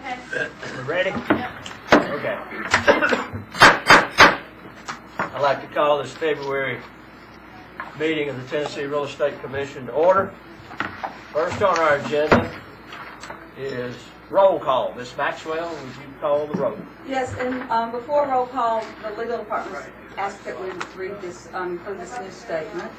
Okay. You ready? Okay. I'd like to call this February meeting of the Tennessee Real Estate Commission to order. First on our agenda is roll call. Ms. Maxwell, would you call the roll? Yes, and before roll call, the legal department asked that we read this, include this new statement.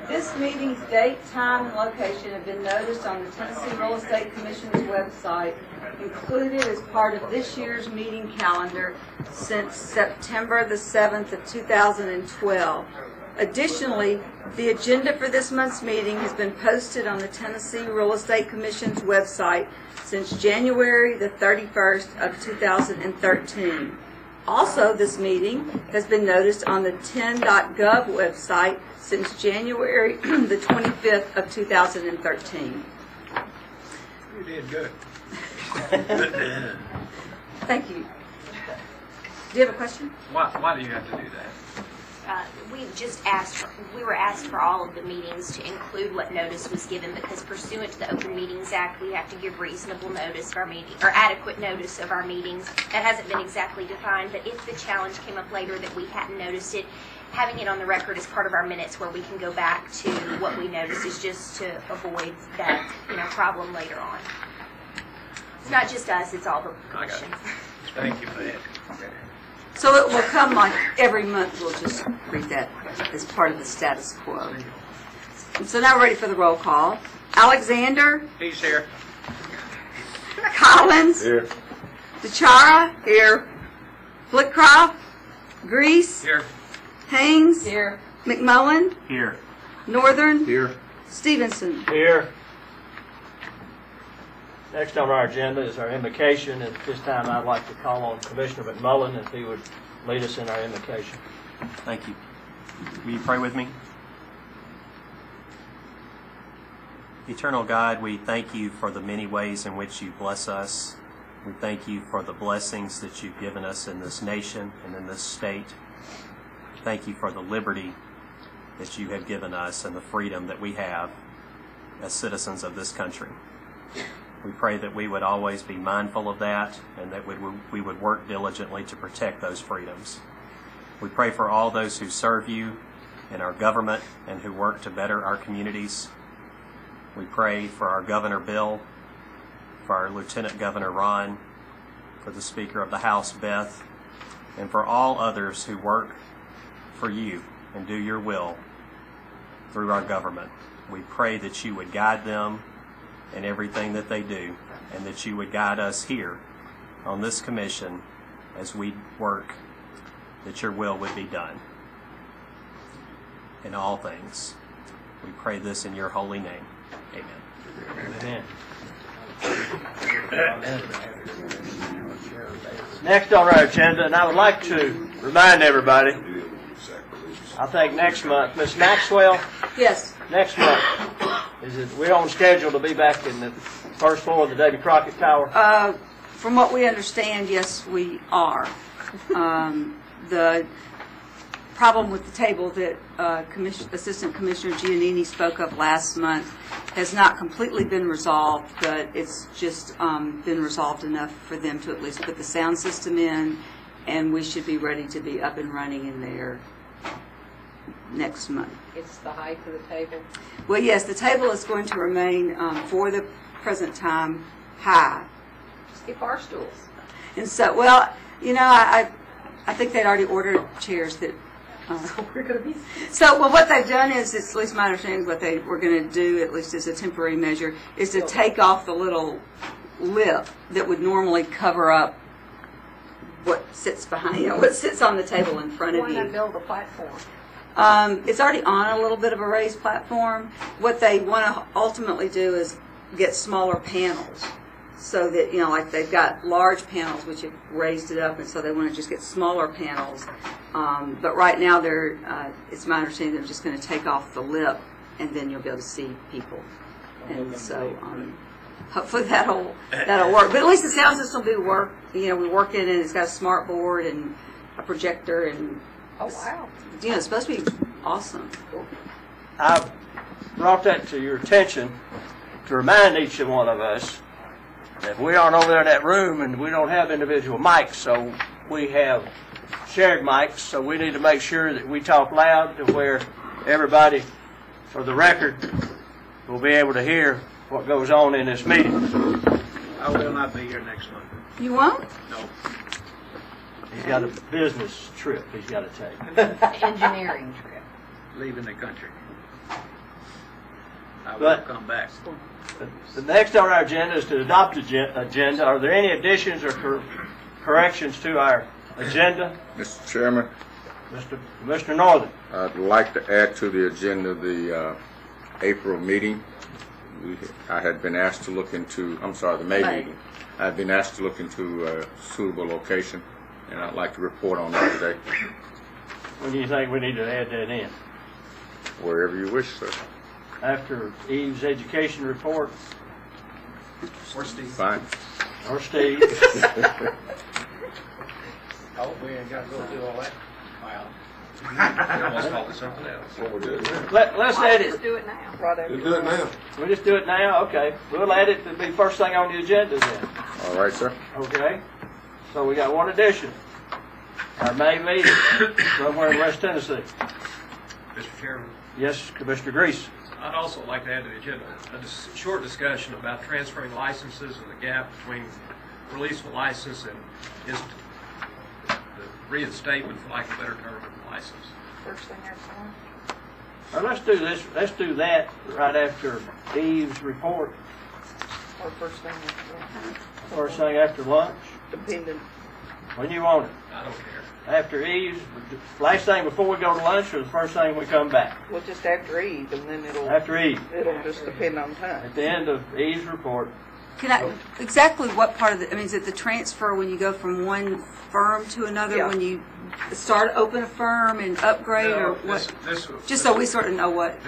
This meeting's date, time, and location have been noticed on the Tennessee Real Estate Commission's website, included as part of this year's meeting calendar since September the 7th of 2012. Additionally, the agenda for this month's meeting has been posted on the Tennessee Real Estate Commission's website since January the 31st of 2013. Also, this meeting has been noticed on the ten.gov website since January the 25th of 2013. You did good. Thank you. Do you have a question? Why do you have to do that? We were asked for all of the meetings to include what notice was given, because pursuant to the Open Meetings Act, we have to give reasonable notice of our meeting, or adequate notice of our meetings. That hasn't been exactly defined, but if the challenge came up later that we hadn't noticed it, having it on the record as part of our minutes where we can go back to what we noticed is just to avoid that, problem later on. It's not just us, it's all the commissions. Thank you for that. So it will come like every month. We'll just read that as part of the status quo. So now we're ready for the roll call. Alexander. He's here. Collins. Here. DeChara. Here. Flickcroft. Grease. Here. Haynes. Here. McMullen. Here. Northern. Here. Stevenson. Here. Next on our agenda is our invocation. At this time, I'd like to call on Commissioner McMullen if he would lead us in our invocation. Thank you. Will you pray with me? Eternal God, we thank you for the many ways in which you bless us. We thank you for the blessings that you've given us in this nation and in this state. Thank you for the liberty that you have given us and the freedom that we have as citizens of this country. We pray that we would always be mindful of that and that we would work diligently to protect those freedoms. We pray for all those who serve you in our government and who work to better our communities. We pray for our Governor Bill, for our Lieutenant Governor Ron, for the Speaker of the House Beth, and for all others who work for you and do your will through our government. We pray that you would guide them in everything that they do, and that you would guide us here on this commission as we work, that your will would be done in all things. We pray this in your holy name. Amen. Amen. Next on our agenda, and I would like to remind everybody, I think next month, Ms. Maxwell, Yes. next month, we're on schedule to be back in the first floor of the Davy Crockett Tower? From what we understand, yes, we are. The problem with the table that Assistant Commissioner Giannini spoke of last month has not completely been resolved, but it's just been resolved enough for them to at least put the sound system in, and we should be ready to be up and running in there next month. It's the height of the table. Well, yes, the table is going to remain, for the present time, high. Just get bar stools. And so, well, I think they'd already ordered chairs that. We're going to be. So, well, what they've done is, at least my understanding, what they were going to do, at least as a temporary measure, is to take off the little lip that would normally cover up what sits behind, what sits on the table in front of you. Why not build a platform? It's already on a little bit of a raised platform. What they want to ultimately do is get smaller panels so that, like they've got large panels which have raised it up, and so they want to just get smaller panels. But right now, it's my understanding they're just going to take off the lip, and then you'll be able to see people. And so hopefully that'll work. But at least the sound system will work. We work in it, and it's got a smart board and a projector and. Oh, wow. It's supposed to be awesome. I brought that to your attention to remind each one of us If we aren't over there in that room and we don't have individual mics, so we have shared mics, so we need to make sure that we talk loud to where everybody, for the record, will be able to hear what goes on in this meeting. I will not be here next month. You won't? No. He's got a business trip he's got to take. Engineering trip. Leaving the country. I will But- come back. The next on our agenda is to adopt agenda. Are there any additions or corrections to our agenda? Mr. Chairman, Mr. Commissioner Northern. I'd like to add to the agenda the April meeting. I had been asked to look into, the May meeting. I've been asked to look into a suitable location, and I'd like to report on that today, When do you think we need to add that in? wherever you wish, sir. After Eve's education report, Or Steve. Fine. or Steve? Oh, we ain't got to go do all that. Wow. You almost called it something else. What we're doing. Let's Why add don't we just it. do it now? Do it now. We just do it now? Okay. We'll add it to be first thing on the agenda then. All right, sir. Okay? So we got one addition. Our May meeting, somewhere in West Tennessee. Mr. Chairman, Yes, Commissioner Grease. I'd also like to add to the agenda a short discussion about transferring licenses and the gap between release of a license and the reinstatement, for lack of a better term, of the license. First thing after lunch. Well, let's do this. Let's do that right after Eve's report. Or first thing after lunch. First thing after lunch. Depending. When you want it. I don't care. After Eve's, last thing before we go to lunch or the first thing we come back? Well, just after Eve, and then After Eve. it'll just depend on time. At the end of Eve's report. Can I, exactly what part of the, I mean, is it the transfer when you go from one firm to another? Yeah. When you open a firm and upgrade or No, what? this- Just so we sort of know what.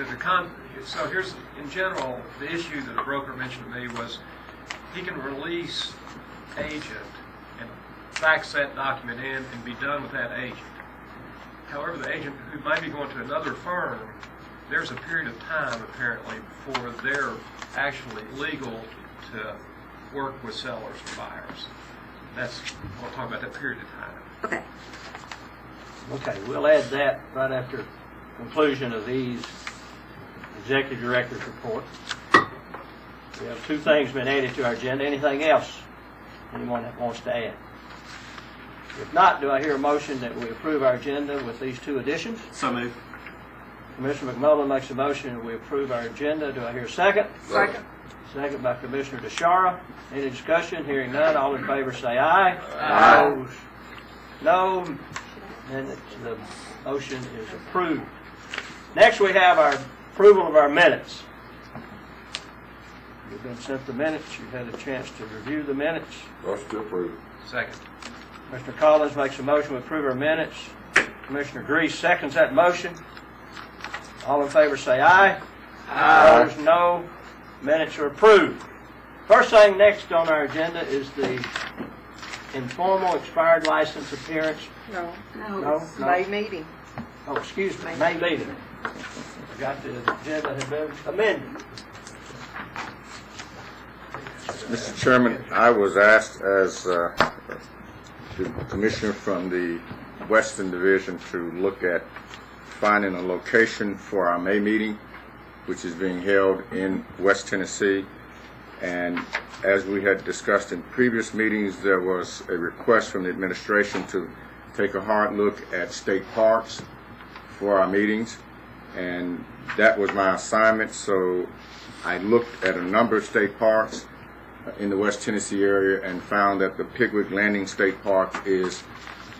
So here's, in general, the issue that a broker mentioned to me was he can release agent and fax that document in and be done with that agent. However, the agent who might be going to another firm, there's a period of time apparently before they're actually legal to work with sellers or buyers. That's, we'll talk about that period of time. Okay. Okay, we'll add that right after conclusion of Eve's executive director's report. We have two things been added to our agenda. Anything else anyone that wants to add? If not, do I hear a motion that we approve our agenda with these two additions? So moved. Commissioner McMullen makes a motion, we approve our agenda. Do I hear a second? Second. Second by Commissioner DeShara. Any discussion? Hearing none, all in favor say aye. Aye. Opposed? No. And the motion is approved. Next, we have our approval of our minutes. You've been sent the minutes. You've had a chance to review the minutes. Motion to approve. Second. Mr. Collins makes a motion to approve our minutes. Commissioner Grease seconds that motion. All in favor say aye. Aye. Opposed, no. Minutes are approved. First thing next on our agenda is the informal expired license appearance. No. No? No? May meeting. Oh, excuse me, May meeting. Forgot the agenda had been amended. Mr. Chairman, I was asked as the commissioner from the Western Division to look at finding a location for our May meeting, which is being held in West Tennessee. And as we had discussed in previous meetings, there was a request from the administration to take a hard look at state parks for our meetings. And that was my assignment. So I looked at a number of state parks in the West Tennessee area and found that the Pickwick Landing State Park is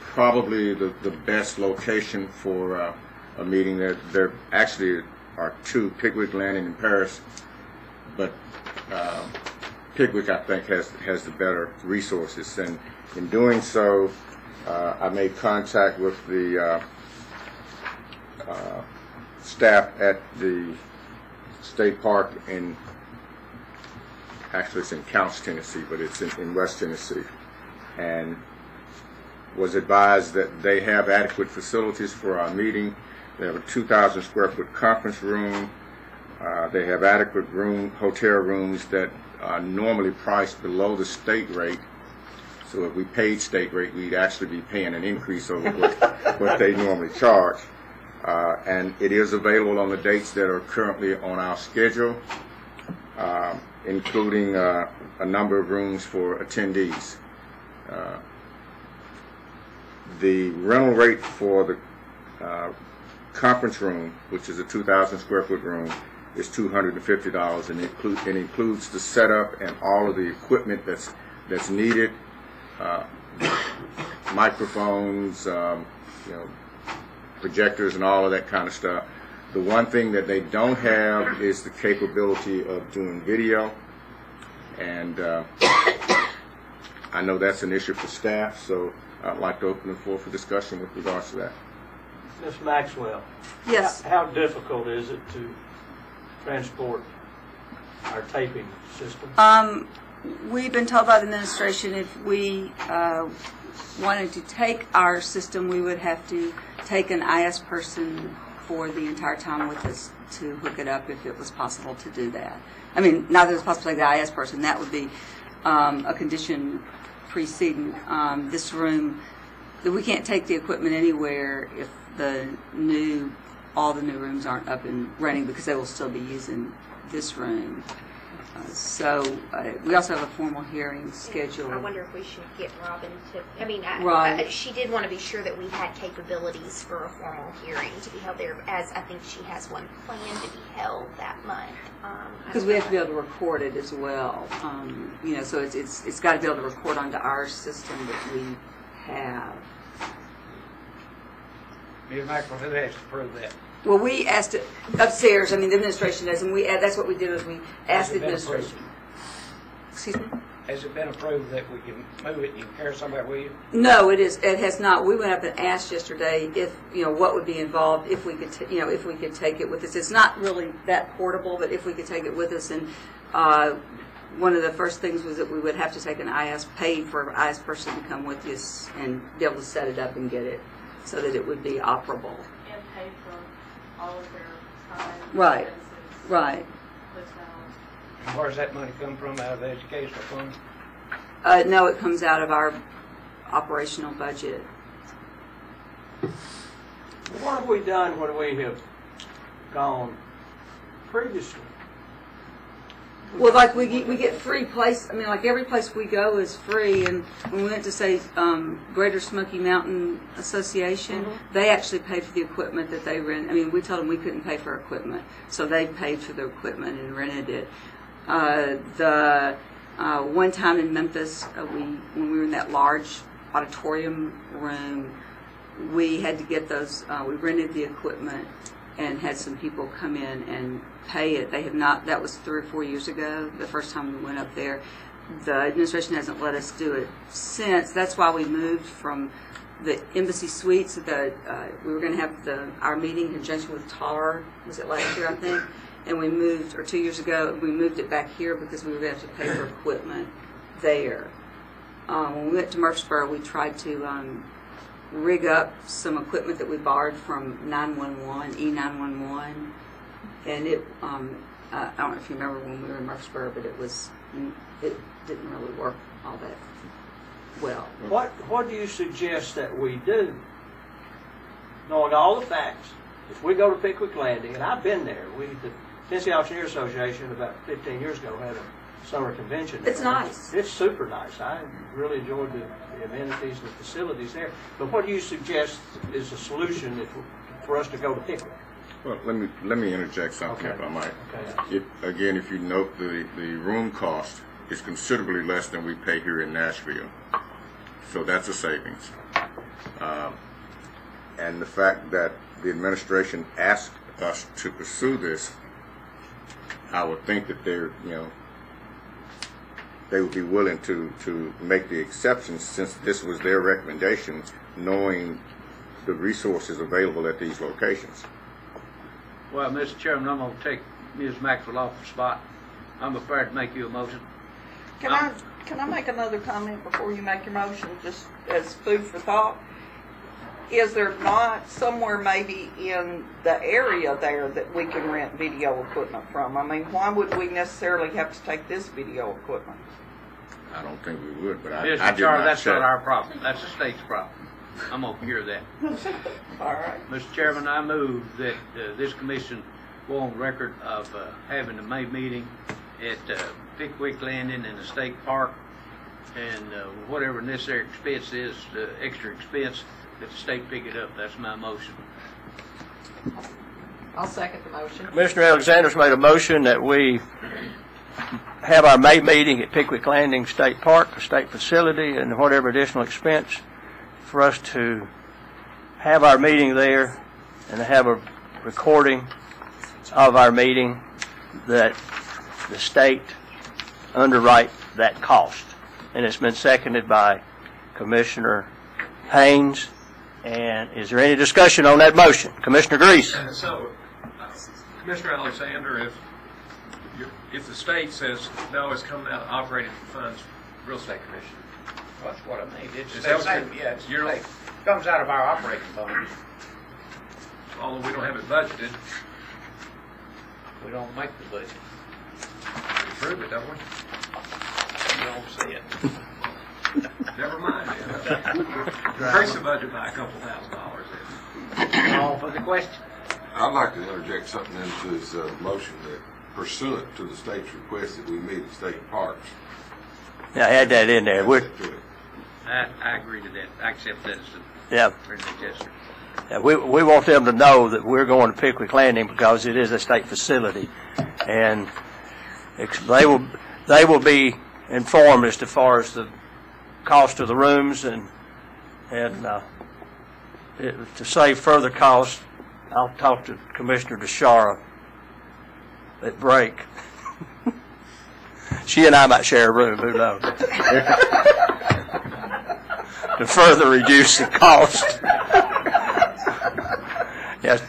probably the best location for a meeting. There actually are two, Pickwick Landing and Paris, but Pickwick, I think, has the better resources. And in doing so, I made contact with the staff at the state park in, actually it's in Counce, Tennessee, but it's in West Tennessee, and was advised that they have adequate facilities for our meeting. They have a 2,000 square foot conference room, They have adequate hotel rooms that are normally priced below the state rate. So if we paid state rate, we'd actually be paying an increase over what they normally charge. And it is available on the dates that are currently on our schedule, including a number of rooms for attendees. The rental rate for the conference room, which is a 2,000 square foot room, is $250, and it includes the setup and all of the equipment that's needed, microphones, projectors, and all of that kind of stuff. The one thing that they don't have is the capability of doing video, and I know that's an issue for staff, so I'd like to open the floor for discussion with regards to that. Ms. Maxwell, Yes. how difficult is it to transport our taping system? We've been told by the administration if we wanted to take our system, we would have to take an IS person for the entire time with us to hook it up if it was possible to do that. I mean, not that it was possible to take the IS person. That would be a condition preceding this room. We can't take the equipment anywhere if all the new rooms aren't up and running, because they will still be using this room. So we also have a formal hearing scheduled. I wonder if we should get Robin to, Right. she did want to be sure that we had capabilities for a formal hearing to be held there, as I think she has one planned to be held that month. Because we have to be able to record it as well. So it's got to be able to record onto our system that we have. Ms. Maxwell, who has to prove that? Well, we asked it upstairs. I mean, the administration does, and that's what we did. Was we asked the administration. Excuse me. Has it been approved that we can move it and you can carry somebody with you? No, it has not. We went up and asked yesterday if what would be involved if we could if we could take it with us. It's not really that portable, but if we could take it with us, and one of the first things was that we would have to take an IS, paid for an IS person to come with us and be able to set it up and get it so that it would be operable. And pay for all of their time. Right. expenses, Right. hotels. And where does that money come from, out of the educational fund? No, it comes out of our operational budget. What have we done when we have gone previously? Well, like we get free place. I mean, like every place we go is free. And when we went to say Greater Smoky Mountain Association, they actually paid for the equipment that they rent. I mean, we told them we couldn't pay for equipment, so they paid for the equipment and rented it. One time in Memphis, when we were in that large auditorium room, we had to get those. We rented the equipment and had some people come in and pay it. They have not. That was 3 or 4 years ago. The first time we went up there, the administration hasn't let us do it since. That's why we moved from the Embassy Suites. We were going to have our meeting in conjunction with TAR. Was it last year, I think? And we moved, or 2 years ago, we moved it back here because we were going to have to pay for equipment there. When we went to Murfreesboro, we tried to rig up some equipment that we borrowed from 911, E911, and it, I don't know if you remember when we were in Murfreesboro, but it didn't really work all that well. What do you suggest that we do, knowing all the facts? If we go to Pickwick Landing, and I've been there, the Tennessee Auctioneer Association about 15 years ago had a summer convention there. It's nice. It's super nice. I really enjoyed the amenities and the facilities there. But what do you suggest is a solution for us to go to Pickwick? Well, let me interject something, if I might. Okay. If you note the room cost is considerably less than we pay here in Nashville, so that's a savings. And the fact that the administration asked us to pursue this, I would think that they would be willing to make the exceptions, since this was their recommendation, knowing the resources available at these locations. Well, Mr. Chairman, I'm going to take Ms. Maxwell off the spot. I'm prepared to make you a motion. Can I make another comment before you make your motion, just as food for thought? is there not somewhere maybe in the area there that we can rent video equipment from? I mean, why would we necessarily have to take this video equipment? I don't think we would, but I Mr. did Charles, not that's not check. our problem. That's the state's problem. I'm okay with that. All right. Mr. Chairman, I move that this commission go on record of having a May meeting at Pickwick Landing in the State Park, and whatever necessary expense is, extra expense, that the state pick it up. That's my motion. I'll second the motion. Commissioner Alexander's made a motion that we have our May meeting at Pickwick Landing State Park, a state facility, and whatever additional expense for us to have our meeting there and to have a recording of our meeting, that the state underwrite that cost. And it's been seconded by Commissioner Haynes. And is there any discussion on that motion? Commissioner Grease. So, Commissioner Alexander, if the state says, no, it's coming out of operating funds, real estate commission. That's what I mean. It's Is the that same, what yeah, it's you're- the same. Comes out of our operating funds. Although we don't have it budgeted, We don't make the budget. we approve it, don't we? We don't see it. Never mind. Increase the budget by a couple $1,000s. All for the question. I'd like to interject something into this motion that pursuant to the state's request that we meet at state parks. Yeah, I had that in there. I agree to that. I accept that as Yeah. pretty much yes, sir. Yeah, we want them to know that we're going to Pickwick Landing because it is a state facility, and they will be informed as far as the cost of the rooms, and to save further costs, I'll talk to Commissioner DeShara at break. She and I might share a room, who knows? To further reduce the cost. Yes.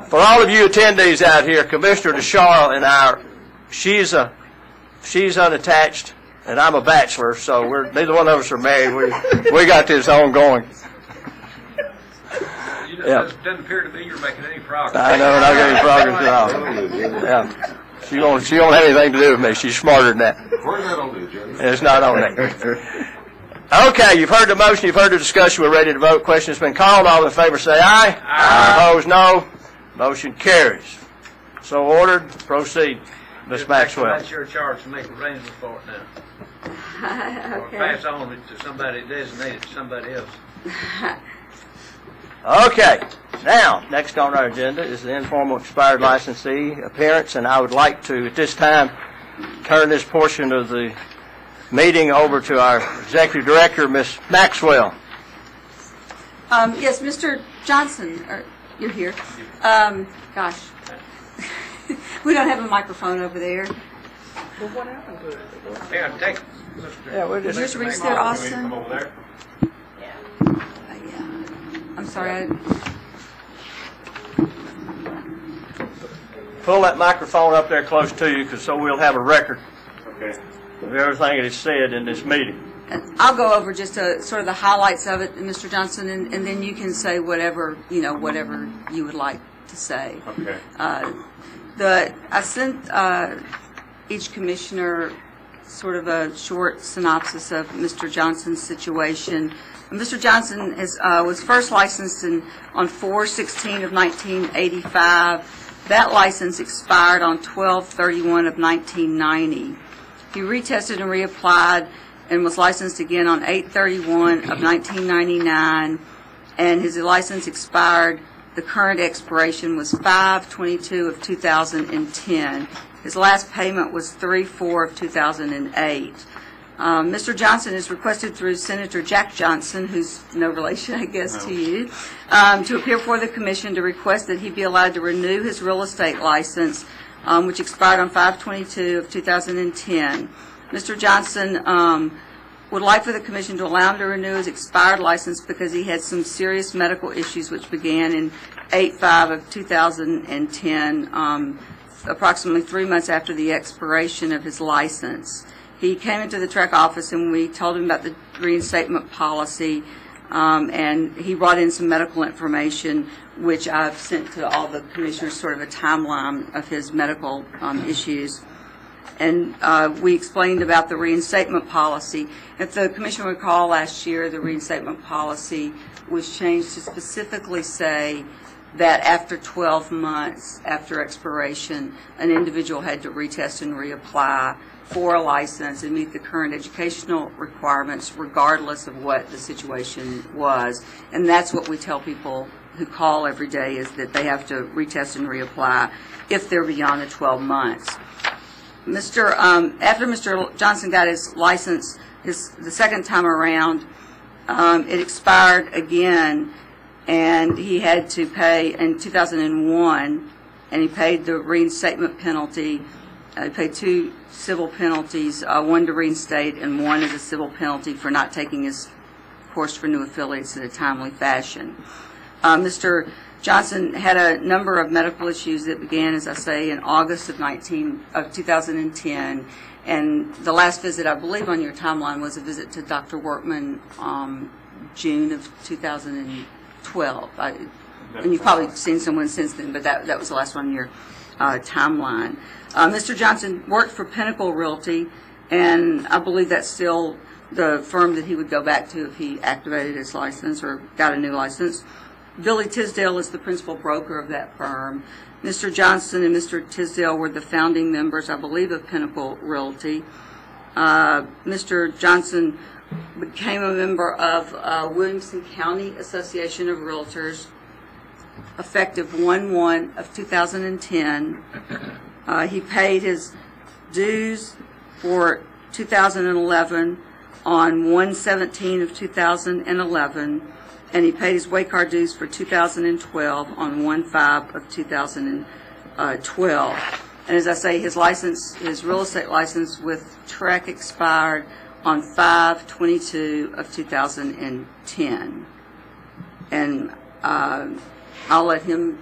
For all of you attendees out here, Commissioner DeShara and she's unattached, and I'm a bachelor, so neither one of us are married. We got this ongoing. It doesn't appear to me you're making any progress. I know, not getting progress at all. Yeah. She don't have anything to do with me. She's smarter than that. Where's that on the agenda? It's not on there. Okay, you've heard the motion, you've heard the discussion, we're ready to vote. Question's been called. All in favor say aye. Aye. Opposed, no. Motion carries. So ordered. Proceed, Ms. Maxwell. That's your charge to make arrangements for it now. Or Okay. pass on it to somebody designated to somebody else. Okay, now, next on our agenda is the informal expired licensee appearance, and I would like to, at this time, turn this portion of the meeting over to our Executive Director, Ms. Maxwell. Yes, Mr. Johnson, you're here. Gosh. We don't have a microphone over there. Well, what happened to it? Yeah, take it. Yeah, we're Is yours reached there, Austin? Come over there. Yeah. I'm sorry. Pull that microphone up there close to you, so we'll have a record Okay. of everything that is said in this meeting. I'll go over just sort of the highlights of it, Mr. Johnson, and then you can say whatever you would like to say. Okay. I sent each commissioner sort of a short synopsis of Mr. Johnson's situation. Mr. Johnson was first licensed on 4/16 of 1985. That license expired on 12/31 of 1990. He retested and reapplied and was licensed again on 8/31 of 1999, and his license expired. The current expiration was 5/22 of 2010. His last payment was 3/4 of 2008. Mr. Johnson is requested through Senator Jack Johnson, who's no relation, I guess, to you, to appear before the commission to request that he be allowed to renew his real estate license, which expired on 5/22 of 2010. Mr. Johnson would like for the commission to allow him to renew his expired license because he had some serious medical issues which began in 8/5 of 2010, approximately 3 months after the expiration of his license. He came into the TREC office and we told him about the reinstatement policy. And he brought in some medical information, which I've sent to all the commissioners, sort of a timeline of his medical issues. And we explained about the reinstatement policy. If the commission would recall, last year, the reinstatement policy was changed to specifically say that after 12 months after expiration, an individual had to retest and reapply for a license and meet the current educational requirements regardless of what the situation was. And that's what we tell people who call every day, is that they have to retest and reapply if they're beyond the 12 months. After Mr. Johnson got his license the second time around, it expired again, and he had to pay in 2001, and he paid the reinstatement penalty. He paid 2 civil penalties, one to reinstate and one as a civil penalty for not taking his course for new affiliates in a timely fashion. Mr. Johnson had a number of medical issues that began, as I say, in August of 2010, and the last visit, I believe, on your timeline was a visit to Dr. Workman, June of 2012. And you've probably seen someone since then, but that was the last one on your timeline. Mr. Johnson worked for Pinnacle Realty, and I believe that's still the firm that he would go back to if he activated his license or got a new license. Billy Tisdale is the principal broker of that firm. Mr. Johnson and Mr. Tisdale were the founding members, I believe, of Pinnacle Realty. Mr. Johnson became a member of Williamson County Association of Realtors effective 1/1 of 2010. He paid his dues for 2011 on 1/17 of 2011, and he paid his way card dues for 2012 on 1/5 of 2012. And as I say, his license, his real estate license with TREC expired on 5/22 of 2010. And I'll let him.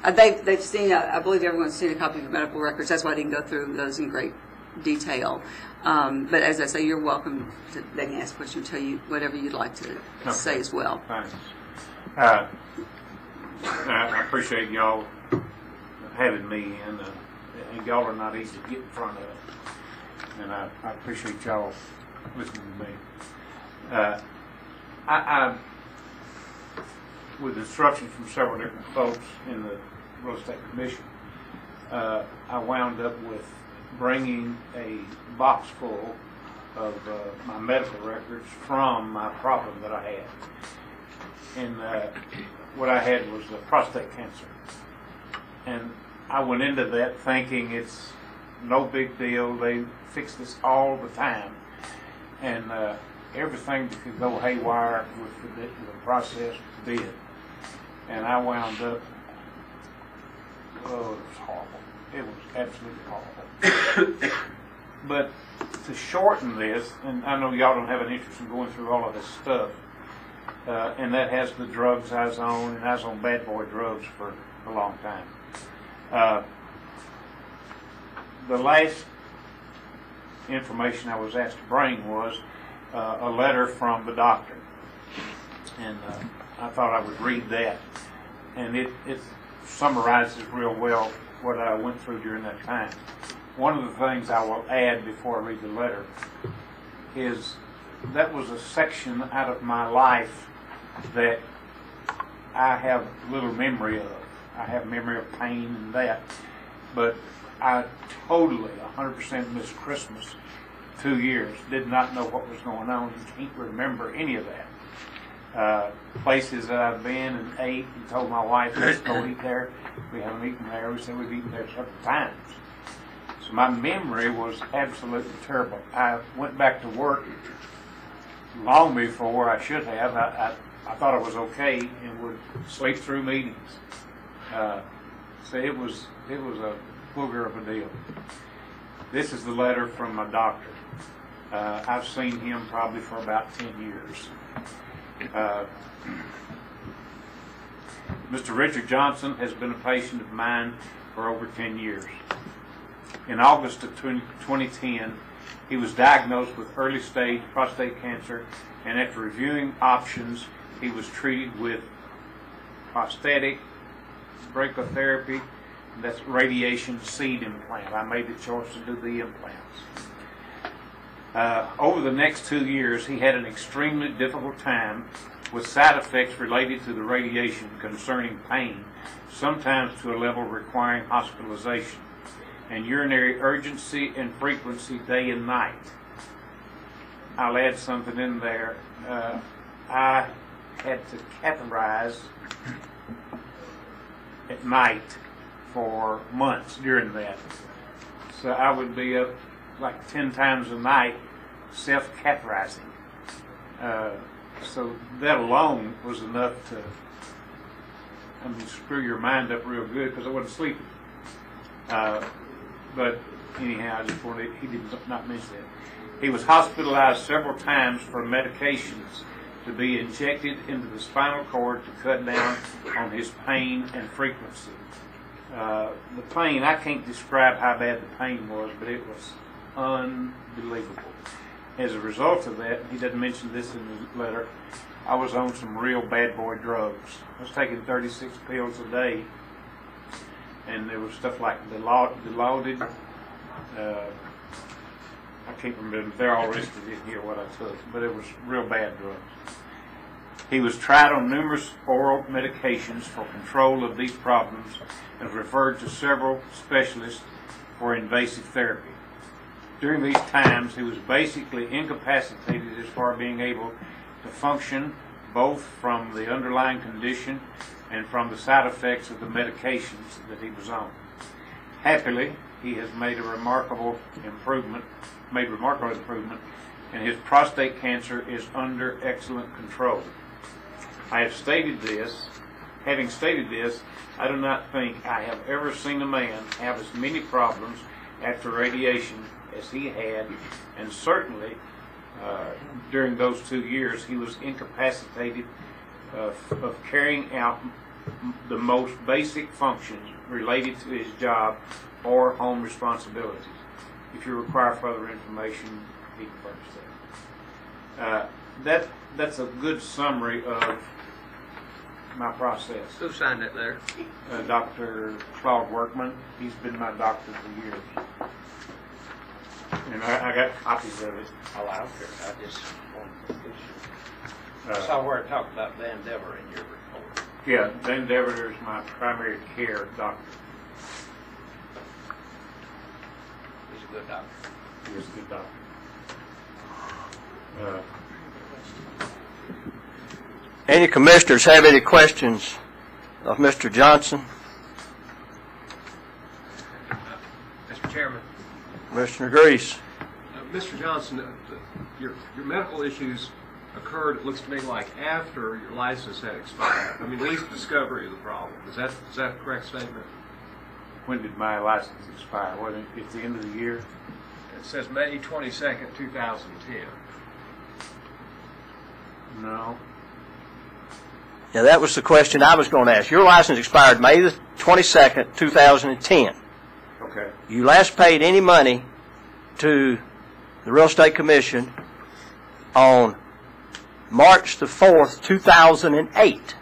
They've seen. I believe everyone's seen a copy of the medical records. That's why I didn't go through those in great detail. But as I say, you're welcome to. They can ask questions, tell you whatever you'd like to say as well. Thanks. I appreciate y'all having me, and y'all are not easy to get in front of, and I appreciate y'all listening to me. I with instruction from several different folks in the Real Estate Commission, I wound up with bringing a box full of my medical records from my problem that I had. And what I had was prostate cancer. And I went into that thinking it's no big deal. They fix this all the time. And everything that could go haywire with the process did. And I wound up, it was horrible. It was absolutely horrible. But to shorten this, and I know y'all don't have an interest in going through all of this stuff, and that has the drugs I was on, and I was on bad boy drugs for a long time. The last information I was asked to bring was a letter from the doctor, and I thought I would read that, and it summarizes real well what I went through during that time. One of the things I will add before I read the letter is that was a section out of my life that I have little memory of. I have memory of pain and that, but I totally 100% missed Christmas 2 years, did not know what was going on, and can't remember any of that. Places that I've been and ate and told my wife, let's go eat there. We haven't eaten there. We said we've eaten there several times. So my memory was absolutely terrible. I went back to work long before I should have. I thought I was okay and would sleep through meetings. So it was a booger of a deal. This is the letter from my doctor. I've seen him probably for about 10 years. Mr. Richard Johnson has been a patient of mine for over 10 years. In August of 2010, He was diagnosed with early stage prostate cancer, and after reviewing options, he was treated with prostatic brachytherapy, that's radiation seed implant. I made the choice to do the implants. Over the next 2 years, he had an extremely difficult time with side effects related to the radiation concerning pain, sometimes to a level requiring hospitalization, and urinary urgency and frequency day and night. I'll add something in there. I had to catheterize at night for months during that. So I would be up like 10 times a night self-catheterizing. So that alone was enough to, screw your mind up real good because I wasn't sleeping. But anyhow, I just wanted, he did not mention that. He was hospitalized several times for medications to be injected into the spinal cord to cut down on his pain and frequency. The pain, I can't describe how bad the pain was, but it was unbelievable. As a result of that, he doesn't mention this in the letter, I was on some real bad boy drugs. I was taking 36 pills a day, and there was stuff like Dilaudid. I can't remember. They're all listed in here what I took, but it was real bad drugs. He was tried on numerous oral medications for control of these problems and was referred to several specialists for invasive therapy. During these times, he was basically incapacitated as far as being able to function both from the underlying condition and from the side effects of the medications that he was on. Happily, he has made a remarkable improvement, and his prostate cancer is under excellent control. Having stated this, I do not think I have ever seen a man have as many problems after radiation as he had, and certainly during those 2 years he was incapacitated of carrying out the most basic functions related to his job or home responsibilities. If you require further information, he can furnish that. That's a good summary of my process. Who signed that letter? Dr. Claude Workman. He's been my doctor for years. And I got copies of it. Oh, I don't care. I just wanted to be sure. I saw where it talked about Van Dever in your report. Yeah, Van Dever is my primary care doctor. He's a good doctor. He is a good doctor. Any commissioners have any questions of Mr. Johnson? Mr. Chairman. Commissioner Grease. Mr. Johnson, your medical issues occurred, it looks to me like, after your license had expired. I mean, at least discovery of the problem. Is that a correct statement? When did my license expire? Was it at the end of the year? It says May 22nd, 2010. No. Yeah, that was the question I was going to ask. Your license expired May the 22nd, 2010. Okay. You last paid any money to the Real Estate Commission on March the 4th, 2008.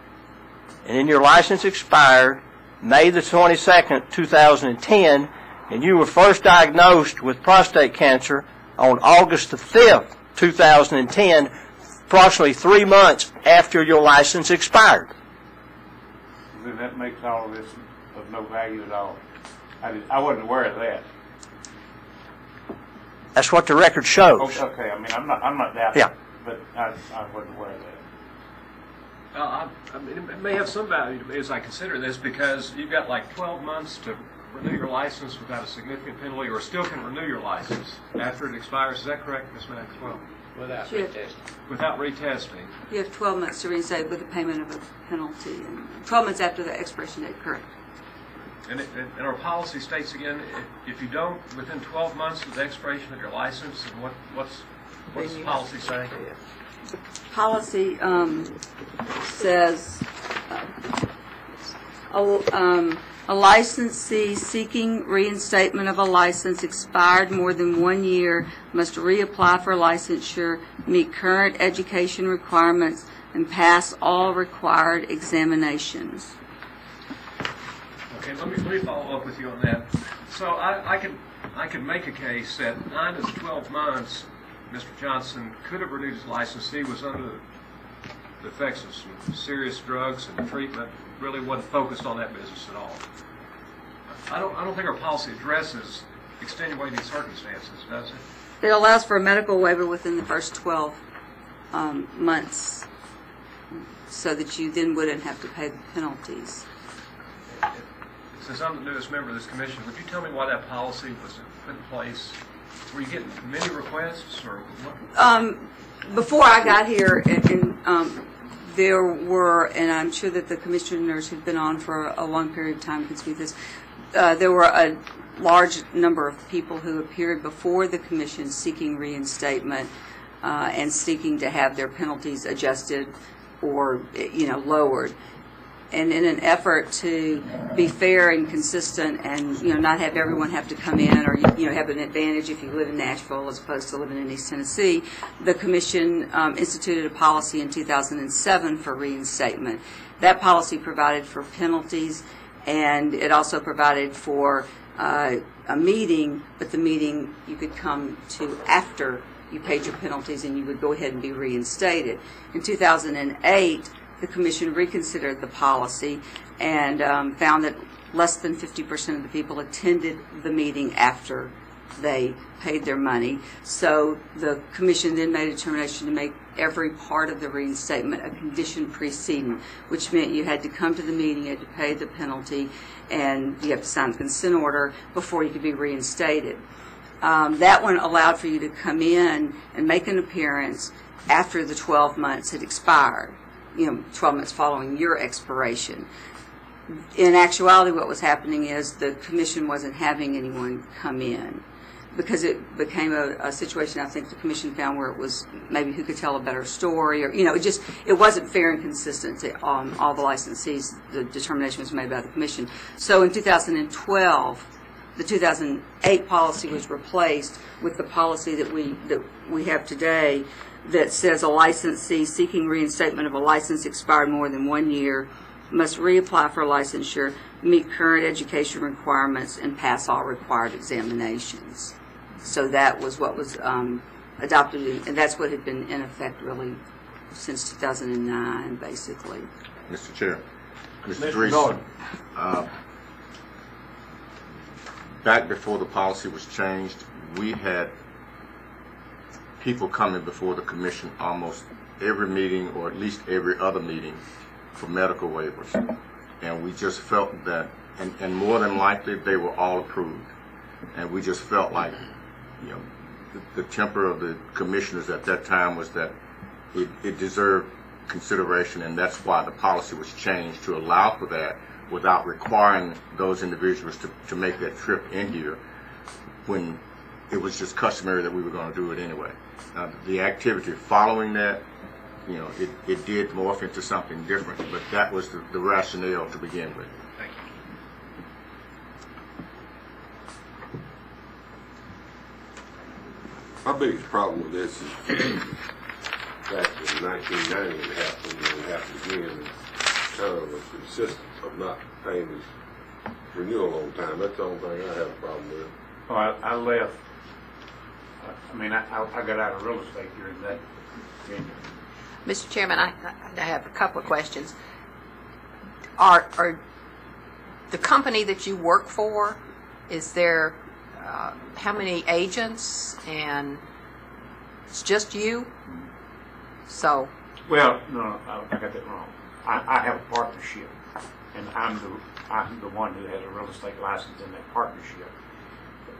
And then your license expired May the 22nd, 2010, and you were first diagnosed with prostate cancer on August the 5th, 2010, approximately 3 months after your license expired. Then that makes all of this of no value at all. I wasn't aware of that. That's what the record shows. Okay, I mean, I'm not doubting. Yeah. But I wasn't aware of that. I mean, it may have some value to me as I consider this, because you've got like 12 months to renew your license without a significant penalty, or still can renew your license after it expires. Is that correct, Ms. Maxwell? Without Sure. retesting. Without retesting. You have 12 months to reinstate with the payment of a penalty, and 12 months after the expiration date, correct? And our policy states again, if you don't, within 12 months of the expiration of your license, and what's the policy say? Policy says, A licensee seeking reinstatement of a license expired more than 1 year must reapply for licensure, meet current education requirements, and pass all required examinations. Okay, let me follow up with you on that. So I can make a case that 9 to 12 months, Mr. Johnson could have renewed his license. He was under the effects of some serious drugs and treatment, really wasn't focused on that business at all. I don't think our policy addresses extenuating circumstances, does it? It allows for a medical waiver within the first 12 months so that you then wouldn't have to pay the penalties. Since I'm the newest member of this commission, would you tell me why that policy was put in place? Were you getting many requests, or what? Before I got here, there were, and I'm sure that the commissioners who've been on for a long period of time can speak to this, there were a large number of people who appeared before the commission seeking reinstatement and seeking to have their penalties adjusted or, lowered. And in an effort to be fair and consistent and, not have everyone have to come in or, have an advantage if you live in Nashville as opposed to living in East Tennessee, the commission instituted a policy in 2007 for reinstatement. That policy provided for penalties, and it also provided for a meeting, but the meeting you could come to after you paid your penalties and you would go ahead and be reinstated. In 2008, the commission reconsidered the policy and found that less than 50% of the people attended the meeting after they paid their money. So the commission then made a determination to make every part of the reinstatement a condition precedent, which meant you had to come to the meeting, you had to pay the penalty, and you have to sign the consent order before you could be reinstated. That one allowed for you to come in and make an appearance after the 12 months had expired. 12 months following your expiration. In actuality, what was happening is the commission wasn't having anyone come in because it became a situation, I think the commission found, where it was maybe who could tell a better story, or, it wasn't fair and consistent to all the licensees. The determination was made by the commission. So in 2012, the 2008 policy was replaced with the policy that we have today, that says a licensee seeking reinstatement of a license expired more than 1 year must reapply for licensure, meet current education requirements, and pass all required examinations. So that was what was adopted, and that's what had been in effect really since 2009, basically. Mr. Chair, Mr. Norton. Back before the policy was changed, we had people coming before the commission almost every meeting, or at least every other meeting, for medical waivers. And we just felt that, and more than likely, they were all approved. And we just felt like, the temper of the commissioners at that time was that it deserved consideration, and that's why the policy was changed to allow for that without requiring those individuals to make that trip in here when it was just customary that we were going to do it anyway. The activity following that, it did morph into something different, but that was the rationale to begin with. Thank you. My biggest problem with this is back in 1990 it happened, and it happened again, and kind of was consistent of not paying his renewal on time. That's the only thing I have a problem with. Well, I left. I got out of real estate during that tenure. Mr. Chairman, I have a couple of questions. Are the company that you work for, is there how many agents, and it's just you? So. Well, no, I got that wrong. I have a partnership, and I'm the one who has a real estate license in that partnership.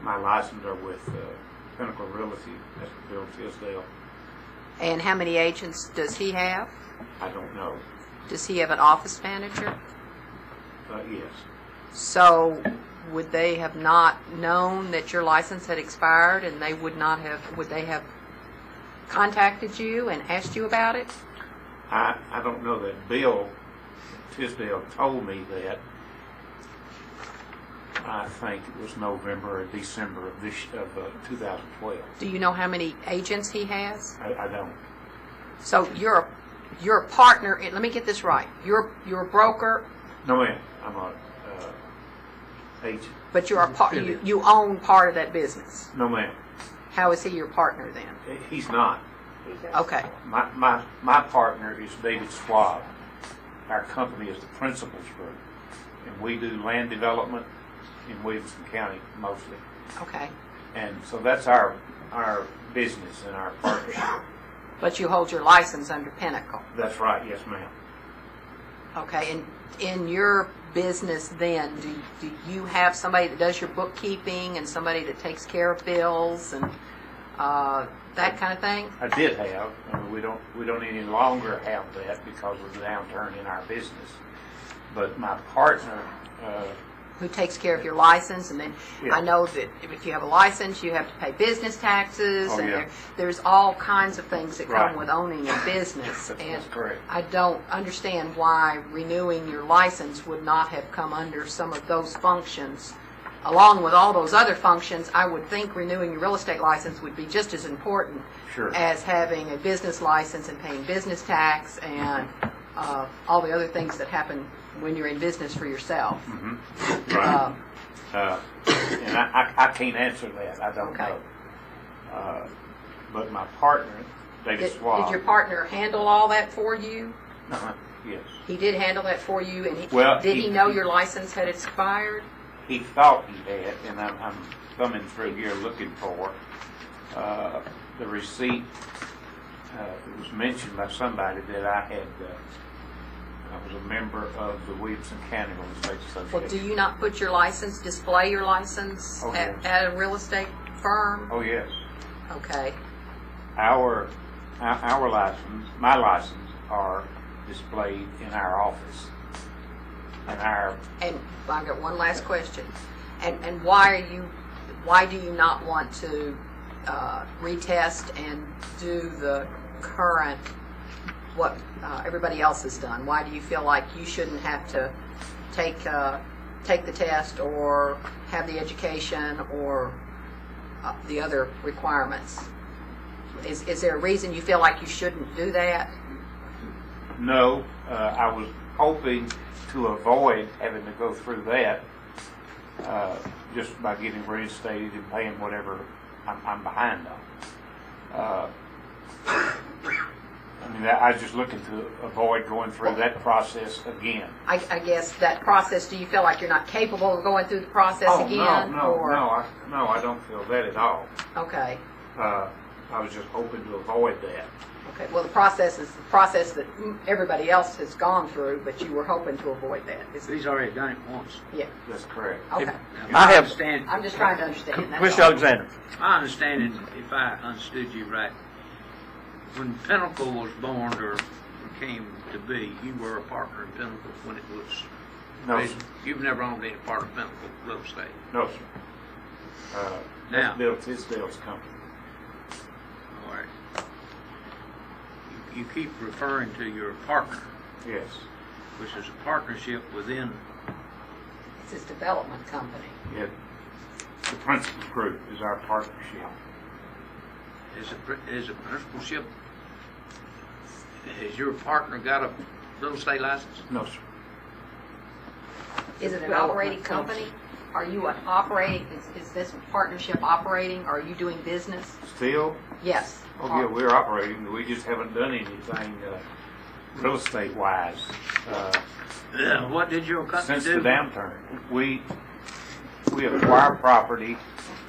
My license are with Pinnacle Realty, Mr. Bill Tisdale. And how many agents does he have? I don't know. Does he have an office manager? Yes. So would they have not known that your license had expired, and they would they have contacted you and asked you about it? I don't know that Bill Tisdale told me that, I think it was November or December of 2012. Do you know how many agents he has? I don't. So you're a partner. Let me get this right. You're a broker, No, ma'am. I'm a agent. but you're a part. You own part of that business. No, ma'am. How is he your partner then? He's not. Okay. My partner is David Schwab. Our company is the Principals Group, and we do land development in Williamson County mostly. Okay. And so that's our business and our partnership. But you hold your license under Pinnacle. That's right. Yes, ma'am. Okay. And in your business then, do you have somebody that does your bookkeeping and somebody that takes care of bills and that kind of thing? I did have. We don't any longer have that because of the downturn in our business. But my partner. Who takes care of your license, and then Yeah. I know that if you have a license, you have to pay business taxes, Oh, and yeah. there's all kinds of things that come Right. with owning a business. And That's correct. I don't understand why renewing your license would not have come under some of those functions. Along with all those other functions, I would think renewing your real estate license would be just as important Sure. as having a business license and paying business tax and all the other things that happen when you're in business for yourself. Mm-hmm. Right. And I can't answer that. I don't Okay. know. But my partner, David Schwab. Did your partner handle all that for you? Yes. He did handle that for you, and Well, did he- he know your license had expired? He thought he had, and I'm thumbing through here looking for the receipt. It was mentioned by somebody that I had. I was a member of the Williamson County Real Estate Association. Well, do you not put your license, display your license Oh, yes. at a real estate firm? Oh yes. Okay. Our license, my license, are displayed in our office. And And I got one last question. And why do you not want to retest and do the current what everybody else has done? Why do you feel like you shouldn't have to take the test or have the education or the other requirements? Is there a reason you feel like you shouldn't do that? No, I was hoping to avoid having to go through that just by getting reinstated and paying whatever I'm behind on. I mean, I was just looking to avoid going through that process again. I guess that process, do you feel like you're not capable of going through the process again? No, I don't feel that at all. Okay. I was just hoping to avoid that. Okay. Well, the process is the process that everybody else has gone through, but you were hoping to avoid that. He's already done it once. Yeah. That's correct. Okay. I have- understand. I'm just trying to understand. That's Commissioner all. Alexander. My understanding, if I understood you right, when Pinnacle was born or came to be, you were a partner in Pinnacle when it was. No, sir. You've never owned any part of Pinnacle real estate. No, sir. Now- It's Bill's company. All right. You keep referring to your partner, Yes. which is a partnership within. It's his development company. Yeah. The Principals Group is our partnership. Is a principalship. Has your partner got a real estate license? No, sir. Is it an operating company? Are you an operating? Is this partnership operating? Are you doing business? Still? Yes. Oh, yeah, we're operating. We just haven't done anything real estate wise What did your company since do? the downturn. We acquire property,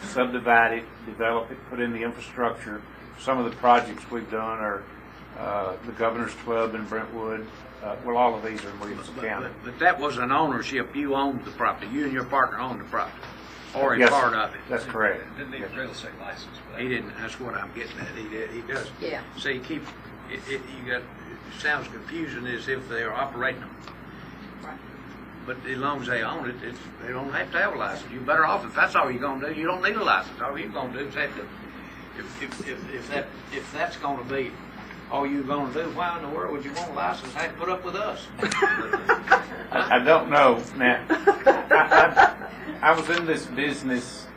subdivide it, develop it, put in the infrastructure. Some of the projects we've done are the Governor's Club in Brentwood. Well, all of these are in Williamson County. But that was an ownership. You owned the property. You and your partner owned the property, or a Yes, part sir. of it. That's correct. Didn't need a real estate license for that. He didn't. That's what I'm getting at. He did. He does. Yeah. So you keep. You got. It sounds confusing as if they're operating them. Right. But as long as they own it, they don't have to have a license. You're better off if that's all you're going to do. You don't need a license. All you're going to do is have to. If that's going to be all you're going to do, why in the world would you want a license? Have to put up with us. I don't know. Now, I was in this business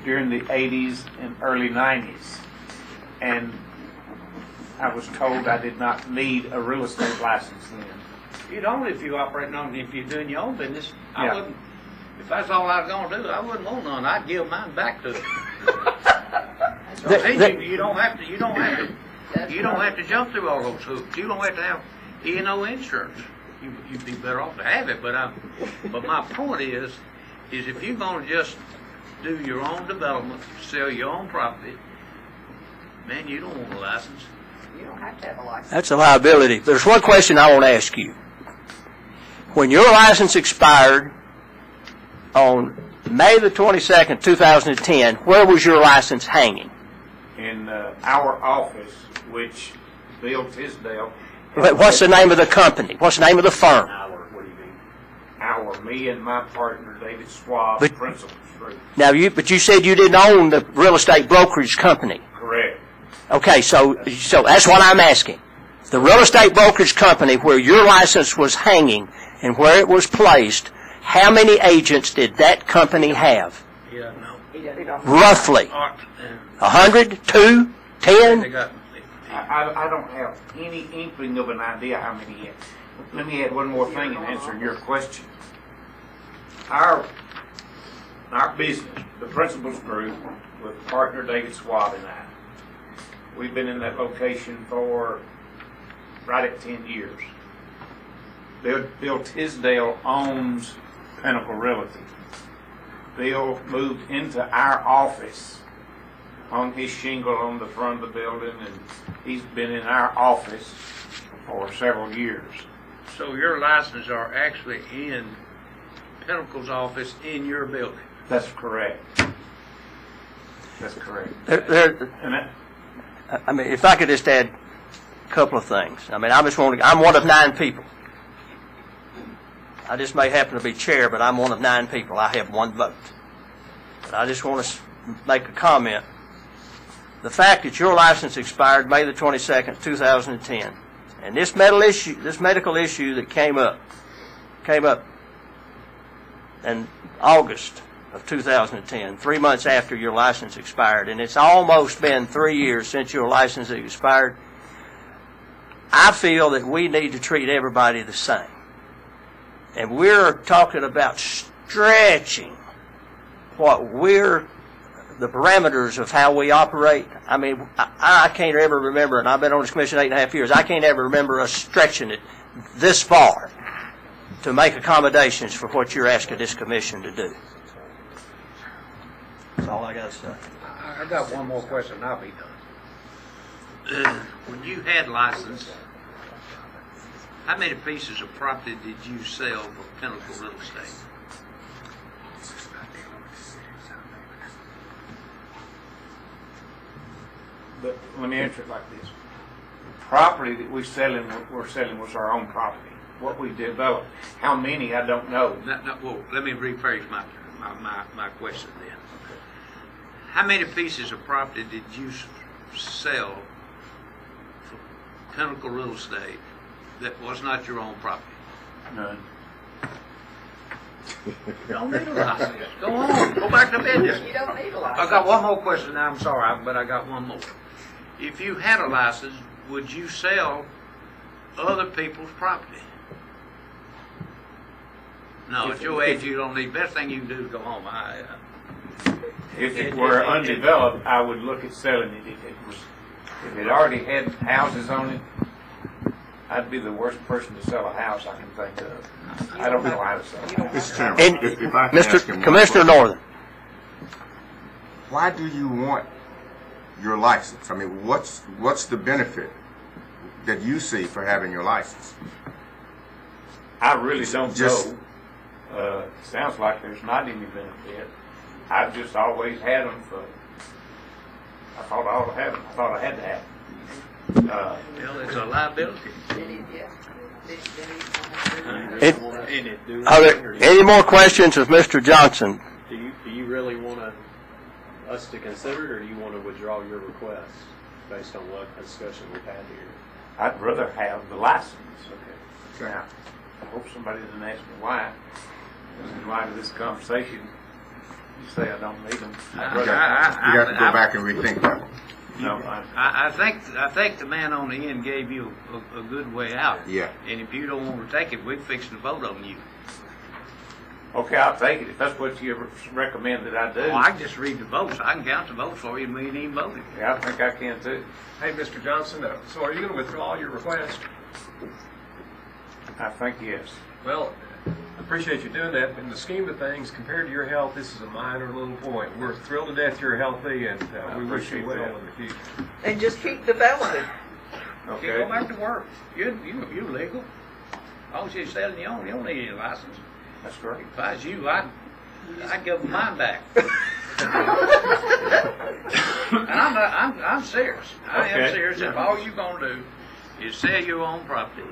during the 80s and early 90s, and I was told I did not need a real estate license then. You'd only if you're operating on, if you're doing your own business. I Yeah. wouldn't, if that's all I was gonna do, I wouldn't want none. I'd give mine back to them. You don't have to jump through all those hoops. You don't have to have E&O insurance. You'd be better off to have it, but my point is if you're gonna just do your own development, sell your own property, man, you don't want a license. You don't have to have a license. That's a liability. There's one question I want to ask you. When your license expired on May the 22nd, 2010, where was your license hanging? In our office, which Bill Tisdale. What's the name of the company? What's the name of the firm? Me and my partner, David Schwab, But- Principal Street. Now, but you said you didn't own the real estate brokerage company. Correct. Okay, so that's what I'm asking. The real estate brokerage company where your license was hanging and where it was placed, how many agents did that company have? Yeah, no. Roughly. 100? 2? 10? I don't have any inkling of an idea how many yet. Let me add one more thing in answering your question. Our business, the Principals Group, with partner David Schwab and I, we've been in that location for right at 10 years. Bill Tisdale owns Pinnacle Realty. Bill moved into our office, hung his shingle on the front of the building, and he's been in our office for several years. So your licenses are actually in Pinnacle's office in your building? That's correct. That's correct. I mean, if I could just add a couple of things. I mean, I'm one of 9 people. I just may happen to be chair, but I'm one of 9 people. I have 1 vote. But I just want to make a comment. The fact that your license expired May the 22nd, 2010, and this medical issue that came up in August of 2010, 3 months after your license expired, and it's almost been 3 years since your license expired, I feel that we need to treat everybody the same. And we're talking about stretching the parameters of how we operate. I mean, I can't ever remember, and I've been on this commission 8.5 years, I can't ever remember us stretching it this far to make accommodations for what you're asking this commission to do. That's all I got to say. I got one more question, and I'll be done. When you had license, how many pieces of property did you sell for Pinnacle Real Estate? But let me answer it like this. The property that we're selling was our own property. What we developed, how many, I don't know. Well, let me rephrase my question then. How many pieces of property did you sell for Pinnacle Real Estate that was not your own property? None. You don't need a license. Go on. Go back to business. You don't need a license. I got one more question now. I'm sorry, but I got one more. If you had a license, would you sell other people's property? No, at your age, you don't need. Best thing you can do is go home. If it were undeveloped, I would look at selling it. If it already had houses on it, I'd be the worst person to sell a house I can think of. I don't know how to sell a house. Mr. Chairman, And if I can ask him Mr. one Commissioner question. Northern, Why do you want your license? I mean, what's the benefit that you see for having your license? I really don't Just- know. Sounds like there's not any benefit. I've just always had them I thought I ought to have them. I thought I had to have them. Well, it's a liability. Are there any more questions of Mr. Johnson? Do you really want us to consider it, or do you want to withdraw your request based on what discussion we've had here? I'd rather have the license. Okay. Now, I hope somebody doesn't ask me why. Because in light of this conversation, you say I don't need them. You got to go back and rethink that one. No, I think the man on the end gave you a good way out. Yeah. And if you don't want to take it, we're fixing to vote on you. okay, I'll take it if that's what you recommend that I do. Well, I can just read the votes. I can count the votes for you and we ain't even voted. Yeah, I think I can too. Hey, Mr. Johnson, so are you going to withdraw your request? I think yes. Well, I appreciate you doing that. In the scheme of things, compared to your health, this is a minor little point. We're thrilled to death you're healthy, and we wish you appreciate well that. in the future. And just keep developing. You go back to work. You're legal. As long as you're selling your own, you don't need any license. That's great. If I was you, I'd give mine back. And I'm serious. I am Okay. serious. If all you're gonna do is sell your own property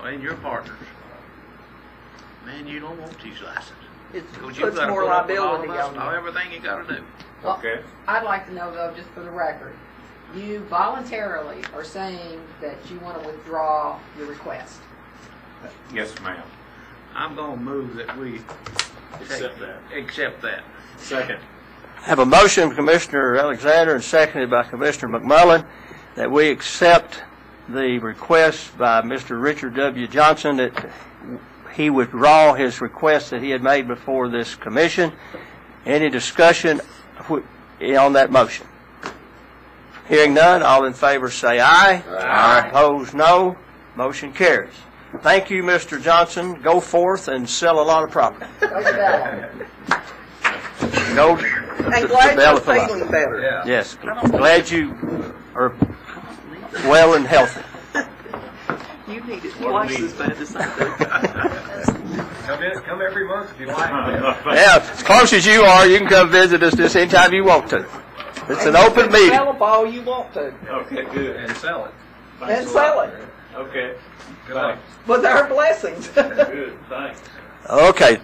and your partners, man, you don't want these licenses. It 'Cause puts gotta more put up with liability all on this, you. everything you gotta do. Well, Okay. I'd like to know, though, just for the record, you voluntarily are saying that you want to withdraw your request. Yes, ma'am. I'm gonna move that we accept that. Second. Have a motion from Commissioner Alexander and seconded by Commissioner McMullen that we accept the request by Mr. Richard W. Johnson that he withdraw his request that he had made before this commission. Any discussion on that motion? Hearing none, all in favor say aye. Aye. Opposed, no. Motion carries. Thank you, Mr. Johnson. Go forth and sell a lot of property. Go I'm glad you're feeling better. Yeah. Yes, glad you are well and healthy. You need it twice as bad as I do. Come every month if you like. Yeah, as close as you are, you can come visit us this anytime you want to. It's an open meeting. Sell up all you want to. Okay, good. And sell it. And sell it. Okay. Good luck. With our blessings. Good, thanks. Okay,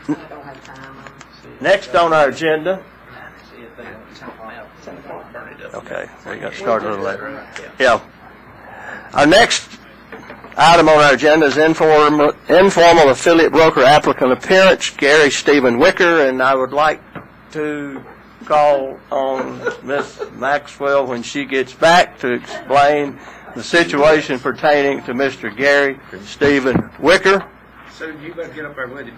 I don't have time. next on our agenda. Okay, we got started a little later. Yeah. Our next item on our agenda is informal affiliate broker applicant appearance, Gary Stephen Wicker, and I would like to call on Miss Maxwell when she gets back to explain the situation pertaining to Mr. Gary Stephen Wicker. So you better get up there with him.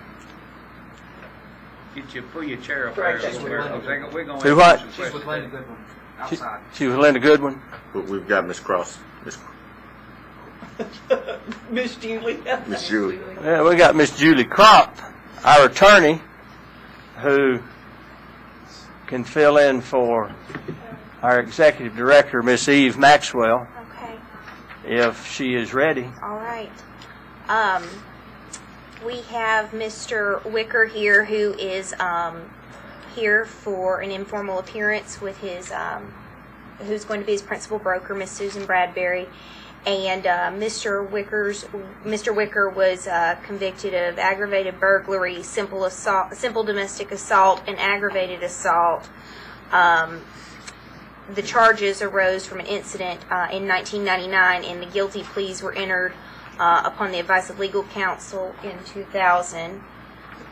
Pull your chair up there. We're going Do what? She's with Linda Goodwin outside. She was Linda Goodwin. But we've got Miss Cross, Miss Julie. Miss Julie. Yeah, we got Miss Julie Crop, our attorney, who can fill in for our executive director, Miss Eve Maxwell, Okay. if she is ready. All right. We have Mr. Wicker here, who is here for an informal appearance with his, who's going to be his principal broker, Miss Susan Bradbury. And Mr. Wicker was convicted of aggravated burglary, simple domestic assault, and aggravated assault. The charges arose from an incident in 1999, and the guilty pleas were entered upon the advice of legal counsel in 2000.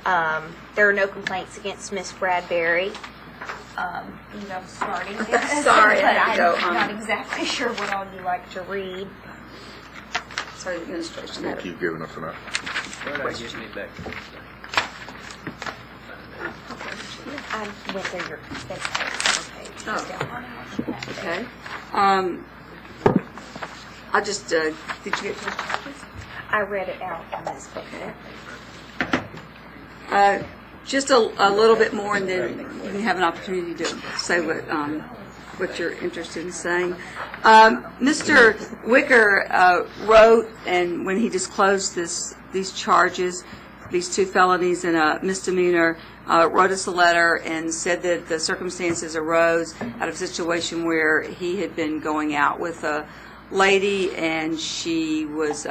There are no complaints against Miss Bradbury. You know, starting. Sorry, but I had to go, I'm not exactly sure what all you like to read. Sorry, the administration. They keep giving us enough. I just need back. I went through your page. Oh. Okay. I just, did you get to I read it out on this book. just a little bit more, and then you can have an opportunity to say what you're interested in saying. Mr. Wicker wrote, and when he disclosed these charges, these two felonies and a misdemeanor, wrote us a letter and said that the circumstances arose out of a situation where he had been going out with a lady, and she was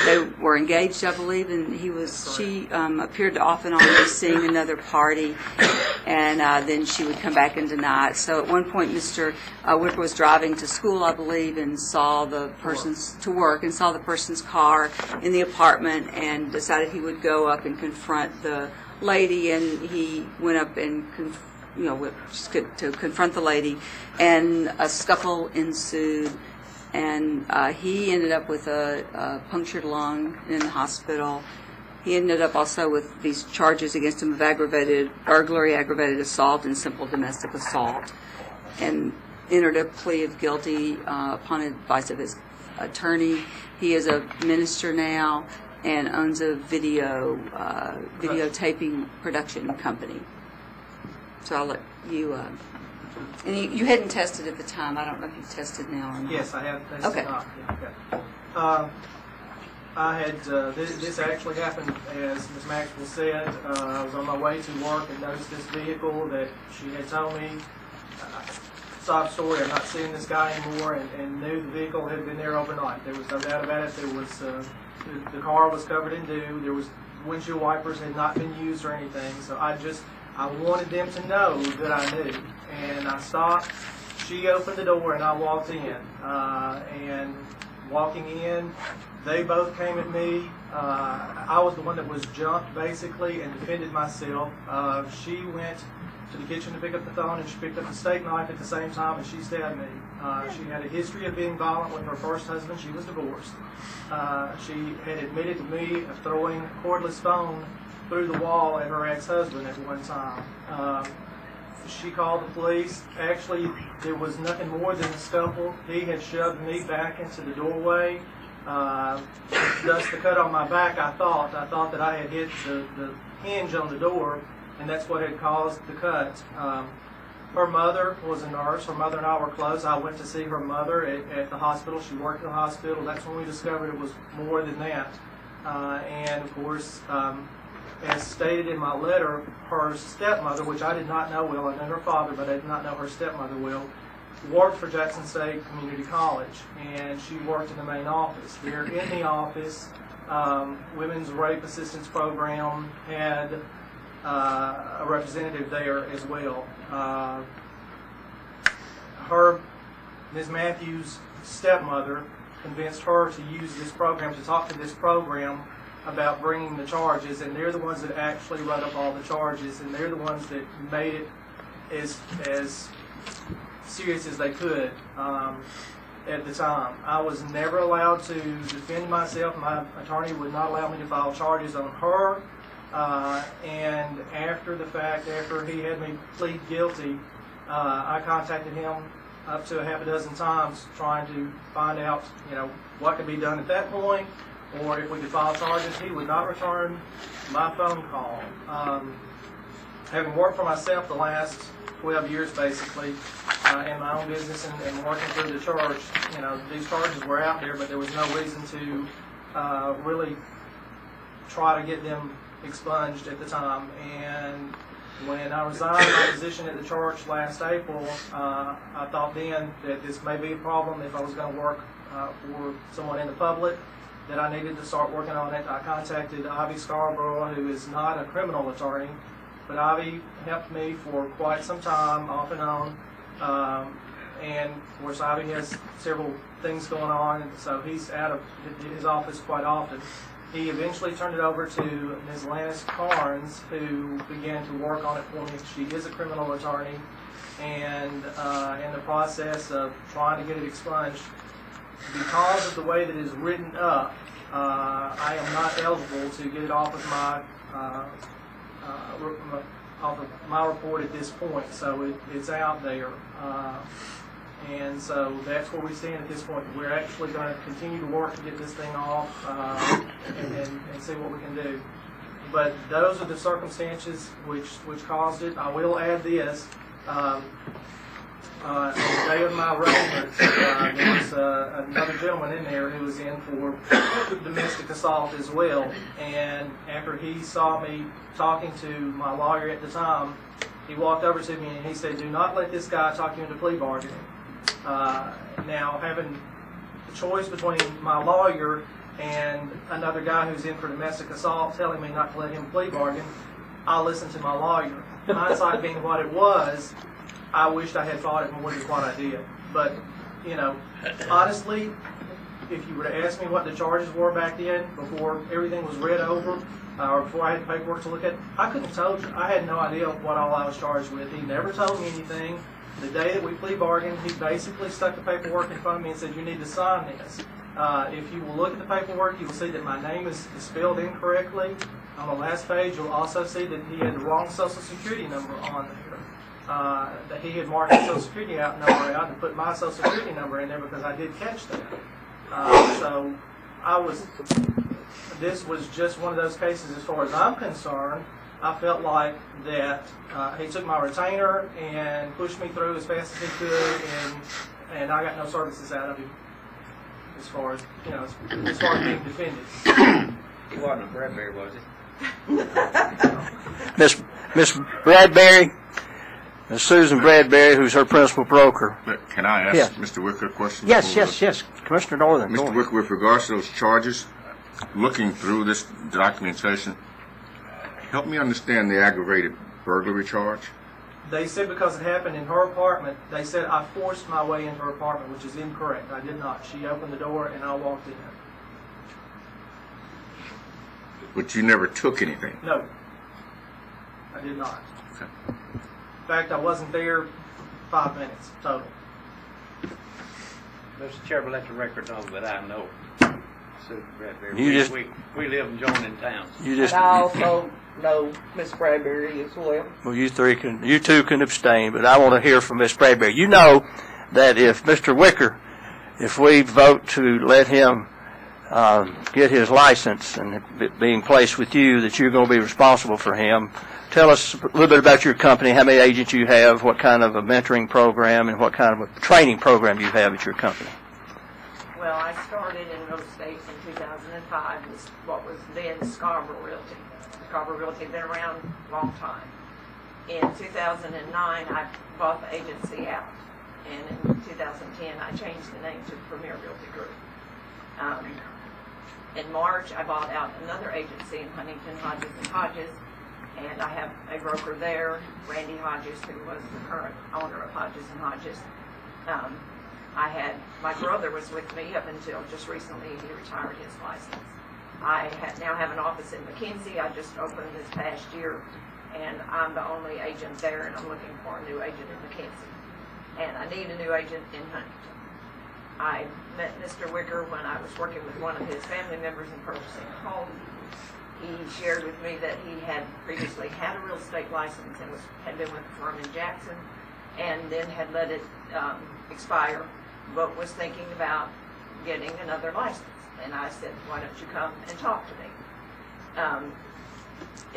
They were engaged, I believe, and she appeared to off and on be seeing another party, and then she would come back and deny it. So at one point, Mr. Wicker was driving to school, I believe, and saw the person's car in the apartment, and decided he would go up and confront the lady, and he went up and to confront the lady, and a scuffle ensued. And he ended up with a punctured lung in the hospital. He ended up also with these charges against him of aggravated burglary, aggravated assault, and simple domestic assault, and entered a plea of guilty upon advice of his attorney. He is a minister now and owns a videotaping production company. So I'll let you... and you hadn't tested at the time. I don't know if you've tested now or not. Yes, I have tested. Okay. Not. Yeah, okay. I had, this actually happened, as Ms. Maxwell said. I was on my way to work and noticed this vehicle that she had told me. Sob story, I'm not seeing this guy anymore, and knew the vehicle had been there overnight. There was no doubt about it. There was, the car was covered in dew. There was windshield wipers had not been used or anything. So I wanted them to know that I knew. And I stopped. She opened the door, and I walked in. And walking in, they both came at me. I was the one that was jumped, basically, and defended myself. She went to the kitchen to pick up the phone, and she picked up the steak knife at the same time, and she stabbed me. She had a history of being violent with her first husband. She was divorced. She had admitted to me of throwing a cordless phone through the wall at her ex-husband at one time. She called the police. Actually, there was nothing more than a scuffle. He had shoved me back into the doorway. Thus the cut on my back, I thought that I had hit the hinge on the door, and that's what had caused the cut. Her mother was a nurse. Her mother and I were close. I went to see her mother at the hospital. She worked at the hospital. That's when we discovered it was more than that. And of course, as stated in my letter, her stepmother, which I did not know well, I knew her father, but I did not know her stepmother well, worked for Jackson State Community College, and she worked in the main office. There in the office, Women's Rape Assistance Program had a representative there as well. Ms. Matthews' stepmother convinced her to use this program, to talk to this program about bringing the charges, and they're the ones that actually wrote up all the charges, and they're the ones that made it as serious as they could at the time. I was never allowed to defend myself. My attorney would not allow me to file charges on her, and after the fact, after he had me plead guilty, I contacted him up to a half a dozen times trying to find out, what could be done at that point, or if we could file charges. He would not return my phone call. Having worked for myself the last 12 years, basically, in my own business and working through the church, these charges were out there, but there was no reason to really try to get them expunged at the time. And when I resigned my position at the church last April, I thought then that this may be a problem if I was going to work for someone in the public, that I needed to start working on it. I contacted Ivy Scarborough, who is not a criminal attorney, but Ivy helped me for quite some time, off and on. And of course, Ivy has several things going on, so he's out of his office quite often. He eventually turned it over to Ms. Lannis Carnes, who began to work on it for me. She is a criminal attorney, and in the process of trying to get it expunged, because of the way that it is written up, I am not eligible to get it off of my report at this point. So it's out there, and so that's where we stand at this point. We're actually going to continue to work to get this thing off and see what we can do. But those are the circumstances which caused it. I will add this. On the day of my arraignment, there was another gentleman in there who was in for domestic assault as well. And after he saw me talking to my lawyer at the time, he walked over to me and he said, "Do not let this guy talk you into plea bargaining." Now, having the choice between my lawyer and another guy who's in for domestic assault telling me not to let him plea bargain, I listened to my lawyer. Hindsight being what it was, I wished I had fought it more than what I did. But, you know, honestly, if you were to ask me what the charges were back then, before everything was read over, or before I had the paperwork to look at, I couldn't have told you. I had no idea what all I was charged with. He never told me anything. The day that we plea bargained, he basically stuck the paperwork in front of me and said, you need to sign this. If you will look at the paperwork, you will see that my name is spelled incorrectly. On the last page, you'll also see that he had the wrong Social Security number on there. That he had marked the Social Security number out and put my Social Security number in there because I did catch that. So this was just one of those cases as far as I'm concerned. I felt like that he took my retainer and pushed me through as fast as he could, and I got no services out of him as far as, you know, as far as being defended. He wasn't a Bradbury, was he? Miss Bradbury, Miss Susan Bradbury, who's her principal broker. Can I ask Yes. Mr. Wicker a question? Yes, Commissioner Northern. Mr. Wicker, with regards to those charges, looking through this documentation, help me understand the aggravated burglary charge. They said because it happened in her apartment, they said I forced my way into her apartment, which is incorrect. I did not. She opened the door and I walked in. But you never took anything. No, I did not. Okay. In fact, I wasn't there 5 minutes total. Mr. Chairman, let the record know that I know Susan Bradbury. You We live and join in town. And I also know Miss Bradbury as well. Well, you two can abstain, but I want to hear from Miss Bradbury. You know that if Mr. Wicker, if we vote to let him get his license and being placed with you, that you're going to be responsible for him. Tell us a little bit about your company, how many agents you have, what kind of a mentoring program, and what kind of a training program you have at your company. Well, I started in real estate in 2005 with what was then Scarborough Realty. Scarborough Realty had been around a long time. In 2009, I bought the agency out, and in 2010, I changed the name to Premier Realty Group. In March, I bought out another agency in Huntington, Hodges & Hodges, and I have a broker there, Randy Hodges, who was the current owner of Hodges & Hodges. My brother was with me up until just recently. He retired his license. I now have an office in McKenzie. I just opened this past year, and I'm the only agent there, and I'm looking for a new agent in McKenzie. And I need a new agent in Huntington. I met Mr. Wicker when I was working with one of his family members in purchasing a home. He shared with me that he had previously had a real estate license and had been with a firm in Jackson, and then had let it expire, but was thinking about getting another license. And I said, why don't you come and talk to me?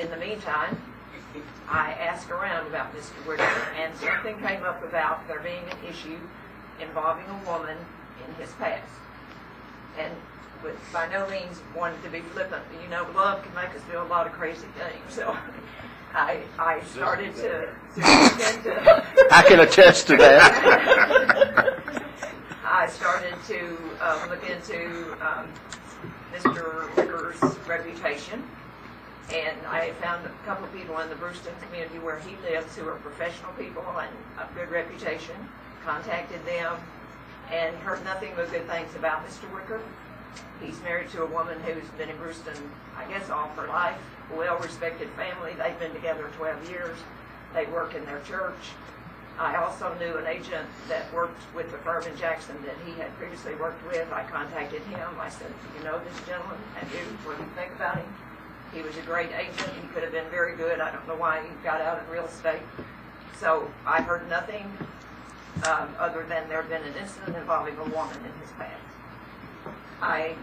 In the meantime, I asked around about Mr. Wicker, and something came up about there being an issue involving a woman in his past. And with by no means wanted to be flippant, you know, love can make us do a lot of crazy things. So I started to look into... I can attest to that. I started to look into Mr. Wicker's reputation, and I found a couple of people in the Brewston community where he lives who are professional people and a good reputation. Contacted them and heard nothing but good things about Mr. Wicker. He's married to a woman who's been in Brewston, I guess, all her life. Well-respected family. They've been together 12 years. They work in their church. I also knew an agent that worked with the firm in Jackson that he had previously worked with. I contacted him. I said, do you know this gentleman? And what do you think about him? He was a great agent. He could have been very good. I don't know why he got out of real estate. So I heard nothing other than there had been an incident involving a woman in his past. I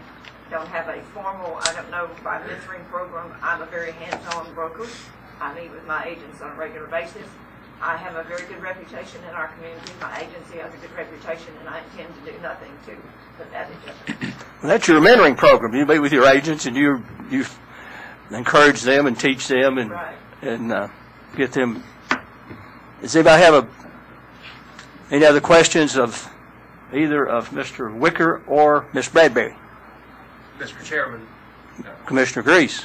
don't have a formal, I don't know, by mentoring program. I'm a very hands-on broker. I meet with my agents on a regular basis. I have a very good reputation in our community. My agency has a good reputation, and I intend to do nothing to put that in jeopardy. Well, that's your mentoring program. You meet with your agents, and you encourage them and teach them, and right. and get them. Does anybody have any other questions of either of Mr. Wicker or Miss Bradbury? Mr. Chairman, Commissioner Grease.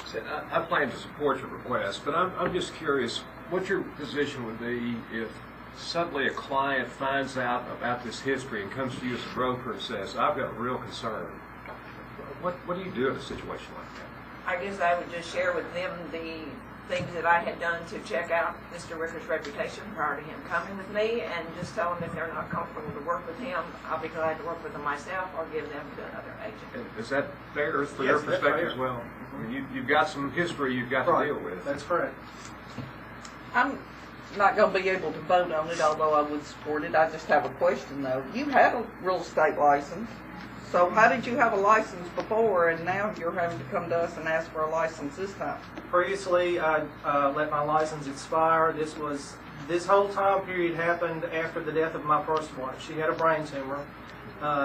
I plan to support your request, but I'm just curious what your position would be if suddenly a client finds out about this history and comes to you as a broker and says, I've got a real concern. What do you do in a situation like that? I guess I would just share with them the things that I had done to check out Mr. Wicker's reputation prior to him coming with me, and just tell them if they're not comfortable to work with him, I'll be glad to work with them myself or give them to another agent. And is that fair from your perspective as well? I mean, you've got some history you've got to deal with. That's correct. I'm not going to be able to vote on it, although I would support it. I just have a question, though. You had a real estate license, so how did you have a license before, and now you're having to come to us and ask for a license this time? Previously, I let my license expire. This whole time period happened after the death of my first wife. She had a brain tumor.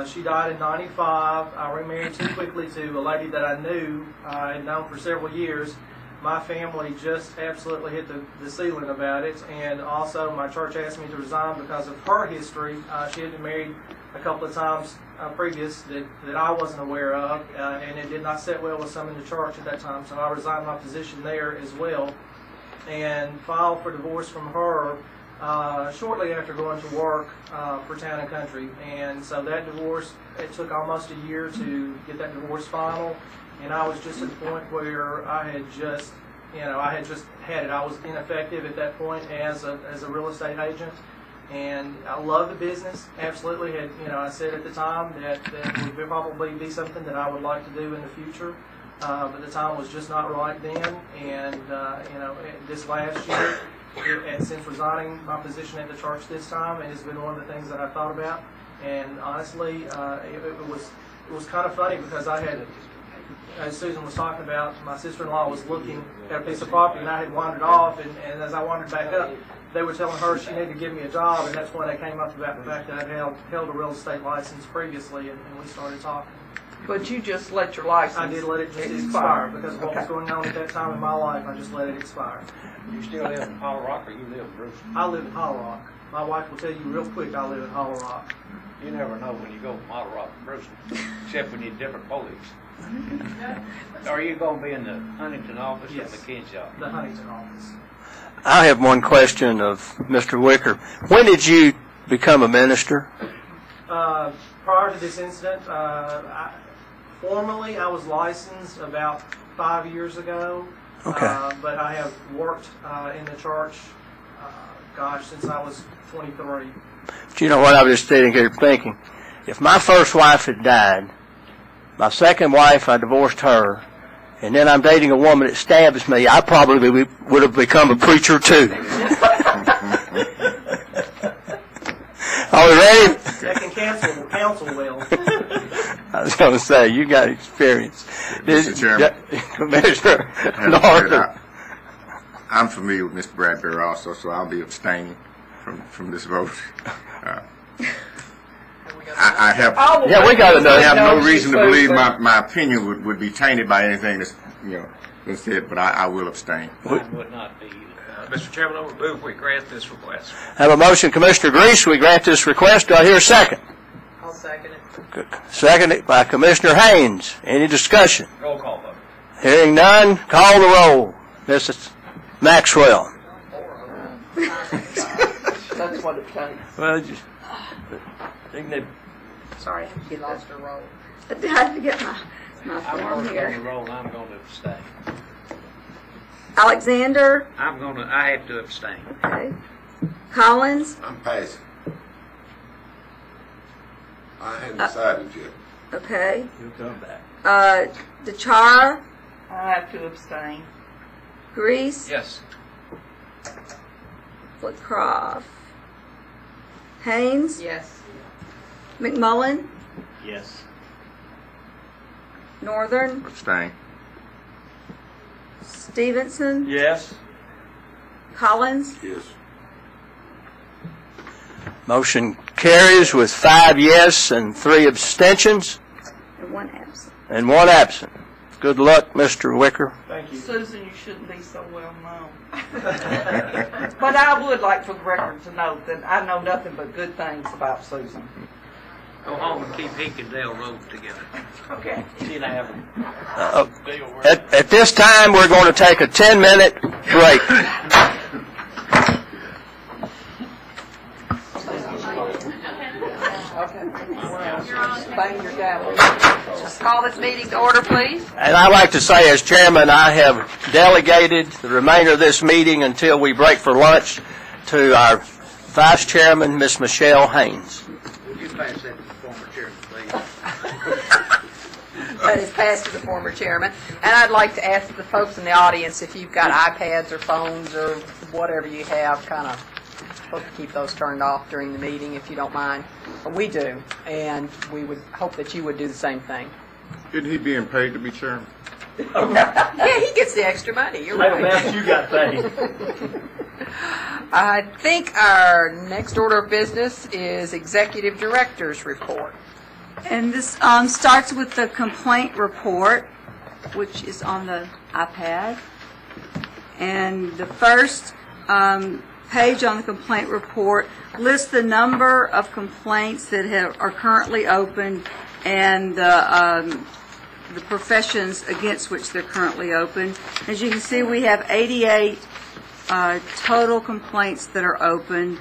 She died in '95. I remarried too quickly to a lady that I knew, I had known for several years. My family just absolutely hit the ceiling about it, and also my church asked me to resign because of her history. She had been married a couple of times previous that I wasn't aware of, and it did not sit well with some in the church at that time, so I resigned my position there as well and filed for divorce from her shortly after going to work for Town and Country. And so that divorce, it took almost a year to get that divorce final. And I was just at the point where I had just had it. I was ineffective at that point as a real estate agent, and I love the business. Absolutely, I said at the time that would probably be something that I would like to do in the future, but the time was just not right then. And this last year, and since resigning my position at the church this time, it has been one of the things that I thought about. And honestly, it was kind of funny because I had, as Susan was talking about, my sister-in-law was looking at a piece of property, and I had wandered off, and as I wandered back up, they were telling her she needed to give me a job, and that's when they came up about the fact that I'd held a real estate license previously, and we started talking. But you just let your license I did let it just expire because of what was going on at that time in my life. I just let it expire. You still live in Hollow Rock, or you live in Brewster? I live in Hollow Rock. My wife will tell you real quick I live in Hollow Rock. You never know when you go from Hollow Rock to Brewster, except when you're different police. Are you going to be in the Huntington office or the Kenshaw? The Huntington office. I have one question of Mr. Wicker. When did you become a minister? Prior to this incident, formally I was licensed about 5 years ago. Okay. But I have worked in the church, since I was 23. But you know what, I was just sitting here thinking, if my first wife had died, my second wife, I divorced her, and then I'm dating a woman that stabs me, I probably would have become a preacher too. Are we ready? That can counsel well. I was going to say, you got experience. Mr. Chairman. Commissioner Norton. I'm familiar with Mr. Bradbury also, so I'll be abstaining from this vote. I have no reason to believe my opinion would be tainted by anything that's been said, but I will abstain. Mine would not be either. Mr. Chairman, I would move we grant this request. I have a motion, Commissioner Grease, we grant this request. Do I hear a second? I'll second it. Seconded by Commissioner Haynes. Any discussion? Roll call vote. Hearing none, call the roll. Mrs. Maxwell. That's what it takes. Well, Sorry, you lost a roll. I had to get my I'm form working on the here. roll, and I'm going to abstain. Alexander. I have to abstain. Okay. Collins. I'm passing. I hadn't decided yet. Okay. You'll come back. DeChara. I have to abstain. Grease. Yes. Flitcroft. Haynes. Yes. McMullen. Yes. Northern. Abstain. Stevenson. Yes. Collins. Yes. Motion carries with 5 yes and 3 abstentions And one absent. and 1 absent. Good luck, Mr. Wicker. Thank you. Susan, you shouldn't be so well known. But I would like for the record to note that I know nothing but good things about Susan. Go home and keep Hickendale Road together. Okay. At this time, we're going to take a 10-minute break. Bang your gavel. Just call this meeting to order, please. And I'd like to say, as chairman, I have delegated the remainder of this meeting until we break for lunch to our vice chairman, Miss Michelle Haynes. Would you pass that to the former chairman, please? That is passed to the former chairman. And I'd like to ask the folks in the audience if you've got iPads or phones or whatever you have, kind of supposed to keep those turned off during the meeting if you don't mind. But we do, and we would hope that you would do the same thing. Isn't he being paid to be chairman? Yeah, he gets the extra money. You're right. You got paid. I think our next order of business is Executive Director's Report. And this starts with the complaint report, which is on the iPad. And the first page on the complaint report lists the number of complaints that are currently open and the professions against which they're currently open. As you can see, we have 88 total complaints that are open,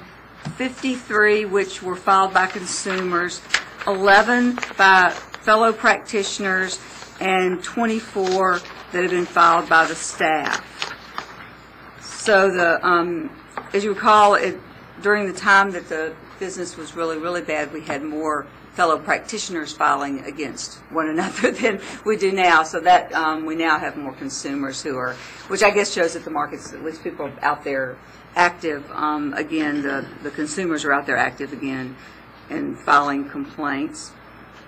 53 which were filed by consumers, 11 by fellow practitioners, and 24 that have been filed by the staff. So as you recall, during the time that the business was really, really bad, we had more fellow practitioners filing against one another than we do now. So that we now have more consumers which I guess shows that the market's, at least people out there active again. The consumers are out there active again and filing complaints.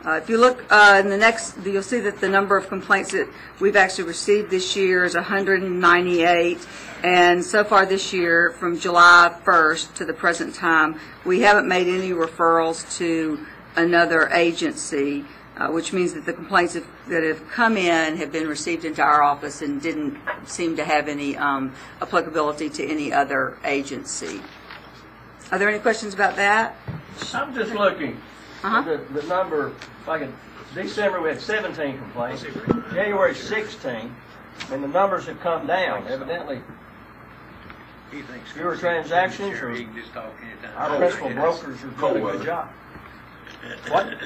If you look in the next, you'll see that the number of complaints that we've actually received this year is 198. And so far this year, from July 1st to the present time, we haven't made any referrals to another agency, which means that the complaints that have come in have been received into our office and didn't seem to have any applicability to any other agency. Are there any questions about that? I'm just looking. The number, December we had 17 complaints, January 16, and the numbers have come down, evidently. Fewer transactions, or our principal brokers are doing a good job. What?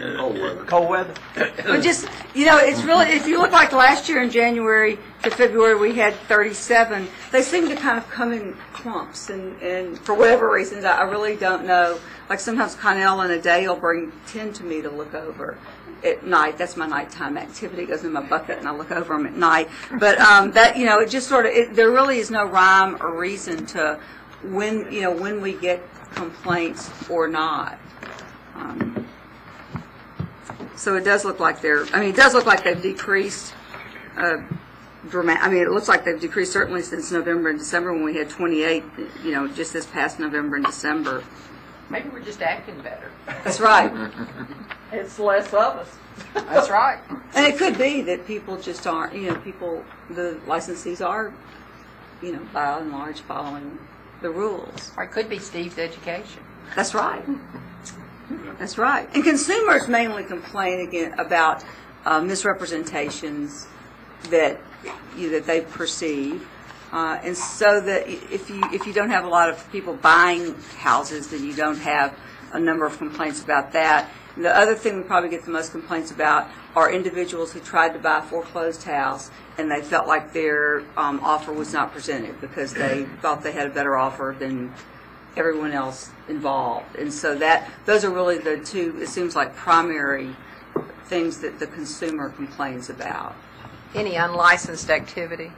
Cold weather. But just, it's really, if you look like last year in January to February, we had 37. They seem to kind of come in clumps, and for whatever reasons, I really don't know. Like sometimes Connell in a day will bring 10 to me to look over at night. That's my nighttime activity. It goes in my bucket, and I look over them at night. But that, it just sort of, there really is no rhyme or reason to when we get complaints or not. So it does look like they've decreased it looks like they've decreased certainly since November and December when we had 28, just this past November and December. Maybe we're just acting better. That's right. It's less of us. That's right. And it could be that people just aren't, the licensees are, by and large following the rules. Or it could be Steve's education. That's right. That's right. And consumers mainly complain again about misrepresentations that they perceive. And so that if you don't have a lot of people buying houses, then you don't have a number of complaints about that. And the other thing we probably get the most complaints about are individuals who tried to buy a foreclosed house and they felt like their offer was not presented because they thought they had a better offer than everyone else involved. And so those are really the two, it seems like, primary things that the consumer complains about. Any unlicensed activity?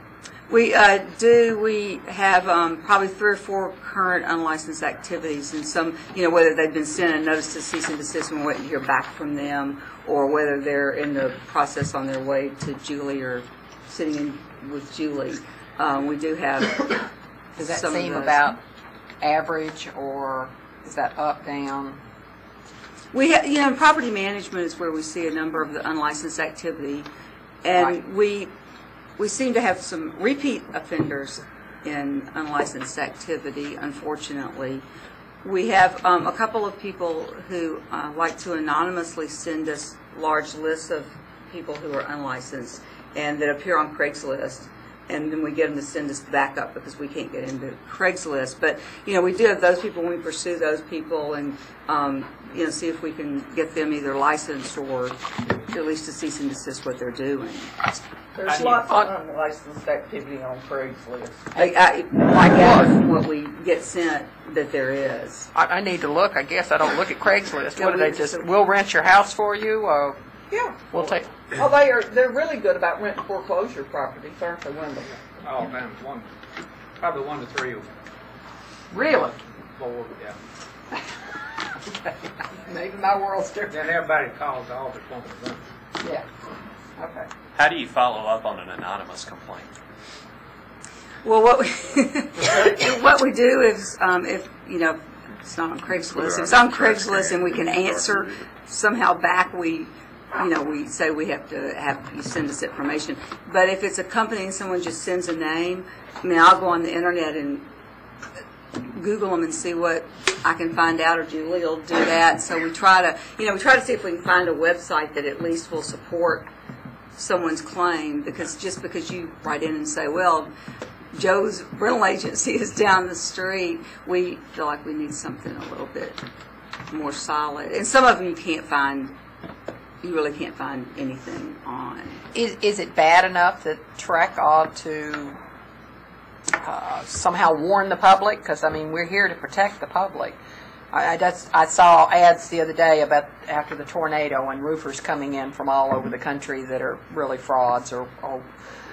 We do. We have probably 3 or 4 current unlicensed activities, and some, whether they've been sent a notice to cease and desist and we're waiting to hear back from them, or whether they're in the process on their way to Julie or sitting in with Julie. We do have. Does that seem about average, or is that up, down? We have, in property management is where we see a number of the unlicensed activity, and we seem to have some repeat offenders in unlicensed activity, unfortunately. We have a couple of people who like to anonymously send us large lists of people who are unlicensed and that appear on Craigslist. And then we get them to send us backup because we can't get into Craigslist. But, we do have those people, we pursue those people and, see if we can get them either licensed or at least to cease and desist what they're doing. There's lots of unlicensed activity on Craigslist. I gather what we get sent that there is. I need to look. I guess I don't look at Craigslist. What do they just? We'll rent your house for you. Yeah. We'll take. Oh, they're really good about renting foreclosure properties, aren't they, Wendell? All times probably 1 to 3 of them. Really? 4, yeah. Maybe my world's different. Then everybody calls the office wanting to rent. Yeah. Okay. How do you follow up on an anonymous complaint? Well, what we do is, if it's not on Craigslist, if it's on Craigslist and we can answer somehow back, we say we have to have you send us information. But if it's a company and someone just sends a name, I'll go on the internet and Google them and see what I can find out, or Julie will do that. So we try to see if we can find a website that at least will support someone's claim, because just because you write in and say, well, Joe's rental agency is down the street, we feel like we need something a little bit more solid. And some of them you really can't find anything on. Is it bad enough that Trek ought to somehow warn the public? Because, we're here to protect the public. I saw ads the other day about after the tornado and roofers coming in from all over the country that are really frauds.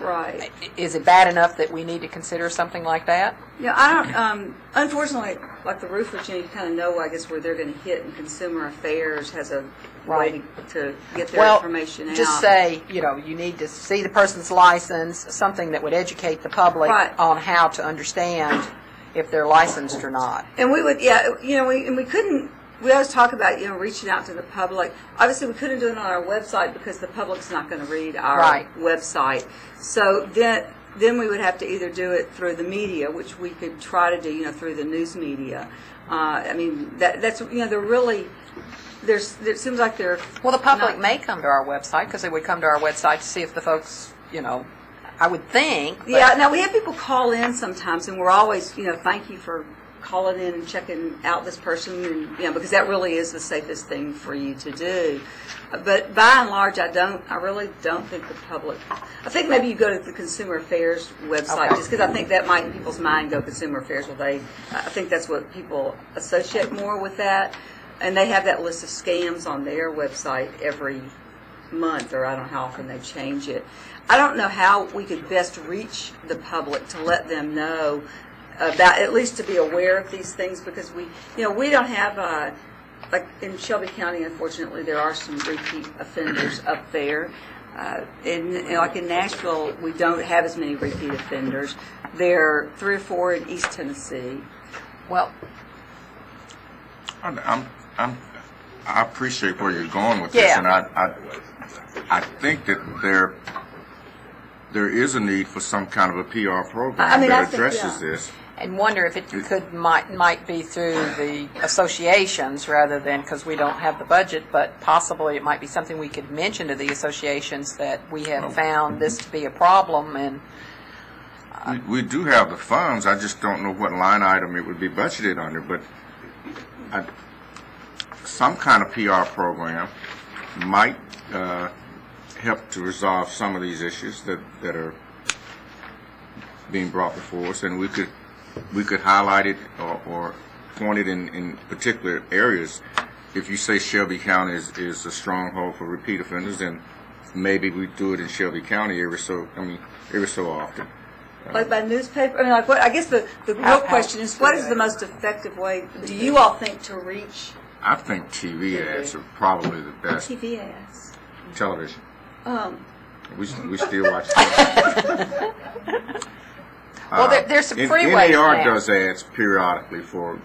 Right. Is it bad enough that we need to consider something like that? Yeah, I don't. Unfortunately, like the roofers, you kind of know, I guess, where they're going to hit, and Consumer Affairs has a way to get their information out. Just say, you need to see the person's license, something that would educate the public on how to understand if they're licensed or not. And we would, we couldn't. We always talk about, reaching out to the public. Obviously, we couldn't do it on our website because the public's not going to read our website. So then we would have to either do it through the media, which we could try to do, through the news media. That's they're really. It seems like they're. Well, the public may come to our website because they would come to our website to see if the folks, I would think. Yeah. Now we have people call in sometimes, and we're always, thank you for calling in and checking out this person, and because that really is the safest thing for you to do. But by and large, I really don't think the public. I think maybe you go to the Consumer Affairs website, just because I think that might in people's mind go Consumer Affairs. I think that's what people associate more with that, and they have that list of scams on their website every month, or I don't know how often they change it. I don't know how we could best reach the public to let them know about, at least to be aware of these things, because we don't have like in Shelby County, unfortunately, there are some repeat offenders up there. Like in Nashville, we don't have as many repeat offenders. There are 3 or 4 in East Tennessee. Well, I appreciate where you're going with this, and I think that there is a need for some kind of a PR program that addresses this. And wonder if it might be through the associations rather than, because we don't have the budget, but possibly it might be something we could mention to the associations that we have found this to be a problem. And we do have the funds. I just don't know what line item it would be budgeted under, but some kind of PR program might help to resolve some of these issues that are being brought before us, and we could highlight it or point it in particular areas. If you say Shelby County is a stronghold for repeat offenders, then maybe we do it in Shelby County every so often. Like by newspaper? I guess the real question is, what is the most effective way, do you all think, to reach? I think TV ads are probably the best. TV ads? Television. We still watch television. Well, there's some free ways NAR now. does ads periodically for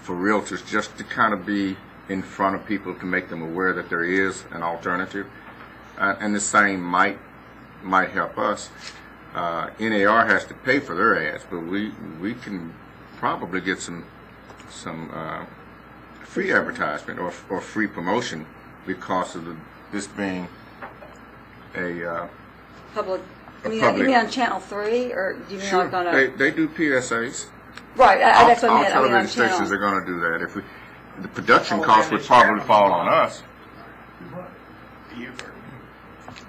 realtors, just to kind of be in front of people, to make them aware that there is an alternative, and the same might help us. NAR has to pay for their ads, but we can probably get some free advertisement or free promotion because of this being a Public, A you public- mean on Channel 3, or do you mean like on a? They do PSAs. Right, that's what I All meant, I mean on television stations Channel. are going to do that. If the production cost would probably fall on us.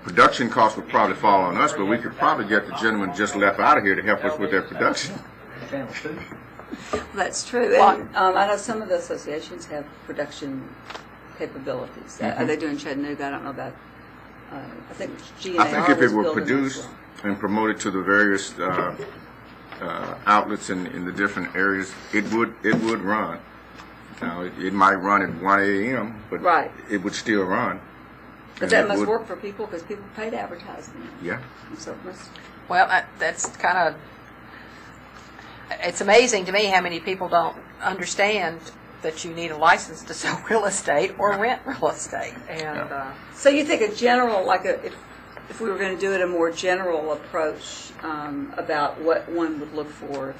Production costs would probably fall on us, but we could probably get the gentleman just left out of here to help us with their production. That's true. And, I know some of the associations have production capabilities. Are they doing Chattanooga? I don't know about. I think GNAR I think if it was were building produced those. and promoted to the various outlets in the different areas, it would run. Now it might run at 1 a.m., but Right. it would still run. But And that it must would- work for people because people pay to advertise them. Yeah. So it must. Well, that's kind of, it's amazing to me how many people don't understand that you need a license to sell real estate or rent real estate. And So you think a general, like if we were going to do it, a more general approach about what one would look for.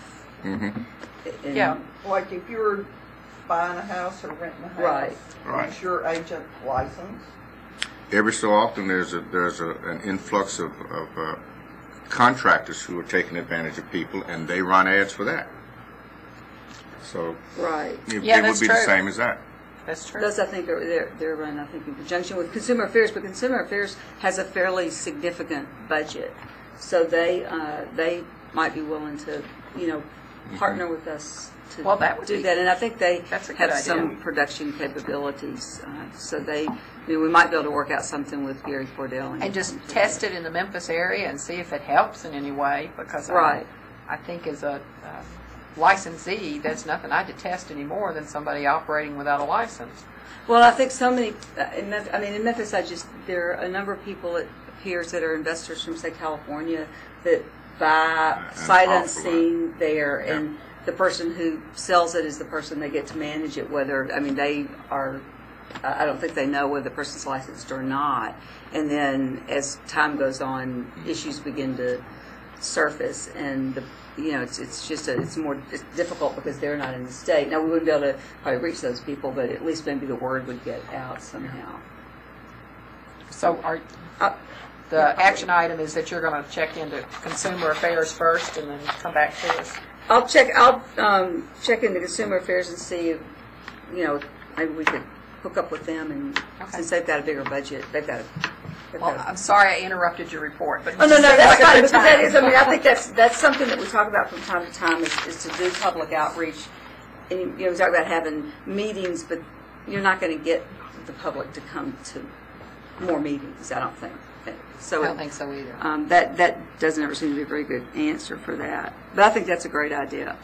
Yeah, like if you're buying a house or renting a house, Right. is your agent licensed? Every so often, there's an influx of contractors who are taking advantage of people, and they run ads for that. So Right. it would that's be the true. same as that. That's true. Those, I think, they're run, I think, in conjunction with Consumer Affairs, but Consumer Affairs has a fairly significant budget, so they might be willing to, partner with us to Well, that would do be- that. And I think they that's a good have idea. some production capabilities, so we might be able to work out something with Gary Cordell. and just test it in the Memphis area and see if it helps in any way, because Right. I think as a licensee, there's nothing I detest any more than somebody operating without a license. Well, I think so many. In Memphis, there are a number of people, it appears, that are investors from, say, California that buy sight unseen there, and the person who sells it is the person they get to manage it. They are. I don't think they know whether the person's licensed or not. And then, as time goes on, issues begin to surface, and it's more difficult because they're not in the state. Now, we wouldn't be able to probably reach those people, but at least maybe the word would get out somehow. So the action item is that you're going to check into Consumer Affairs first and then come back to us. I'll check into Consumer Affairs and see if, maybe we could hook up with them, and since they've got a bigger budget, they've got I'm sorry I interrupted your report. But Oh, no, that's fine, because that is, I think that's something that we talk about from time to time is to do public outreach. And, we talk about having meetings, but you're not going to get the public to come to more meetings, I don't think. So I don't think so either. That doesn't ever seem to be a very good answer for that. But I think that's a great idea.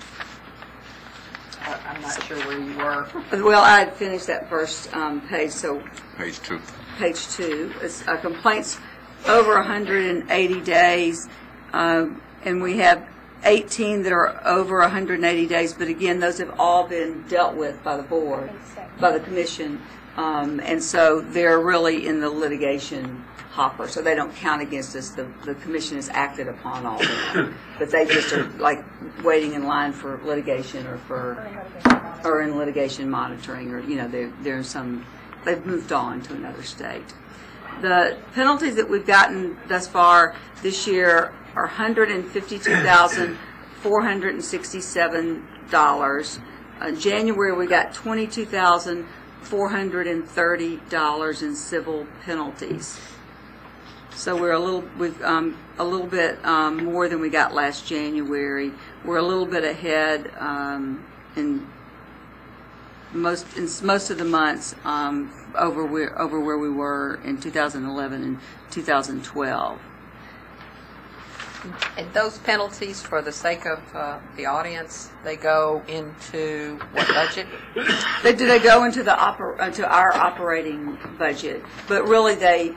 I'm not sure where you were. Well, I had finished that first page, so Page 2. page 2. It's complaints over 180 days, and we have 18 that are over 180 days, but again, those have all been dealt with by the board, by the commission, and so they're really in the litigation hopper, so they don't count against us. The commission has acted upon all of them, but they just are like waiting in line for litigation or in litigation monitoring, or they're in some. They've moved on to another state. The penalties that we've gotten thus far this year are $152,467. January we got $22,430 in civil penalties. So we're a little bit more than we got last January. We're a little bit ahead in most of the months over where we were in 2011 and 2012. And those penalties, for the sake of the audience, they go into what budget? They go into our operating budget, but really they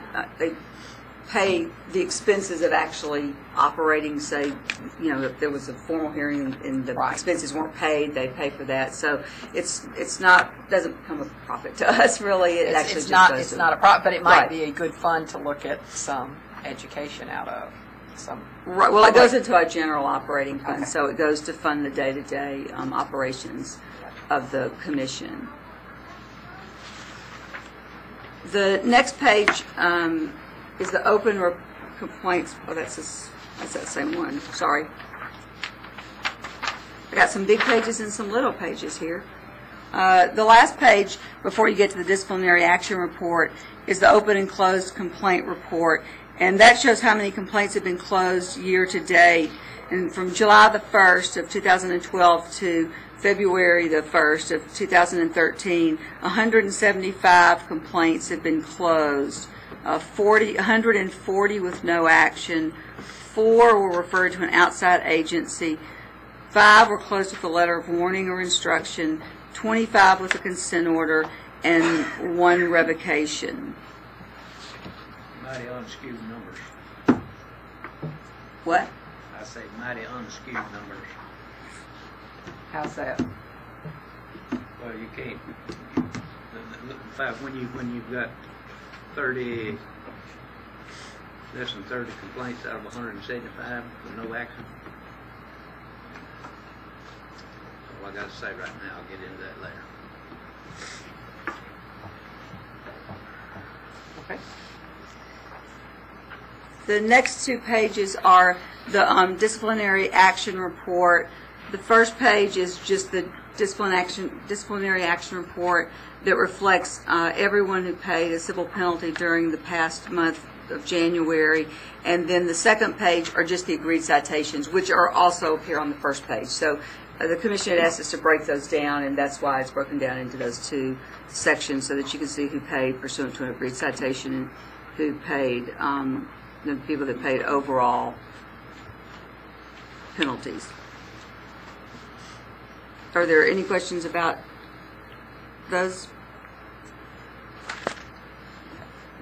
pay the expenses of actually operating. Say, if there was a formal hearing and the expenses weren't paid, they pay for that. So it's not doesn't become a profit to us really. It's not a profit, but it might be a good fund to look at some education out of. Right. Well, it goes into our general operating fund, so it goes to fund the day-to-day operations of the commission. The next page is the open complaints. Oh, that's that same one. Sorry. I got some big pages and some little pages here. The last page, before you get to the disciplinary action report, is the open and closed complaint report. And that shows how many complaints have been closed year to date. And from July the 1st of 2012 to February the 1st of 2013, 175 complaints have been closed. 140 with no action. 4 were referred to an outside agency. 5 were closed with a letter of warning or instruction. 25 with a consent order, and 1 revocation. Mighty unskewed numbers. What? I say mighty unskewed numbers. How's that? Well, you can't. In fact, when you've got 30, less than 30 complaints out of 175 with no action. That's all I got to say right now. I'll get into that later. Okay. The next 2 pages are the disciplinary action report. The first page is just the disciplinary action report that reflects everyone who paid a civil penalty during the past month of January. And then the second page are just the agreed citations, which are also here on the first page. So the commission had asked us to break those down, and that's why it's broken down into those 2 sections, so that you can see who paid pursuant to an agreed citation and who paid, the people that paid overall penalties. Are there any questions about those?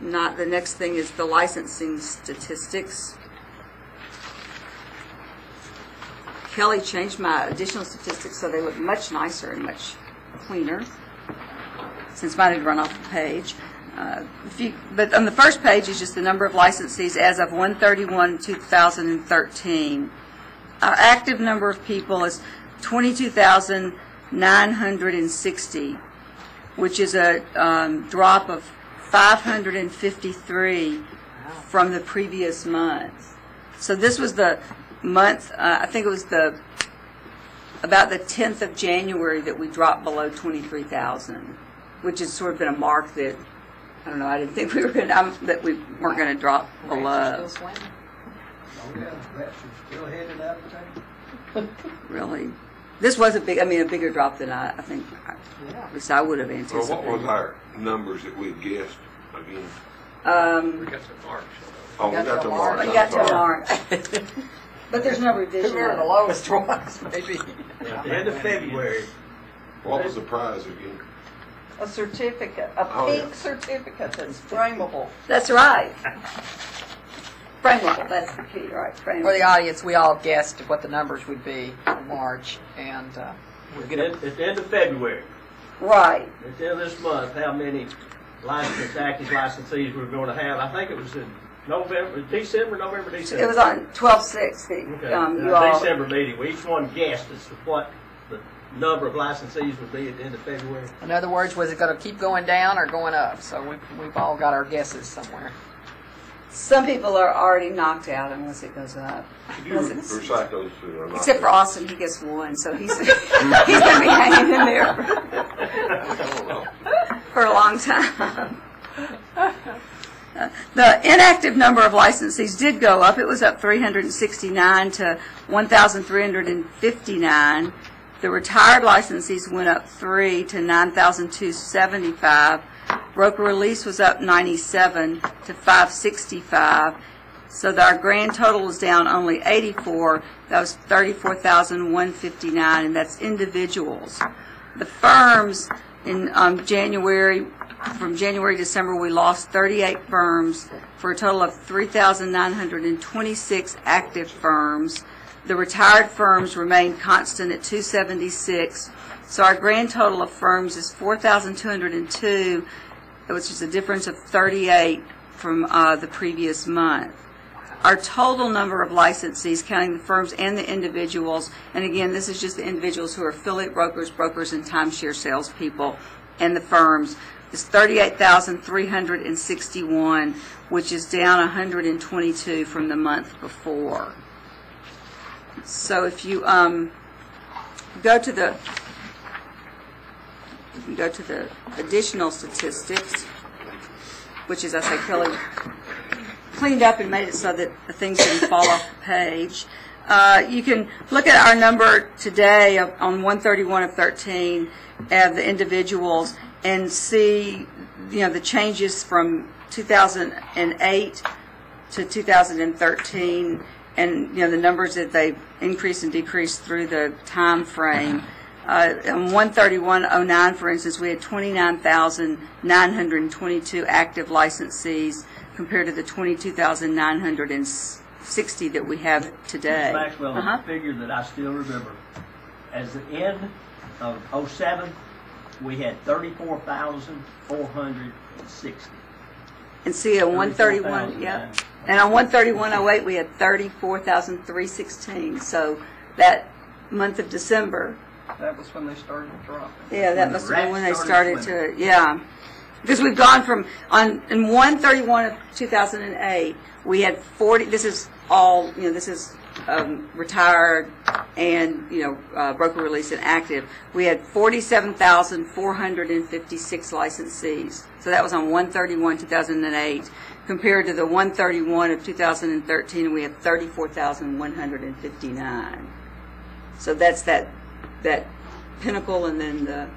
Not. The next thing is the licensing statistics. Kelly changed my additional statistics so they look much nicer and much cleaner, since mine had run off the page. But on the first page is just the number of licensees as of 1/31/2013. Our active number of people is 22,960, which is a drop of 553 from the previous month. So this was the month, I think it was about the 10th of January that we dropped below 23,000, which has sort of been a mark that, I don't know, I didn't think we were going to, that we weren't going to drop below. Oh yeah, rats are still headed out of town. Really. This was a bigger drop than I think, at least I would have anticipated. Well, what was our numbers that we guessed again? We got to March. Oh, we got to March. We got to March. But there's no revision. Who are the lowest ones, maybe? At the end of February. What was the prize again? A certificate, a pink certificate that's frameable. That's right. Frameable, that's the key, right? Frameable. For the audience, we all guessed what the numbers would be in March, and At the end of February. Right. At the end of this month, how many active licensees we're going to have? I think it was in December. It was on 12/6. December meeting. Each one guessed as to what the number of licensees would be at the end of February. in other words, was it going to keep going down or going up? So we've all got our guesses somewhere. Some people are already knocked out unless it goes up. Could you recite those two? Except for Austin, he gets 1, so he's he's going to be hanging in there for a long time. The inactive number of licensees did go up. It was up 369 to 1,359. The retired licensees went up 3 to 9,275. Broker release was up 97 to 565. So that our grand total was down only 84. That was 34,159, and that's individuals. The firms in January, from January to December, we lost 38 firms for a total of 3,926 active firms. The retired firms remained constant at 276. So our grand total of firms is 4,202, which is a difference of 38 from the previous month. our total number of licensees, counting the firms and the individuals, and again, this is just the individuals who are affiliate brokers, brokers and timeshare salespeople, and the firms, is 38,361, which is down 122 from the month before. So if you go to the additional statistics, which is, I say, Kelly cleaned up and made it so that the things didn't fall off the page. You can look at our number today on 131 of 13 of the individuals and see, the changes from 2008 to 2013, and the numbers that they increased and decreased through the time frame. On 13109, for instance, we had 29,922 active licensees compared to the 22,960 that we have today. Ms. Maxwell, a figure that I still remember. As the end of 07, we had 34,460. And see, on 131, yeah. And on 13108, we had 34,316. So that month of December. That was when they started dropping. Yeah, that must have been when they started to, yeah. Because we've gone from, in 131 of 2008, we had 40, this is all, this is retired and, broker release and active. We had 47,456 licensees. So that was on 131, 2008. Compared to the 131 of 2013, we have 34,159. So that's that pinnacle and then the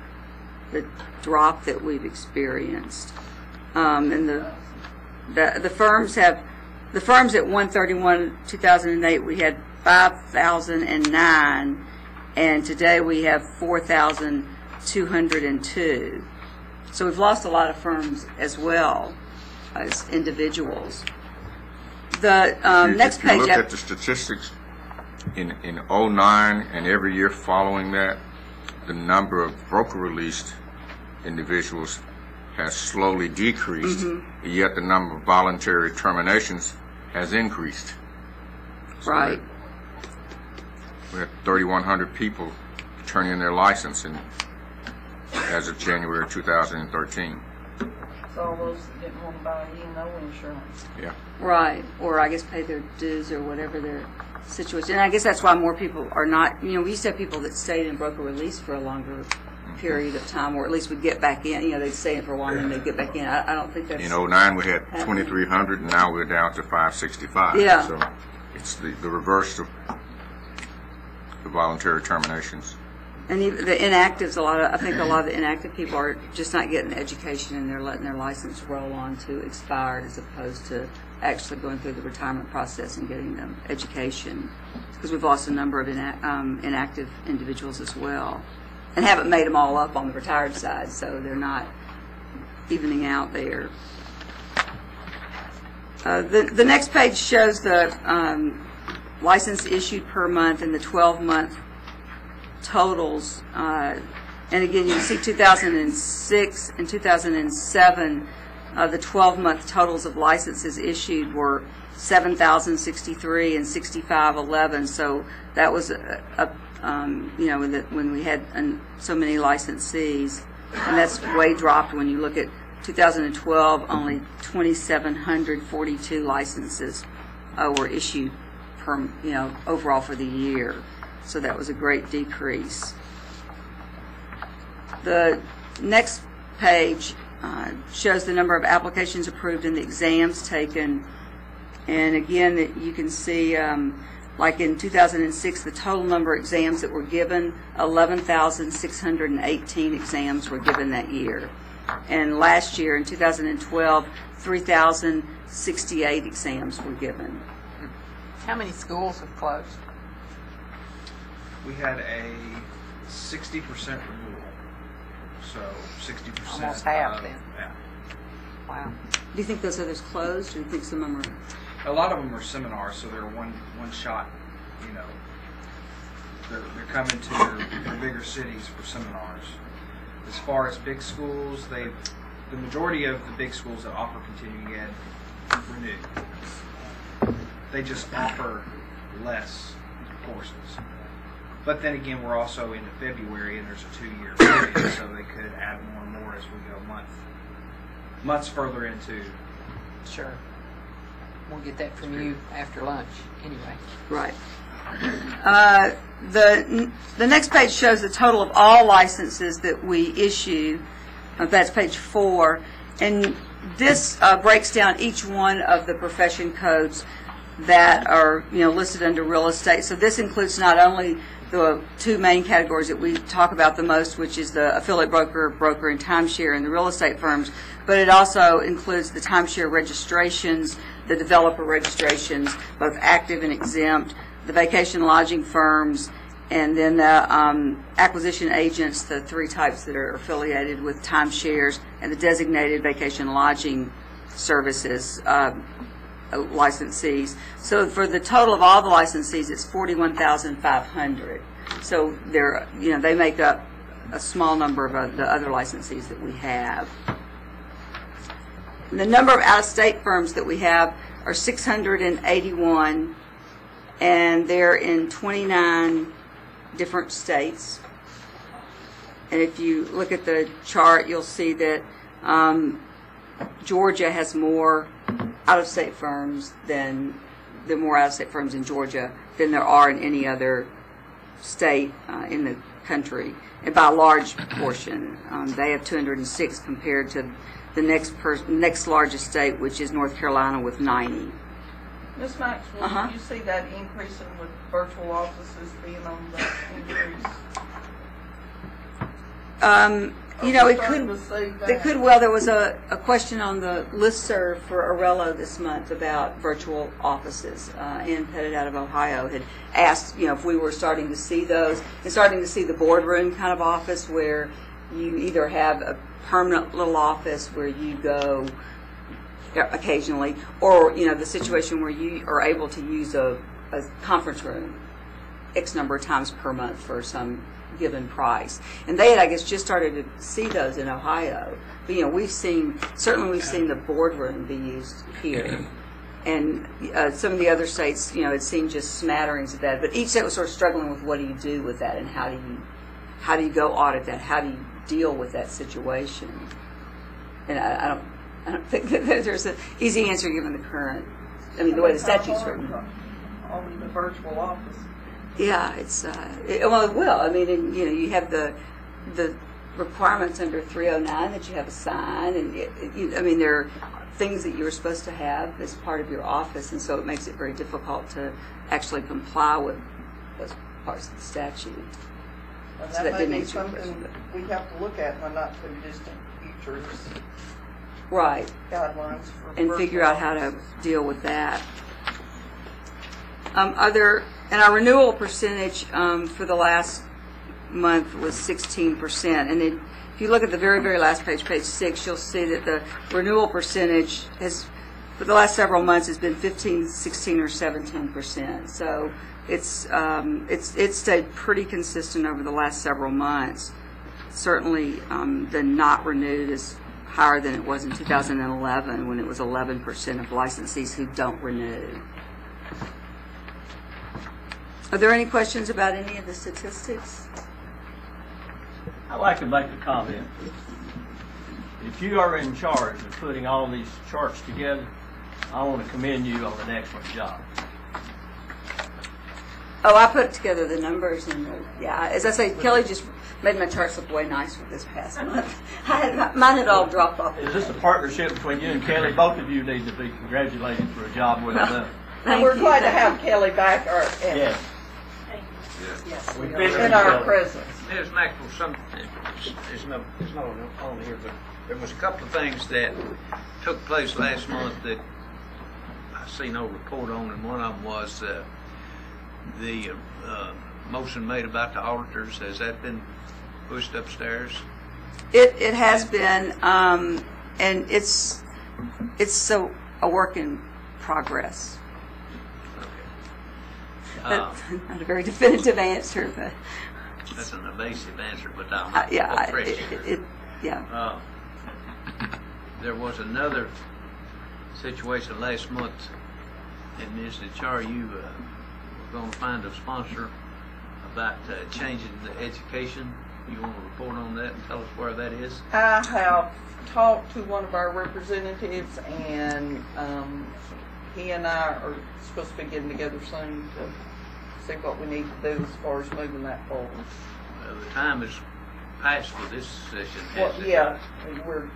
drop that we've experienced. And the firms at 131 2008 we had 5,009, and today we have 4,202. So we've lost a lot of firms as well as individuals. The next page. If you look at the statistics in 09 and every year following that, the number of broker released individuals has slowly decreased, yet the number of voluntary terminations has increased. So right. We had 3,100 people turn in their license as of January 2013. So all those that didn't want to buy E&O insurance. Yeah. Right. Or I guess pay their dues or whatever their situation. And I guess that's why more people are not, we used to have people that stayed in broker release for a longer period of time, or at least would get back in. They'd stay in for a while and then they'd get back in. I don't think that's... In 09 we had 2,300 and now we're down to 565. Yeah. So it's the reverse of the voluntary terminations. And even the inactives, I think a lot of the inactive people are just not getting the education and they're letting their license roll on to expired as opposed to actually going through the retirement process and getting them education, because we've lost a number of inactive individuals as well, and haven't made them all up on the retired side, so they're not evening out there. The next page shows the license issued per month and the 12-month totals, and again you can see 2006 and 2007. The 12-month totals of licenses issued were 7,063 and 6,511. So that was when we had so many licensees, and that's way dropped when you look at 2012. Only 2,742 licenses were issued per overall for the year. So that was a great decrease. The next page shows the number of applications approved and the exams taken. And again, you can see, like in 2006, the total number of exams that were given, 11,618 exams were given that year. And last year, in 2012, 3,068 exams were given. How many schools have closed? We had a 60% renewal. So 60%. Almost half then. Yeah. Wow. Do you think those others closed, or do you think some of them are? A lot of them are seminars, so they're one shot. They're coming to their bigger cities for seminars. As far as big schools, the majority of the big schools that offer continuing ed renewed. They just offer less courses. But then again, we're also into February, and there's a 2-year period, so they could add more and more as we go months further into. Sure. We'll get that from you after lunch, anyway. Right. The next page shows the total of all licenses that we issue. That's page 4. And this breaks down each one of the profession codes that are, listed under real estate. So this includes not only the 2 main categories that we talk about the most, which is the affiliate broker, and timeshare, and the real estate firms, but it also includes the timeshare registrations, the developer registrations, both active and exempt, the vacation lodging firms, and then the acquisition agents, the 3 types that are affiliated with timeshares, and the designated vacation lodging services licensees. So for the total of all the licensees, it's 41,500. So they're, they make up a small number of the other licensees that we have. The number of out-of-state firms that we have are 681, and they're in 29 different states. And if you look at the chart, you'll see that Georgia has more out-of-state firms there are more out-of-state firms in Georgia than there are in any other state in the country, and by a large portion. They have 206 compared to the next largest state, which is North Carolina, with 90. Ms. Maxwell, do you see that increasing with virtual offices being on the increase? It could. Well, there was a question on the listserv for Arello this month about virtual offices. Ann Pettit out of Ohio had asked, if we were starting to see those, and starting to see the boardroom kind of office where you either have a permanent little office where you go occasionally, or the situation where you are able to use a conference room X number of times per month for some given price. And they had, I guess, just started to see those in Ohio. But, we've seen the boardroom be used here. And some of the other states, it seemed just smatterings of that. But each state was sort of struggling with what do you do with that, and how do you go audit that? How do you deal with that situation? And I don't think that there's an easy answer given the current, the way the statute's written. On the virtual office. Yeah, it will. You have the requirements under 309 that you have a sign, and there are things that you're supposed to have as part of your office, and so it makes it very difficult to actually comply with those parts of the statute. And So that that may didn't be answer your something question. we have to look at in the not too distant futures. Right. Guidelines for And virtual figure out how to offices. deal with that. And our renewal percentage for the last month was 16%. And then if you look at the very, very last page, page 6, you'll see that the renewal percentage has, for the last several months, has been 15, 16, or 17%. So it's stayed pretty consistent over the last several months. Certainly, the not renewed is higher than it was in 2011, when it was 11% of licensees who don't renew. Are there any questions about any of the statistics? I'd like to make a comment. If you are in charge of putting all these charts together, I want to commend you on an excellent job. Oh, I put together the numbers, and as I say, Kelly just made my charts look way nicer this past month. Mine had all dropped off. Is this a partnership between you and Kelly? Both of you need to be congratulated for a job well done. And we're glad to have Kelly back. Yes. Yes, We in our presence. Ms. Maxwell, there's no on here, but there was a couple of things that took place last month that I see no report on, and one of them was the motion made about the auditors. Has that been pushed upstairs? It has been, and it's a work in progress. That's not a very definitive answer, but that's an evasive answer, but I'm yeah. There was another situation last month And Ms. Char, you were going to find a sponsor about changing the education. You want to report on that and tell us where that is? I have talked to one of our representatives, and he and I are supposed to be getting together soon to see what we need to do as far as moving that forward. Well, the time is passed for this session. Well, hasn't it? yeah, we're.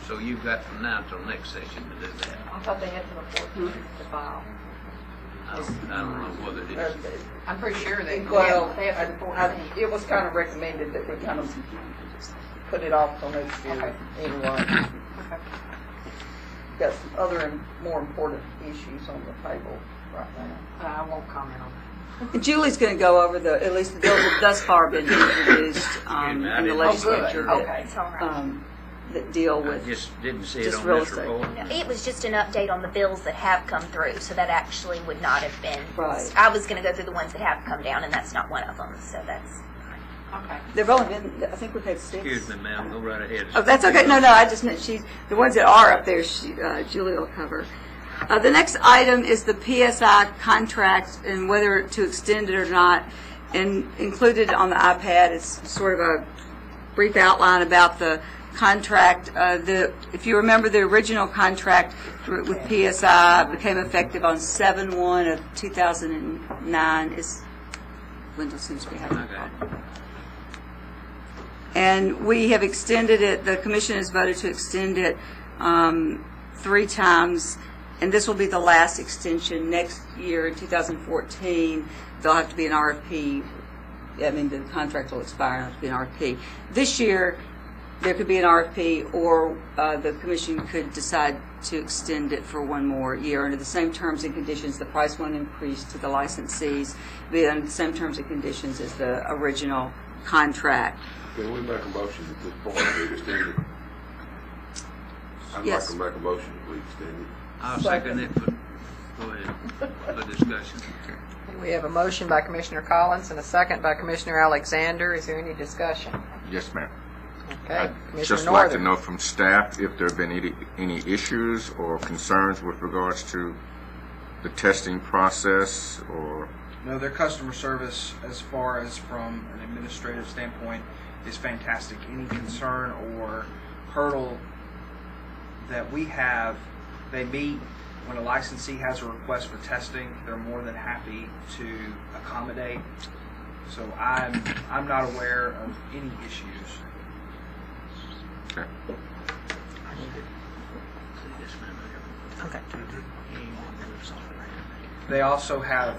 So you've got from now till next session to do that. I thought they had to report to file. I don't know whether it is. I'm pretty sure they Well, they have to report. it was kind of recommended that we kind of put it off till next year anyway. Got some other and more important issues on the table right now. I won't comment on that. And Julie's going to go over at least the bills that thus far been introduced in the legislature that deal I with just didn't see it just on real this estate. report. No, it was just an update on the bills that have come through, so that actually would not have been. Right. I was going to go through the ones that have come down, and that's not one of them, so that's. Okay. There've only been, I think we've had 6. Excuse me, ma'am. Go right ahead. Oh, that's okay. No, I just meant the ones that are up there, Julie will cover. The next item is the PSI contract and whether to extend it or not. And included on the iPad is sort of a brief outline about the contract. If you remember, the original contract with PSI became effective on 7/1 of 2009. Wendell seems to be having a problem. And we have extended it. The commission has voted to extend it 3 times. And this will be the last extension. Next year, in 2014, there'll have to be an RFP. I mean, the contract will expire and there'll have to be an RFP. This year, there could be an RFP, or the commission could decide to extend it for 1 more year under the same terms and conditions. The price won't increase to the licensees, be under the same terms and conditions as the original contract. Can we make a motion at this point to extend it? I'd Yes. like to make a motion to extend it. I'll second it, but go ahead for discussion. We have a motion by Commissioner Collins and a second by Commissioner Alexander. Is there any discussion? Yes, ma'am. Okay. I'd Commissioner just like to Northern. know from staff if there have been any issues or concerns with regards to the testing process or... No, their customer service, as far as from an administrative standpoint, is fantastic. Any concern or hurdle that we have, they meet. When a licensee has a request for testing, they're more than happy to accommodate. So I'm not aware of any issues. Okay. Okay. They also have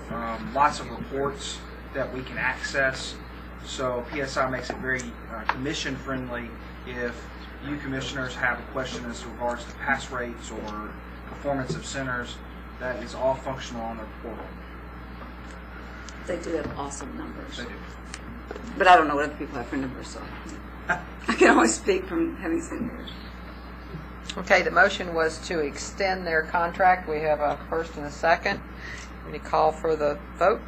lots of reports that we can access. So PSI makes it very commission friendly. If you commissioners have a question as regards to pass rates or performance of centers, that is all functional on their portal. They do have awesome numbers. They do. But I don't know what other people have for numbers, so I can only speak from having seen theirs. Okay, the motion was to extend their contract. We have a first and a second. Any call for the vote?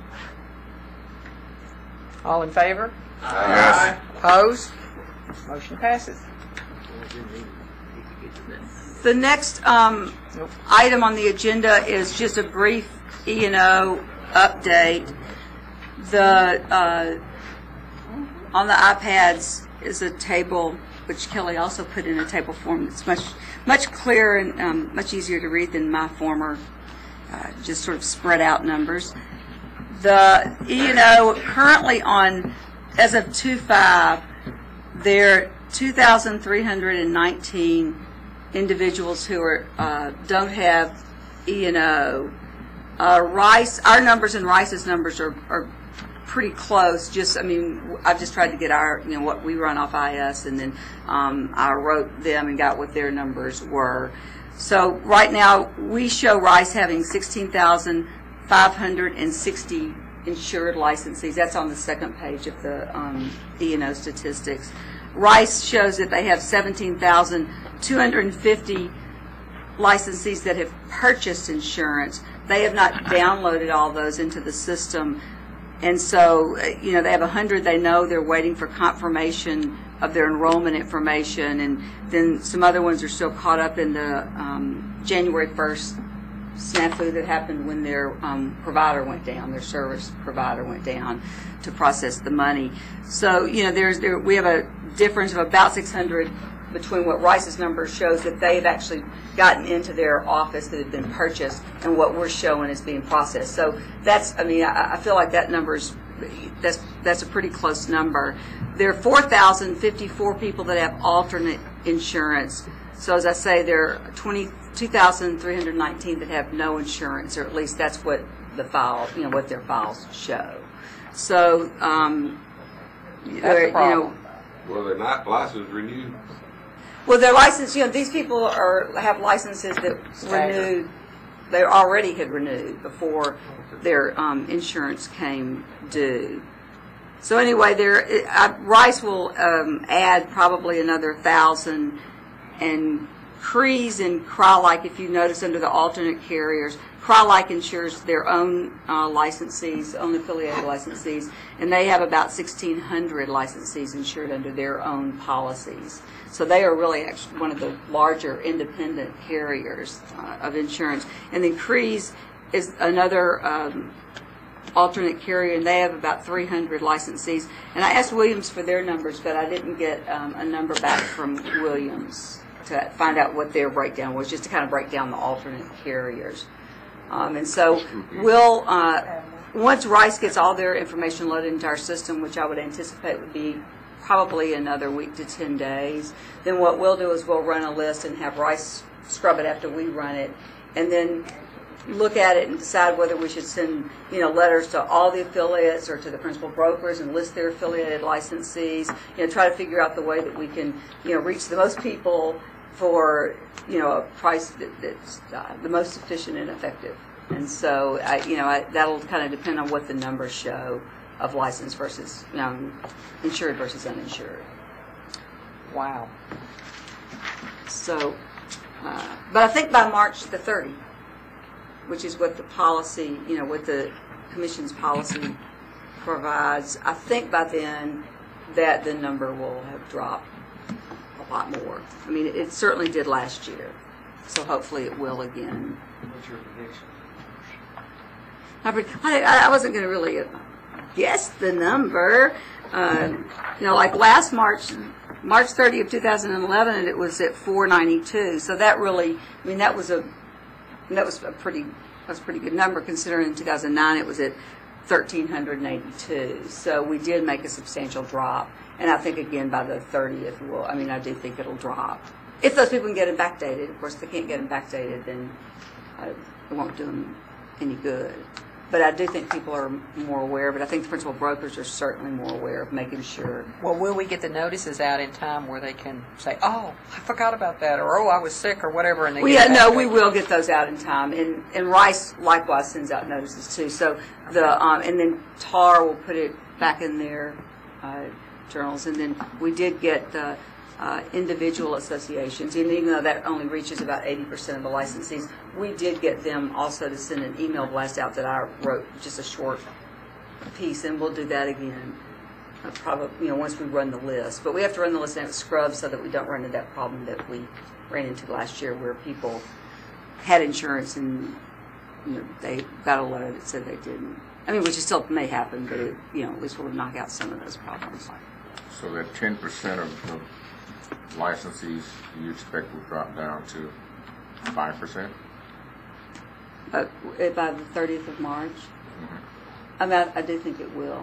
All in favor? Yes. Opposed? Motion passes. The next item on the agenda is just a brief E&O update. On the iPads is a table, which Kelly also put in a table form. It's much clearer and much easier to read than my former, just sort of spread out numbers. The E&O currently as of 2/5, there are 2,319 individuals who don't have E&O. Rice, our numbers and Rice's numbers are pretty close. I've just tried to get what we run off IS, and then I wrote them and got what their numbers were. So right now we show Rice having 16,560 insured licensees. That's on the second page of the E&O statistics. Rice shows that they have 17,250 licensees that have purchased insurance. They have not downloaded all those into the system. And so, they have 100 they know. They're waiting for confirmation of their enrollment information. And then some other ones are still caught up in the January 1st snafu that happened when their provider went down, their service provider went down to process the money. So, we have a difference of about 600 between what Rice's number shows that they've actually gotten into their office that have been purchased and what we're showing is being processed. So I feel like that number's, that's a pretty close number. There are 4,054 people that have alternate insurance. So as I say, there are 2,319 that have no insurance, or at least that's what the file, what their files show. So, Well, they're not license renewed. Well, their license, these people have licenses that renewed. They already had renewed before their insurance came due. So anyway, Rice will add probably another 1,000, and Crees and Crye-Leike, if you notice under the alternate carriers, Crye-Leike insures their own licensees, own affiliated licensees, and they have about 1,600 licensees insured under their own policies. So they are really actually one of the larger independent carriers of insurance. And then Crees is another alternate carrier, and they have about 300 licensees. And I asked Williams for their numbers, but I didn't get a number back from Williams to find out what their breakdown was, just to kind of break down the alternate carriers. And so we'll, once Rice gets all their information loaded into our system, which I would anticipate would be probably another week to 10 days, then what we'll do is we'll run a list and have Rice scrub it after we run it, and then look at it and decide whether we should send, letters to all the affiliates or to the principal brokers and list their affiliated licensees, try to figure out the way that we can, reach the most people for, a price that's the most efficient and effective. And so, that'll kind of depend on what the numbers show of licensed versus, insured versus uninsured. Wow. So, but I think by March the 30th, which is what the policy, what the Commission's policy provides, I think by then that the number will have dropped a lot more. I mean, it certainly did last year, so hopefully it will again. What's your prediction? I wasn't going to really guess the number. Like last March 30th of 2011, it was at 492. So that really, that was a pretty good number considering in 2009 it was at 1,382. So we did make a substantial drop, and I think again by the 30th, I do think it'll drop. If those people can get it backdated. Of course, if they can't get them backdated, then it won't do them any good. But I do think people are more aware, but I think the principal brokers are certainly more aware of making sure. Well, will we get the notices out in time where they can say, oh, I forgot about that, or oh, I was sick, or whatever, and they we will get those out in time. And Rice likewise sends out notices too. So and then TAR will put it back in their journals. And then we did get the individual associations, and even though that only reaches about 80% of the licensees, we did get them also to send an email blast out that I wrote just a short piece, and we'll do that again probably once we run the list. But we have to run the list and have it scrubbed so that we don't run into that problem that we ran into last year where people had insurance and they got a letter that said they didn't. Which still may happen, but it, at least we'll knock out some of those problems. So that 10% of licensees you expect will drop down to 5%? By the 30th of March? Mm-hmm. I do think it will.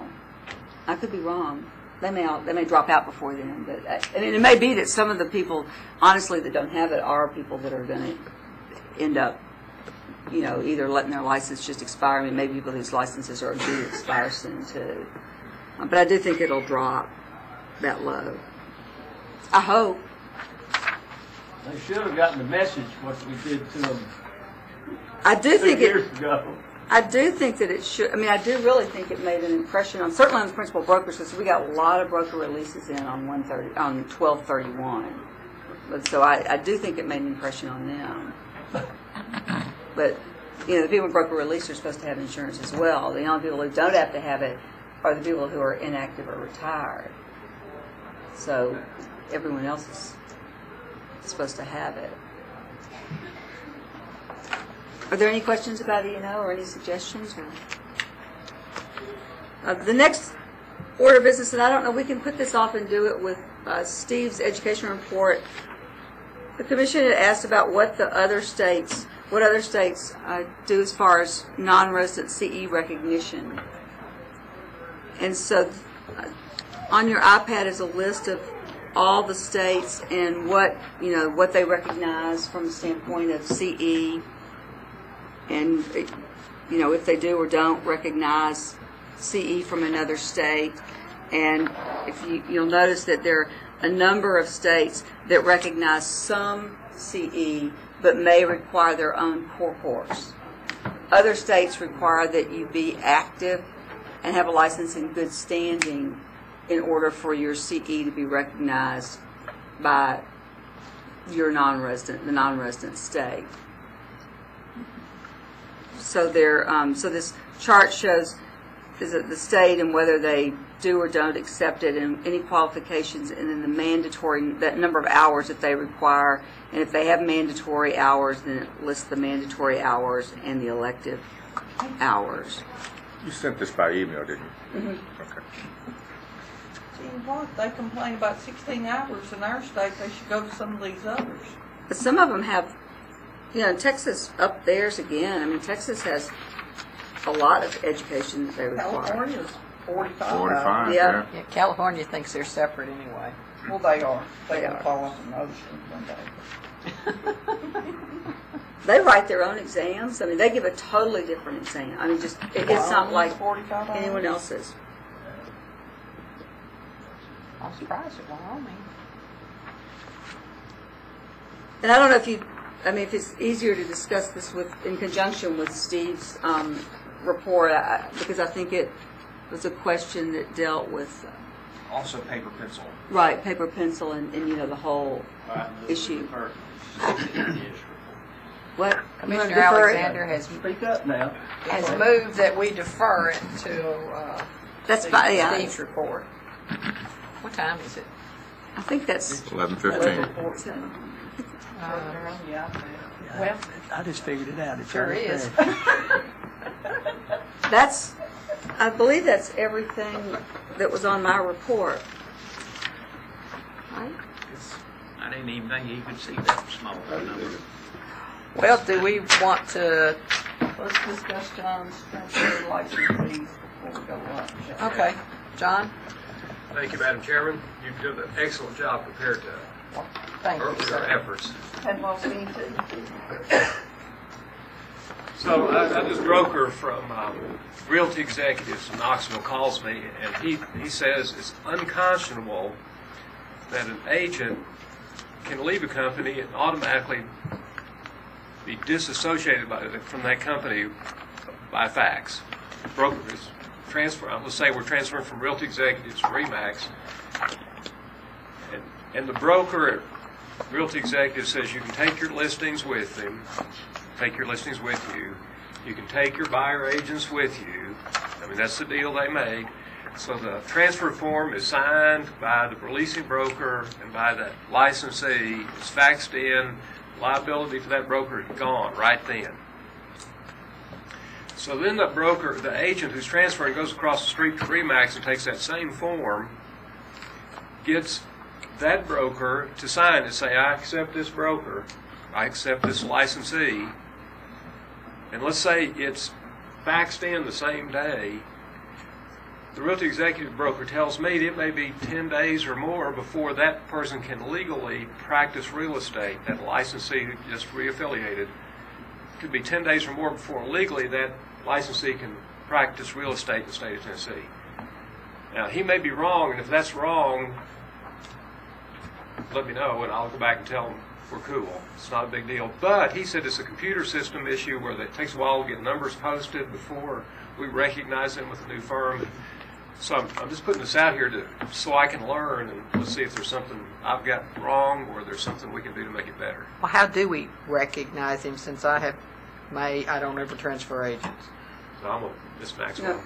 I could be wrong. They may drop out before then, but it may be that some of the people, honestly, that don't have it are people that are going to end up, either letting their license just expire. Maybe people whose licenses are due to expire soon too. But I do think it'll drop that low. I hope. They should have gotten the message what we did to them years ago. I do think that it should. I do really think it made an impression on certainly on the principal brokers, because we got a lot of broker releases in on 12/31. So I do think it made an impression on them. But the people with broker release are supposed to have insurance as well. The only people who don't have to have it are the people who are inactive or retired. So everyone else is supposed to have it. Are there any questions about E&O or any suggestions? The next order of business, and I don't know, we can put this off and do it with Steve's education report. The commission had asked about what other states do as far as non-resident CE recognition. And so on your iPad is a list of all the states and what they recognize from the standpoint of CE, and if they do or don't recognize CE from another state. And if you'll notice that there are a number of states that recognize some CE but may require their own core course. Other states require that you be active and have a license in good standing in order for your CE to be recognized by your the non-resident state. So so this chart shows the state and whether they do or don't accept it, and any qualifications, and then that number of hours that they require. And if they have mandatory hours, then it lists the mandatory hours and the elective hours. You sent this by email, didn't you? Mm-hmm. Okay. See what? They complain about 16 hours in our state. They should go to some of these others. But some of them have, Texas up theirs again. I mean, Texas has a lot of education that they require. California's 45. 45, Yeah. Yeah, California thinks they're separate anyway. Well, they are. They They will are. fall off an ocean one day. They write their own exams. I mean, they give a totally different exam. I mean, it's not like 45 hours. anyone else's. I'm surprised at Wyoming. And I don't know if it's easier to discuss this in conjunction with Steve's report, because I think it was a question that dealt with Also paper pencil. right paper pencil and the whole issue. What? Commissioner You wanna defer it? Alexander has Speak up now. moved that we defer it until That's fine. Yeah, Steve's report. What time is it? I think that's 11:15. Yeah. Well, I just figured it out. It's sure right is. there. I believe that's everything that was on my report. Right? I didn't even think you could see that small number. Well, do we want to? Let's discuss John's transfer license fees before we go lunch. Okay, John. Thank you, Madam Chairman. You've done an excellent job compared to Thank you, earlier sir. efforts. And well seen too. So this broker from Realty Executives in Knoxville calls me, and he says it's unconscionable that an agent can leave a company and automatically be disassociated from that company by fax. The broker is let's say we're transferring from Realty Executives to RE/MAX, and the broker at Realty Executives says you can take your listings with him, take your listings with you. You can take your buyer agents with you. I mean, that's the deal they made. So the transfer form is signed by the releasing broker and by the licensee. It's faxed in. Liability for that broker is gone right then. So then the agent who's transferring goes across the street to RE/MAX and takes that same form, gets that broker to sign and say, I accept this broker, I accept this licensee. And let's say it's faxed in the same day. The Realty Executive broker tells me it may be 10 days or more before that person can legally practice real estate, that licensee who just reaffiliated. It could be 10 days or more before legally that licensee can practice real estate in the state of Tennessee. Now, he may be wrong, and if that's wrong, let me know, and I'll go back and tell him we're cool. It's not a big deal. But he said it's a computer system issue where it takes a while to get numbers posted before we recognize them with a new firm. So I'm just putting this out here so I can learn, and let's see if there's something I've got wrong or there's something we can do to make it better. Well, how do we recognize him since I don't ever transfer agents? So I'm with Ms. Maxwell.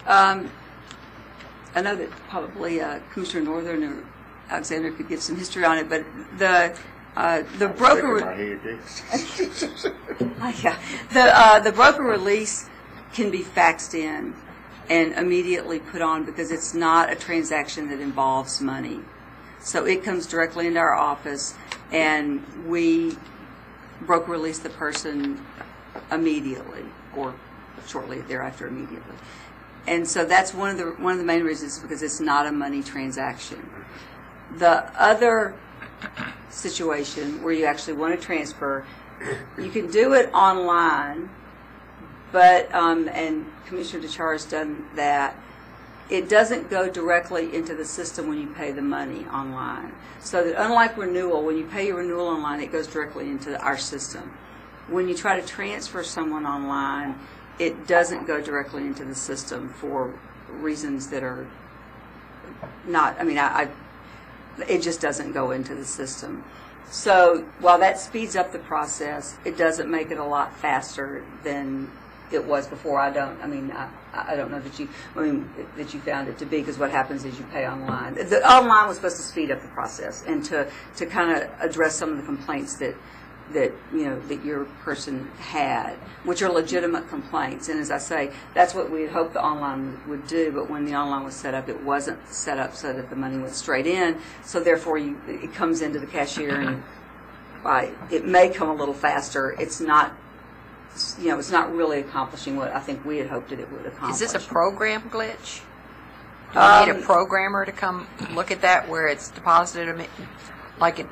I know that probably Commissioner Northern or Alexander could give some history on it, but the Shaking The broker, my head, yes. yeah, the broker release can be faxed in and immediately put on because it's not a transaction that involves money. So it comes directly into our office, and we broker release the person immediately or shortly thereafter immediately. And so that's one of the main reasons, because it's not a money transaction. The other situation where you actually want to transfer, you can do it online, but and Commissioner DeChar has done that. It doesn't go directly into the system when you pay the money online. So that unlike renewal, when you pay your renewal online, it goes directly into our system. When you try to transfer someone online, it doesn't go directly into the system for reasons that are not, it just doesn't go into the system. So while that speeds up the process, it doesn't make it a lot faster than it was before. I don't know that you found it to be, because what happens is you pay online. The online was supposed to speed up the process and to kind of address some of the complaints that your person had, which are legitimate complaints. And as I say, that's what we had hoped the online would do, but when the online was set up, it wasn't set up so that the money went straight in. So therefore, it comes into the cashier, and it may come a little faster. It's not, it's not really accomplishing what I think we had hoped that it would accomplish. Is this a program glitch? Do you need a programmer to come look at that where it's deposited? Like it.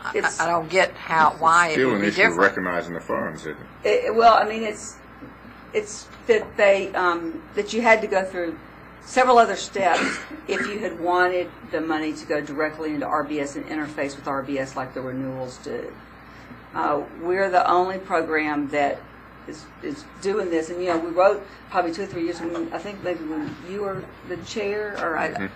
I don't get why it would be different. Still an issue recognizing the funds, isn't it? It's that that you had to go through several other steps if you had wanted the money to go directly into RBS and interface with RBS like the renewals do. We're the only program that is doing this, and we wrote probably 2 or 3 years when I think maybe when you were the chair, or I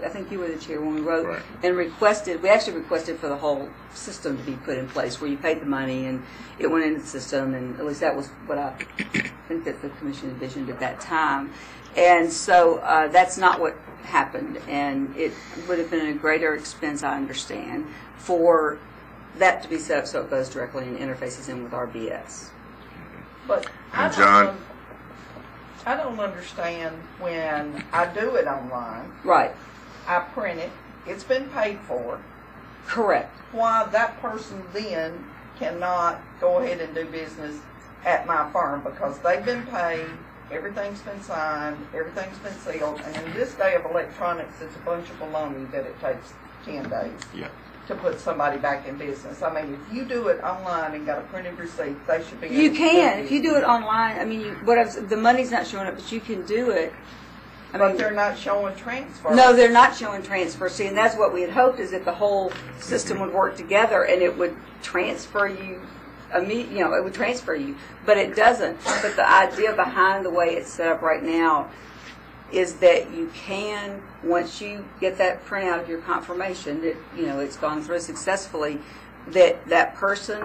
think you were the chair when we wrote right. And requested. We actually requested for the whole system to be put in place, where you paid the money and it went into the system, and at least that was what I think that the commission envisioned at that time. And so that's not what happened, and it would have been a greater expense, I understand, for that to be set up so it goes directly and interfaces in with RBS. But And John? I don't understand when I do it online. Right. I print it. It's been paid for. Correct. Why that person then cannot go ahead and do business at my firm, because they've been paid, everything's been signed, everything's been sealed, and in this day of electronics, it's a bunch of baloney that it takes 10 days. Yeah. To put somebody back in business. I mean, if you do it online and got a printed receipt, they should be. You can. If you do it online, the money's not showing up, but you can do it. But they're not showing transfer. No, they're not showing transfer. See, and that's what we had hoped, is that the whole system would work together and it would transfer you. It would transfer you, but it doesn't. But the idea behind the way it's set up right now is that you can, once you get that printout of your confirmation that it's gone through successfully, that person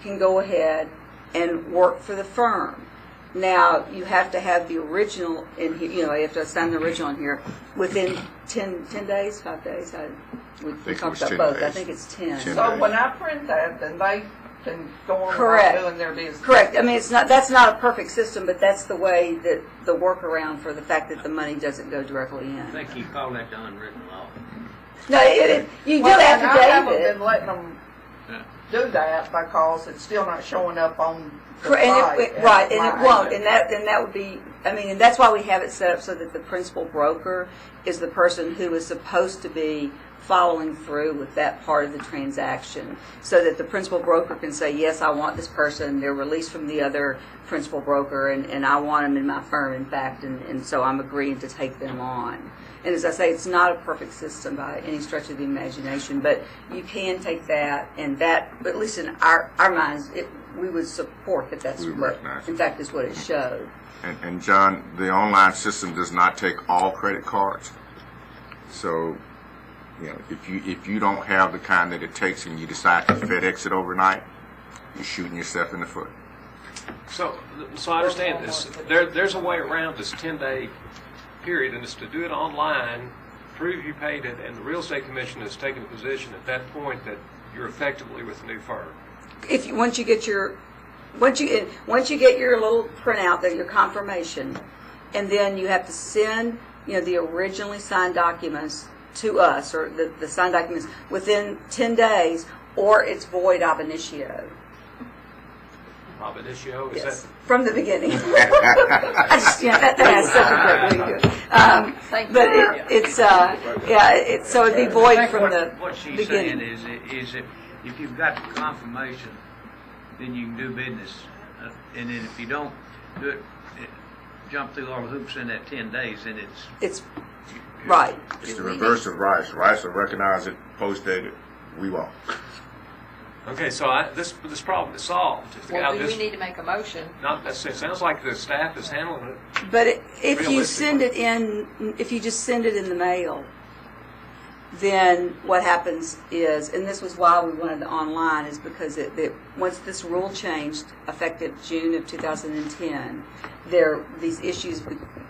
can go ahead and work for the firm. Now you have to have the original in here. You have to sign the original in here within 10 days, 5 days. We talked about both. 10 days. I think it's 10. So when I print that, then they can go on Correct. doing their business. Correct. That's not a perfect system, but that's the way that the workaround for the fact that the money doesn't go directly in. I think you call that the unwritten law. No, you do I affidavit. haven't been letting them do that because it's still not showing up on the site. Right, and it won't. And that would be, and that's why we have it set up so that the principal broker is the person who is supposed to be following through with that part of the transaction, so that the principal broker can say, yes, I want this person, they're released from the other principal broker, and I want them in my firm, in fact, and so I'm agreeing to take them on. And as I say, it's not a perfect system by any stretch of the imagination, but you can take that, and that, at least in our minds, we would support that that's what, in fact, is what it showed. And John, the online system does not take all credit cards. So, if you don't have the kind that it takes and you decide to FedEx it overnight, you're shooting yourself in the foot. So I understand this. There's a way around this 10-day period, and it's to do it online, prove you paid it, and the real estate commission has taken a position at that point that You're effectively with a new firm. If you, once you get your little printout, that your confirmation, and then you have to send the originally signed documents to us, or the signed documents within 10 days, or it's void ab initio. Ab initio, is Yes, that? from the beginning. I just, that has such a great way to do it. But so it'd be void from the What she's beginning. saying is that if you've got the confirmation, then you can do business. And then if you don't do it, jump through all the hoops in that 10 days, then it's right. It's the reverse of Rice. Rice will recognize it, post date it, we won't. Okay, so this problem is solved. If the guy Well, do we just, need to make a motion? not necessarily, it sounds like the staff is handling it. But if you Realistically. send it in, if you just send it in the mail, then what happens is, and this was why we wanted the online, is because once this rule changed, effective June of 2010, these issues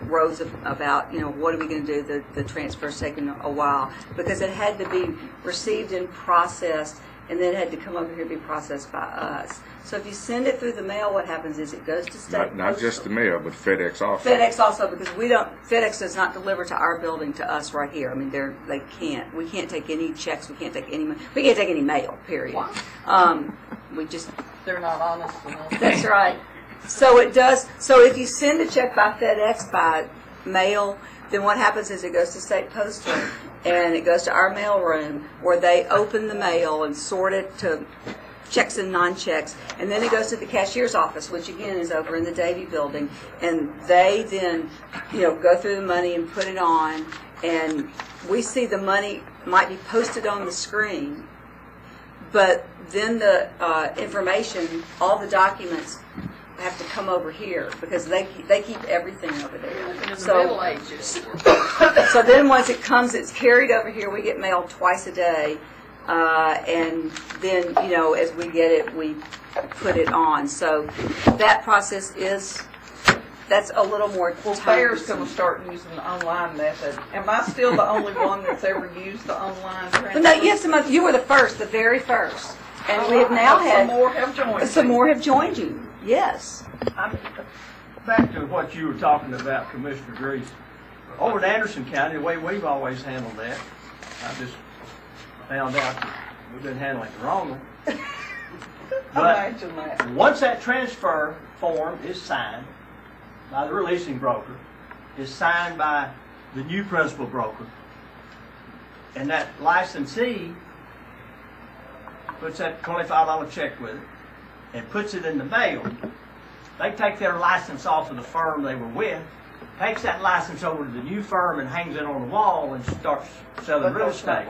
rose about, what are we going to do? The transfer's taken a while because it had to be received and processed, and then it had to come over here to be processed by us. So if you send it through the mail, what happens is it goes to state Not just the mail, but FedEx also. FedEx also, because FedEx does not deliver to our building to us right here. I mean, we can't take any checks, we can't take any mail, period. They're not honest enough. That's right. So it does, so if you send a check by FedEx by mail, then what happens is it goes to state postal and it goes to our mail room where they open the mail and sort it to checks and non-checks, and then it goes to the cashier's office, which again is over in the Davie building, and they then, go through the money and put it on, and we see the money might be posted on the screen, but then the information, all the documents have to come over here because they keep everything over there. In the Middle Ages. So then once it comes, it's carried over here. We get mail twice a day. And then, as we get it, we put it on. So that process that's a little more time. Well, Fair's going to start using the online method. Am I still the only one that's ever used the online But no, you were the very first. And we have now had... Some more have joined. Some more have joined you, yes. Back to what you were talking about, Commissioner Grease. Over in Anderson County, the way we've always handled that, I just found out that we've been handling it wrongly. Imagine that. Once that transfer form is signed by the releasing broker, is signed by the new principal broker, and that licensee puts that $25 check with it and puts it in the mail, they take their license off of the firm they were with, takes that license over to the new firm and hangs it on the wall and starts selling real estate.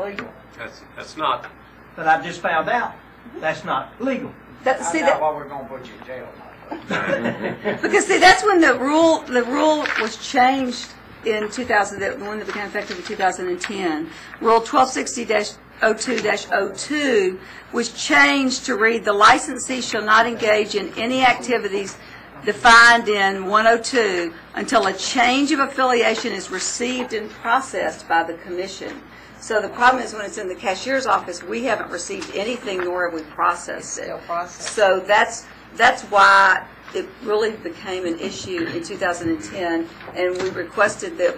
That's not. But I've just found out that's not legal. I know why we're going to put you in jail. Because that's when the rule was changed in 2000, the one that became effective in 2010. Rule 1260-02-02 was changed to read, the licensee shall not engage in any activities defined in 102 until a change of affiliation is received and processed by the commission. So the problem is when it's in the cashier's office, we haven't received anything, nor have we processed it. So that's why it really became an issue in 2010, and we requested that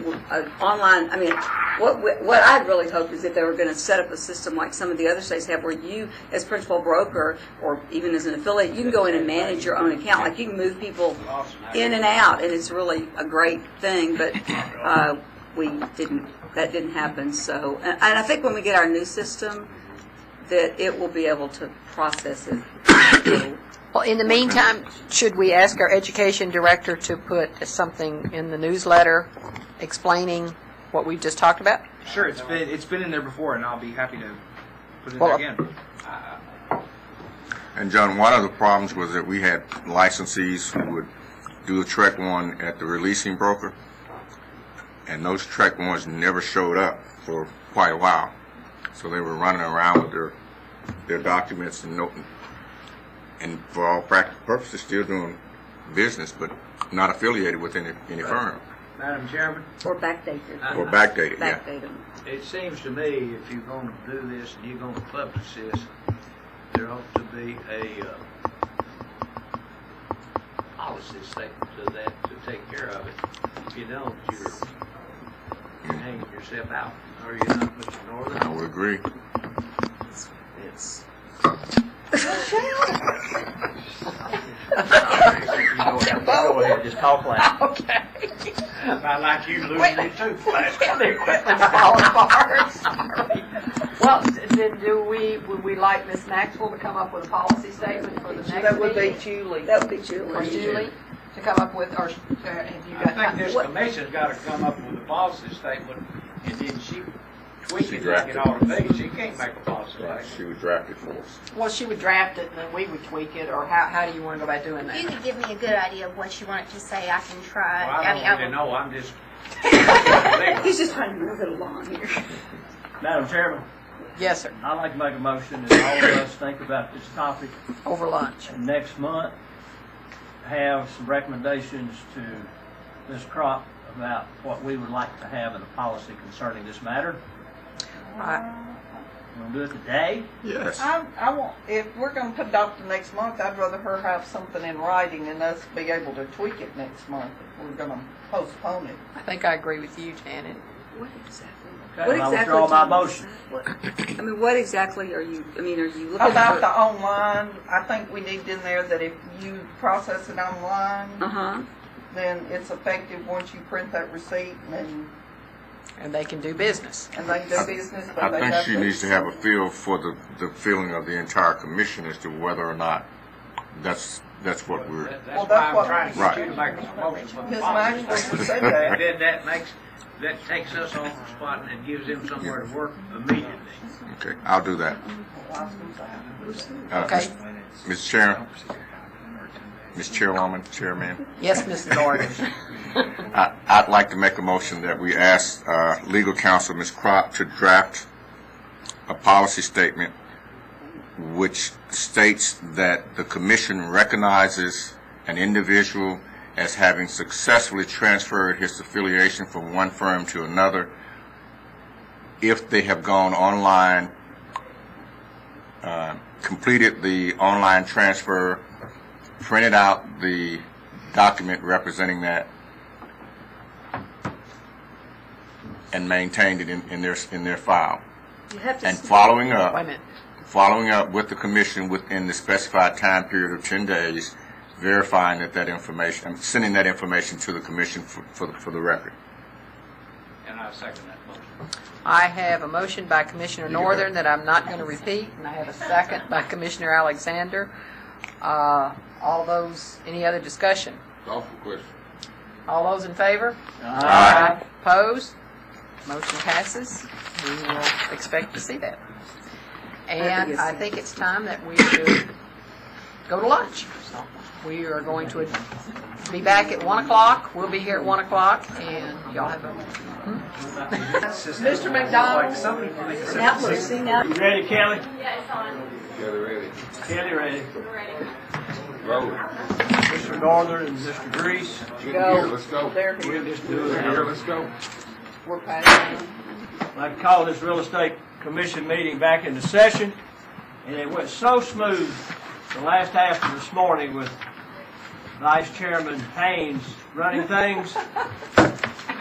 online. I mean, what I really hoped is that they were going to set up a system like some of the other states have, where you, as principal broker or even as an affiliate, you can go in and manage your own account. Like you can move people in and out, and it's really a great thing. But we didn't. That didn't happen. So, and I think when we get our new system, that it will be able to process it. Well, in the meantime, should we ask our education director to put something in the newsletter explaining what we've just talked about? Sure, it's been in there before, and I'll be happy to put it in there again. And John, one of the problems was that we had licensees who would do a Trek 1 at the releasing broker, and those Trek 1s never showed up for quite a while. So they were running around with their documents and for all practical purposes still doing business, but not affiliated with any firm. Madam Chairman? Or backdated. Or backdated, yeah. Backdated. It seems to me if you're going to do this and you're going to publish this, there ought to be a policy statement to that to take care of it. If you don't, you're hanging yourself out. Are you not, Mr. Northern? I would agree. It's Go ahead, just talk loud. Okay. I like you losing it too fast. The equipment's falling apart. Sorry. Well, then would we like Ms. Maxwell to come up with a policy statement for the next meeting? That would be Julie. That would be Julie. Or Julie to come up with, or have you got? I think this commission's got to come up with a policy statement, and then she tweak it like it ought to be. She can't make a policy statement. She would draft it for us. Well, she would draft it, and then we would tweak it, or how do you want to go about doing that? You could give me a good idea of what you want it to say. I can try. Well, I don't really know. I'm just. He's just trying to move it along here. Madam Chairman, Yes, sir. I'd like to make a motion that all of us think about this topic Over lunch. and next month have some recommendations to Ms. Crop about what we would like to have in a policy concerning this matter. You want to do it today? Yes. I want, if we're going to adopt it next month, I'd rather her have something in writing than us be able to tweak it next month if we're going to postpone it. I think I agree with you, Janet. What exactly? Okay, well, I withdraw my motion. I mean, what exactly are you looking About for? the online, I think we need in there that if you process it online, then it's effective once you print that receipt And they can do business. and they do business, but I they think have she to. needs to have a feel for the feeling of the entire commission as to whether or not that's what we're. That's why I'm trying to get you to make a motion for the Ms. policy Maxwell statement. said that. Then that takes us off the spot and gives them somewhere to work immediately. Okay, I'll do that. Okay. Mr. Chairman, Ms. Chairwoman, Chairman. Yes, Mr. Gordon. I'd like to make a motion that we ask legal counsel, Ms. Crop, to draft a policy statement which states that the commission recognizes an individual as having successfully transferred his affiliation from one firm to another if they have gone online, completed the online transfer, printed out the document representing that, and maintained it in their file. You have to And following Wait a minute. up with the commission within the specified time period of 10 days, verifying that information, sending that information to the commission for the record. And I second that motion. I have a motion by Commissioner Northern that I'm not going to repeat, and I have a second by Commissioner Alexander. All those, any other discussion? Awful question. All those in favor? Aye. Opposed? Motion passes. We will expect to see that. And I think it's time that we should go to lunch. So we are going to be back at 1 o'clock. We'll be here at 1 o'clock, and y'all have a... Mr. McDonald. Now, look, see now. You ready, Kelly? Get it ready. Kelly, ready. Roll. Mr. Northern and Mr. Grease. Here, let's go. There he We'll is. just do it. Here, let's go. We're passing. I'd like to call this real estate commission meeting back into session, and it went so smooth the last half of this morning with Vice Chairman Haynes running things.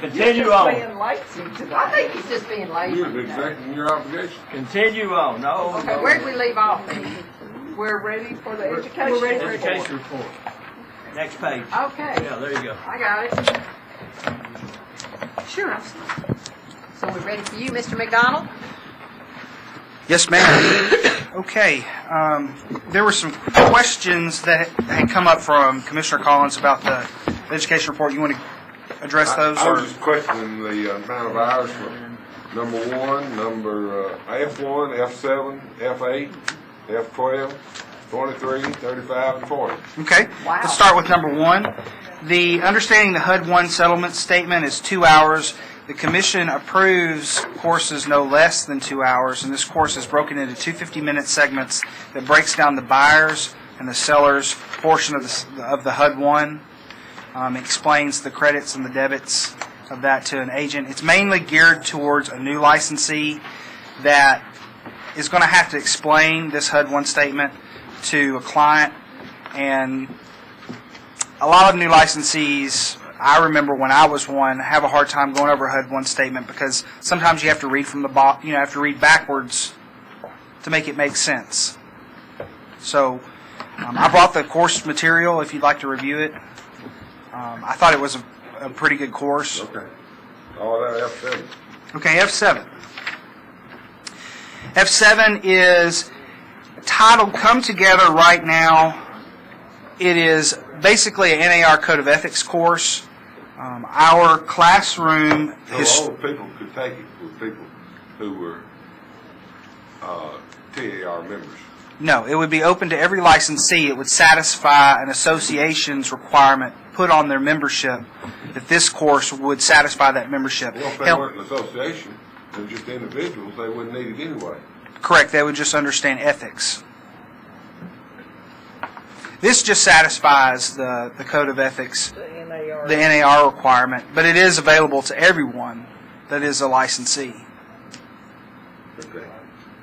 Continue on. Being lazy today. I think he's just being lazy. You're exacting your obligation. Continue on. No. Okay, no. where did we leave off then? We're ready for the education. We're ready for Education report. Next page. Okay. Yeah, there you go. I got it. Sure. So we're ready for you, Mr. McDonald? Yes, ma'am. Okay. There were some questions that had come up from Commissioner Collins about the education report. You want to address those? I was just questioning the amount of hours for number 1, number F1, F7, F8, F12, 23, 35, and 40. Okay. Wow. Let's start with number 1. The understanding the HUD 1 settlement statement is 2 hours. The Commission approves courses no less than 2 hours, and this course is broken into 2 50-minute segments that breaks down the buyers and the sellers portion of the HUD 1. Explains the credits and the debits of that to an agent. It's mainly geared towards a new licensee that is going to have to explain this HUD 1 statement to a client, and a lot of new licensees, I remember when I was one, have a hard time going over a HUD 1 statement because sometimes you have to read from the have to read backwards to make it make sense. So I brought the course material if you'd like to review it. I thought it was a pretty good course. Okay. Oh, that F7. Okay, F7. F7 is titled Come Together Right Now. It is basically an NAR Code of Ethics course. Our classroom... So all the people could take it were people who were TAR members? No, it would be open to every licensee. It would satisfy an association's requirement put on their membership that this course would satisfy that membership. Well, if they weren't an association, they're just individuals, they wouldn't need it anyway. Correct. They would just understand ethics. This just satisfies the Code of Ethics, the NAR requirement, but it is available to everyone that is a licensee. Okay.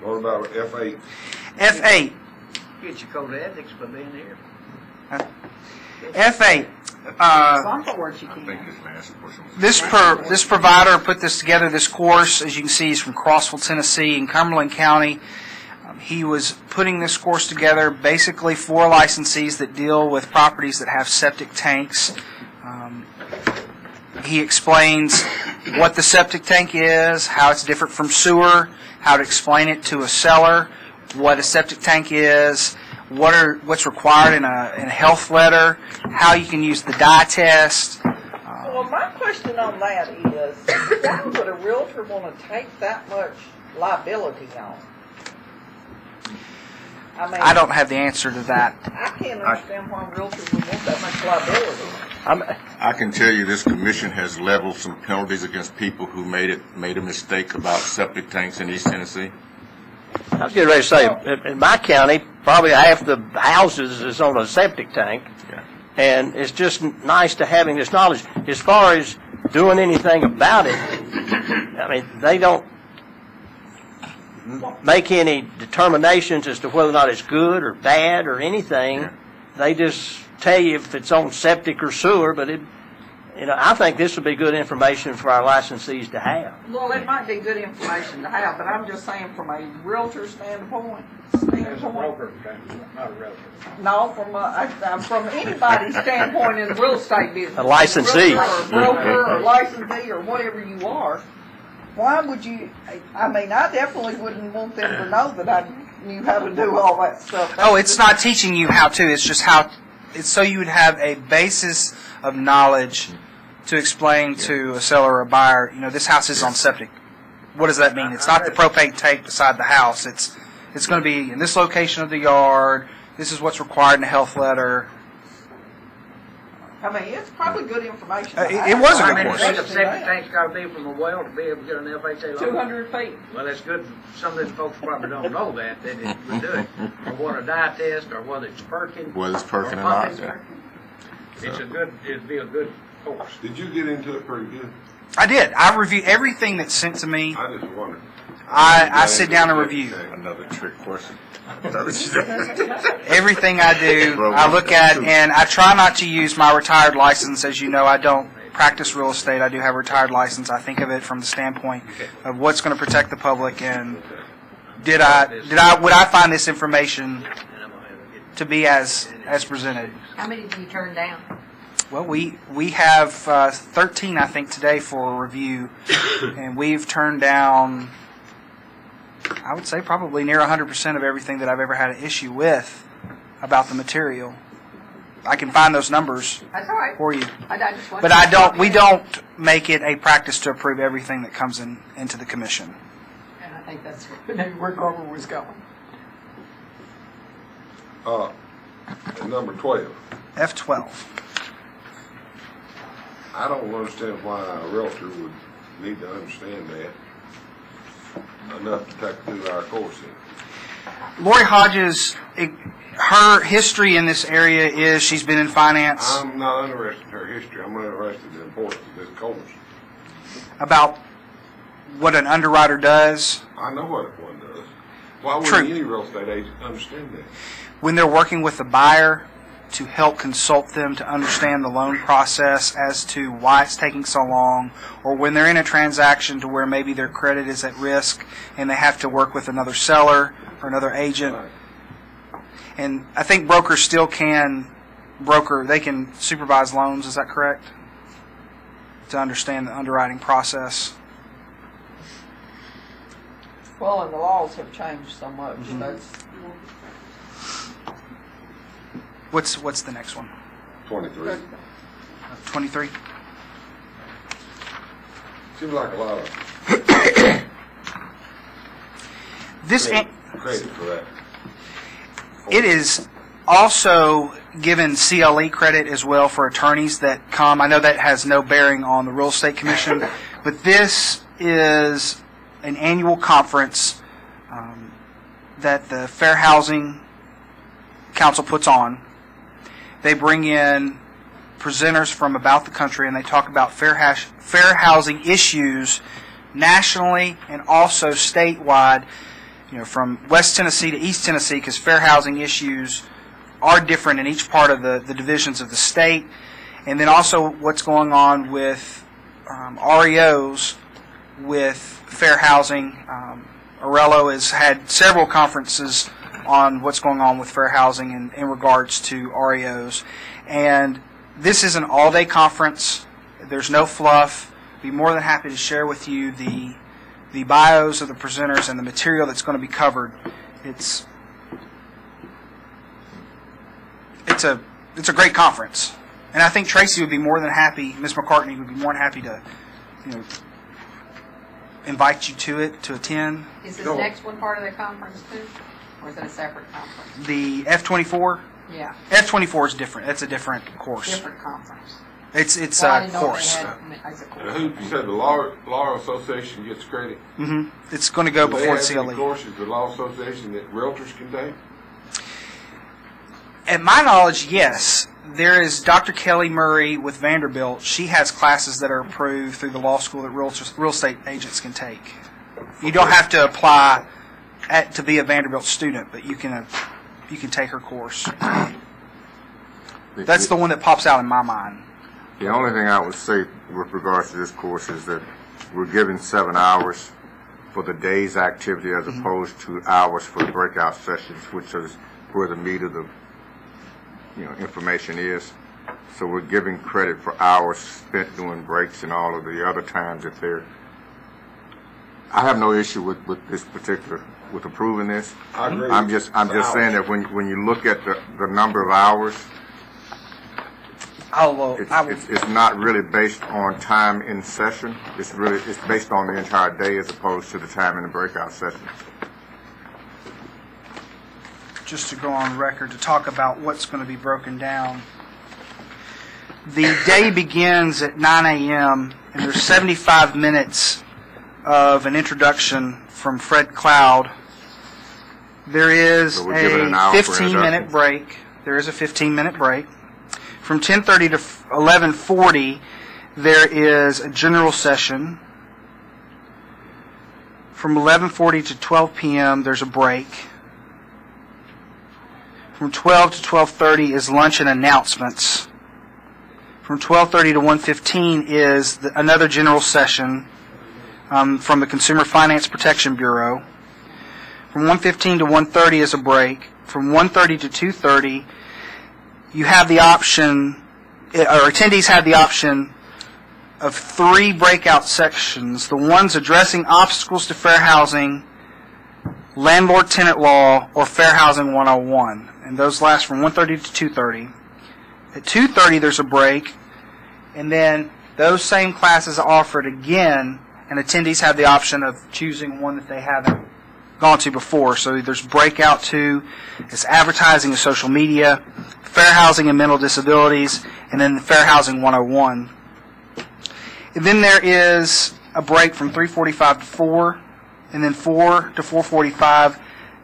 What about F8? F8. Get your code of ethics for being here. F8. This provider put this together, this course, as you can see, is from Crossville, Tennessee, in Cumberland County. He was putting this course together basically for licensees that deal with properties that have septic tanks. He explains what the septic tank is, how it's different from sewer, how to explain it to a seller, what a septic tank is, what's required in a health letter, how you can use the dye test. Well, my question on that is, why would a realtor want to take that much liability on? I mean, I don't have the answer to that. I can't understand why a realtor would want that much liability. I can tell you this commission has leveled some penalties against people who made a mistake about septic tanks in East Tennessee. I was getting ready to say, in my county, probably half the houses is on a septic tank, and it's just nice to having this knowledge. As far as doing anything about it, I mean, they don't make any determinations as to whether or not it's good or bad or anything. They just tell you if it's on septic or sewer, but I think this would be good information for our licensees to have. Well, it might be good information to have, but I'm just saying from a realtor standpoint. As a broker, not a realtor. No, from anybody's standpoint in the real estate business. A licensee. Or a broker or licensee or whatever you are. Why would you, I mean, I definitely wouldn't want them to know that I knew how to do all that stuff. Oh, it's not teaching you how to, it's just it's so you would have a basis of knowledge to explain to a seller or a buyer, this house is on septic. What does that mean? It's not the propane tank beside the house. It's going to be in this location of the yard. This is what's required in a health letter. I mean, it's probably good information. It was a good course. How many feet of septic tank's got to be from a well to be able to get an FHA loan? 200 feet. Well, that's good. Some of these folks probably don't know that they would do it. Or what a dye test, or whether it's perking. Whether it's perking or not. It'd be a good course. Did you get into it pretty good? I did. I reviewed everything that's sent to me. I just wondered. I sit down and review. Another trick question. Everything I do, I look at, and I try not to use my retired license. As you know, I don't practice real estate. I do have a retired license. I think of it from the standpoint of what's going to protect the public, and would I find this information to be as presented? How many do you turn down? Well, we have 13, I think, today for review, and we've turned down, I would say, probably near 100% of everything that I've ever had an issue with about the material. I can find those numbers for you. But we don't make it a practice to approve everything that comes into the commission. And I think that's where Grover was going. Number 12. F12. I don't understand why a realtor would need to understand that enough to take through our course. Lori Hodges, her history in this area is she's been in finance. I'm not interested in her history. I'm interested in the importance of this course. About what an underwriter does. I know what one does. Why would True. any real estate agent understand that? When they're working with the buyer, to help consult them to understand the loan process as to why it's taking so long, or when they're in a transaction to where maybe their credit is at risk and they have to work with another seller or another agent. And I think brokers still can they can supervise loans, is that correct? To understand the underwriting process. Well, and the laws have changed so much. That's What's the next one? 23. 23? Seems like a lot of This credit for that. It is also given CLE credit as well for attorneys that come. I know that has no bearing on the Real Estate Commission, but this is an annual conference that the Fair Housing Council puts on. They bring in presenters from about the country, and they talk about fair housing issues nationally and also statewide, from West Tennessee to East Tennessee, because fair housing issues are different in each part of the divisions of the state. And then also what's going on with REOs with fair housing. Arello has had several conferences on what's going on with fair housing in regards to REOs. And this is an all-day conference. There's no fluff. I'd be more than happy to share with you the bios of the presenters and the material that's going to be covered. It's a great conference. And I think Tracy would be more than happy, Ms. McCartney would be more than happy to, invite you to it, to attend. Is this next one part of the conference too? Or is it a separate conference? The F24? Yeah. F24 is different. It's a different course. Different conference. It's Well, I a didn't know they course. had- as a course. Who, you said the Law Association gets credit? Mm-hmm. It's going to go Do they before have any CLE. courses, the Law Association, that realtors can take? At my knowledge, yes. There is Dr. Kelly Murray with Vanderbilt. She has classes that are approved through the law school that real estate agents can take. You don't have to apply to be a Vanderbilt student, but you can take her course. That's the one that pops out in my mind. The only thing I would say with regards to this course is that we're given 7 hours for the day's activity as opposed to hours for the breakout sessions, which is where the meat of the information is. So we're giving credit for hours spent doing breaks and all of the other times if they're. I have no issue with this particular, with approving this. I agree. I'm just saying that when you look at the number of hours, it's not really based on time in session. It's based on the entire day as opposed to the time in the breakout session. Just to go on record to talk about what's going to be broken down. The day begins at 9 a.m. and there's 75 minutes of an introduction from Fred Cloud. There is a 15-minute break. There is a 15-minute break. From 10:30 to 11:40, there is a general session. From 11:40 to 12 p.m., there's a break. From 12 to 12:30 is lunch and announcements. From 12:30 to 1:15 is another general session from the Consumer Finance Protection Bureau. From 1:15 to 1:30 is a break. From 1:30 to 2:30, you have the option, or attendees have the option of 3 breakout sections. The ones addressing obstacles to fair housing, landlord-tenant law, or Fair Housing 101. And those last from 1:30 to 2:30. At 2:30, there's a break, and then those same classes are offered again, and attendees have the option of choosing one that they haven't gone to before. So there's breakout 2, it's advertising and social media, fair housing and mental disabilities, and then Fair Housing 101. And then there is a break from 3:45 to 4, and then 4 to 4:45,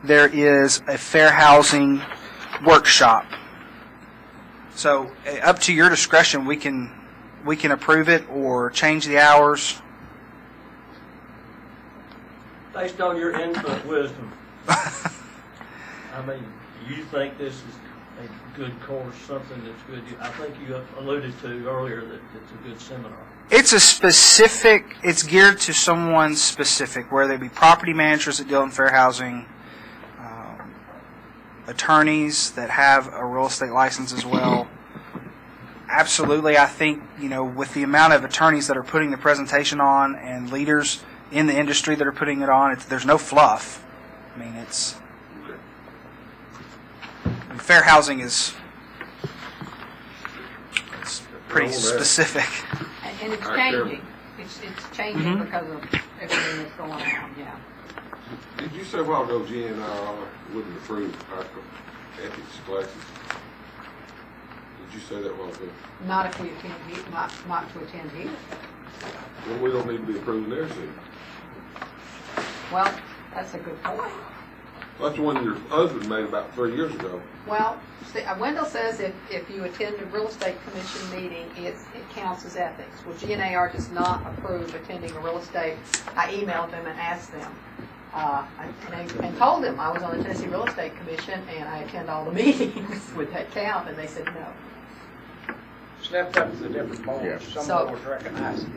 there is a fair housing workshop. So up to your discretion, we can approve it or change the hours. Based on your input, wisdom, I mean, do you think this is a good course, something that's good? I think you alluded to earlier that it's a good seminar. It's geared to someone specific, whether they be property managers at Dillon Fair Housing, attorneys that have a real estate license as well. Absolutely, I think, with the amount of attorneys that are putting the presentation on and leaders in the industry that are putting it on, there's no fluff. I mean, fair housing is pretty specific. And it's changing. It's changing because of everything that's going on, yeah. Did you say a while ago GNR wouldn't approve our ethics classes? Did you say that a while ago? Not if we attend here, not to attend here. Well, we don't need to be approving theirs then. Well, that's a good point. That's the one your husband made about 3 years ago. Well, Wendell says if you attend a real estate commission meeting, it counts as ethics. Well, GNAR does not approve attending a real estate. I emailed them and asked them. And told them I was on the Tennessee Real Estate Commission and I attend all the meetings. Would that count? And they said no. Stepped up to the different boards. Yeah. Some boards recognize it.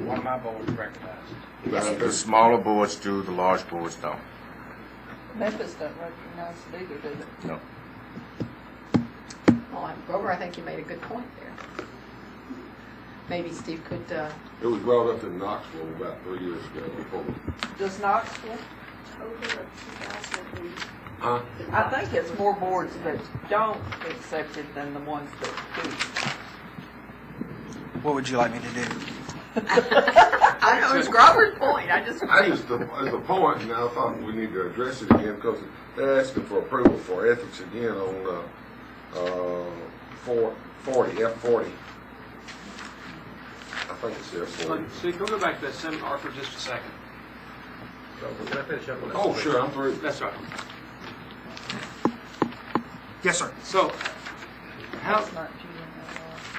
One of my boards recognized it. The smaller boards do, the large boards don't. Memphis doesn't recognize it either, do they? No. Well, Grover, I think you made a good point there. Maybe Steve could... It was brought up in Knoxville about 3 years ago. Does Knoxville? Huh? I think it's more boards that don't accept it than the ones that do. What would you like me to do? I know it's Grover's point. As a point, and I thought we need to address it again because they're asking for approval for ethics again on 40F40. I think it's F40. Steve, go back to that seminar for just a second. So, can I finish up on that? Oh, sure, I'm through. That's right. Yes, sir. So,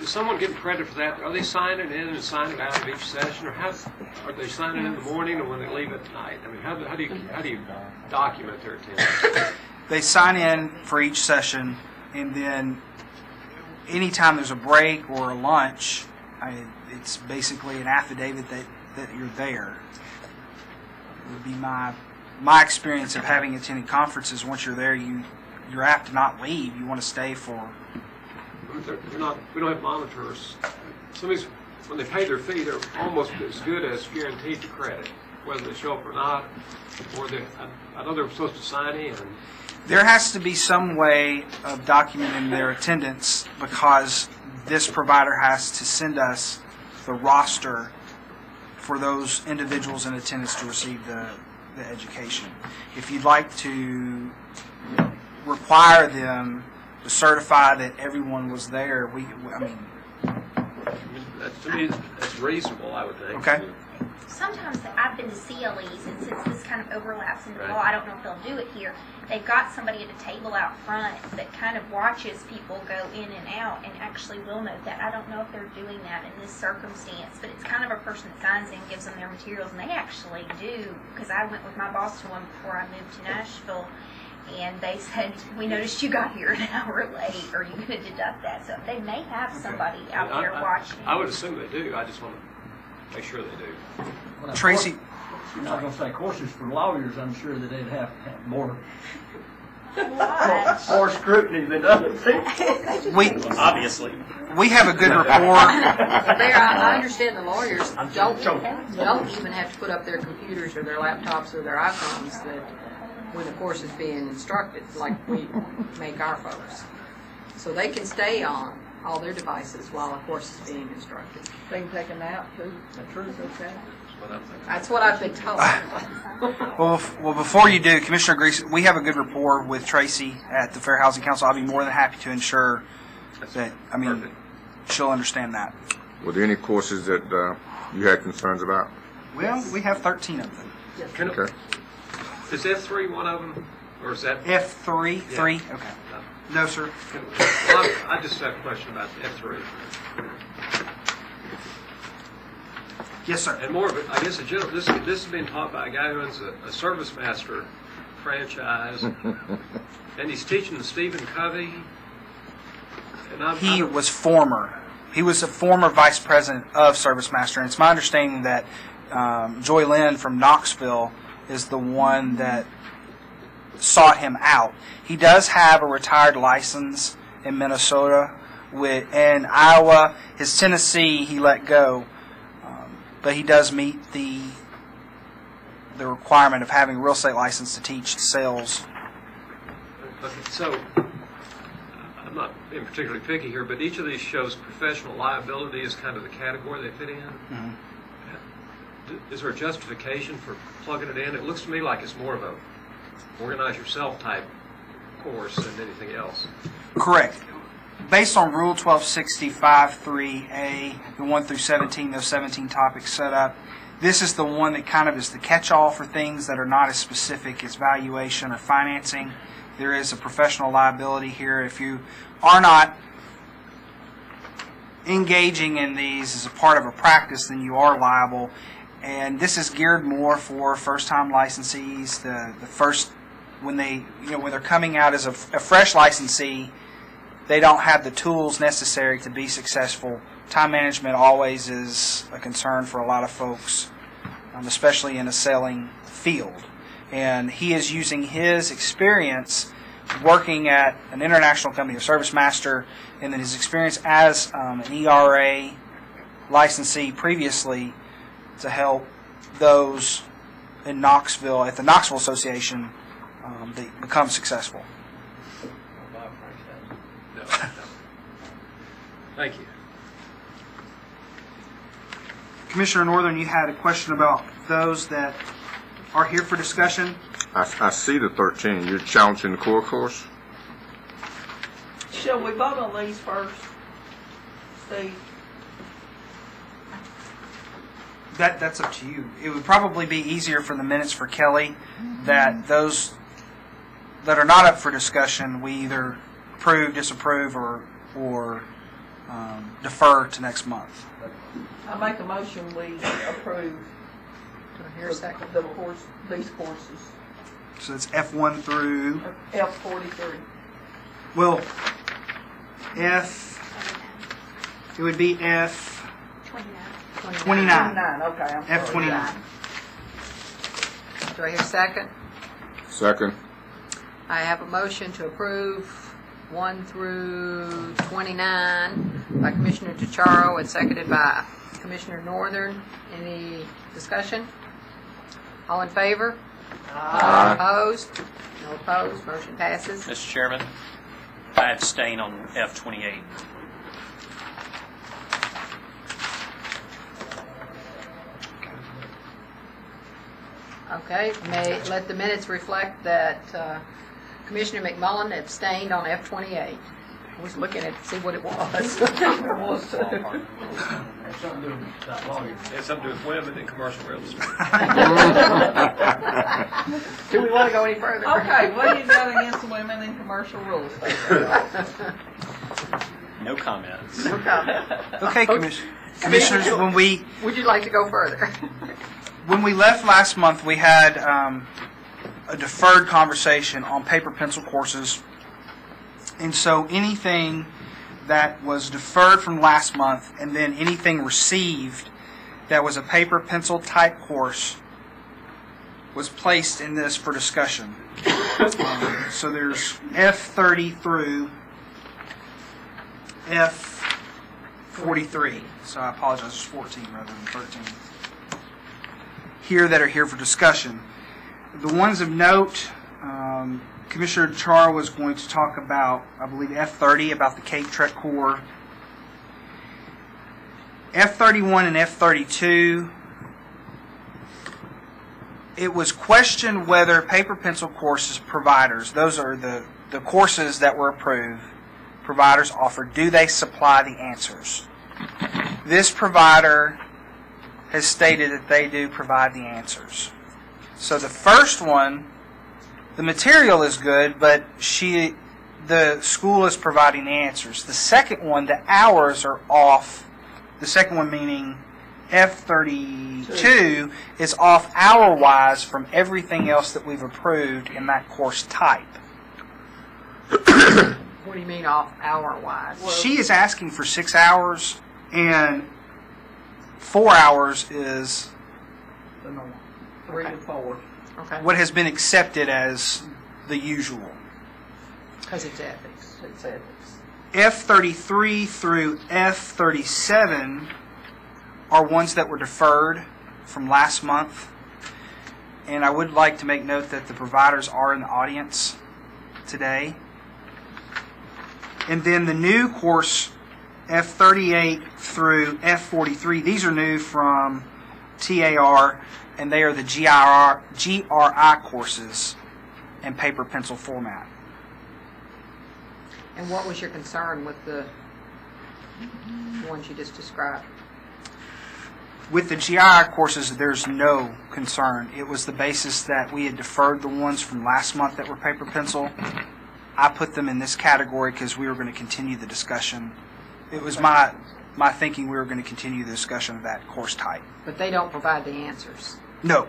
is someone getting credit for that? Are they signing in and signing out of each session, or are they signing in the morning or when they leave at night? I mean, how do you document their attendance? They sign in for each session, and then anytime there's a break or a lunch, it's basically an affidavit that you're there. It would be my experience of having attended conferences. Once you're there, you're apt to not leave. You want to stay for. We don't have monitors. When they pay their fee, they're almost as good as guaranteed to credit, whether they show up or not. Or I know they're supposed to sign in. There has to be some way of documenting their attendance because this provider has to send us the roster for those individuals in attendance to receive the education. If you'd like to require them to certify that everyone was there, to me, that's reasonable, I would think. Okay. Sometimes I've been to CLEs, and since this kind of overlaps in the law, I don't know if they'll do it here. They've got somebody at a table out front that kind of watches people go in and out and actually will note that. I don't know if they're doing that in this circumstance, but it's kind of a person that signs in, gives them their materials, and they actually do, because I went with my boss to one before I moved to Nashville, and they said, we noticed you got here an hour late, or you could deduct that. So they may have somebody out there watching. I would assume they do. I just want to make sure they do. Tracy? I was going to say, courses for lawyers, I'm sure that they'd have more scrutiny than others. Obviously. We have a good rapport. I understand the lawyers don't even have to put up their computers or their laptops or their iPhones when the course is being instructed, like we make our folks. So they can stay on all their devices while a course is being instructed. They can take a nap too. Okay. That's what I've been told. Well, before you do, Commissioner Grease, we have a good rapport with Tracy at the Fair Housing Council. I'll be more than happy to ensure that, she'll understand that. Were there any courses that you had concerns about? Well, we have 13 of them. Okay. Is F3 one of them, or is that F3? Yeah. 3? Okay. No, sir. Well, I just have a question about F3. Yes, sir. And more of it, I guess, this is being taught by a guy who owns a service master franchise, and he's teaching Stephen Covey. And He was a former vice president of ServiceMaster, and it's my understanding that Joy Lynn from Knoxville is the one that sought him out. He does have a retired license in Minnesota. In Iowa, his Tennessee he let go, but he does meet the requirement of having a real estate license to teach sales. Okay, so I'm not being particularly picky here, but each of these shows professional liability is kind of the category they fit in. Mm-hmm. Is there a justification for plugging it in? It looks to me like it's more of a organize yourself type course than anything else. Correct. Based on Rule 1265-3A, the 1 through 17, those 17 topics set up, this is the one that kind of is the catch-all for things that are not as specific as valuation or financing. There is a professional liability here. If you are not engaging in these as a part of a practice, then you are liable. And this is geared more for first-time licensees. The first, when they're coming out as a fresh licensee, they don't have the tools necessary to be successful. Time management always is a concern for a lot of folks, especially in a selling field. And he is using his experience working at an international company, a ServiceMaster, and then his experience as an ERA licensee previously to help those in Knoxville, at the Knoxville Association, they become successful. No. Thank you. Commissioner Northern, you had a question about those that are here for discussion. I see the 13. You're challenging the core course? Shall we vote on these first, Steve? That's up to you. It would probably be easier for the minutes for Kelly that those that are not up for discussion, we either approve, disapprove, or defer to next month. I make a motion we approve these courses. So it's F1 through F43. Well, it would be F29. 29, okay. I'm sorry. F29. Do I hear a second? Second. I have a motion to approve 1 through 29 by Commissioner DeCharo and seconded by Commissioner Northern. Any discussion? All in favor? Aye. Opposed? No opposed. Motion passes. Mr. Chairman, I abstain on F28. Okay, may let the minutes reflect that Commissioner McMullen abstained on F28. I was looking at to see what it was. It has something to do with women in commercial real estate. Do we want to go any further? Okay, what do you got against women in commercial real estate? No comments. No comment. Okay, Commissioners, Would you like to go further? when we left last month, we had a deferred conversation on paper pencil courses. And so anything that was deferred from last month and then anything received that was a paper pencil type course was placed in this for discussion. So there's F30 through F43. So I apologize, it's 14 rather than 13. Here that are here for discussion. The ones of note, Commissioner Char was going to talk about, I believe, F30, about the Cape Trek Corps. F31 and F32, it was questioned whether paper pencil courses providers, those are the courses that were approved, providers offered, do they supply the answers? This provider has stated that they do provide the answers. So the first one, the material is good, but the school is providing the answers. The second one, the hours are off. The second one meaning F32 is off hour-wise from everything else that we've approved in that course type. What do you mean off hour-wise? She is asking for 6 hours, and 4 hours is The normal. 3 to 4. Okay. what has been accepted as the usual. Because it's ethics. It's ethics. F33 through F37 are ones that were deferred from last month. And I would like to make note that the providers are in the audience today. And then the new course, F38 through F43, these are new from TAR, and they are the GRI courses in paper pencil format. And what was your concern with the ones you just described? With the GI courses, there's no concern. It was the basis that we had deferred the ones from last month that were paper pencil. I put them in this category because we were going to continue the discussion. It was my thinking we were going to continue the discussion of that course type. But they don't provide the answers. No.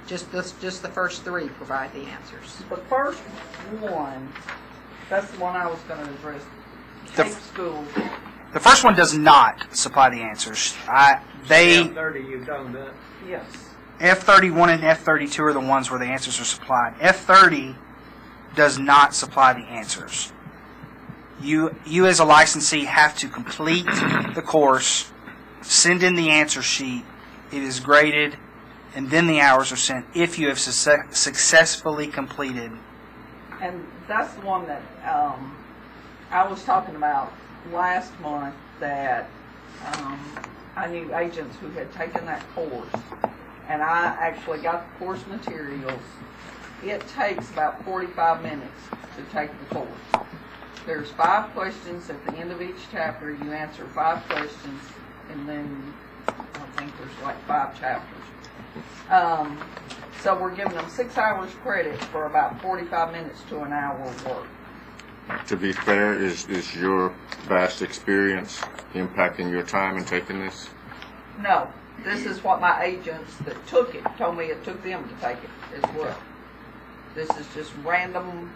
Just the first 3 provide the answers. The first one, that's the one I was going to address. The- Cape Schools. The first one does not supply the answers. F30, you've done that. Yes. F31 and F32 are the ones where the answers are supplied. F30 does not supply the answers. You as a licensee have to complete the course, send in the answer sheet, it is graded, and then the hours are sent if you have successfully completed. And that's the one that I was talking about last month, that I knew agents who had taken that course, and I actually got the course materials. It takes about 45 minutes to take the course. There's 5 questions at the end of each chapter. You answer 5 questions, and then I think there's like 5 chapters. So we're giving them 6 hours credit for about 45 minutes to an hour of work. To be fair, is your vast experience impacting your time in taking this? No, this is what my agents that took it told me it took them to take it as well. This is just random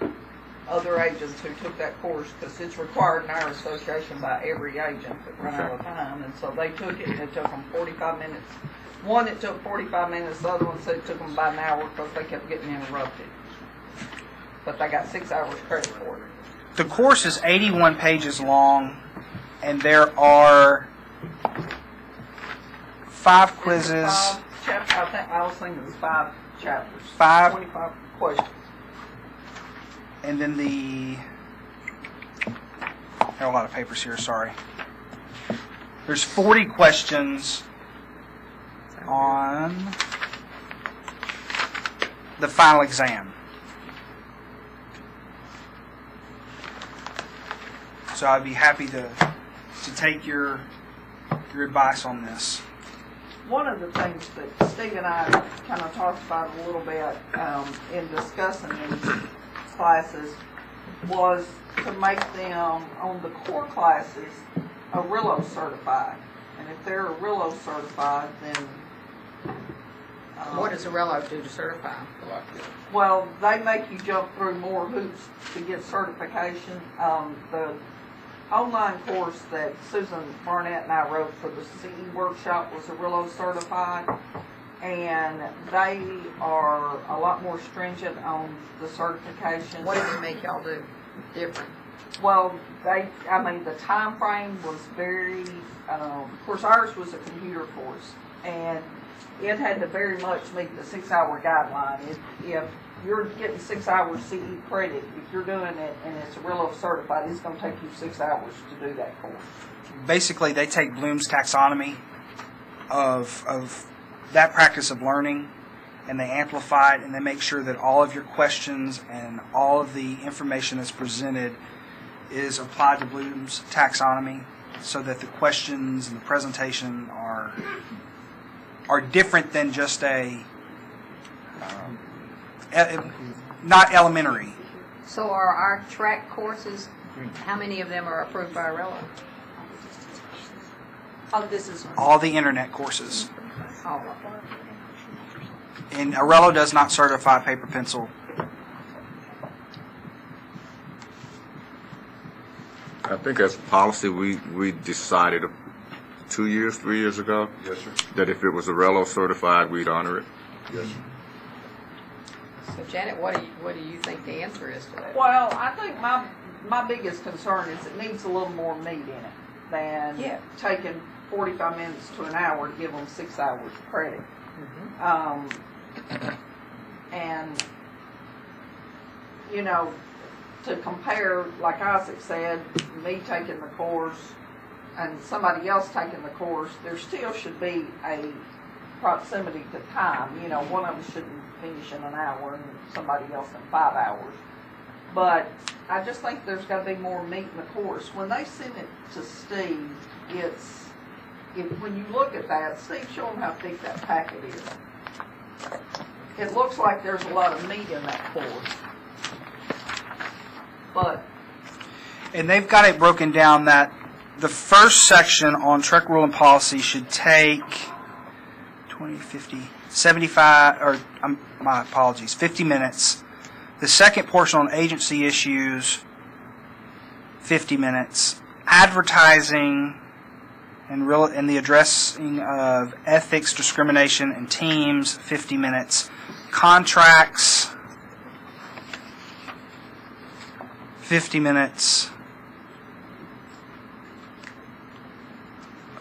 other agents who took that course because it's required in our association by every agent that run out of time. And so they took it, and it took them 45 minutes. One, it took 45 minutes. The other one said it took them about an hour because they kept getting interrupted. But they got 6 hours credit for it. The course is 81 pages long, and there are 5 quizzes. I was thinking it was 5 chapters. 5. 25 questions. And then I have a lot of papers here, sorry. There's 40 questions on the final exam. So I'd be happy to take your advice on this. One of the things that Steve and I kind of talked about a little bit in discussing these classes was to make them, on the core classes, ARILO certified. And if they're ARILO certified, then... What does ARILO do to certify? Well, they make you jump through more hoops to get certification. The online course that Susan Barnett and I wrote for the CE workshop was ARILO certified, and they are a lot more stringent on the certification. What does it make y'all do different? Well, the time frame was very, of course ours was a computer course, and it had to very much meet the 6-hour guideline. If you're getting 6 hours CE credit, if you're doing it and it's ARILO certified, it's going to take you 6 hours to do that course. Basically, they take Bloom's taxonomy of that practice of learning, and they amplify it, and they make sure that all of your questions and all of the information that's presented is applied to Bloom's taxonomy, so that the questions and the presentation are different than just not elementary. So are our track courses, how many of them are approved by ARILO? On distance ones. All the internet courses. Oh, And Arello does not certify paper pencil. I think as a policy, we decided 2 years, 3 years ago. Yes, sir. That if it was Arello certified, we'd honor it. Yes, sir. So Janet, what do you think the answer is to that? Well, I think my biggest concern is it needs a little more meat in it than taking 45 minutes to an hour to give them 6 hours of credit. And, you know, to compare, like Isaac said, me taking the course and somebody else taking the course, there still should be a proximity to time. You know, one of them shouldn't finish in an hour and somebody else in 5 hours. But I just think there's got to be more meat in the course. When they send it to Steve, when you look at that, Steve, show them how thick that packet is. It looks like there's a lot of meat in that course. But And they've got it broken down that the first section on Trek rule and policy should take 20, 50, 75, or my apologies, 50 minutes. The second portion on agency issues, 50 minutes. Advertising and the addressing of ethics, discrimination, and teams, 50 minutes. Contracts, 50 minutes.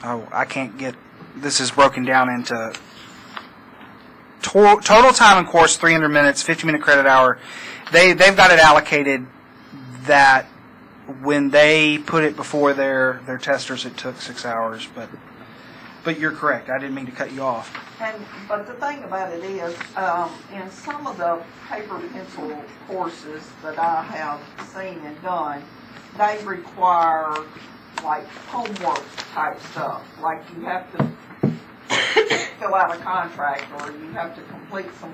Oh, I can't get, this is broken down into total time in course, 300 minutes, 50-minute credit hour. They've got it allocated that when they put it before their testers, it took 6 hours. But you're correct. I didn't mean to cut you off. But the thing about it is, in some of the paper pencil courses that I have seen and done, they require like homework type stuff. Like you have to fill out a contract or you have to complete some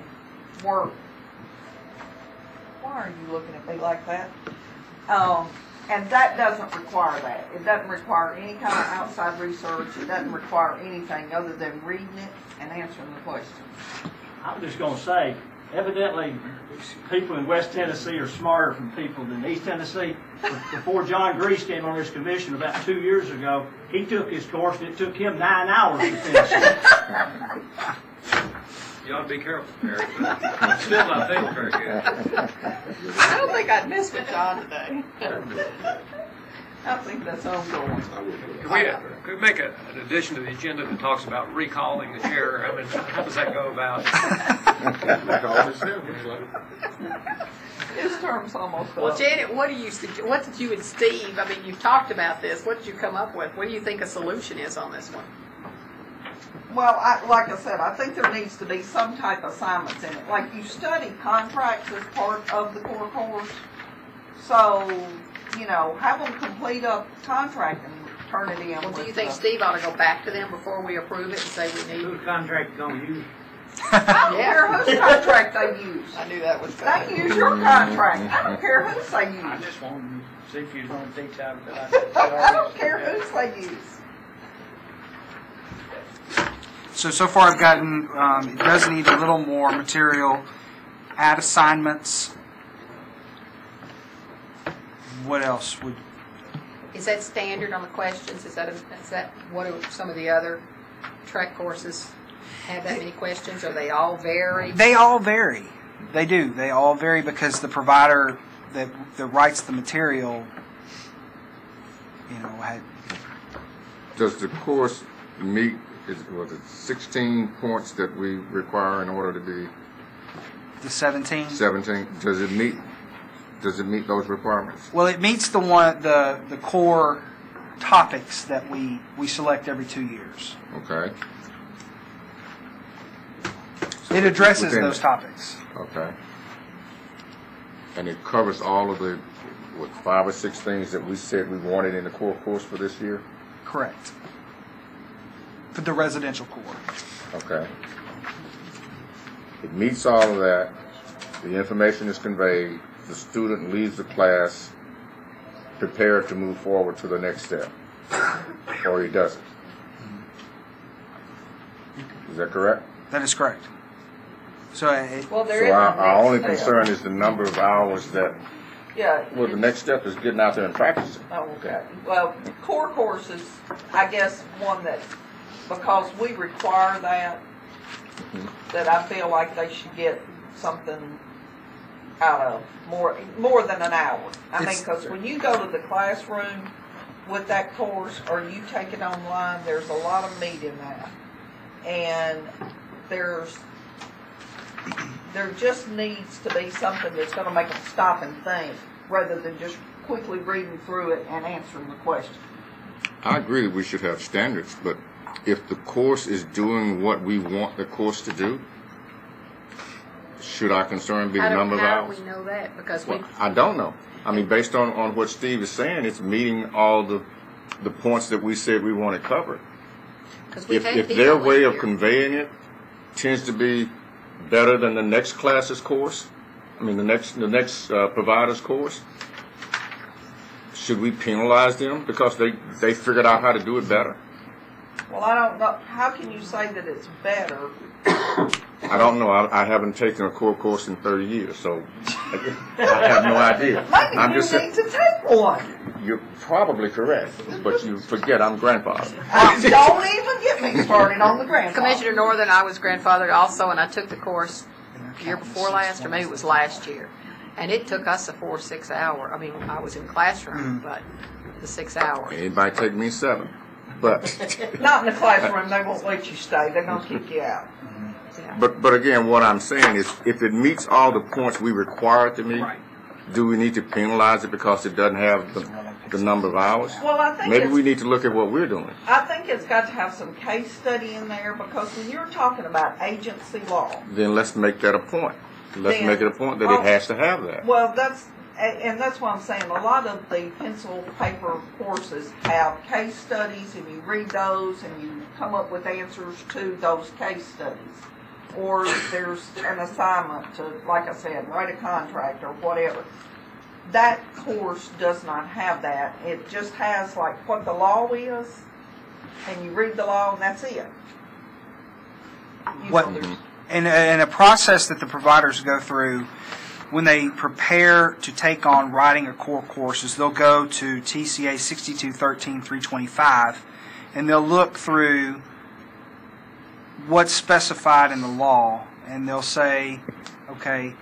work. Why are you looking at me like that? And that doesn't require that. It doesn't require any kind of outside research. It doesn't require anything other than reading it and answering the questions. I'm just going to say, evidently, people in West Tennessee are smarter than people in East Tennessee. Before John Grease came on this commission about 2 years ago, he took his course and it took him 9 hours to finish it. You ought to be careful, Barry. But still not feeling very good. I don't think I'd miss with John today. I think that's ongoing. Could we make an addition to the agenda that talks about recalling the chair? I mean, how does that go about? His term's almost up. Well, Janet, what did you and Steve, I mean, you've talked about this. What did you come up with? What do you think a solution is on this one? Well, like I said, I think there needs to be some type of assignments in it. Like you study contracts as part of the core course. So, you know, have them complete a contract and turn it in. Well, do you think Steve ought to go back to them before we approve it and say we need... Whose contract you going to use? I don't care whose contract they use. I knew that was coming. They use your contract. I don't care whose they use. I just wanted to see if you was going to teach out that I don't care whose they use. So far I've gotten, it does need a little more material. Add assignments. What else would... Is that standard on the questions? Is that what do some of the other track courses have that many questions? Or they all vary? They all vary. They do. They all vary because the provider that writes the material, you know, Does the course meet, was it 16 points that we require in order to be... The 17? 17. Does it meet those requirements? Well, it meets the core topics that we select every 2 years. Okay. It addresses those topics. Okay. And it covers all of the, 5 or 6 things that we said we wanted in the core course for this year? Correct. For the residential core. Okay. It meets all of that. The information is conveyed. The student leaves the class prepared to move forward to the next step. Or he doesn't. Is that correct? That is correct. So Well, there So is a our only next step. concern is the number of hours that, Yeah. well, the next step is getting out there and practicing. Oh, okay. Well, core courses, I guess, one that, because we require that, that I feel like they should get something out of more than an hour. I mean, because when you go to the classroom with that course or you take it online, there's a lot of meat in that. And there just needs to be something that's going to make them stop and think rather than just quickly reading through it and answering the question. I agree that we should have standards, but if the course is doing what we want the course to do, should our concern be the number of How hours? do we know that? Because Well, I don't know. I mean, based on what Steve is saying, it's meeting all the points that we said we wanted covered. If their way of conveying it tends to be better than the next class's course, I mean the next provider's course, should we penalize them because they figured out how to do it better? Well, I don't know. How can you say that it's better? I don't know. I haven't taken a core course in 30 years, so I have no idea. Maybe I'm you just need to take one. You're probably correct, but you forget I'm grandfather. Don't even get me started on the grandfather. Commissioner Northern, I was grandfathered also, and I took the course the year before last, or maybe it was last year. And it took us a 4 or 6 hour. I mean, I was in the classroom, but the 6 hours. It might take me 7, but Not in the classroom. They won't let you stay. They're going to kick you out. but again, what I'm saying is, if it meets all the points we require it to meet, do we need to penalize it because it doesn't have the number of hours? Well, I think Maybe we need to look at what we're doing. I think it's got to have some case study in there because when you're talking about agency law, Then let's make that a point. Let's Then- make it a point that it has to have that. well, that's what I'm saying. A lot of the pencil paper courses have case studies, and you read those, and you come up with answers to those case studies. Or there's an assignment to, like I said, write a contract or whatever. That course does not have that. It just has like what the law is, and you read the law, and that's it. What and a process that the providers go through when they prepare to take on writing a core course is they'll go to TCA 6213-325 and they'll look through what's specified in the law, and they'll say, okay,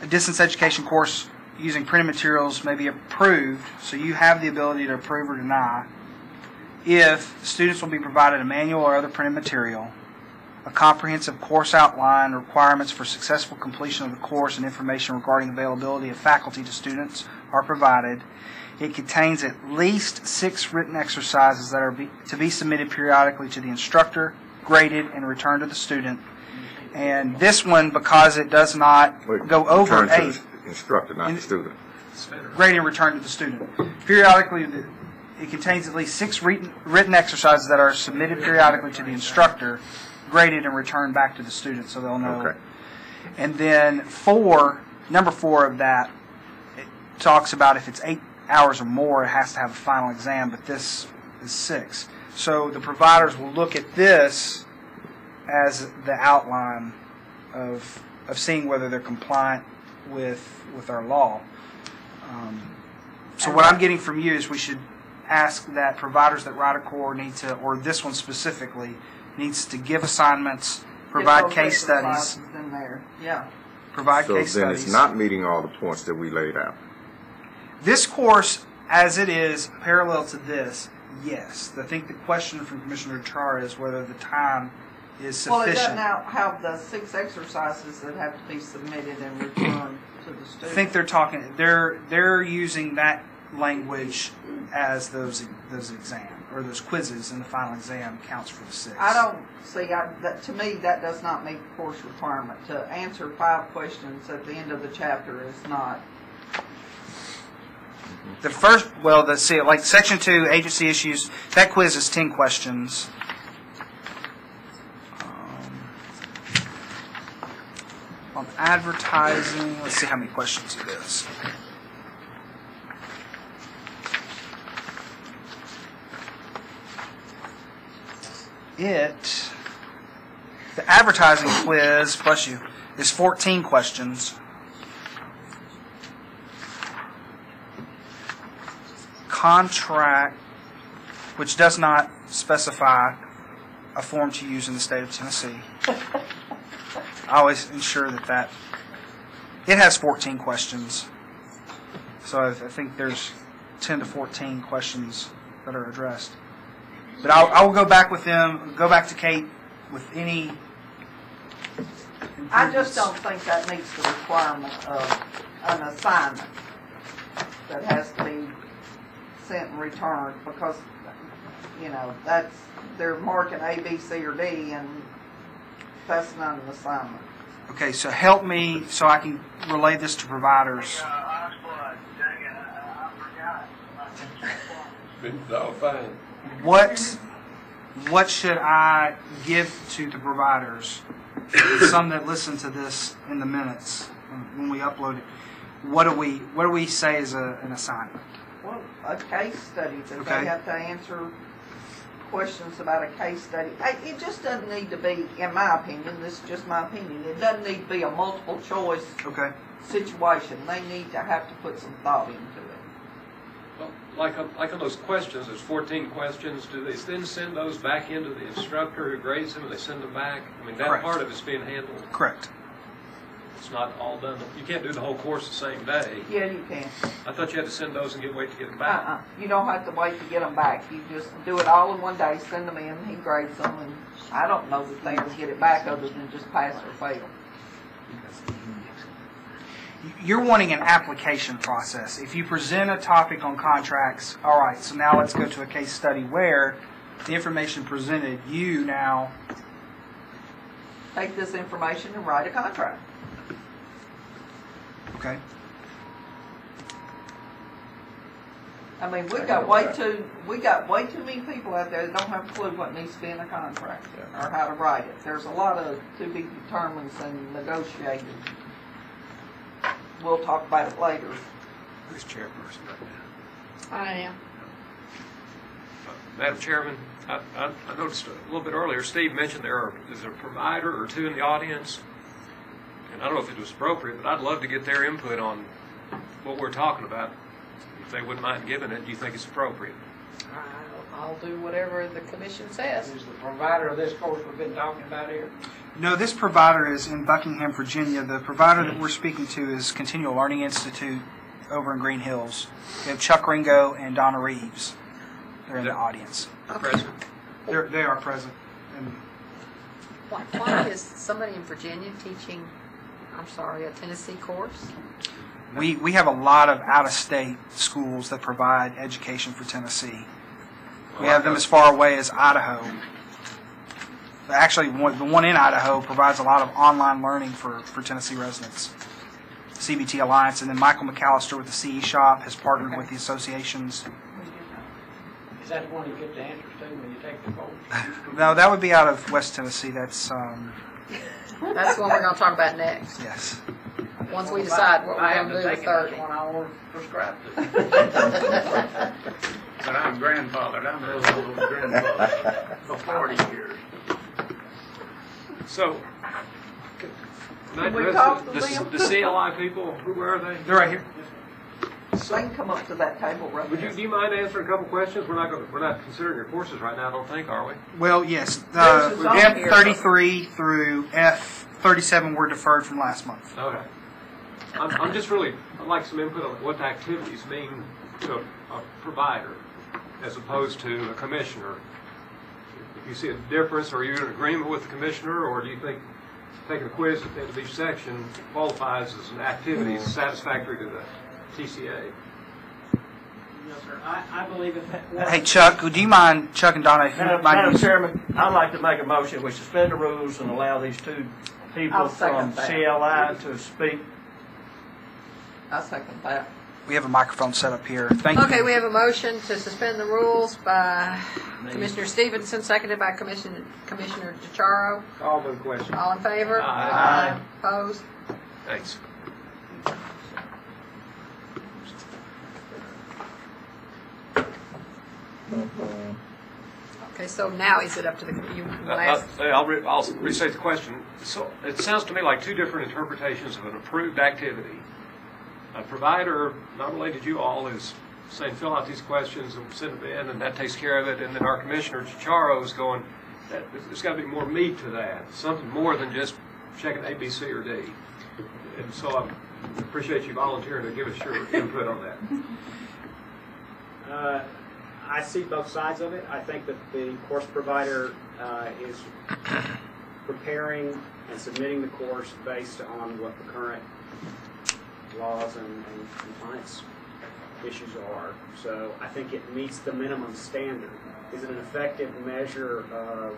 a distance education course using printed materials may be approved, so you have the ability to approve or deny, if students will be provided a manual or other printed material, a comprehensive course outline, requirements for successful completion of the course, and information regarding availability of faculty to students are provided. It contains at least 6 written exercises that are to be submitted periodically to the instructor, graded, and returned to the student. And this one, because it does not go over Return 8, to the instructor, not the student. graded and returned to the student. Periodically, it contains at least 6 written exercises that are submitted periodically to the instructor, graded and returned back to the student, so they'll know. Okay. And then number 4 of that, it talks about if it's 8 hours or more, it has to have a final exam, but this is 6. So the providers will look at this as the outline of seeing whether they're compliant with our law. So what I'm getting from you is we should ask that providers that write a core need to, or this one specifically, needs to give assignments, provide case studies. In there. Yeah. Provide So case then studies. it's not meeting all the points that we laid out. This course, as it is, parallel to this, yes. I think the question from Commissioner Chara is whether the time is Well, it sufficient. doesn't have the 6 exercises that have to be submitted and returned to the I student. think they're using that language as those exams or those quizzes, and the final exam counts for the 6. I don't see, to me, that does not meet the course requirement. To answer 5 questions at the end of the chapter is not. The first, like Section 2, agency issues, that quiz is 10 questions. On advertising, let's see how many questions it is. the advertising quiz, bless you, is 14 questions. Contract, which does not specify a form to use in the state of Tennessee. I always ensure that it has 14 questions. So I think there's 10 to 14 questions that are addressed. But I will go back with them, go back to Kate with any. I just don't think that meets the requirement of an assignment that has to be sent and returned, because, you know, they're marking A, B, C, or D, and that's not an assignment. Okay, so help me so I can relay this to providers. What should I give to the providers? Some that listen to this in the minutes when we upload it. What do we say is an assignment? Well, a case study that Okay. they have to answer questions about a case study. It just doesn't need to be, in my opinion, this is just my opinion, it doesn't need to be a multiple choice situation. They need to have to put some thought into it. Well, like on those questions, there's 14 questions. Do they then send those back into the instructor who grades them, and they send them back? I mean, that Correct. part of it's being handled. Correct. It's not all done. You can't do the whole course the same day. Yeah, you can. I thought you had to send those and wait to get them back. You don't have to wait to get them back. You just do it all in one day, send them in, he grades them, and I don't know that they will get it back other than just pass or fail. You're wanting an application process. If you present a topic on contracts, all right, so now let's go to a case study where the information presented, you now Take this information and write a contract. Okay. I mean, we got way too many people out there that don't have a clue what needs to be in a contract or how to write it. There's a lot of to be determined and negotiated. We'll talk about it later. Who's chairperson right now? I am. Madam Chairman, I noticed a little bit earlier, Steve mentioned there's a provider or two in the audience. And I don't know if it was appropriate, but I'd love to get their input on what we're talking about. If they wouldn't mind giving it, do you think it's appropriate? I'll do whatever the commission says. Is the provider of this course we've been talking about here? No, this provider is in Buckingham, Virginia. The provider that we're speaking to is Continual Learning Institute over in Green Hills. We have Chuck Ringo and Donna Reeves. They're in the audience. Present. They are present. And Why is somebody in Virginia teaching, a Tennessee course? we have a lot of out-of-state schools that provide education for Tennessee. We have them as far away as Idaho. Actually, the one in Idaho provides a lot of online learning for Tennessee residents. CBT Alliance, and then Michael McAllister with the CE Shop has partnered with the associations. Is that the one you get the answers to when you take the course? No, that would be out of West Tennessee. That's That's what we're going to talk about next. Yes. Once we decide what we're going to do with 30. One I want to prescribe to. But I'm grandfathered. I'm a little grandfather for 40 years. So, Can we talk to them? the CLI people, who are they? They're right here. They can come up to that table right Do now. you mind answering a couple questions? We're not considering your courses right now, I don't think, are we? Well, yes. This is on here. F33 through F37 were deferred from last month. Okay. I'm just really, I'd like some input on what activities mean to a provider as opposed to a commissioner. If you see a difference, are you in agreement with the commissioner, or do you think taking a quiz at the end of each section qualifies as an activity satisfactory to the TCA? Yes, sir. I believe in that. Hey, Chuck, do you mind, Chuck and Donna, if you Madam mind? Chairman, I'd like to make a motion, we suspend the rules and allow these two people I'll second from that. CLI to speak. I second that. We have a microphone set up here. Thank you. Okay, we have a motion to suspend the rules by Commissioner Stevenson, seconded by Commissioner DeCharo. Call the question. All in favor? Aye. Opposed? Thanks. Okay, so now is it up to the, I'll restate the question. So it sounds to me like two different interpretations of an approved activity. A provider, not related to you all, is saying fill out these questions and send them in, and that takes care of it. And then our commissioner, Chicharro, is going, there's got to be more meat to that, something more than just checking A, B, C, or D. And so I appreciate you volunteering to give us your input on that. I see both sides of it. I think that the course provider is preparing and submitting the course based on what the current laws and compliance issues are. So I think it meets the minimum standard. Is it an effective measure of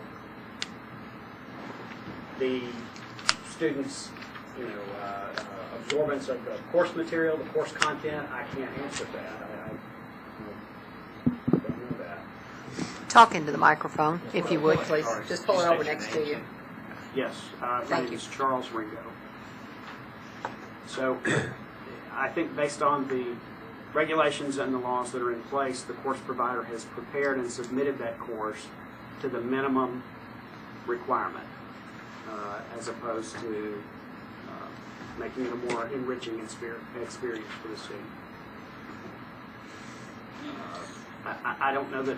the students' absorbance of the course material, the course content? I can't answer that. talk into the microphone, if you would, please. Just pull it over next to you. Yes, my name is Charles Ringo. So I think based on the regulations and the laws that are in place, the course provider has prepared and submitted that course to the minimum requirement, as opposed to making it a more enriching experience for the student. I don't know that...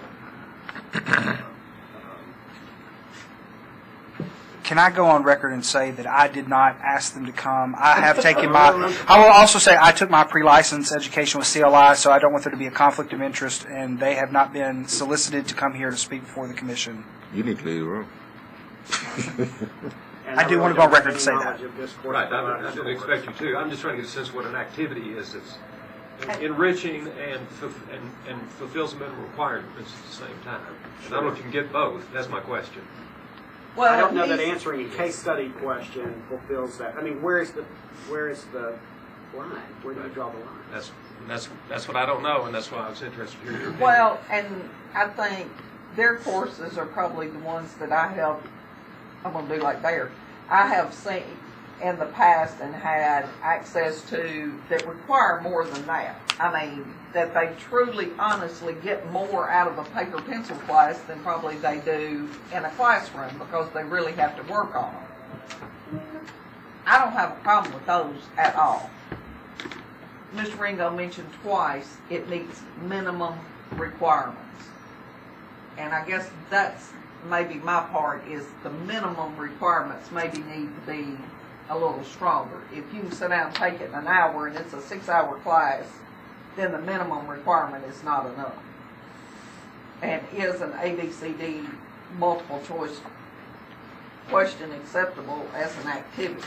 Can I go on record and say that I did not ask them to come? I have taken my... I will also say I took my pre-license education with CLI, so I don't want there to be a conflict of interest, and they have not been solicited to come here to speak before the commission. You need to leave the room. I do want to go on record to say that. Right, I didn't expect you to. I'm just trying to get a sense of what an activity is that's enriching and fulfills minimum requirements at the same time. And I don't know if you can get both. That's my question. Well, I don't know that answering a case study question fulfills that. I mean, where is the line? Where do you draw the line? That's what I don't know, and that's why I was interested in your opinion. Well, and I think their courses are probably the ones that I'm going to do like there. I have seen in the past and had access to that require more than that. I mean, that they truly, honestly get more out of a paper pencil class than probably they do in a classroom because they really have to work on them. I don't have a problem with those at all. Mr. Ringo mentioned twice it meets minimum requirements. And I guess that's maybe my part is the minimum requirements maybe need to be a little stronger. If you can sit down and take it in an hour and it's a 6-hour class, then the minimum requirement is not enough. And is an ABCD multiple choice question acceptable as an activity?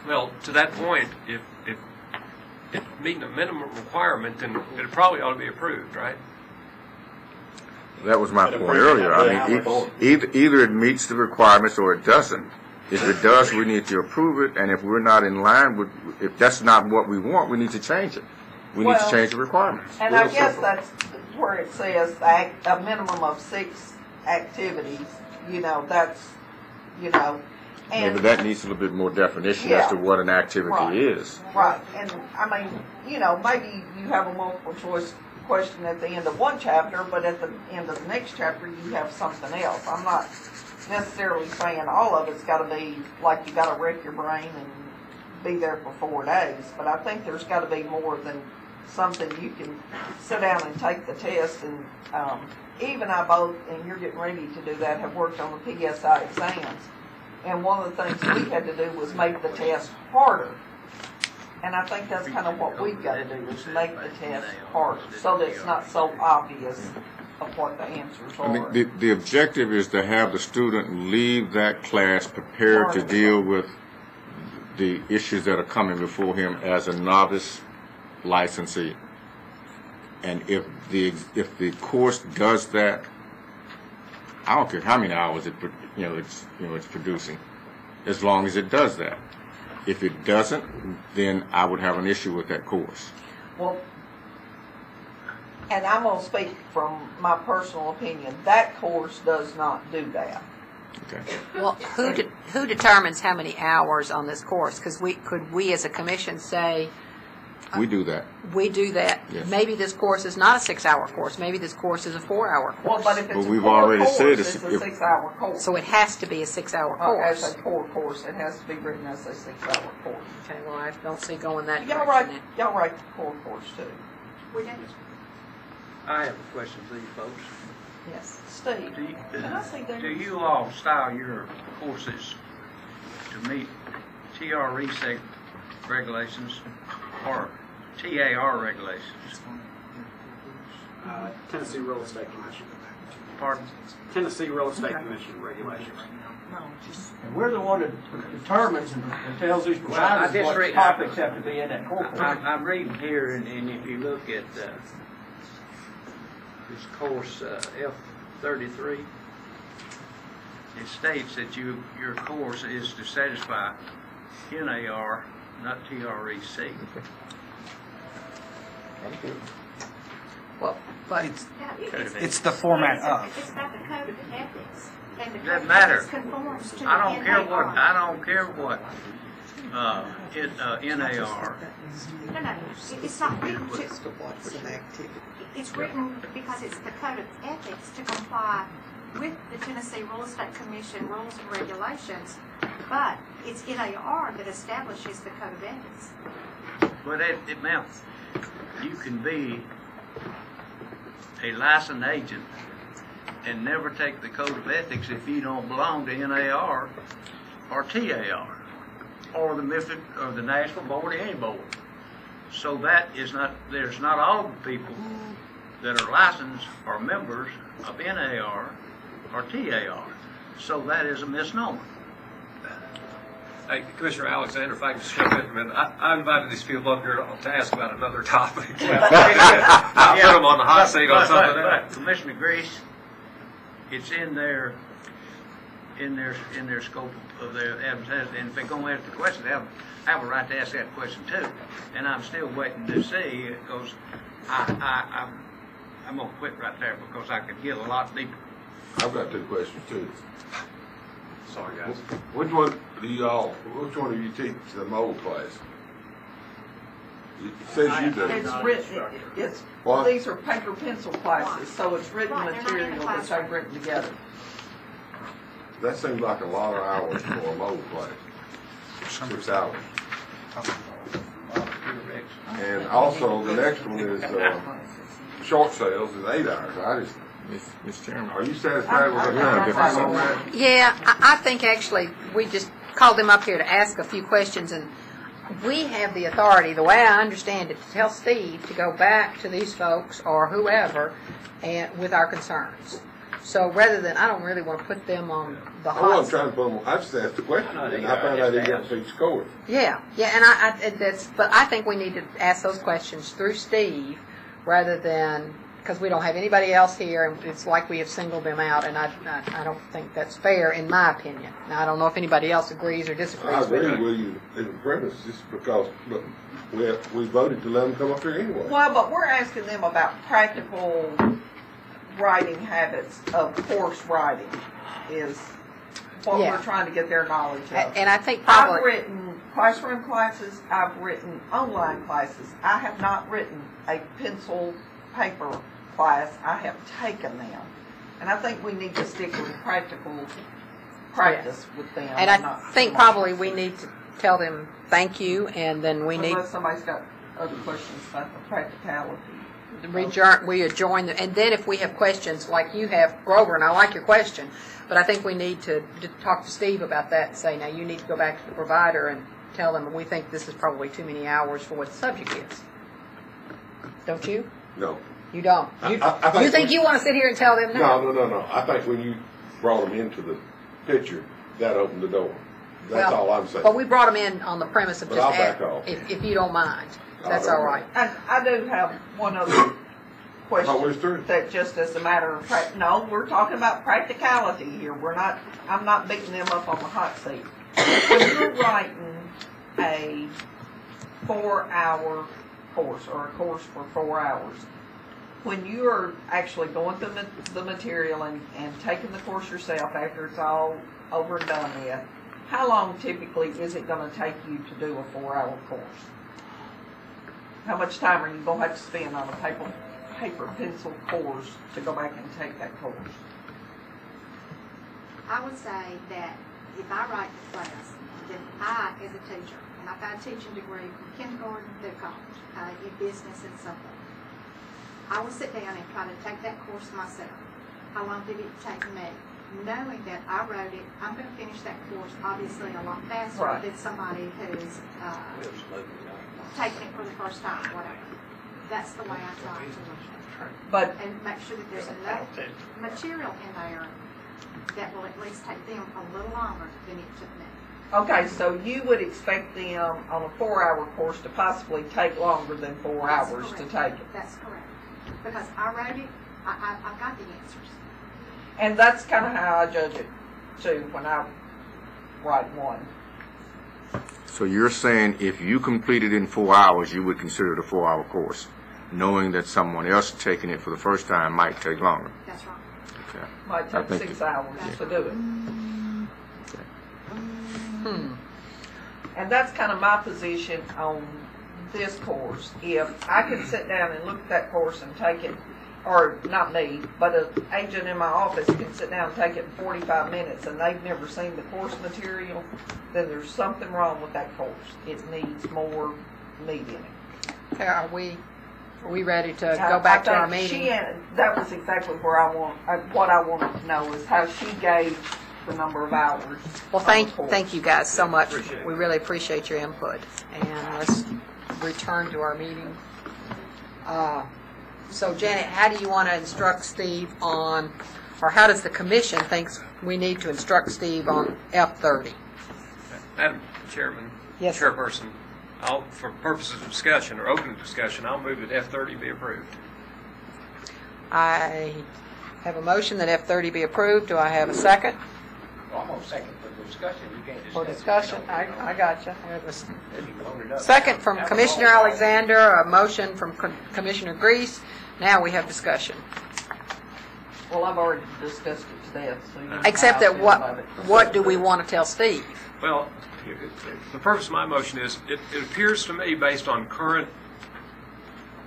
Well, to that point, if meeting a minimum requirement, then it probably ought to be approved, right? That was my point earlier. I mean, either it meets the requirements or it doesn't. If it does, we need to approve it, and if we're not in line with, if that's not what we want, we need to change it. We need to change the requirements. And I guess that's where it says a minimum of 6 activities. That's. And maybe that needs a little bit more definition as to what an activity is. Right, and I mean, maybe you have a multiple choice question at the end of one chapter, but at the end of the next chapter you have something else. I'm not necessarily saying all of it's got to be like you got to wreck your brain and be there for 4 days, but I think there's got to be more than something you can sit down and take the test. And Eve and I both, and you're getting ready to do that, have worked on the PSI exams, and one of the things we had to do was make the test harder. And I think that's kind of what we've got to do, is make the test harder so that it's not so obvious of what the answers are. I mean, the objective is to have the student leave that class prepared to deal with the issues that are coming before him as a novice licensee. And if the course does that, I don't care how many hours it's producing, as long as it does that. If it doesn't, then I would have an issue with that course. Well, and I'm going to speak from my personal opinion. That course does not do that. Okay. Well, who determines how many hours on this course? Because could we as a commission say, We do that. We do that. Yes. Maybe this course is not a 6-hour course. Maybe this course is a 4-hour course. Well, but if it's But a we've core already course, said it's it's- a 6-hour course. So it has to be a 6-hour course. As a core course, it has to be written as a 6-hour course. Okay, well, I don't see going that Y'all direction. write the core course too. We do. I have a question for you folks. Yes. Steve, can I see Do theirs? you all style your courses to meet TRE regulations or TAR regulations? Tennessee Real Estate Commission. Pardon? Tennessee Real Estate Commission regulations. And we're the one that determines and tells these Well, I providers just what read- topics have to be in that course. I'm reading here, and if you look at this course F33, it states that your course is to satisfy NAR, not TREC. Well, but It's the format of. It's about the code of ethics. And the It code doesn't of matter. ethics conforms to I the don't care what, NAR. I don't care what NAR. No, no, it's not written to, it's written because it's the code of ethics to comply with the Tennessee Real Estate Commission rules and regulations, but it's NAR that establishes the code of ethics. But it meant you can be a licensed agent and never take the code of ethics if you don't belong to NAR or TAR or the MIFID or the National Board or any board. So that is not, there's not all the people that are licensed or members of NAR or TAR. So that is a misnomer. Hey, Commissioner Alexander, if I could just jump in for a minute. I invited these people up here to ask about another topic. I'll put them on the hot seat on something But else. Commissioner Grease, it's in their scope of their advertising, and if they're going to ask the question, they have a right to ask that question too. And I'm still waiting to see, because I'm going to quit right there because I could get a lot deeper. I've got 2 questions too. Sorry, guys. Which one of you teach the mold class? It says you do. It's written, it's, What? these are paper pencil classes, so it's written Right, they're not in the material that they've written together. That seems like a lot of hours for a mold class. 6 hours. And also, the next one is, short sales is 8 hours. I just, Mr. Chairman. are you satisfied with that? yeah, I think actually we just called them up here to ask a few questions, and we have the authority, the way I understand it, to tell Steve to go back to these folks or whoever and with our concerns. So rather than, I don't really want to put them on the I hot wasn't trying to put them on, I just asked the question, and I found out he got to score. Yeah, and but I think we need to ask those questions through Steve rather than, because we don't have anybody else here, and it's like we have singled them out, and I don't think that's fair, in my opinion. Now, I don't know if anybody else agrees or disagrees I with agree me. with you in the premise, just because, but we voted to let them come up here anyway. Well, but we're asking them about practical writing habits of course writing is what Yeah. we're trying to get their knowledge of. And I think probably... I've written classroom classes, I've written online classes. I have not written a pencil paper class. I have taken them. And I think we need to stick with practical practice with them. And I not think so much- probably we need to tell them thank you, and then we need Unless somebody's got other questions about the practicality. we adjourn, and then if we have questions like you have, Grover, and I like your question, but I think we need to talk to Steve about that and say, now you need to go back to the provider and tell them we think this is probably too many hours for what the subject is. Don't you? No. You don't. You think you want to sit here and tell them no? No. I think when you brought them into the picture, that opened the door. That's all I'm saying. But we brought them in on the premise of But just I'll back off. if you don't mind. That's all right. And I do have one other question. Oh, it's true. That just as a matter of fact, no, we're talking about practicality here. I'm not beating them up on the hot seat. When you're writing a 4-hour course or a course for 4 hours, when you're actually going through the material and taking the course yourself after it's all over and done with, how long typically is it going to take you to do a 4-hour course? How much time are you gonna have to spend on a paper pencil course to go back and take that course? I would say that if I write the class, then I, as a teacher, and I've got a teaching degree from kindergarten through college, in business and so forth, I will sit down and try to take that course myself. How long did it take me? Knowing that I wrote it, I'm going to finish that course obviously a lot faster Right. than somebody who's taking it for the first time, whatever. That's the way I try to look at it. But and make sure that there's enough material in there that will at least take them a little longer than it took me. okay, so you would expect them on a 4-hour course to possibly take longer than 4 hours to take it. That's correct. Because I wrote it, I've got the answers. And that's kind of how I judge it too when I write one. So you're saying if you complete it in 4 hours, you would consider it a 4-hour course, knowing that someone else taking it for the first time might take longer? That's right. Okay. Might I take think 6 hours to do it. And that's kind of my position on this course. If I could sit down and look at that course and take it, or not me, but an agent in my office can sit down and take it in 45 minutes and they've never seen the course material, then there's something wrong with that course. It needs more meat in it. Okay, are we ready to go back to our meeting? That was exactly where what I wanted to know is how she gauged the number of hours. Well, thank you guys so much. We really appreciate your input. And let's return to our meeting. So Janet, how do you want to instruct Steve on, or how does the commission think we need to instruct Steve on F30? Madam Chairman, Yes, sir. Chairperson, for purposes of discussion or open discussion, I'll move that F30 be approved. I have a motion that F30 be approved. Do I have a second? Well, I'm going to second for discussion. You can't just. For discussion, I got you. Second from Commissioner Alexander, a motion from Commissioner Grease. Now we have discussion. Well, I've already discussed it to death. So you know Except how I that feel about it. what do we want to tell Steve? Well, the purpose of my motion is, it appears to me, based on current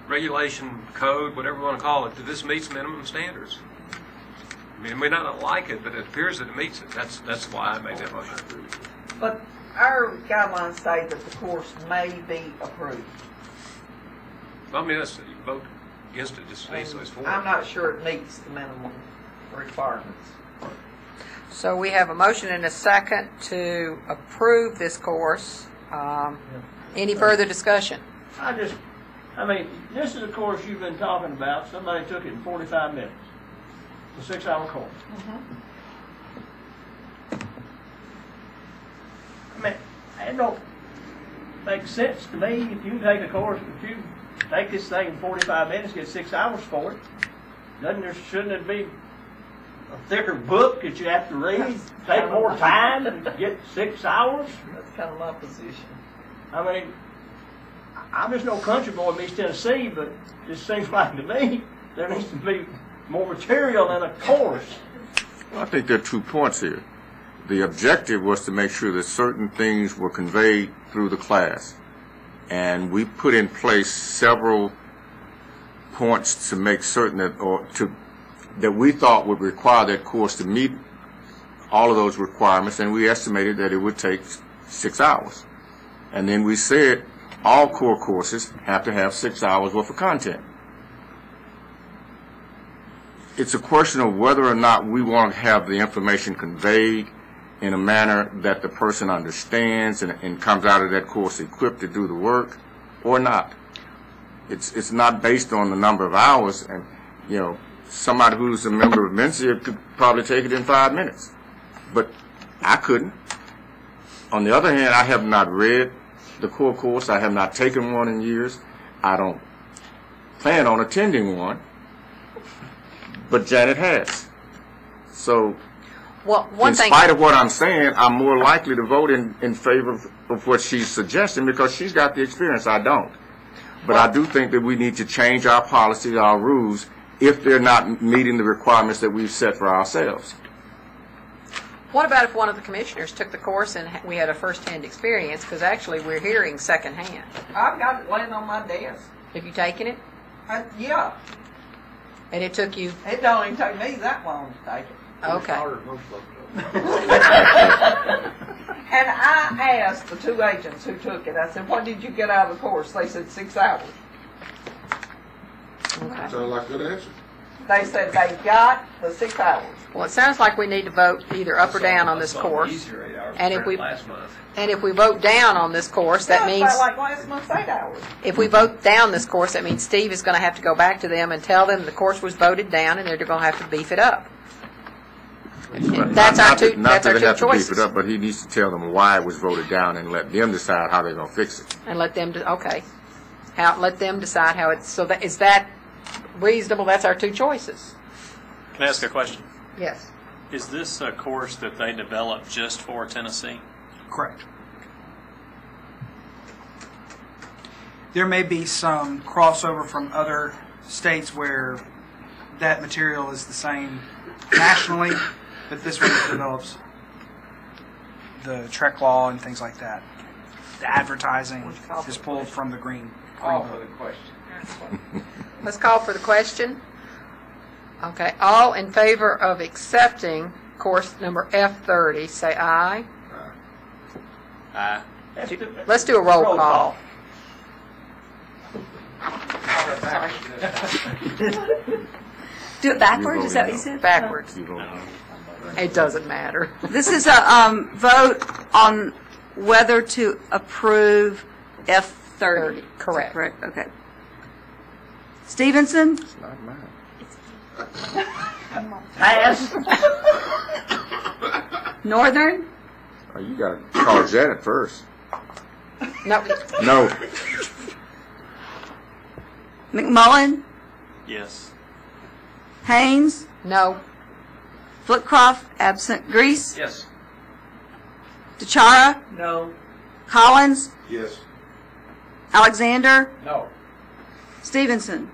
regulation, code, whatever you want to call it, that this meets minimum standards. I mean, we may not like it, but it appears that it meets it. That's why I made that motion. But our guidelines say that the course may be approved. Well, I mean, that's, you vote against it, just say so it's for it. I'm not sure it meets the minimum requirements. So we have a motion and a second to approve this course. Any further discussion? I mean, this is a course you've been talking about. Somebody took it in 45 minutes. It's a 6-hour course. I mean, it don't make sense to me if you take a course, if you take this thing in 45 minutes, get 6 hours for it. Shouldn't it be a thicker book that you have to read, take more time and get 6 hours? That's kind of my position. I mean, I'm just no country boy in East Tennessee, but it seems like to me there needs to be more material in a course. Well, I think there are 2 points here. The objective was to make sure that certain things were conveyed through the class. And we put in place several points to make certain that we thought would require that course to meet all of those requirements, and we estimated that it would take 6 hours. And then we said all core courses have to have 6 hours worth of content. It's a question of whether or not we want to have the information conveyed in a manner that the person understands and comes out of that course equipped to do the work, or not. It's not based on the number of hours, and you know, somebody who's a member of Mencia could probably take it in 5 minutes, but I couldn't. On the other hand, I have not read the core course. I have not taken one in years. I don't plan on attending one, but Janet has. So, well, in spite of what I'm saying, I'm more likely to vote in favor of what she's suggesting because she's got the experience. I don't. But I do think that we need to change our policies, our rules, if they're not meeting the requirements that we've set for ourselves. What about if one of the commissioners took the course and we had a first-hand experience? Because actually we're hearing secondhand. I've got it laying on my desk. Have you taken it? Yeah. And it took you? It don't even take me that long to take it. Okay. And I asked the two agents who took it, I said, what did you get out of the course? They said 6 hours. Okay. Sounds like a good answer. They said they got the 6 hours. Well, it sounds like we need to vote either up or down on this course. And if we vote down on this course, that means like last month's 8 hours. if we vote down this course, that means Steve is going to have to go back to them and tell them the course was voted down, and they're going to have to beef it up. That's our two choices. Beef it up, but he needs to tell them why it was voted down and let them decide how they're going to fix it. And let them let them decide how it's. So is that reasonable? That's our two choices. Can I ask a question? Yes. Is this a course that they developed just for Tennessee? Correct. There may be some crossover from other states where that material is the same nationally, but this one develops the Trek law and things like that. The advertising is pulled from the green. Call for the question. Let's call for the question. Okay, all in favor of accepting course number F30, say aye. Aye. Let's do a roll call. Do it backwards? Is that what you said? Backwards. It doesn't matter. This is a vote on whether to approve F30. Correct. Correct. Okay. Stevenson? It's not mine. Pass. Northern? Oh, you got to call Janet first. No. No. McMullen? Yes. Haynes? No. Flitcroft, absent. Grease? Yes. DeChara? No. Collins? Yes. Alexander? No. Stevenson?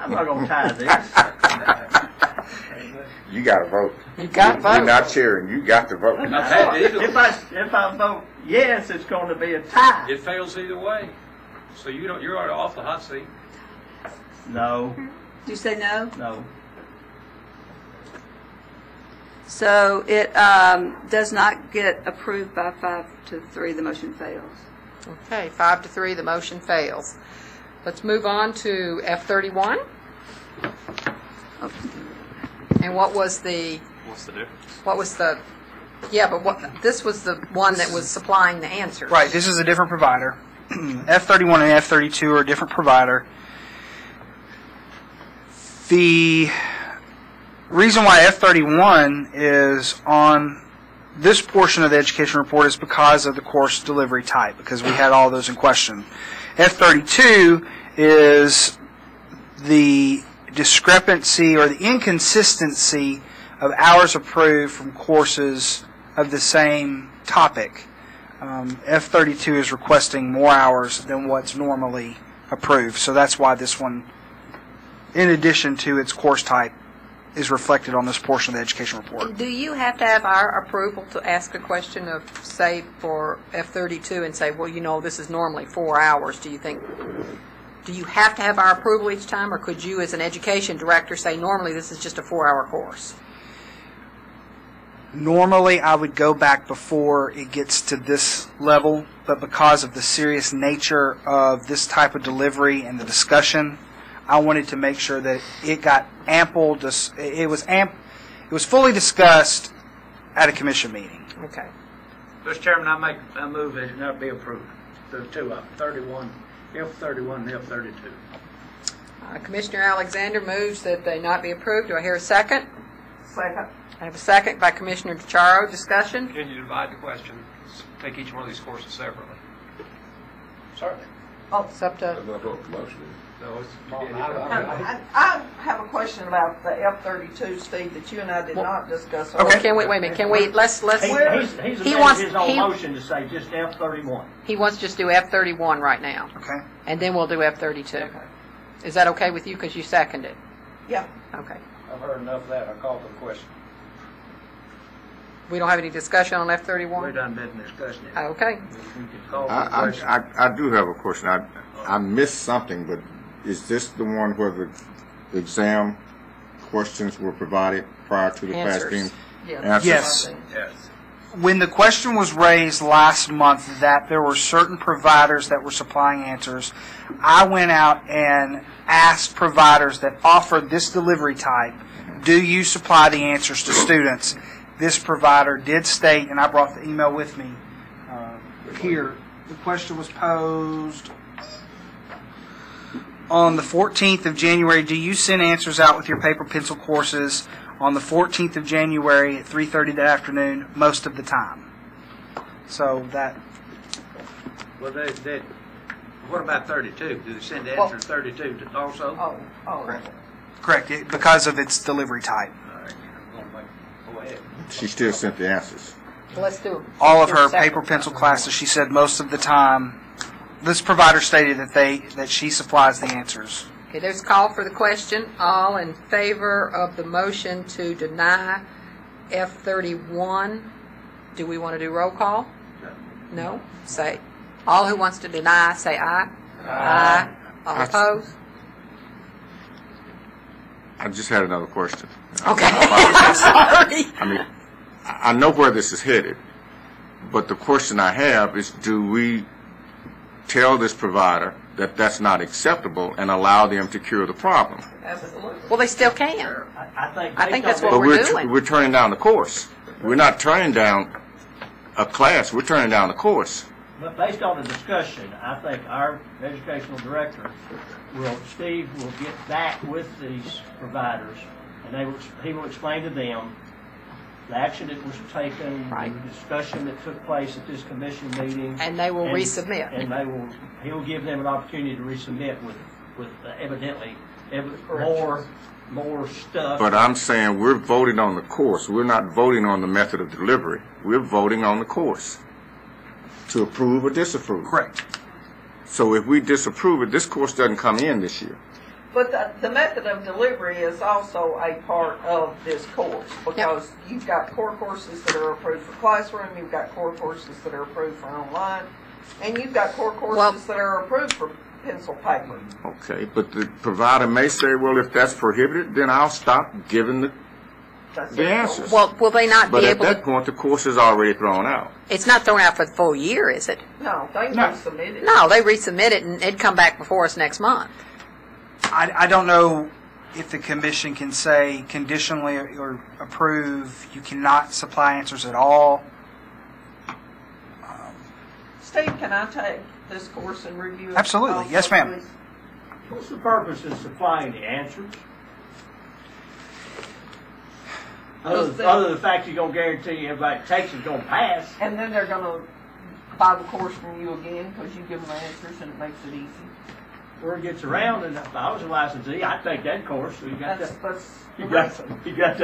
I'm not going to tie this. You got to vote. You got to vote. You're not cheering. You got to vote. If I vote yes, it's going to be a tie. It fails either way. So you're already off the hot seat. No. Do you say no? No. So it does not get approved by 5-3. The motion fails. Okay, 5-3, the motion fails. Let's move on to F31. And what was the? What's the difference? What was the? Yeah, but this was the one that was supplying the answers. Right, this is a different provider. F31 and F32 are a different provider. The reason why F31 is on this portion of the education report is because of the course delivery type, because we had all those in question. F32 is the discrepancy or the inconsistency of hours approved from courses of the same topic. F32 is requesting more hours than what's normally approved. So that's why this one, in addition to its course type, is reflected on this portion of the education report. Do you have to have our approval to ask a question of, say, for F32 and say, well, you know, this is normally 4 hours. Do you have to have our approval each time, or could you as an education director say, normally this is just a 4-hour course? Normally, I would go back before it gets to this level, but because of the serious nature of this type of delivery and the discussion, I wanted to make sure that it got ample. It was fully discussed at a commission meeting. Okay. Mr. Chairman, I move that it not be approved. The two of them, 31, F31 and F32. Commissioner Alexander moves that they not be approved. Do I hear a second? Second. I have a second by Commissioner DeCharo. Discussion? Can you divide the question? Take each one of these courses separately. Certainly. Oh, it's up to. That's not what the motion is. No, it's. I have a question about the F32, Steve, that you and I did not discuss. Okay. Can we wait a minute? Can we let's He's he wants his own motion to say just F31. He wants to just do F31 right now. Okay. And then we'll do F32. Okay. Is that okay with you? Because you seconded? Yeah. Okay. I've heard enough of that. I call for the question. Commissioner We don't have any discussion on We're F-31? done been discussing it. Okay. We can call for the question. I do have a question. I missed something, but is this the one where the exam questions were provided prior to the class being answered? Yes. Yes. When the question was raised last month that there were certain providers that were supplying answers, I went out and asked providers that offered this delivery type, do you supply the answers to students? This provider did state, and I brought the email with me here, the question was posed on the 14th of January, do you send answers out with your paper pencil courses on the 14th of January at 3:30 that afternoon most of the time? So that... Well, what about 32? Do they send the answer 32 also? Correct, because of its delivery type. Go ahead. She still sent the answers. Let's do it. All of her paper pencil classes, she said most of the time, this provider stated that she supplies the answers. Okay, there's a call for the question. All in favor of the motion to deny F-31? Do we want to do roll call? No? Say, all who wants to deny, say aye. Aye. All opposed? I just had another question. Okay. Sorry. I mean, I know where this is headed, but the question I have is, do we tell this provider that that's not acceptable and allow them to cure the problem? Well, they still can. I think that's what But we're doing. we're turning down the course. We're not turning down a class. We're turning down the course. But based on the discussion, I think our educational director Steve will get back with these providers, and he will explain to them the action that was taken, the discussion that took place at this commission meeting, and they will resubmit. And he will give them an opportunity to resubmit with evidently more stuff. But I'm saying we're voting on the course. We're not voting on the method of delivery. We're voting on the course to approve or disapprove. Correct. So if we disapprove it, this course doesn't come in this year. But the method of delivery is also a part of this course, because you've got core courses that are approved for classroom, you've got core courses that are approved for online, and you've got core courses that are approved for pencil paper. Okay, but the provider may say, well, if that's prohibited, then I'll stop giving the answers. Well, will they not but be at able that to? point, the course is already thrown out. It's not thrown out for the full year, is it? No, they resubmit it. No, they resubmit it, and it'd come back before us next month. I don't know if the commission can say conditionally or approve you cannot supply answers at all. Steve, can I take this course and review it? Absolutely. Yes, ma'am. What's the purpose of supplying the answers? Other than the fact you're going to guarantee everybody that takes it's going to pass. And then they're going to buy the course from you again because you give them the answers and it makes it easy. Word gets around, and if I was a licensee, I'd take that course. So you got the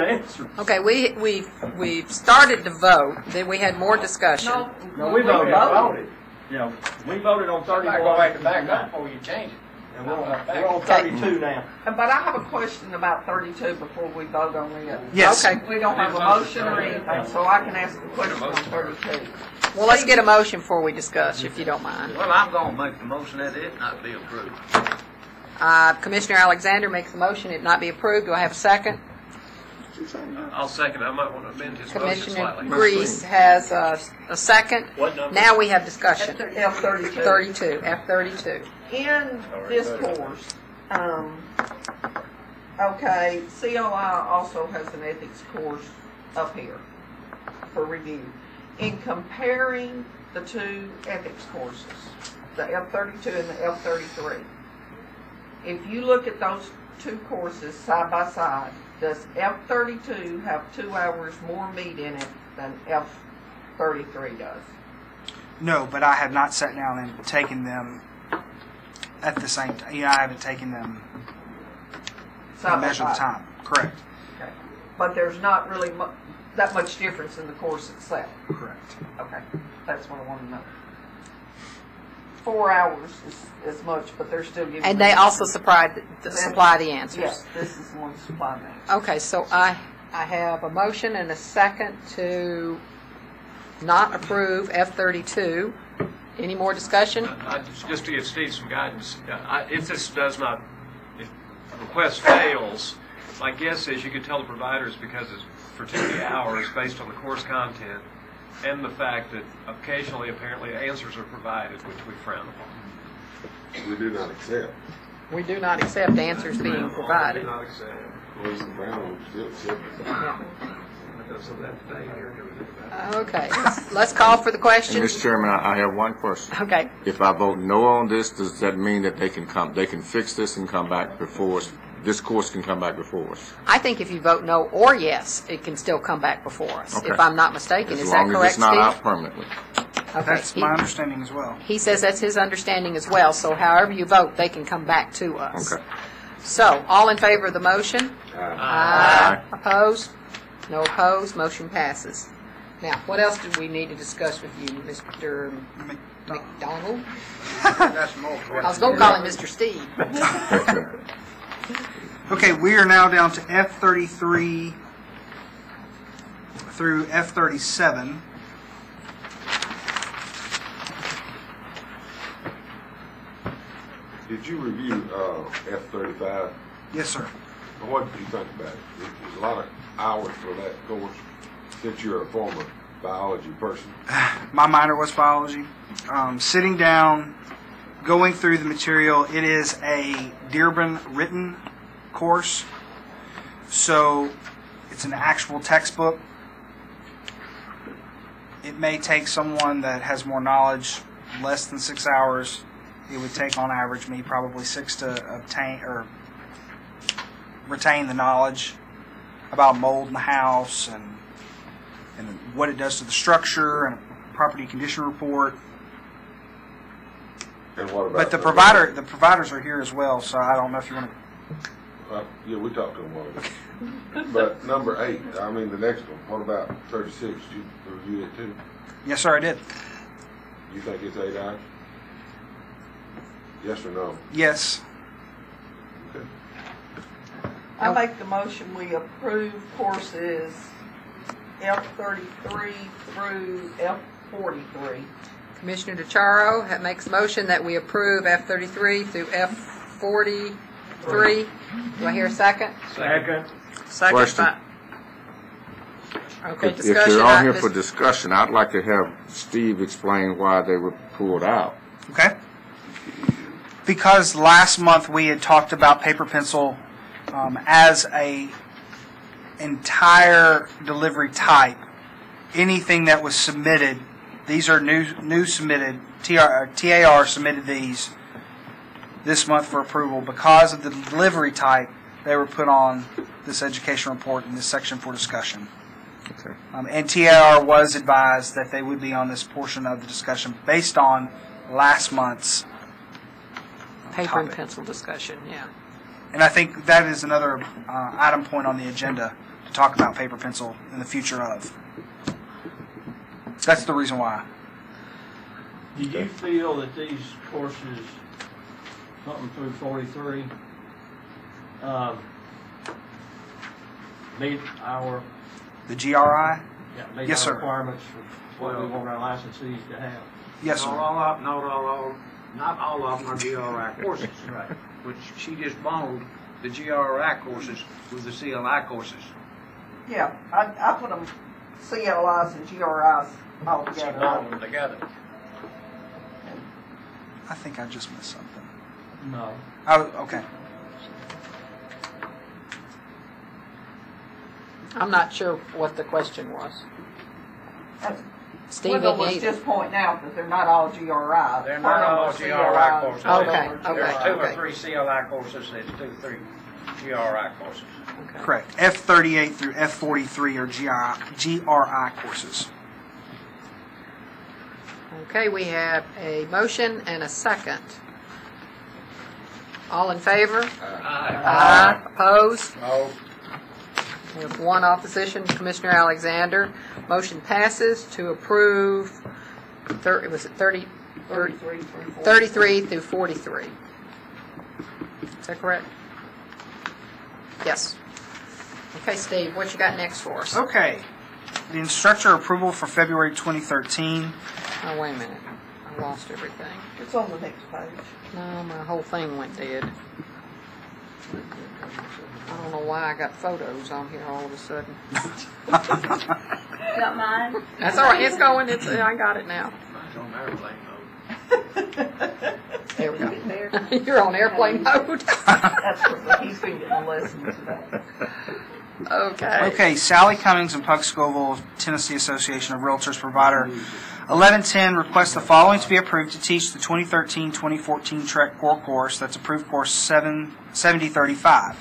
answer. Okay, we started to vote. Then we had more discussion. No, we voted. Yeah, we voted on 31. Go back to back before you change it. And we're on 32 now. But I have a question about 32 before we vote on it. Yes. Okay. We don't have a motion or anything, so I can ask a question on 32. Well, let's get a motion before we discuss, if you don't mind. Well, I'm going to make the motion that it not be approved. Commissioner Alexander makes the motion it not be approved. Do I have a second? I'll second. I might want to amend his motion Commissioner slightly. Grease has a second. What number? Now we have discussion. F32. 32. F32. In this course, okay, COI also has an ethics course up here for review. In comparing the two ethics courses, the F32 and the F33, if you look at those two courses side by side, does F32 have 2 hours more meat in it than F33 does? No, but I have not sat down and taken them at the same time. I haven't taken them to measure the time. Correct. Okay. But there's not really that much difference in the course itself. Correct. Okay. That's what I want to know. 4 hours is as much, but they're still giving. And they also supply the answers. Yes, this is the one supplying the answers. Okay, so I I have a motion and a second to not approve F-32. Any more discussion? Just to give Steve some guidance, if this does not, if the request fails, my guess is you could tell the providers because it's for 2 hours based on the course content and the fact that occasionally apparently answers are provided, which we frown upon. We do not accept. We do not accept answers being provided. We do not accept. Wilson Brown still accepts. Yeah. I done some of that today here. Okay, let's call for the question. Mr. Chairman, I have one question. Okay. If I vote no on this, does that mean that they can fix this and come back before us? This course can come back before us? I think if you vote no or yes, it can still come back before us, Okay. if I'm not mistaken. As Is that long correct, as it's not Steve? out permanently. Okay. That's my understanding as well. He says that's his understanding as well, so however you vote, they can come back to us. Okay. So, all in favor of the motion? Aye. Opposed? No opposed, motion passes. Now, what else do we need to discuss with you, Mr. McDonald? That's more I was going to call him Mr. Steve. Okay, we are now down to F-33 through F-37. Did you review F-35? Yes, sir. What did you think about it? There's a lot of hours for that course since you're a former biology person. My minor was biology. Sitting down, going through the material, it is a Dearborn written course. So it's an actual textbook. It may take someone that has more knowledge less than 6 hours. It would take on average me probably 6 to obtain or retain the knowledge about mold in the house and what it does to the structure and a property condition report. And what about? But the providers are here as well, so I don't know if you want to. Yeah, we talked to them one of them. But number 8, I mean the next one. What about 36? Did you review it too? Yes, sir, I did. You think it's 8 hours? Yes or no? Yes. Okay. I make the motion we approve courses F-33 through F-43. Commissioner DeCharo makes a motion that we approve F-33 through F-43. Do I hear a second? Second. Second. Question. Okay, If discussion. you're on here for discussion, I'd like to have Steve explain why they were pulled out. Okay. Because last month we had talked about paper pencil as a entire delivery type. Anything that was submitted, these are new submitted. TAR submitted these this month for approval. Because of the delivery type, they were put on this education report in this section for discussion. Okay. And TAR was advised that they would be on this portion of the discussion based on last month's Paper and topic. pencil discussion, yeah. And I think that is another item point on the agenda to talk about paper pencil in the future of. That's the reason why. Do you feel that these courses, something through 43, meet our The GRI? meet Yes, our sir. requirements for what we want our licensees to have? Yes, sir. Not all of them are GRI courses. Right. Which she just bonded the GRI courses with the CLI courses. Yeah, I put them CLIs and GRIs all together. Bond them together. I think I just missed something. No. Okay. I'm not sure what the question was. Steve Wendell didn't was either. just pointing out that they're not all GRI. They're not all GRI courses. Okay, There's okay, 2 or okay. 3 CLI courses, there's 2 or 3 GRI courses. Correct. F38 through F43 are GRI courses. Okay, we have a motion and a second. All in favor? Aye. Opposed? No. We have one opposition, Commissioner Alexander. Motion passes to approve, was it 33 through 43. Is that correct? Yes. Okay, Steve, what you got next for us? Okay. The instructor approval for February 2013. Oh, wait a minute. I lost everything. It's on the next page. No, my whole thing went dead. I don't know why I got photos on here all of a sudden. Not mine? That's all right. It's going. I got it now. Mine's on airplane mode. There we go. You're on airplane mode. That's what he's been getting a lesson today. Okay. Okay, Sally Cummings and Puck Scoville of Tennessee Association of Realtors Provider 1110 requests the following to be approved to teach the 2013-2014 Trek Core course. That's approved course 7035.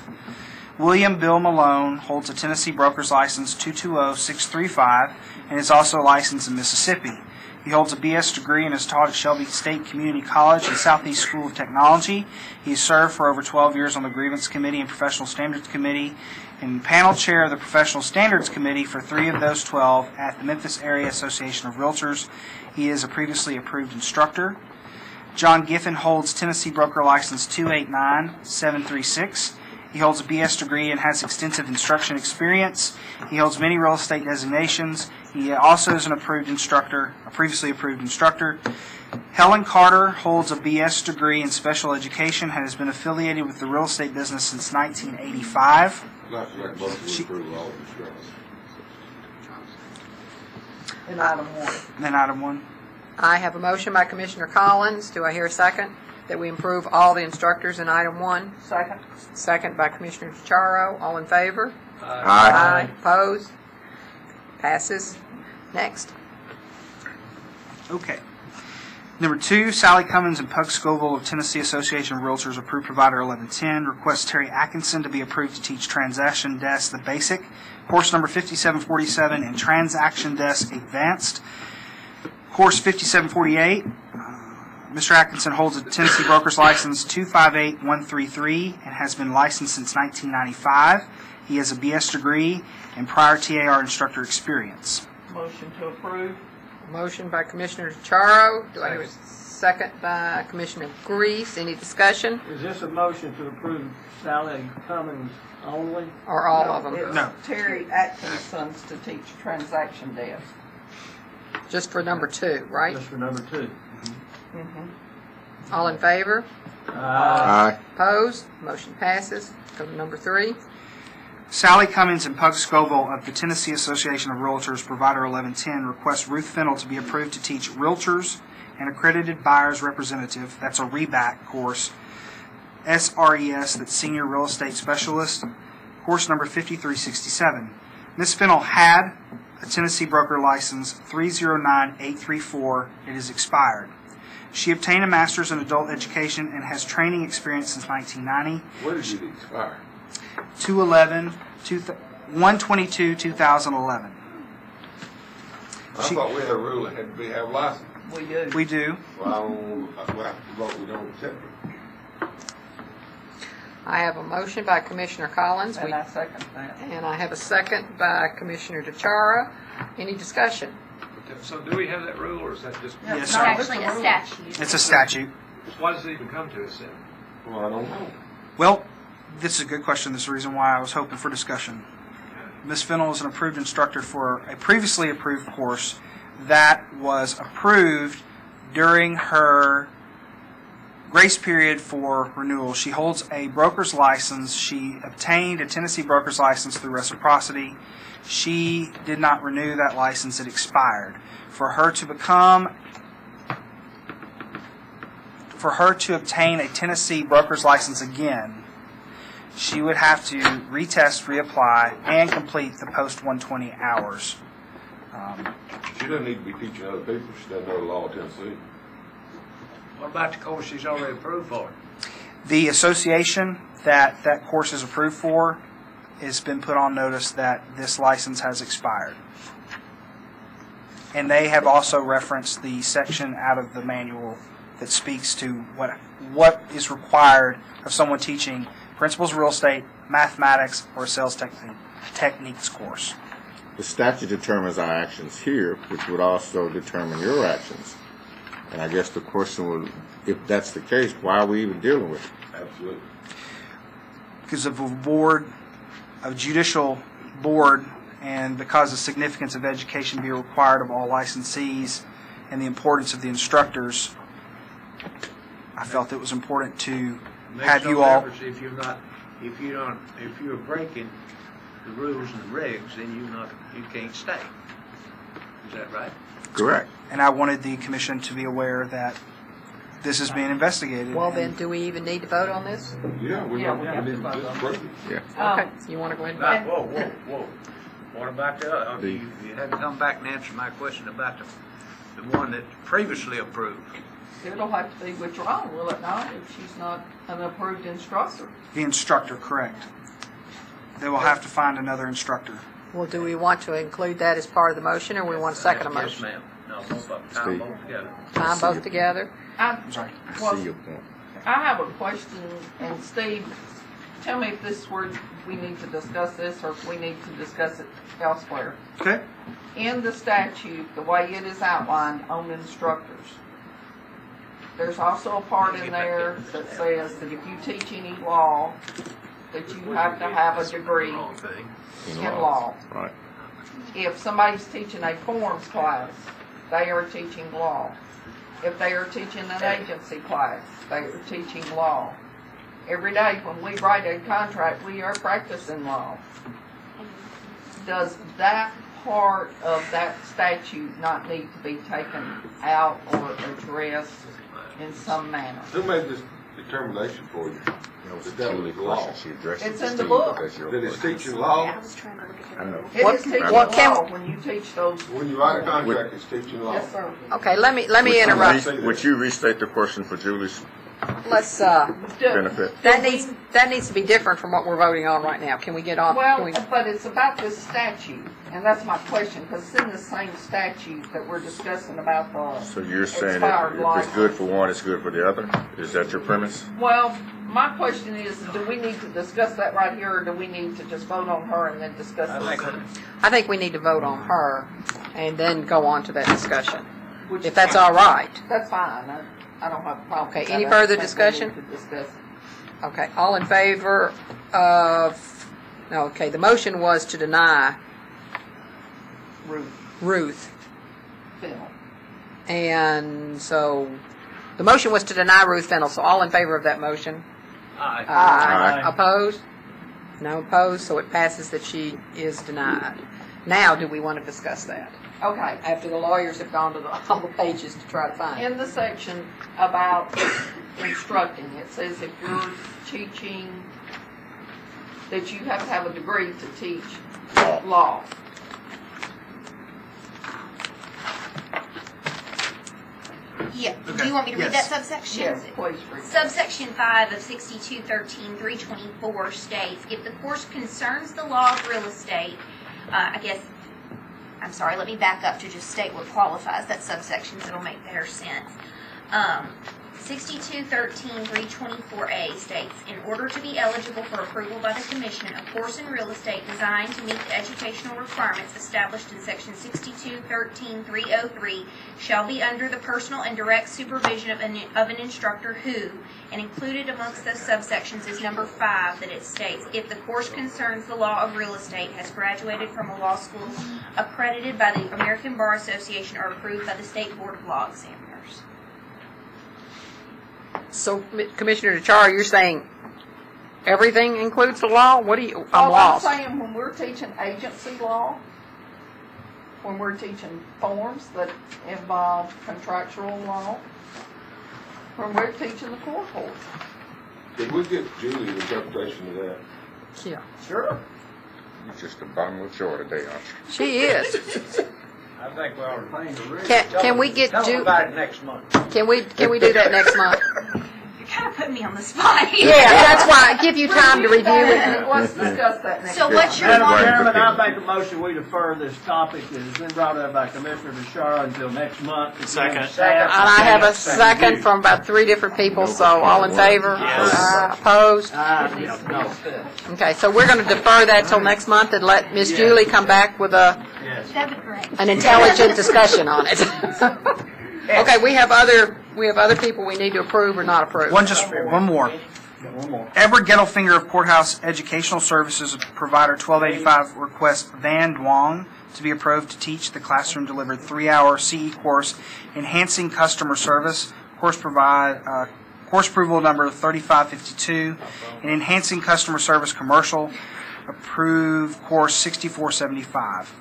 William Bill Malone holds a Tennessee broker's license 220635 and is also licensed in Mississippi. He holds a BS degree and is taught at Shelby State Community College and Southeast School of Technology. He has served for over 12 years on the Grievance Committee and Professional Standards Committee and panel chair of the Professional Standards Committee for 3 of those 12 at the Memphis Area Association of Realtors. He is a previously approved instructor. John Giffen holds Tennessee Broker License 289736. He holds a BS degree and has extensive instruction experience. He holds many real estate designations. He also is an approved instructor, a previously approved instructor. Helen Carter holds a BS degree in special education and has been affiliated with the real estate business since 1985. In item 1. Then item 1. I have a motion by Commissioner Collins. Do I hear a second? That we improve all the instructors in item 1. Second. Second by Commissioner Charo. All in favor? Aye. Opposed? Passes. Next. Okay. Number 2, Sally Cummins and Puck Scoville of Tennessee Association of Realtors, approved provider 1110, requests Terry Atkinson to be approved to teach Transaction Desk the Basic, course number 5747, and Transaction Desk Advanced, course 5748. Mr. Atkinson holds a Tennessee Broker's License 258133 and has been licensed since 1995. He has a BS degree and prior TAR instructor experience. Motion to approve. Motion by Commissioner Charo. Do I hear a second by Commissioner Grease? Any discussion? Is this a motion to approve Sally Cummings only? Or all of them? It's No. Terry Atkinson's to teach Transaction Desk. Just for number 2, right? Just for number 2. All in favor? Aye. Opposed? Motion passes. Go to number 3. Sally Cummings and Puck Scoville of the Tennessee Association of Realtors, provider 1110, requests Ruth Fennell to be approved to teach Realtors and Accredited Buyers Representative, that's a REBAC course, SRES, that's Senior Real Estate Specialist, course number 5367. Ms. Fennell had a Tennessee Broker License 309834. It is expired. She obtained a Master's in Adult Education and has training experience since 1990. When did it expire? 1/22/2011. I thought we had a rule that had to have license. We do. We do. Well, I don't, we have to vote, we don't accept it. I have a motion by Commissioner Collins. And I second that. And I have a second by Commissioner DeChara. Any discussion? So do we have that rule, or is that just? Yes, It's sir. actually a statute. It's a statute. Why does it even come to us then? Well, I don't know. Well, this is a good question. This is the reason why I was hoping for discussion. Ms. Fennell is an approved instructor for a previously approved course that was approved during her grace period for renewal. She holds a broker's license. She obtained a Tennessee broker's license through reciprocity. She did not renew that license. It expired. For her to obtain a Tennessee broker's license again, she would have to retest, reapply, and complete the post-120 hours. She doesn't need to be teaching other people. She doesn't know the law of Tennessee. What about the course she's already approved for? The association that that course is approved for has been put on notice that this license has expired. And they have also referenced the section out of the manual that speaks to what is required of someone teaching principles of real estate, mathematics, or a sales techniques course. The statute determines our actions here, which would also determine your actions. And I guess the question would, if that's the case, why are we even dealing with it? Absolutely. Because if a board judicial board, and because the significance of education be required of all licensees and the importance of the instructors, I felt it was important to have you all. If you're breaking the rules and the regs, then you can't stay. Is that right? Correct. And I wanted the commission to be aware that this is being investigated. Well, then, do we even need to vote on this? Yeah, we're Yeah, not, we I have mean, to vote this on is perfect. Yeah. Okay, you want to go ahead and Whoa, vote? whoa, whoa. What about you had to come back and answer my question about the one that previously approved. It'll have to be withdrawn, will it not, if she's not an approved instructor? The instructor, correct. They will have to find another instructor. Well, do we want to include that as part of the motion, or we want a second Yes, motion? ma'am. No, both of them, time both together. Time both together? I'm sorry. Well, See your point. I have a question, and Steve, tell me if this is where we need to discuss this, or if we need to discuss it elsewhere. Okay. In the statute, the way it is outlined on instructors, there's also a part in there that says that if you teach any law, that you have to have a degree in law. Right. If somebody's teaching a forms class, they are teaching law. If they are teaching an agency class, they are teaching law. Every day when we write a contract, we are practicing law. Does that part of that statute not need to be taken out or addressed in some manner? Who made this determination for you? That was law. It's in the book. That it's teaching law? I know. It is teaching what can- law when you teach those. When you write a contract, it's teaching law. Yes, sir. Okay, let me interrupt. Would you restate the question for Julie's Let's, benefit? that needs to be different from what we're voting on right now. Can we get on? Well, can we- but it's about this statute, and that's my question, because it's in the same statute that we're discussing about the So you're saying expired if it's license. good for one, it's good for the other? Is that your premise? Well, my question is, do we need to discuss that right here, or do we need to just vote on her and then discuss this? I think we need to vote on her and then go on to that discussion, Which if is that's fine. all right. That's fine. I don't have a problem. Okay, with any that. I further just think we discussion? need to discuss it. Okay, all in favor of, no, okay, the motion was to deny Ruth. Bill. And so, the motion was to deny Ruth Fennell, so all in favor of that motion? Aye. Aye. Opposed? No opposed, so it passes that she is denied. Now, do we want to discuss that? Okay. After the lawyers have gone to all the pages to try to find it. In the section about instructing, it says if you're teaching, that you have to have a degree to teach law. Yeah, do you want me to read that subsection? Yes, please read. Subsection 5 of 6213-324 states, if the course concerns the law of real estate, I'm sorry, let me back up to just state what qualifies that subsection so it'll make better sense. 6213-324A states, in order to be eligible for approval by the Commission, a course in real estate designed to meet the educational requirements established in Section 6213-303 shall be under the personal and direct supervision of an instructor who, and included amongst those subsections is number 5 that it states, if the course concerns the law of real estate, has graduated from a law school accredited by the American Bar Association or approved by the State Board of Law Examiners. So, Commissioner DeChara, you're saying everything includes the law? What do you, I'm I'm lost. saying when we're teaching agency law, when we're teaching forms that involve contractual law, when we're teaching the court order. Did we get Julie's interpretation of that? Yeah. Sure. You're just the bottom of the chart today, aren't you? She is. I think we ought to Can we get tell them Ju- about it next month. Can we do that next month? You're kind of putting me on the spot here. Yeah, that's why I give you time to review it. Let's discuss that next So what's your Madam one? Chairman, I make a motion we defer this topic that has been brought up by Commissioner DeShara until next month. Second. And I have a second from about 3 different people, so all in favor? Yes. Opposed? No. Okay, so we're going to defer that till next month and let Miss Julie come back with That'd be great. an intelligent discussion on it. Okay, we have other people we need to approve or not approve. One more. Got one more. Edward Gettelfinger of Courthouse Educational Services, provider 1285, requests Van Duong to be approved to teach the classroom-delivered 3-hour CE course, Enhancing Customer Service, course approval number 3552, and Enhancing Customer Service Commercial, approved course 6475.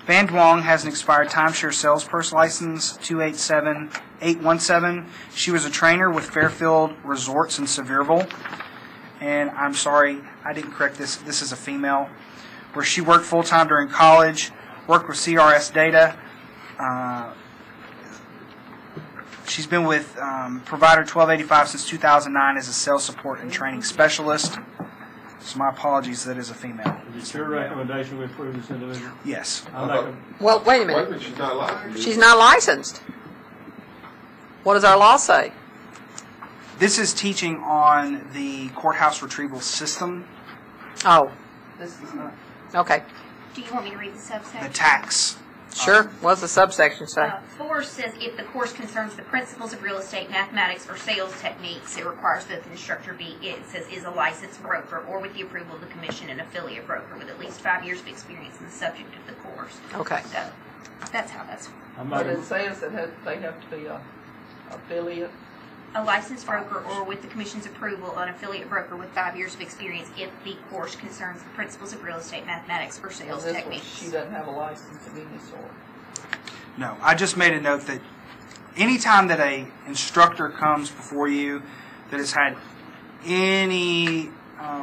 Van Duong has an expired timeshare salesperson license 287817. She was a trainer with Fairfield Resorts in Sevierville. And I'm sorry, I didn't correct this. This is a female. Where she worked full-time during college, worked with CRS Data. She's been with provider 1285 since 2009 as a sales support and training specialist. So my apologies, that is a female. Is it your recommendation we approve this individual? Yes. Well, wait a minute. She's not licensed. She's not licensed. What does our law say? This is teaching on the courthouse retrieval system. Oh, This is not. okay. Do you want me to read the subsection? The tax. Sure. What's the subsection say? 4 says if the course concerns the principles of real estate, mathematics, or sales techniques, it requires that the instructor be, it says, is a licensed broker or with the approval of the commission an affiliate broker with at least 5 years of experience in the subject of the course. Okay. So that's how that's. But it says that they have to be a affiliate. A licensed broker or with the commission's approval an affiliate broker with 5 years of experience if the course concerns the principles of real estate, mathematics, or sales And this one, techniques. she doesn't have a license of any sort. No, I just made a note that anytime that a instructor comes before you that has had any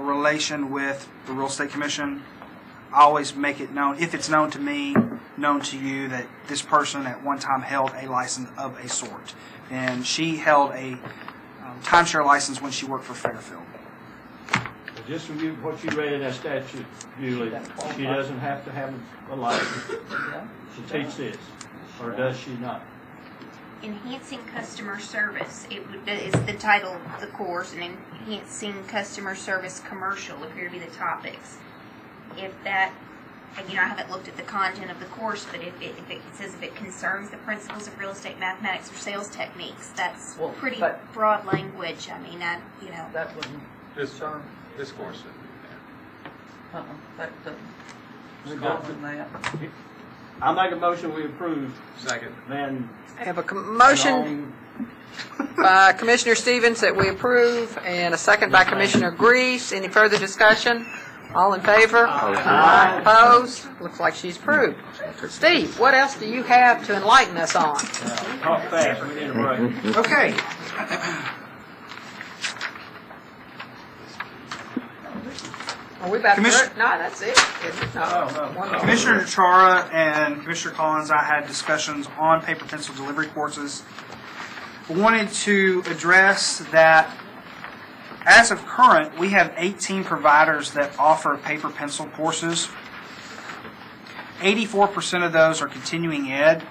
relation with the Real Estate Commission, I always make it known, if it's known to me, known to you, that this person at one time held a license of a sort. And she held a timeshare license when she worked for Fairfield. Just from what you read in that statute, Julie, she doesn't have to have a license to teach this, or does she not? Enhancing customer service is the title of the course, and enhancing customer service commercial appear to be the topics. If that, I haven't looked at the content of the course, but if it says if it concerns the principles of real estate, mathematics, or sales techniques, that's pretty broad language. That wouldn't concern. This course. That doesn't concern that. I make a motion we approve. Second. Van. I have a motion by Commissioner Stevens that we approve, and a second by Commissioner Grease. Any further discussion? All in favor? Aye. Opposed? Looks like she's approved. Steve, what else do you have to enlighten us on? Talk fast, we need a break. Okay. Are we about to? Commissioner- No, that's it. No. One more. Commissioner Chara and Commissioner Collins, I had discussions on paper pencil delivery courses. I wanted to address that as of current, we have 18 providers that offer paper pencil courses. 84% of those are continuing ed.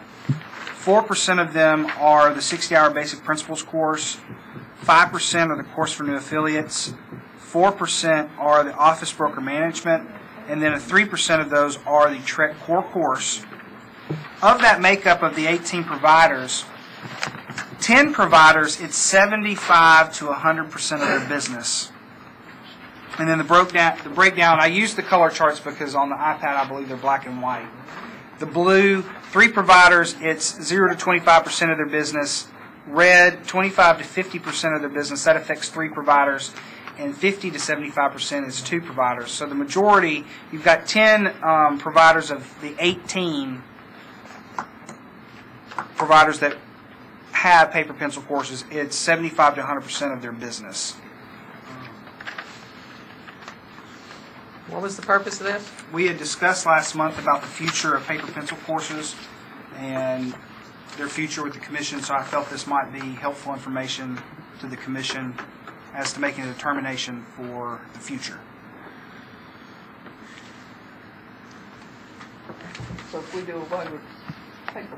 4% of them are the 60-hour basic principles course. 5% are the course for new affiliates. 4% are the office broker management, and then 3% of those are the TREC core course. Of that makeup of the 18 providers, 10 providers, it's 75 to 100% of their business. And then the breakdown, I use the color charts because on the iPad I believe they're black and white. The blue, 3 providers, it's 0 to 25% of their business. Red, 25 to 50% of their business. That affects 3 providers. And 50 to 75% is 2 providers. So the majority, you've got 10 providers of the 18 providers that have paper pencil courses. It's 75 to 100% of their business. What was the purpose of this? We had discussed last month about the future of paper pencil courses and their future with the commission, so I felt this might be helpful information to the commission as to making a determination for the future. So if we do away with paper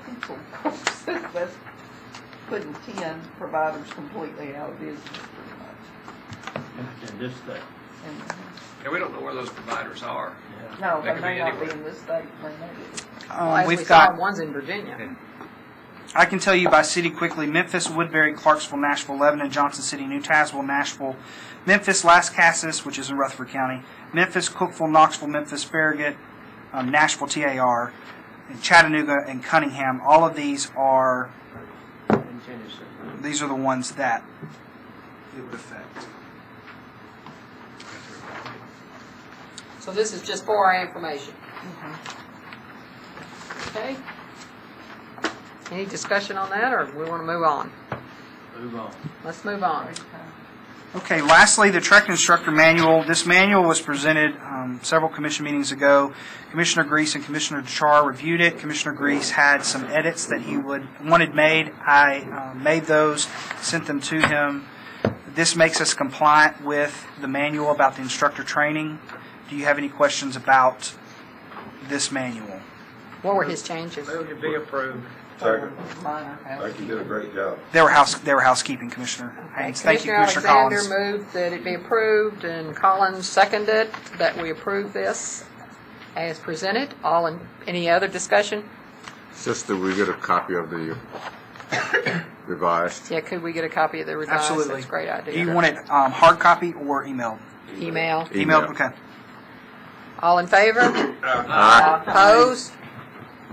pencil courses, that's putting 10 providers completely out of business, pretty much. In this state. And we don't know where those providers are. No, They they could may be not be anywhere. in this state. They may be. Well, as we've we got saw, one's in Virginia. I can tell you by city quickly: Memphis, Woodbury, Clarksville, Nashville, Lebanon, Johnson City, New Tazewell, Nashville, Memphis, Las Casas, which is in Rutherford County, Memphis, Cookeville, Knoxville, Memphis, Farragut, Nashville, TAR, and Chattanooga and Cunningham. All of these are the ones that it would affect. So this is just for our information. Okay. Any discussion on that, or we want to move on? Move on. Let's move on. Okay, lastly, the Trek Instructor Manual. This manual was presented several commission meetings ago. Commissioner Grease and Commissioner Char reviewed it. Commissioner Grease had some edits that he wanted made. I made those, sent them to him. This makes us compliant with the manual about the instructor training. Do you have any questions about this manual? What were his changes? Move to be approved. Second. I think you did a great job. They were housekeeping, Commissioner Haynes. Thank you, Commissioner Alexander Collins. moved that it be approved, and Collins seconded that we approve this as presented. Any other discussion? Just that we get a copy of the revised. Yeah, could we get a copy of the revised? Absolutely. That's a great idea. Do you want it hard copy or emailed? Email. Emailed, okay. All in favor? Aye. Opposed?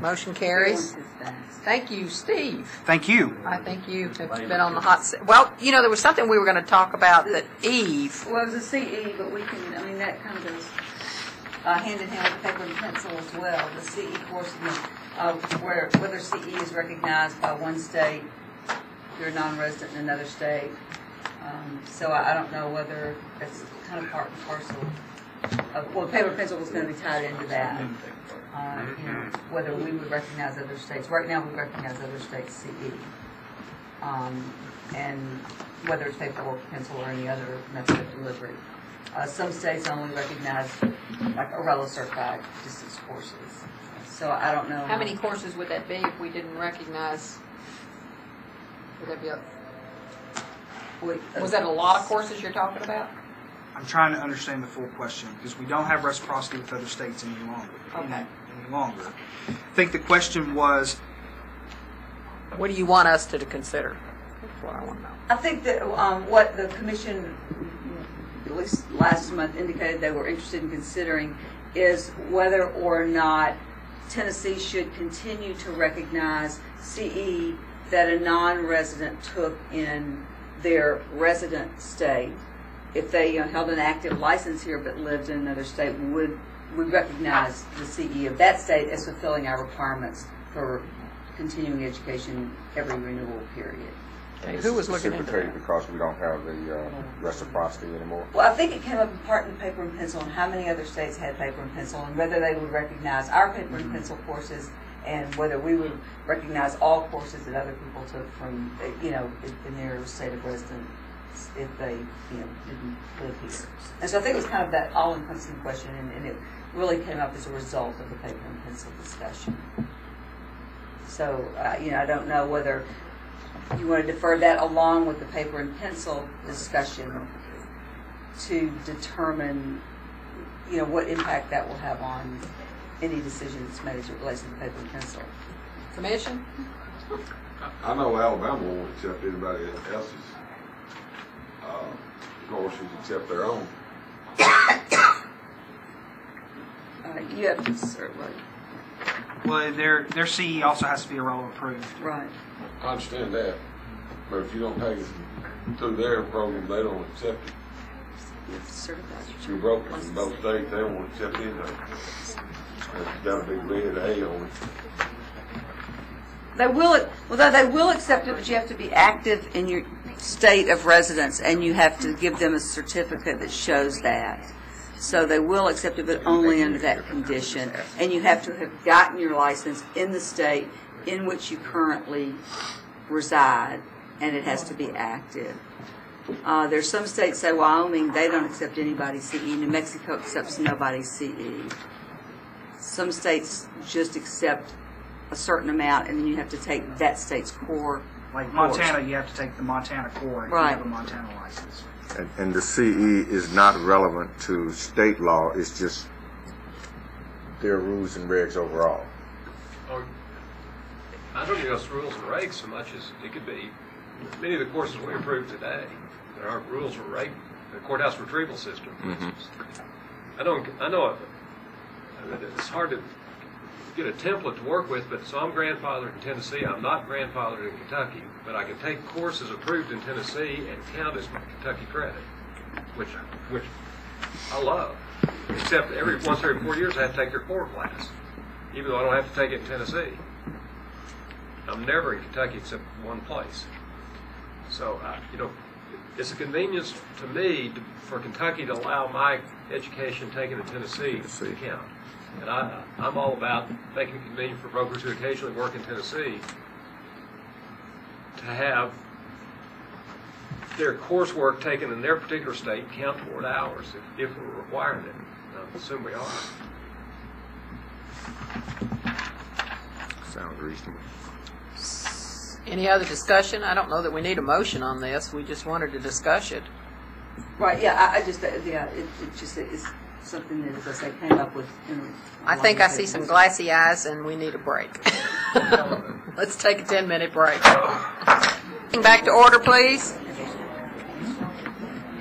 Motion carries. Thank you, Steve. Thank you. I think you have been on the hot seat. Well, there was something we were going to talk about that Eve. Well, it was a CE, but that kind of goes hand in hand with paper and pencil as well. The CE course, whether CE is recognized by one state, you're a non-resident in another state. So I don't know whether it's kind of part and parcel. Paper and pencil was going to be tied into that. Whether we would recognize other states. Right now we recognize other states CE. And whether it's paper or pencil or any other method of delivery. Some states only recognize like Arella certified distance courses. So I don't know. How many courses would that be if we didn't recognize? Would that be was that a lot of courses you're talking about? I'm trying to understand the full question because we don't have reciprocity with other states any longer. Okay. Any longer. I think the question was, what do you want us to consider? That's what I want to know. I think that what the commission, at least last month, indicated they were interested in considering is whether or not Tennessee should continue to recognize CE that a non-resident took in their resident state. If they held an active license here but lived in another state, would we recognize the CE of that state as fulfilling our requirements for continuing education every renewal period? Okay, who was looking into that? Because we don't have the reciprocity anymore. Well, I think it came up in part in paper and pencil and how many other states had paper and pencil and whether they would recognize our paper and pencil courses and whether we would recognize all courses that other people took from, in their state of residence if they, didn't live here. And so I think it was kind of that all-encompassing question, and it really came up as a result of the paper and pencil discussion. So, I don't know whether you want to defer that along with the paper and pencil discussion to determine, what impact that will have on any decision that's made as it relates to the paper and pencil. Commission? I know Alabama won't accept anybody else's courses except their own. You have to certainly. Well, their CE also has to be Arella approved. Right. I understand that, but if you don't take it through their program, they don't accept it. If you're broken in both states, they won't accept anything. That'll be red A on it. They will accept it, but you have to be active in your state of residence, and you have to give them a certificate that shows that. So they will accept it, but only under that condition. And you have to have gotten your license in the state in which you currently reside, and it has to be active. There's some states, say Wyoming, they don't accept anybody CE. New Mexico accepts nobody CE. Some states just accept a certain amount, and then you have to take that state's core. Like Montana, you have to take the Montana core if you have a Montana license. And the CE is not relevant to state law. It's just their rules and regs overall. I don't even know if it's rules and regs so much as it could be, many of the courses we approved today, there aren't rules or reg, the courthouse retrieval system, for instance. I know it's hard to get a template to work with, but so I'm grandfathered in Tennessee. I'm not grandfathered in Kentucky, but I can take courses approved in Tennessee and count as my Kentucky credit, which I love. Except once every 4 years I have to take their core class, even though I don't have to take it in Tennessee. I'm never in Kentucky except one place. So, it's a convenience to me for Kentucky to allow my education taken in Tennessee to count. And I'm all about making it convenient for brokers who occasionally work in Tennessee to have their coursework taken in their particular state count toward ours if we're requiring it. I assume we are. Sounds reasonable. Any other discussion? I don't know that we need a motion on this. We just wanted to discuss it. Right, yeah, I just, it's something that, as I say, came up with. I think I see some glassy eyes and we need a break. Let's take a 10-minute break. Back to order, please.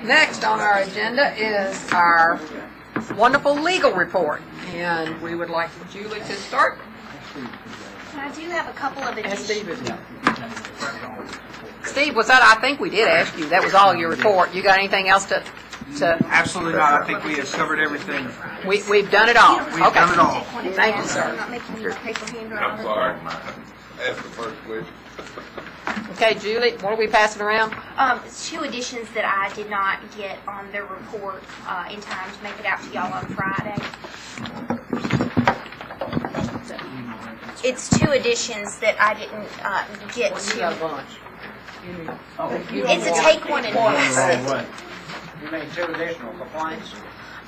Next on our agenda is our wonderful legal report. And we would like Julie to start. I do have a couple of additions. Steve, was that? I think we did ask you. That was all your report. You got anything else to? Absolutely not. I think we have covered everything. We've done it all. We've done it all. Thank you, sir. I'm not making you a paper handout. I'm sorry. Ask the first question. Okay, Julie, what are we passing around? Two additions that I did not get on the report in time to make it out to y'all on Friday. It's two additions that I didn't get to. It's a take one and pass it. You made two additional complaints?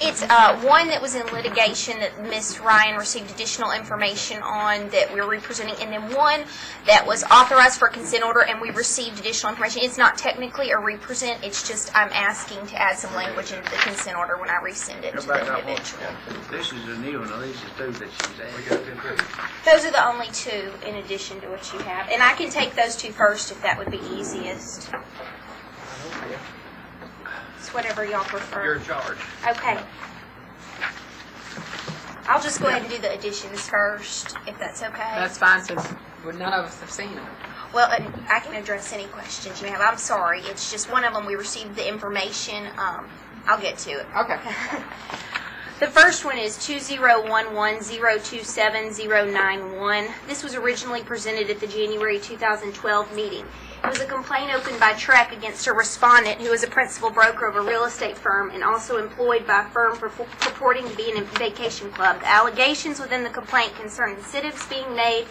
It's one that was in litigation that Ms. Ryan received additional information on that we're representing, and then one that was authorized for a consent order and we received additional information. It's not technically a represent, it's just I'm asking to add some language into the consent order when I resend it to the individual. This is a new one, these are two that she's added. Those are the only two in addition to what you have. And I can take those two first if that would be easiest. It's whatever y'all prefer. You're in charge. Okay. I'll just go ahead and do the additions first, if that's okay. That's fine, since none of us have seen them. Well, I can address any questions you may have. I'm sorry. It's just one of them we received the information. I'll get to it. Okay. The first one is 2011-027-091. This was originally presented at the January 2012 meeting. It was a complaint opened by Trek against a respondent who is a principal broker of a real estate firm and also employed by a firm purporting to be in a vacation club. The allegations within the complaint concern incentives being made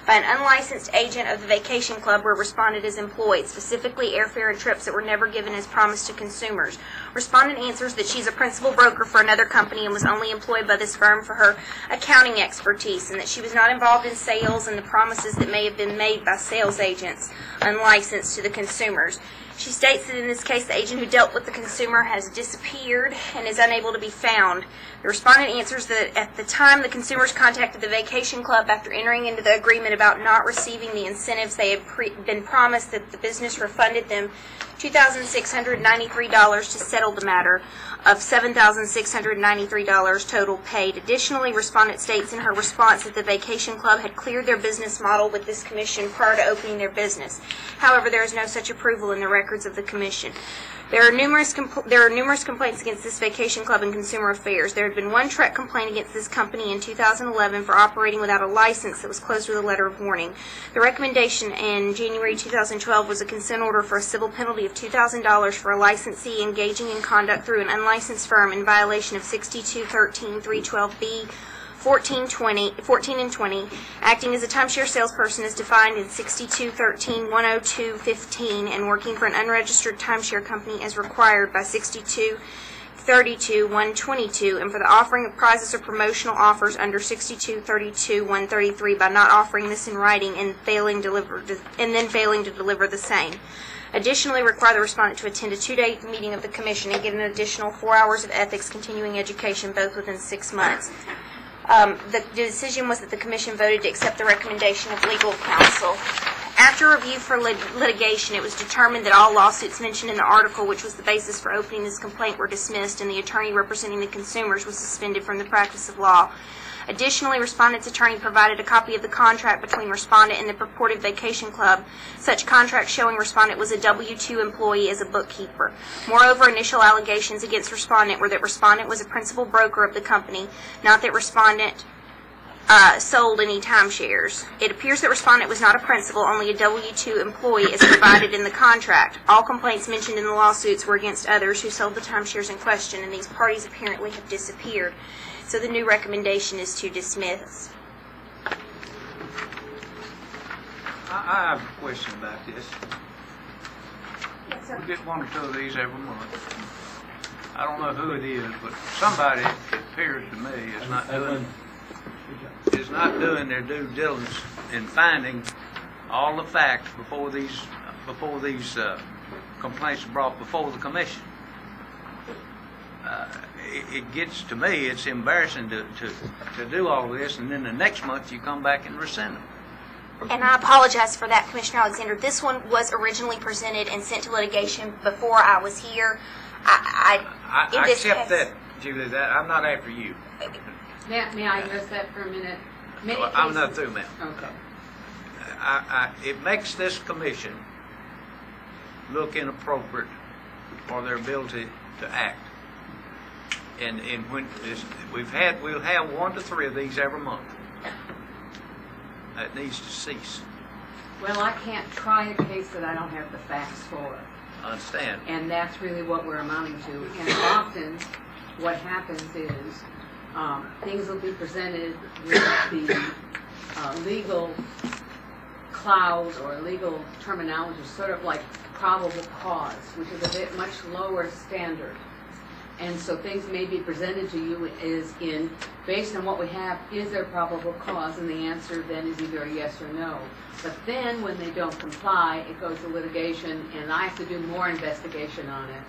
by an unlicensed agent of the vacation club where respondent is employed, specifically airfare and trips that were never given as promised to consumers. Respondent answers that she's a principal broker for another company and was only employed by this firm for her accounting expertise, and that she was not involved in sales and the promises that may have been made by sales agents unlicensed to the consumers. She states that in this case, the agent who dealt with the consumer has disappeared and is unable to be found. The respondent answers that at the time the consumers contacted the vacation club after entering into the agreement about not receiving the incentives they had been promised, that the business refunded them $2,693 to settle the matter, of $7,693 total paid. Additionally, respondent states in her response that the vacation club had cleared their business model with this commission prior to opening their business. However, there is no such approval in the records of the commission. There are numerous complaints against this vacation club in consumer affairs. There had been one Trek complaint against this company in 2011 for operating without a license that was closed with a letter of warning. The recommendation in January 2012 was a consent order for a civil penalty of $2,000 for a licensee engaging in conduct through an unlicensed firm in violation of 6213-312B 14 and 20, acting as a timeshare salesperson is defined in 6213-102-15, and working for an unregistered timeshare company as required by 6232-122, and for the offering of prizes or promotional offers under 6232-133 by not offering this in writing and failing to deliver the same. Additionally, require the respondent to attend a 2-day meeting of the commission and get an additional 4 hours of ethics continuing education, both within 6 months. The decision was that the commission voted to accept the recommendation of legal counsel. After review for litigation, it was determined that all lawsuits mentioned in the article, which was the basis for opening this complaint, were dismissed, and the attorney representing the consumers was suspended from the practice of law. Additionally, respondent's attorney provided a copy of the contract between respondent and the purported vacation club, such contract showing respondent was a W-2 employee as a bookkeeper. Moreover, initial allegations against respondent were that respondent was a principal broker of the company, not that respondent sold any timeshares. It appears that respondent was not a principal, only a W-2 employee as provided in the contract. All complaints mentioned in the lawsuits were against others who sold the timeshares in question, and these parties apparently have disappeared. So the new recommendation is to dismiss. I have a question about this. We get one or two of these every month. I don't know who it is, but somebody, it appears to me, is not doing their due diligence in finding all the facts before these complaints are brought before the commission. It gets to me, it's embarrassing to do all this, and then the next month you come back and rescind them. And I apologize for that, Commissioner Alexander. This one was originally presented and sent to litigation before I was here. I accept that, Julie, that I'm not after you. May I address that for a minute? Well, I'm not through, ma'am. Okay. It makes this commission look inappropriate for their ability to act. And when we'll have 1 to 3 of these every month. That needs to cease. Well, I can't try a case that I don't have the facts for. I understand. And that's really what we're amounting to. And often what happens is things will be presented with the legal cloud or legal terminology, sort of like probable cause, which is a bit much lower standard. And so things may be presented to you is in, based on what we have, is there probable cause? And the answer then is either a yes or no. But then when they don't comply, it goes to litigation, and I have to do more investigation on it.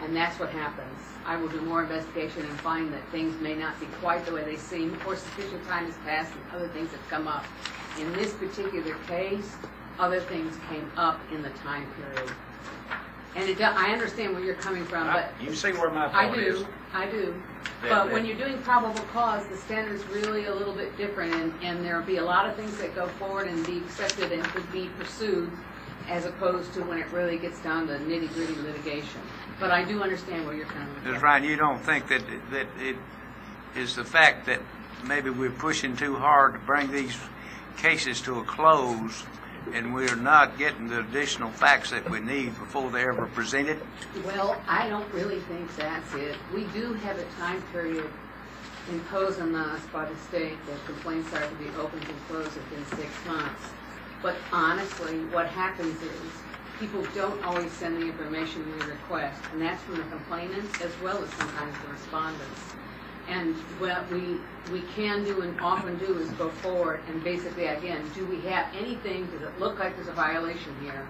And that's what happens. I will do more investigation and find that things may not be quite the way they seem, or sufficient time has passed and other things have come up. In this particular case, other things came up in the time period. And I understand where you're coming from, but you see where my point is. I do. But when you're doing probable cause, the standard's really a little bit different, and there'll be a lot of things that go forward and be accepted and could be pursued, as opposed to when it really gets down to nitty-gritty litigation. But I do understand where you're coming from. Ms. Ryan, you don't think that it is the fact that maybe we're pushing too hard to bring these cases to a close, and we're not getting the additional facts that we need before they're ever presented? Well, I don't really think that's it. We do have a time period imposed on us by the state that complaints are to be opened and closed within 6 months. But honestly, what happens is people don't always send the information we request, and that's from the complainants as well as sometimes the respondents. And what we can do and often do is go forward and basically, again, do we have anything, does it look like there's a violation here?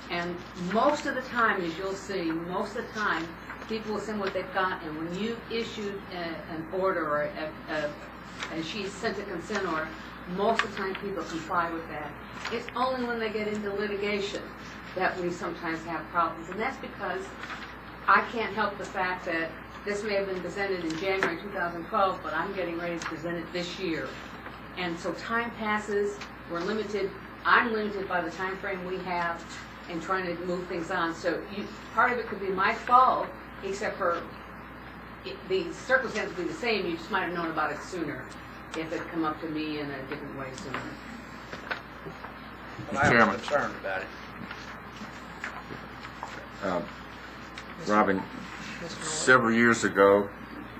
And most of the time, as you'll see, most of the time, people will send what they've got, and when you issued an order or and she sent a consent order, most of the time people comply with that. It's only when they get into litigation that we sometimes have problems, and that's because I can't help the fact that this may have been presented in January 2012, but I'm getting ready to present it this year. And so time passes, we're limited, I'm limited by the time frame we have in trying to move things on. So part of it could be my fault, except for the circumstances would be the same, you just might have known about it sooner if it come up to me in a different way sooner. Well, I am concerned about it. Robin, several years ago,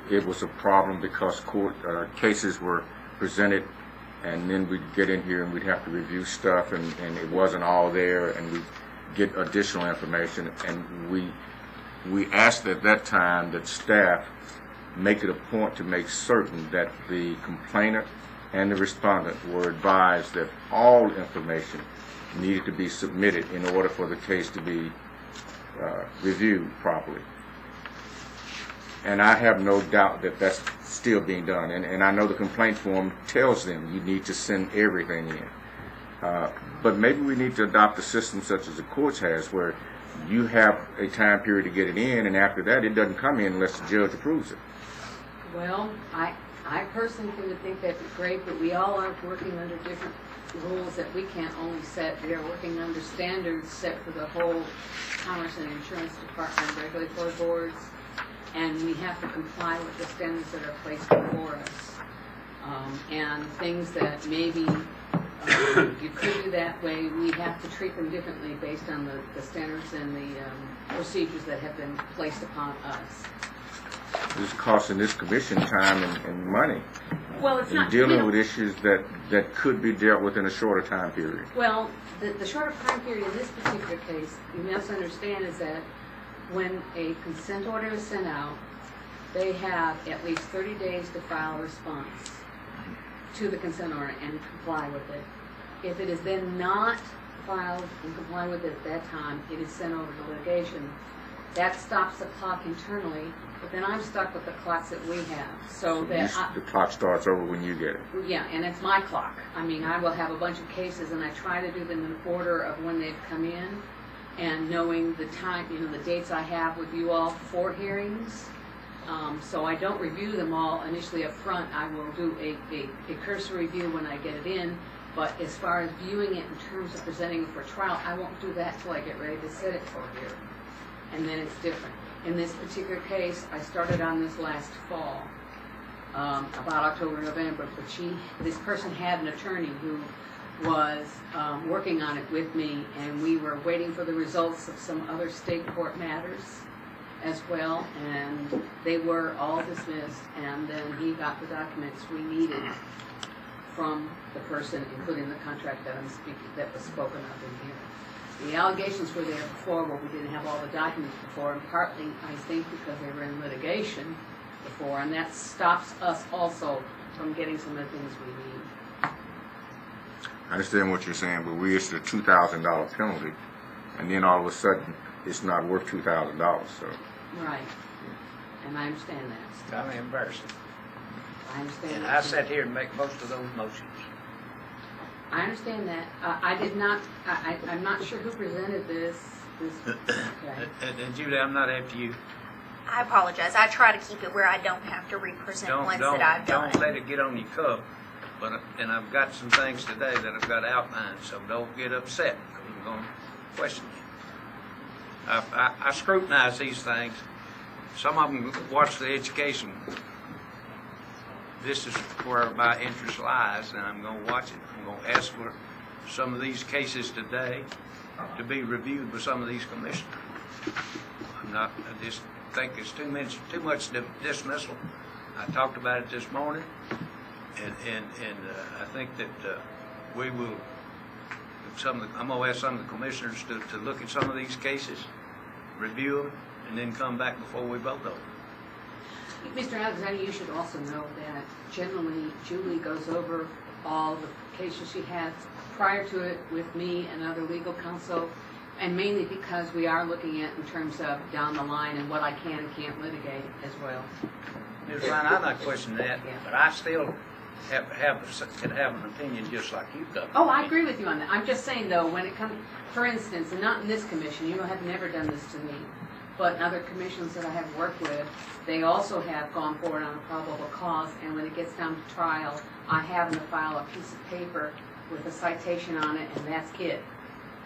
it was a problem because court cases were presented, and then we'd get in here and we'd have to review stuff, and it wasn't all there, and we'd get additional information. And we asked at that time that staff make it a point to make certain that the complainant and the respondent were advised that all information needed to be submitted in order for the case to be reviewed properly. And I have no doubt that that's still being done. And I know the complaint form tells them you need to send everything in. But maybe we need to adopt a system such as the courts has, where you have a time period to get it in, and after that, it doesn't come in unless the judge approves it. Well, I personally would think that'd be great, but we all are working under different rules that we can't only set. We are working under standards set for the whole Commerce and Insurance Department regulatory boards, and we have to comply with the standards that are placed before us. And things that maybe you could do that way, we have to treat them differently based on the standards and the procedures that have been placed upon us. It's costing this commission time and money. Well, it's not dealing with issues that could be dealt with in a shorter time period. Well, the shorter time period in this particular case, you must understand, is that when a consent order is sent out, they have at least 30 days to file a response to the consent order and comply with it. If it is then not filed and complied with it at that time, it is sent over to litigation. That stops the clock internally, but then I'm stuck with the clocks that we have. So that the clock starts over when you get it. yeah, and it's my clock. I mean, I will have a bunch of cases, and I try to do them in order of when they've come in, and knowing the time, the dates I have with you all for hearings. So I don't review them all initially up front. I will do a cursory review when I get it in, but as far as viewing it in terms of presenting it for trial, I won't do that till I get ready to set it for here. And then it's different. In this particular case, I started on this last fall, about October, November, but this person had an attorney who was working on it with me, and we were waiting for the results of some other state court matters as well, and they were all dismissed, and then he got the documents we needed from the person, including the contract that that was spoken of in here. The allegations were there before, but we didn't have all the documents before, and partly, I think, because they were in litigation before, and that stops us also from getting some of the things we need. I understand what you're saying, but we issued a $2,000 penalty, and then all of a sudden, it's not worth $2,000, so. Right. And I understand that. It's kind of embarrassing. I understand And that. I sat here and make most of those motions. I understand that. I did not, I'm not sure who presented this. Okay. And Judy, I'm not after you. I apologize. I try to keep it where I don't have to represent ones that I've done. Don't let it get on your cuff. And I've got some things today that I've got outlined, so don't get upset. I'm going to question you. I scrutinize these things. Some of them watch the education. This is where my interest lies, and I'm going to watch it. I'm going to ask for some of these cases today to be reviewed with some of these commissioners. I just think it's too much dismissal. I talked about it this morning, and I think that we will. I'm going to ask some of the commissioners to look at some of these cases, review them, and then come back before we vote on them. Mr. Alexander, you should also know that generally Julie goes over all the cases she has prior to it with me and other legal counsel, and mainly because we are looking at in terms of down the line and what I can and can't litigate as well. Ms. Ryan, I'm not questioning that, but I still can have an opinion just like you've done. Oh, I agree with you on that. I'm just saying, though, when it comes, for instance, and not in this commission, you have never done this to me, but in other commissions that I have worked with, they also have gone forward on a probable cause, and when it gets down to trial, I have in the file a piece of paper with a citation on it, and that's it.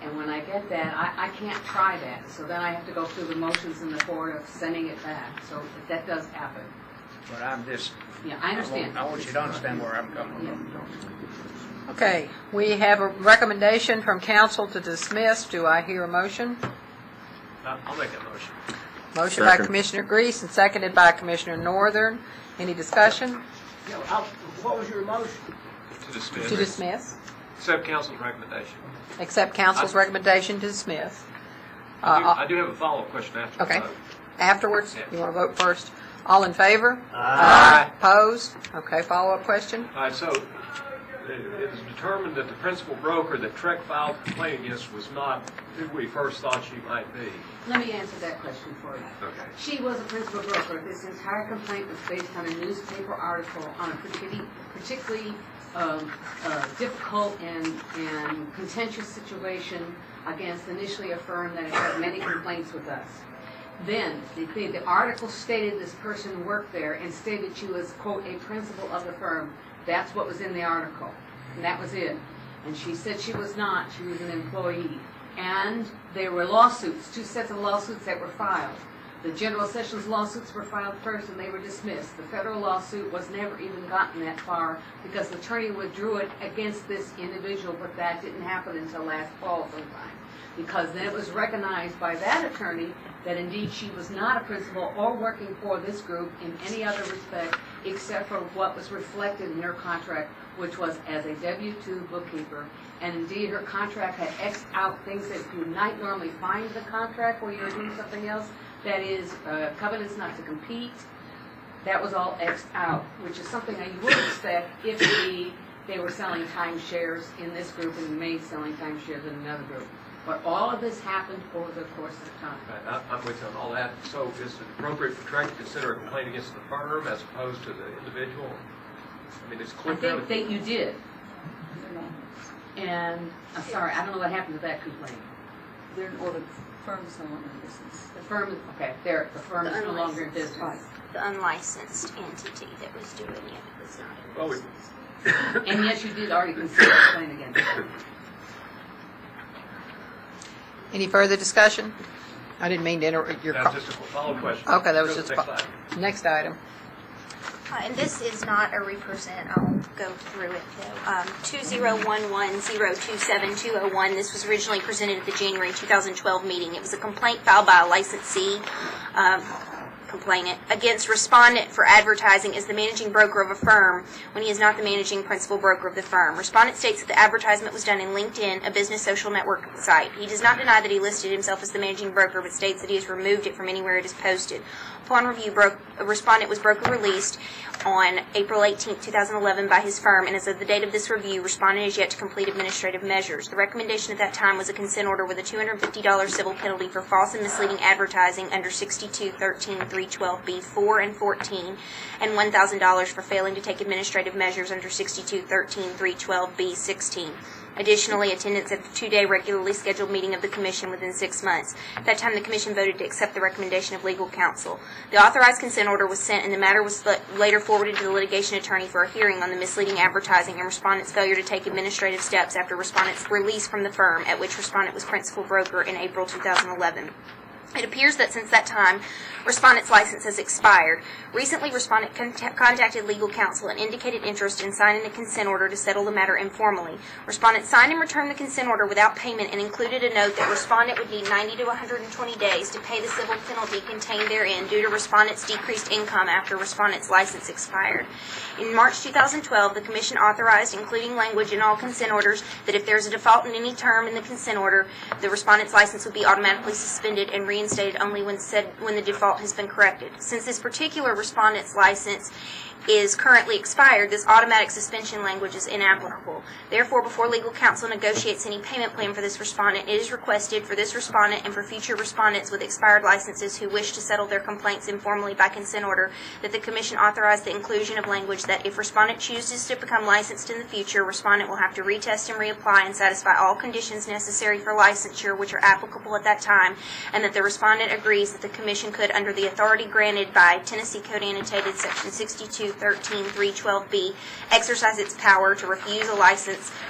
And when I get that, I can't try that, so then I have to go through the motions in the court of sending it back, so that does happen. But I'm just... Yeah, I understand. I want you to understand where I'm coming from. Okay, we have a recommendation from council to dismiss. Do I hear a motion? I'll make that motion. Motion by Commissioner Grease and seconded by Commissioner Northern. Any discussion? Yeah, what was your motion? To dismiss. To dismiss. Accept council's recommendation. Accept council's recommendation to dismiss. I do have a follow-up question after. Okay. Afterwards? You want to vote first? All in favor? Aye. Opposed? Okay, follow-up question? All right, so it was determined that the principal broker that Trek filed a complaint against was not who we first thought she might be. Let me answer that question for you. Okay. She was a principal broker. This entire complaint was based on a newspaper article on a particularly difficult and contentious situation against initially a firm that had many complaints with us. Then the article stated this person worked there and stated she was, quote, a principal of the firm. That's what was in the article, and that was it. And she said she was not. She was an employee. And there were lawsuits, 2 sets of lawsuits that were filed. The General Sessions lawsuits were filed first, and they were dismissed. The federal lawsuit was never even gotten that far because the attorney withdrew it against this individual, but that didn't happen until last fall sometime. Because then it was recognized by that attorney that indeed she was not a principal or working for this group in any other respect except for what was reflected in her contract, which was as a W-2 bookkeeper. And indeed her contract had X'd out things that you might normally find in the contract where you're doing something else. That is, covenants not to compete. That was all X'd out, which is something that you would expect if indeed they were selling timeshares in this group and May selling timeshares in another group. But all of this happened over the course of time. Right, I'm with you on all that. So is it appropriate for Trek to consider a complaint against the firm as opposed to the individual? I mean, it's clear. I think that you did. And I'm sorry, I don't know what happened to that complaint. They're in order. The firm is no longer in business. The firm, okay, the firm is no longer in business. The unlicensed entity that was doing it was not in business. And yes, you did already consider a complaint against them. Any further discussion? I didn't mean to interrupt your That's just a follow-up question. Okay, that was Go to just the next item. next item. And this is not a represent. I'll go through it though. 2011-027-201. This was originally presented at the January 2012 meeting. It was a complaint filed by a licensee complainant against respondent for advertising as the managing broker of a firm when he is not the managing principal broker of the firm. Respondent states that the advertisement was done in LinkedIn, a business social network site. He does not deny that he listed himself as the managing broker, but states that he has removed it from anywhere it is posted. Upon review, respondent was broker released on April 18, 2011 by his firm, and as of the date of this review, respondent is yet to complete administrative measures. The recommendation at that time was a consent order with a $250 civil penalty for false and misleading advertising under 62-13-312B-4 and 14, and $1,000 for failing to take administrative measures under 62-13-312B-16. Additionally, attendance at the 2-day regularly scheduled meeting of the Commission within 6 months. At that time, the Commission voted to accept the recommendation of legal counsel. The authorized consent order was sent, and the matter was later forwarded to the litigation attorney for a hearing on the misleading advertising and respondent's failure to take administrative steps after respondent's release from the firm, at which respondent was principal broker in April 2011. It appears that since that time, respondent's license has expired. Recently, respondent contacted legal counsel and indicated interest in signing a consent order to settle the matter informally. Respondent signed and returned the consent order without payment and included a note that respondent would need 90 to 120 days to pay the civil penalty contained therein due to respondent's decreased income after respondent's license expired. In March 2012, the Commission authorized, including language in all consent orders, that if there is a default in any term in the consent order, the respondent's license would be automatically suspended and reinstated only when the default has been corrected. Since this particular respondent's license is currently expired, this automatic suspension language is inapplicable. Therefore, before legal counsel negotiates any payment plan for this respondent, it is requested for this respondent and for future respondents with expired licenses who wish to settle their complaints informally by consent order that the Commission authorize the inclusion of language that if respondent chooses to become licensed in the future, respondent will have to retest and reapply and satisfy all conditions necessary for licensure which are applicable at that time, and that the respondent agrees that the Commission could, under the authority granted by Tennessee Code Annotated Section 62-13-312B, exercise its power to refuse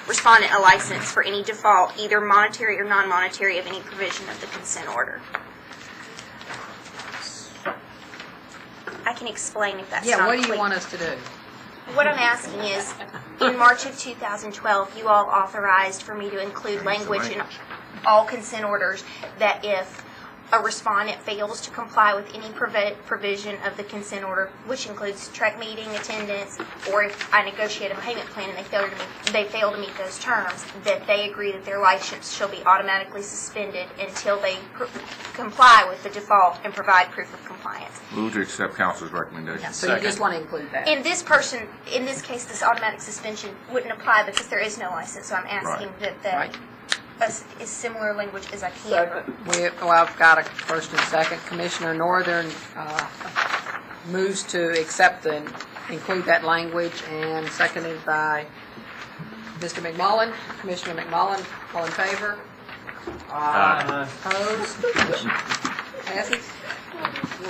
respondent a license for any default, either monetary or non-monetary, of any provision of the consent order. I can explain if that's not Yeah, what do you clear. want us to do? What I'm asking is, in March of 2012, you all authorized for me to include language in all consent orders that if a respondent fails to comply with any provision of the consent order, which includes track meeting attendance, or if I negotiate a payment plan and they fail to meet those terms, that they agree that their license shall be automatically suspended until they comply with the default and provide proof of compliance. Move to accept council's recommendation. So you just want to include that? In this case, this automatic suspension wouldn't apply because there is no license, so I'm asking that as similar language as I can. I've got a first and second. Commissioner Northern moves to accept and include that language, and seconded by Mr. McMullen. Commissioner McMullen, all in favor? Aye. Opposed? Passes?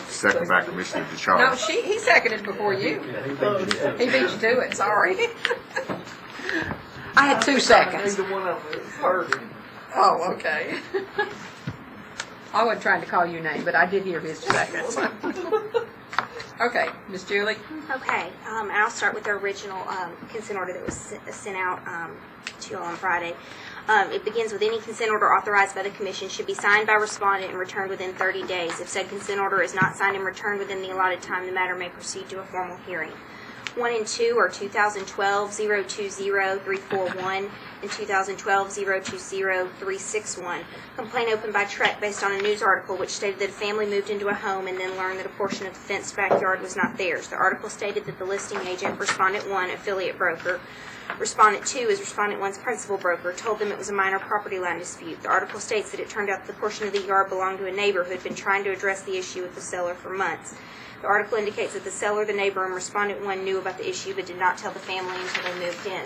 Second by Commissioner DeCharles. No, he seconded before you. He beat you to it, sorry. I had 2 seconds. Neither one of us heard him. Oh, okay. I wasn't trying to call you a name, but I did hear his seconds. Okay, Miss Julie. Okay, I'll start with the original consent order that was sent out to you all on Friday. It begins with any consent order authorized by the Commission should be signed by respondent and returned within 30 days. If said consent order is not signed and returned within the allotted time, the matter may proceed to a formal hearing. 1 and 2 are 2012-020-341 and 2012-020-361. Complaint opened by Trek based on a news article which stated that a family moved into a home and then learned that a portion of the fenced backyard was not theirs. The article stated that the listing agent, Respondent 1, affiliate broker, Respondent 2 is Respondent 1's principal broker, told them it was a minor property line dispute. The article states that it turned out that the portion of the yard belonged to a neighbor who had been trying to address the issue with the seller for months. The article indicates that the seller, the neighbor, and Respondent 1 knew about the issue but did not tell the family until they moved in.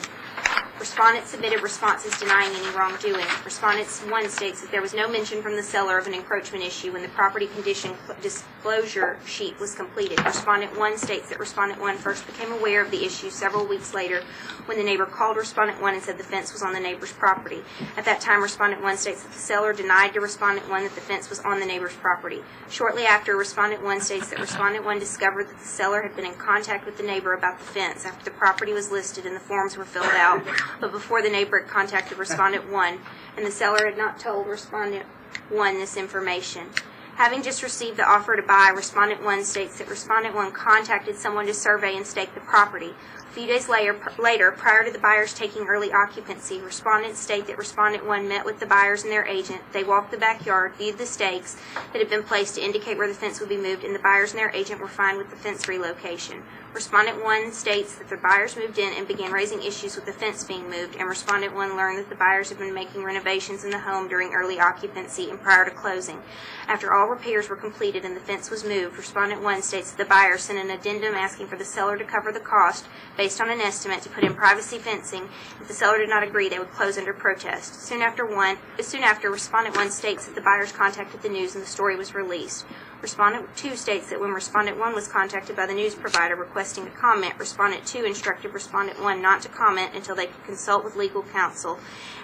Respondent submitted responses denying any wrongdoing. Respondent 1 states that there was no mention from the seller of an encroachment issue when the property condition disclosure sheet was completed. Respondent 1 states that Respondent 1 first became aware of the issue several weeks later when the neighbor called Respondent 1 and said the fence was on the neighbor's property. At that time, Respondent 1 states that the seller denied to Respondent 1 that the fence was on the neighbor's property. Shortly after, Respondent 1 states that Respondent 1 discovered that the seller had been in contact with the neighbor about the fence after the property was listed and the forms were filled out, but before the neighbor had contacted Respondent 1, and the seller had not told Respondent 1 this information. Having just received the offer to buy, Respondent 1 states that Respondent 1 contacted someone to survey and stake the property. A few days later, prior to the buyers taking early occupancy, respondents state that Respondent 1 met with the buyers and their agent. They walked the backyard, viewed the stakes that had been placed to indicate where the fence would be moved, and the buyers and their agent were fine with the fence relocation. Respondent 1 states that the buyers moved in and began raising issues with the fence being moved, and Respondent 1 learned that the buyers had been making renovations in the home during early occupancy and prior to closing. After all repairs were completed and the fence was moved, Respondent 1 states that the buyer sent an addendum asking for the seller to cover the cost based on an estimate to put in privacy fencing. If the seller did not agree, they would close under protest. Soon after, Respondent 1 states that the buyers contacted the news and the story was released. Respondent 2 states that when Respondent 1 was contacted by the news provider requesting a comment, Respondent 2 instructed Respondent 1 not to comment until they could consult with legal counsel,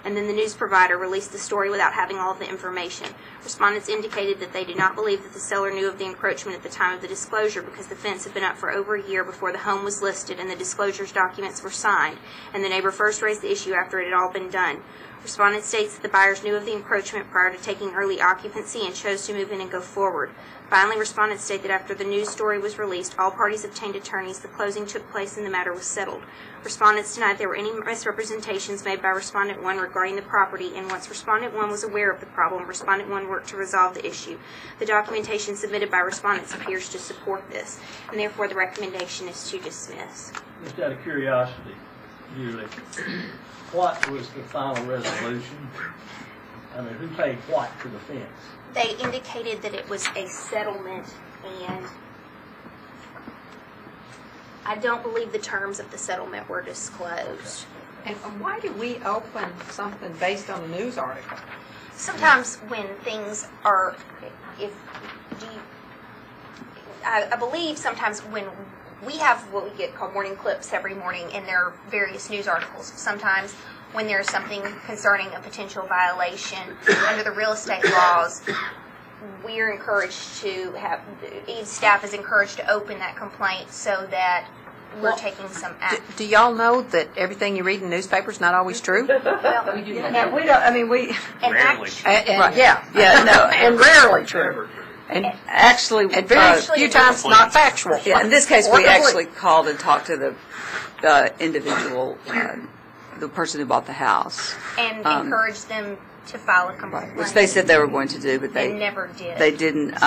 and then the news provider released the story without having all of the information. Respondents indicated that they did not believe that the seller knew of the encroachment at the time of the disclosure because the fence had been up for over a year before the home was listed and the disclosures documents were signed, and the neighbor first raised the issue after it had all been done. Respondent states that the buyers knew of the encroachment prior to taking early occupancy and chose to move in and go forward. Finally, respondents state that after the news story was released, all parties obtained attorneys, the closing took place, and the matter was settled. Respondents denied there were any misrepresentations made by Respondent 1 regarding the property, and once Respondent 1 was aware of the problem, Respondent 1 worked to resolve the issue. The documentation submitted by respondents appears to support this, and therefore the recommendation is to dismiss. Just out of curiosity, Julie, what was the final resolution? I mean, who paid what for the fence? They indicated that it was a settlement, and I don't believe the terms of the settlement were disclosed. And why do we open something based on a news article? Sometimes when things are, I believe sometimes when we have what we get called morning clips every morning, and there are various news articles. Sometimes when there's something concerning a potential violation under the real estate laws, we are encouraged to have, staff is encouraged to open that complaint so that we're taking some action. Do y'all know that everything you read in newspapers not always true? Well, we do. And we don't, I mean, we. And Rarely. And yeah, no, and rarely true. And actually, And very few times not factual. Yeah, in this case, Or we complete. actually called and talked to the individual, the person who bought the house. And encourage them to file a complaint. Which they said they were going to do, but they never did. They didn't.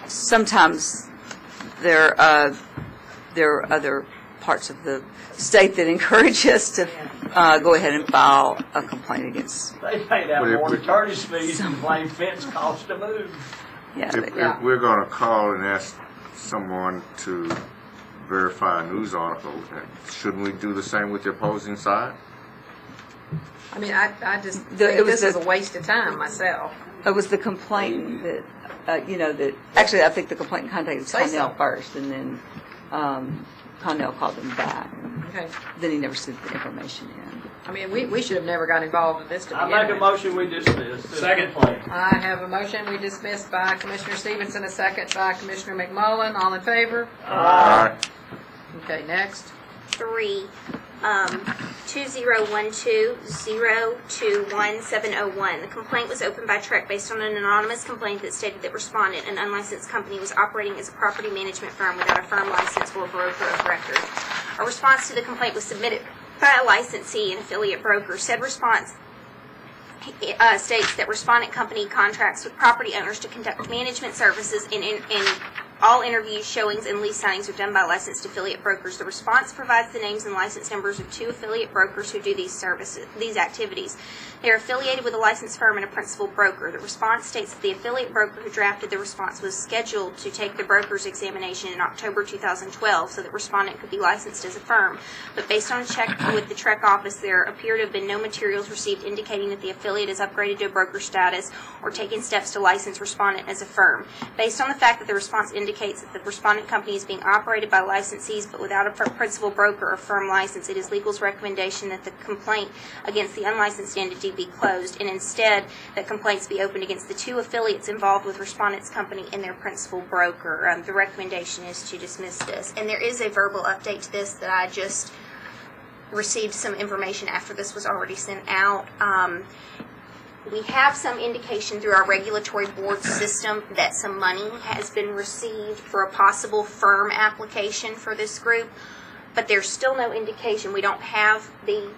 Sometimes there are other parts of the state that encourage us to go ahead and file a complaint against. They paid out more attorney's fees than blame fence cost to move. Yeah, If we're going to call and ask someone to verify a news article, shouldn't we do the same with the opposing side? I mean, I just It think was this is a waste of time myself. It was the complainant that, that actually I think the complainant contacted Say Connell so. first, and then Connell called him back. Okay. Then he never sent the information in. I mean, we should have never got involved in this to I begin make a with. motion we dismiss. Second. I have a motion we dismissed by Commissioner Stevenson, a second by Commissioner McMullen. All in favor? Aye. Okay, next. 3, 2012-021-701. The complaint was opened by Trek based on an anonymous complaint that stated that respondent, an unlicensed company, was operating as a property management firm without a firm license or broker of record. A response to the complaint was submitted by a licensee and affiliate broker. Said response states that respondent company contracts with property owners to conduct management services in all interviews, showings, and lease signings are done by licensed affiliate brokers. The response provides the names and license numbers of 2 affiliate brokers who do these activities. They are affiliated with a licensed firm and a principal broker. The response states that the affiliate broker who drafted the response was scheduled to take the broker's examination in October 2012 so that respondent could be licensed as a firm. But based on a check with the Trek office, there appear to have been no materials received indicating that the affiliate is upgraded to a broker status or taken steps to license respondent as a firm. Based on the fact that the response indicates that the respondent company is being operated by licensees but without a principal broker or firm license, it is legal's recommendation that the complaint against the unlicensed entity be closed, and instead that complaints be opened against the 2 affiliates involved with respondent's company and their principal broker. The recommendation is to dismiss this. And there is a verbal update to this that I just received some information after this was already sent out. We have some indication through our regulatory board system that some money has been received for a possible firm application for this group, but there's still no indication. We don't have the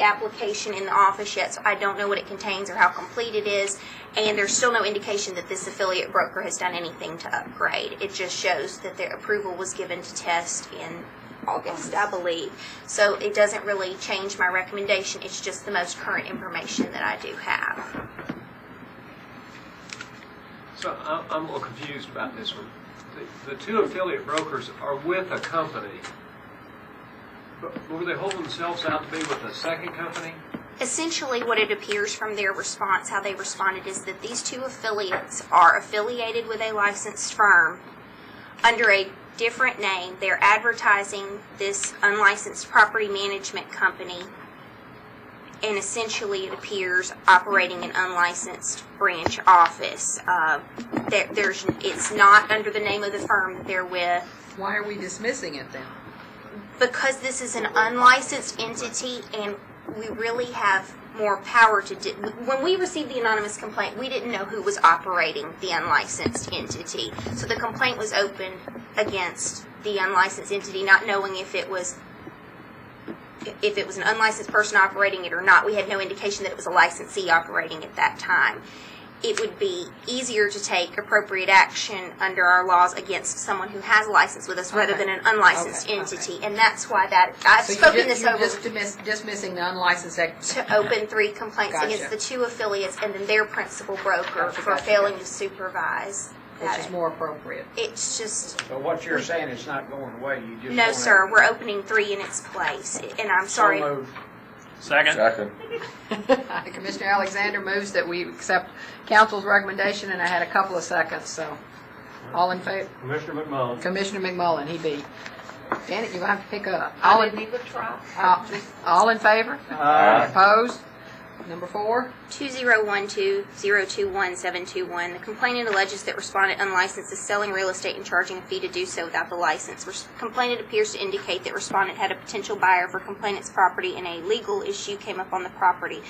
application in the office yet, so I don't know what it contains or how complete it is, and there's still no indication that this affiliate broker has done anything to upgrade. It just shows that their approval was given to test in August, I believe. So it doesn't really change my recommendation. It's just the most current information that I do have. So I'm a little confused about this one. The 2 affiliate brokers are with a company, but were they holding themselves out to be with a second company? Essentially, what it appears from their response, how they responded, is that these 2 affiliates are affiliated with a licensed firm under a different name. They're advertising this unlicensed property management company, and essentially it appears operating an unlicensed branch office. It's not under the name of the firm that they're with. Why are we dismissing it then? Because this is an unlicensed entity, and we really have more power to do. When we received the anonymous complaint, we didn't know who was operating the unlicensed entity. So the complaint was opened against the unlicensed entity, not knowing if it was an unlicensed person operating it or not. We had no indication that it was a licensee operating at that time. It would be easier to take appropriate action under our laws against someone who has a license with us rather than an unlicensed entity. And that's why I've spoken this over. You're just dismissing the unlicensed to open 3 complaints against the 2 affiliates and then their principal broker for failing to supervise. Which is more appropriate. It's just... So what you're saying is not going away, you just... No, sir, we're opening 3 in its place, and I'm sorry... So moved. Second. Commissioner Alexander moves that we accept council's recommendation, and I had a couple of seconds, so all in favor? Commissioner McMullen. Commissioner McMullen, he beat. Janet, you're going to have to pick up. I didn't even try. All in favor? Aye. Opposed? Number 4. 2012-021-721. The complainant alleges that respondent unlicensed is selling real estate and charging a fee to do so without the license. Complainant appears to indicate that respondent had a potential buyer for complainant's property and a legal issue came up on the property.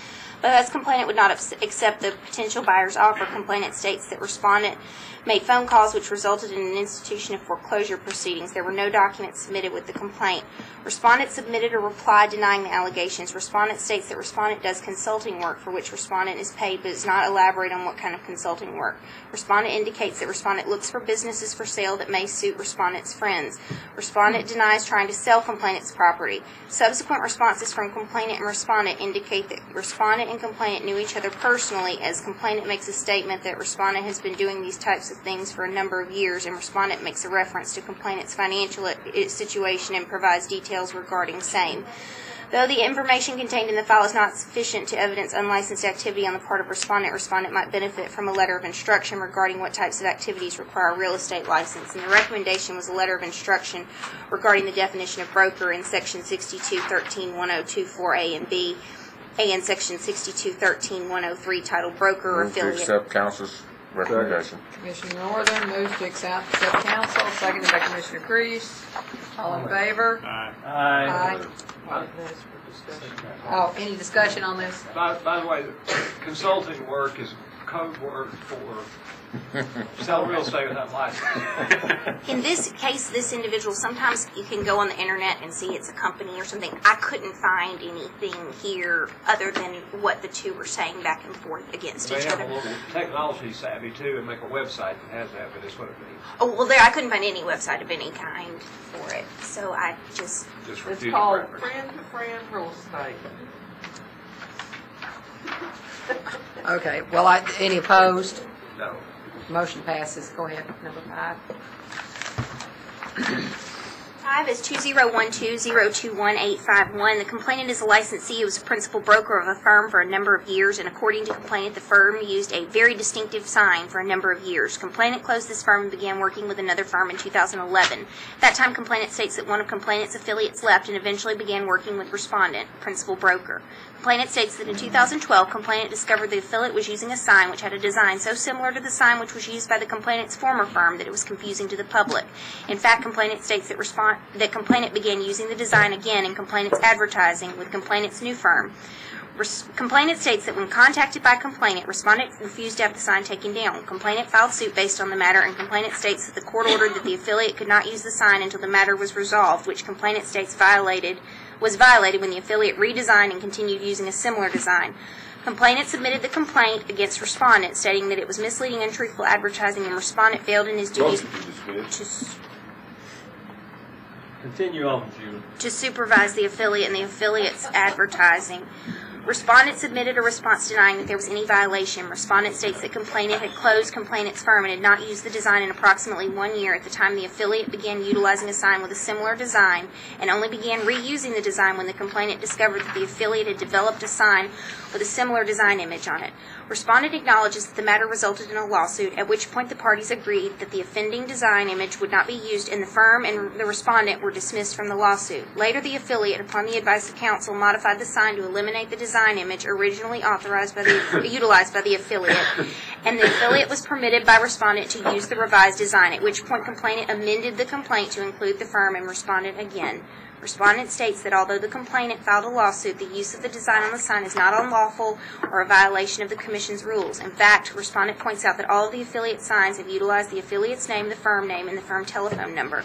But as complainant would not accept the potential buyer's offer, complainant states that respondent made phone calls which resulted in an institution of foreclosure proceedings. There were no documents submitted with the complaint. Respondent submitted a reply denying the allegations. Respondent states that respondent does consulting work for which respondent is paid but does not elaborate on what kind of consulting work. Respondent indicates that respondent looks for businesses for sale that may suit respondent's friends. Respondent denies trying to sell complainant's property. Subsequent responses from complainant and respondent indicate that respondent and complainant knew each other personally, as complainant makes a statement that respondent has been doing these types of things for a number of years, and respondent makes a reference to complainant's financial situation and provides details regarding same. Though the information contained in the file is not sufficient to evidence unlicensed activity on the part of respondent, respondent might benefit from a letter of instruction regarding what types of activities require a real estate license. And the recommendation was a letter of instruction regarding the definition of broker in Section 6213-1024A and B, and Section 6213-103 titled Broker or Move to Affiliate. accept council's recommendation. Commissioner Northern moves to accept counsel, seconded by Commissioner Crease. All in favor? Aye. Oh, any discussion on this? By the way, consulting work is code word for sell real estate without license. In this case, this individual, sometimes you can go on the internet and see it's a company or something. I couldn't find anything here other than what the two were saying back and forth against They each have other. a little technology savvy too and make a website that has that, but it's what it means. Oh, well, there, I couldn't find any website of any kind for it, so I just... It's called friend-to-friend real estate. Okay, well, any opposed? No. Motion passes. Go ahead, number 5. 5 is 2012-021-851. The complainant is a licensee who was a principal broker of a firm for a number of years, and according to complainant, the firm used a very distinctive sign for a number of years. Complainant closed this firm and began working with another firm in 2011. At that time, complainant states that one of complainant's affiliates left and eventually began working with respondent, principal broker. Complainant states that in 2012, complainant discovered the affiliate was using a sign which had a design so similar to the sign which was used by the complainant's former firm that it was confusing to the public. In fact, complainant states that complainant began using the design again in complainant's advertising with complainant's new firm. Complainant states that when contacted by complainant, respondent refused to have the sign taken down. Complainant filed suit based on the matter, and complainant states that the court ordered that the affiliate could not use the sign until the matter was resolved, which complainant states was violated when the affiliate redesigned and continued using a similar design. Complainant submitted the complaint against respondent, stating that it was misleading and untruthful advertising, and respondent failed in his duties Continue on, Julie. to supervise the affiliate and the affiliate's advertising. Respondent submitted a response denying that there was any violation. Respondent states that complainant had closed complainant's firm and had not used the design in approximately 1 year at the time the affiliate began utilizing a sign with a similar design, and only began reusing the design when the complainant discovered that the affiliate had developed a sign with a similar design image on it. Respondent acknowledges that the matter resulted in a lawsuit, at which point the parties agreed that the offending design image would not be used, and the firm and the respondent were dismissed from the lawsuit. Later, the affiliate, upon the advice of counsel, modified the sign to eliminate the design image originally utilized by the affiliate, and the affiliate was permitted by respondent to use the revised design, at which point complainant amended the complaint to include the firm and respondent again. Respondent states that although the complainant filed a lawsuit, the use of the design on the sign is not unlawful or a violation of the Commission's rules. In fact, respondent points out that all of the affiliate signs have utilized the affiliate's name, the firm name, and the firm telephone number.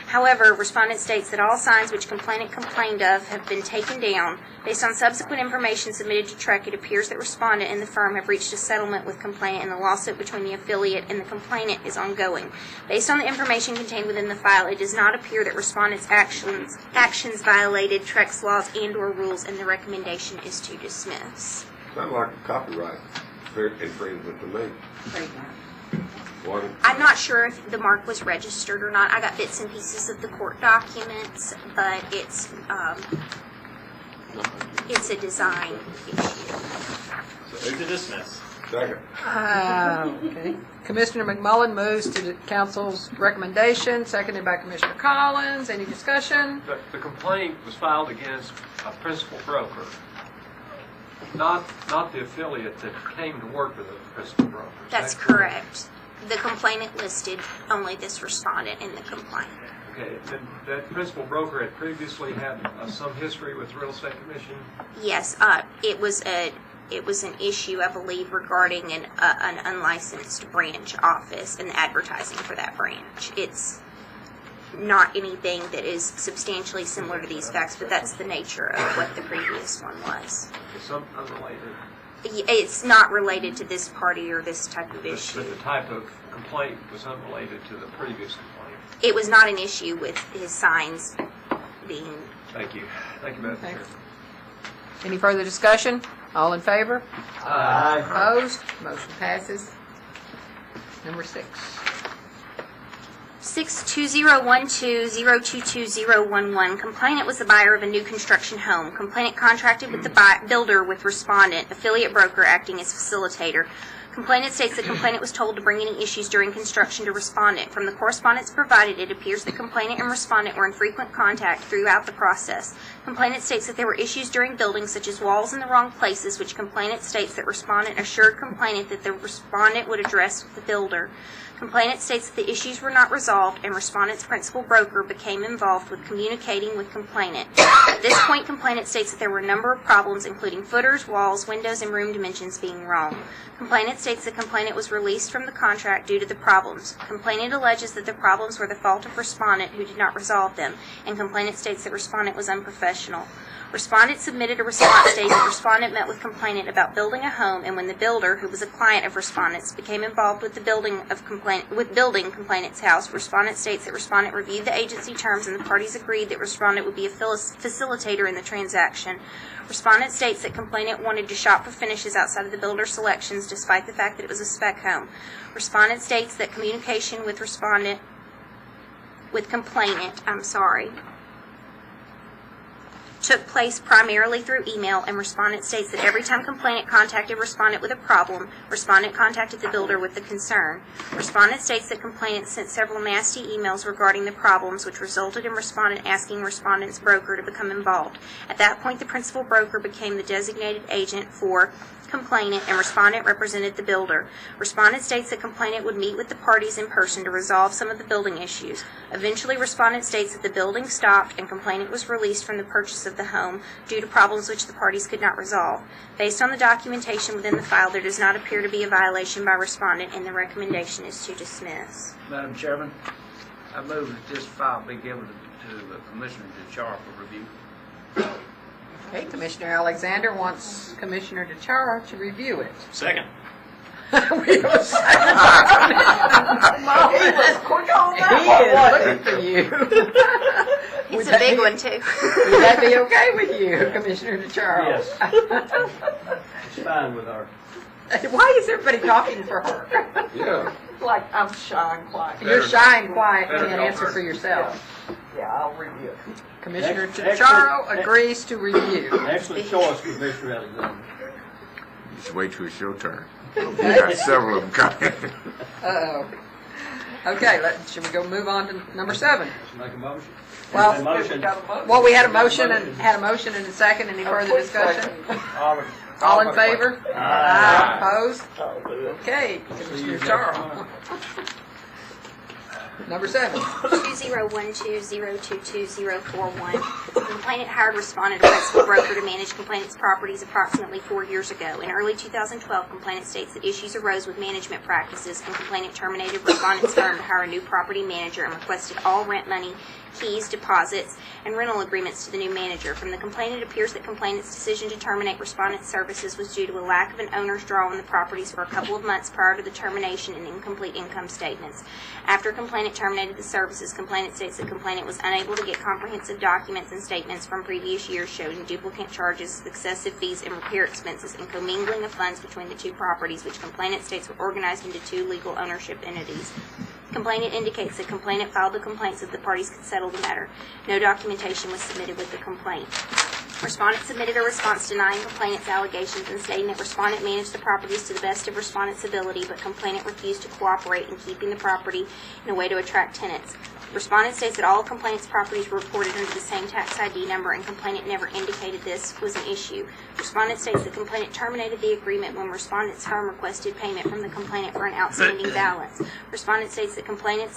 However, respondent states that all signs which complainant complained of have been taken down. Based on subsequent information submitted to TREC, it appears that respondent and the firm have reached a settlement with complainant, and the lawsuit between the affiliate and the complainant is ongoing. Based on the information contained within the file, it does not appear that respondent's actions violated TREC's laws and/or rules, and the recommendation is to dismiss. Sounds like a copyright infringement to me. I'm not sure if the mark was registered or not. I got bits and pieces of the court documents, but it's a design issue. Move to dismiss. Second. Okay. Commissioner McMullen moves to the council's recommendation, seconded by Commissioner Collins. Any discussion? The complaint was filed against a principal broker not the affiliate that came to work with the principal broker. Is That's that correct? correct. The complainant listed only this respondent in the complaint. Okay, and that principal broker had previously had some history with the Real Estate Commission? Yes, it was an issue, I believe, regarding an unlicensed branch office and advertising for that branch. It's not anything that is substantially similar to these facts, but that's the nature of what the previous one was. Some unrelated? It's not related to this party or this type of issue. But the type of complaint was unrelated to the previous complaint? It was not an issue with his signs being... Thank you. Thank you, Madam Chair. Any further discussion? All in favor? Aye. Opposed? Motion passes. Number 6. 62012-022-011. Complainant was the buyer of a new construction home. Complainant contracted with the builder with respondent, affiliate broker acting as facilitator. Complainant states that complainant was told to bring any issues during construction to respondent. From the correspondence provided, it appears that complainant and respondent were in frequent contact throughout the process. Complainant states that there were issues during building, such as walls in the wrong places, which complainant states that respondent assured complainant that the respondent would address with the builder. Complainant states that the issues were not resolved, and respondent's principal broker became involved with communicating with complainant. At this point, complainant states that there were a number of problems, including footers, walls, windows, and room dimensions being wrong. Complainant states the complainant was released from the contract due to the problems. Complainant alleges that the problems were the fault of respondent, who did not resolve them, and complainant states that respondent was unprofessional. Respondent submitted a response stating that respondent met with complainant about building a home, and when the builder, who was a client of respondent's, became involved with the building complainant's house, respondent states that respondent reviewed the agency terms and the parties agreed that respondent would be a facilitator in the transaction. Respondent states that complainant wanted to shop for finishes outside of the builder's selections despite the fact that it was a spec home. Respondent states that communication with complainant took place primarily through email, and respondent states that every time complainant contacted respondent with a problem, respondent contacted the builder with the concern. Respondent states that complainant sent several nasty emails regarding the problems, which resulted in respondent asking respondent's broker to become involved. At that point, the principal broker became the designated agent for complainant, and respondent represented the builder. Respondent states that complainant would meet with the parties in person to resolve some of the building issues. Eventually, respondent states that the building stopped and complainant was released from the purchase of the home due to problems which the parties could not resolve. Based on the documentation within the file, there does not appear to be a violation by respondent, and the recommendation is to dismiss. Madam Chairman, I move that this file be given to Commissioner DeChar for review. Okay, Commissioner Alexander wants Commissioner DeChar to review it. Second. We have a second. He was quick on that. He is looking for you. It's a big one, too. Would that be okay with you, Commissioner DeChar? Yes. It's fine with our... Why is everybody talking for her? Yeah. Like I'm shy and quiet. You're shy and quiet. You Better can't go answer first. for yourself. Yeah, I'll review it. Commissioner Excellent. DeCharo agrees to review. Excellent choice, Commissioner Alexander. Just wait till it's your turn. You got several of them coming. Uh-oh. Okay, should we go move on to number 7? Make a motion? Well, we had a motion and a second. Any further discussion? All in favor? Aye. Opposed? Okay, Commissioner DeCharo. Number 7. 20120224041. Complainant hired respondent a principal broker to manage complainant's properties approximately 4 years ago. In early 2012, complainant states that issues arose with management practices, and complainant terminated respondent's firm to hire a new property manager and requested all rent money, keys, deposits, and rental agreements to the new manager. From the complainant, it appears that complainant's decision to terminate respondent's services was due to a lack of an owner's draw on the properties for a couple of months prior to the termination and incomplete income statements. After complainant terminated the services, complainant states that complainant was unable to get comprehensive documents and statements from previous years showing duplicate charges, excessive fees, and repair expenses, and commingling of funds between the two properties, which complainant states were organized into 2 legal ownership entities. Complainant indicates that complainant filed the complaint so that the parties could settle the matter. No documentation was submitted with the complaint. Respondent submitted a response denying complainant's allegations and stating that respondent managed the properties to the best of respondent's ability, but complainant refused to cooperate in keeping the property in a way to attract tenants. Respondent states that all complainant's properties were reported under the same tax ID number and complainant never indicated this was an issue. Respondent states the complainant terminated the agreement when respondent's firm requested payment from the complainant for an outstanding balance. Respondent states that complainant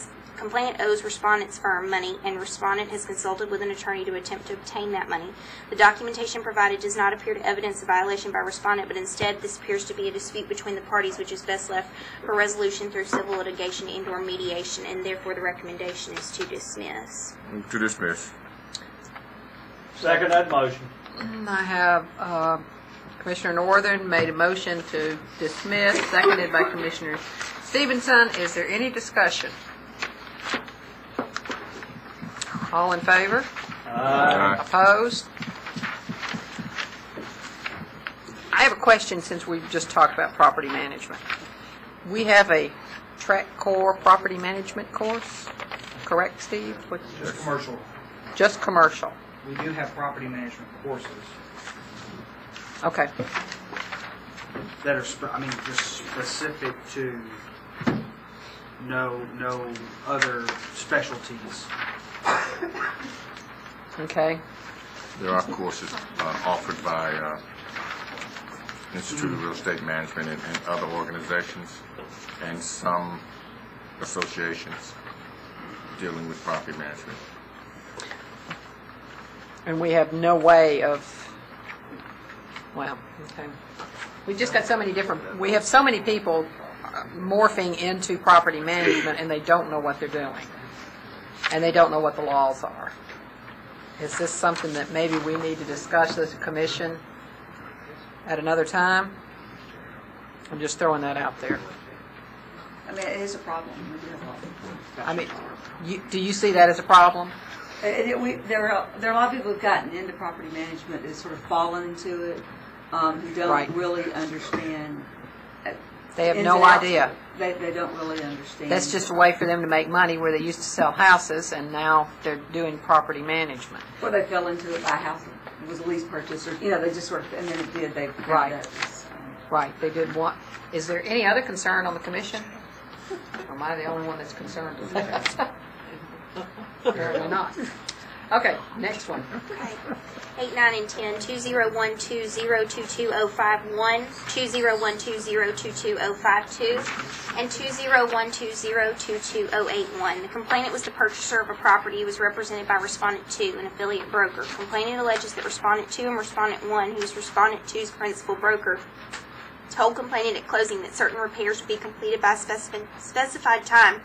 owes respondent's firm money and respondent has consulted with an attorney to attempt to obtain that money. The documentation provided does not appear to evidence a violation by respondent, but instead this appears to be a dispute between the parties which is best left for resolution through civil litigation and/or mediation, and therefore the recommendation is to dismiss. Move to dismiss. Second that motion. I have Commissioner Northern made a motion to dismiss, seconded by Commissioner Stevenson. Is there any discussion? All in favor? Aye. Opposed? I have a question since we've just talked about property management. We have a Track Core property management course, correct, Steve? Just commercial. Just commercial. We do have property management courses Okay. that are, just specific to no other specialties. Okay. There are courses offered by Institute of Real Estate Management and other organizations and some associations dealing with property management. And we have no way of, well, okay. We've just got so many different, we have so many people morphing into property management and they don't know what they're doing. And they don't know what the laws are. Is this something that maybe we need to discuss as a commission at another time? I'm just throwing that out there. I mean, it is a problem. We do have a problem. I mean, do you see that as a problem? There are a lot of people who've gotten into property management that sort of fallen into it, who don't really understand. They have no idea. They don't really understand. That's just a way for them to make money where they used to sell houses and now they're doing property management. Or they fell into it by a house that was a lease purchase, or they just sort of, and then it did. They Right. Right. They did what? Is there any other concern on the commission? Or am I the only one that's concerned with that? Apparently not. Okay, next one. Okay. 8, 9, and 10, 2012-022-051, 2012-022-052, and 2012-022-081. The complainant was the purchaser of a property. He was represented by Respondent 2, an affiliate broker. Complainant alleges that Respondent 2 and Respondent 1, who is Respondent 2's principal broker, told complainant at closing that certain repairs would be completed by a specified time,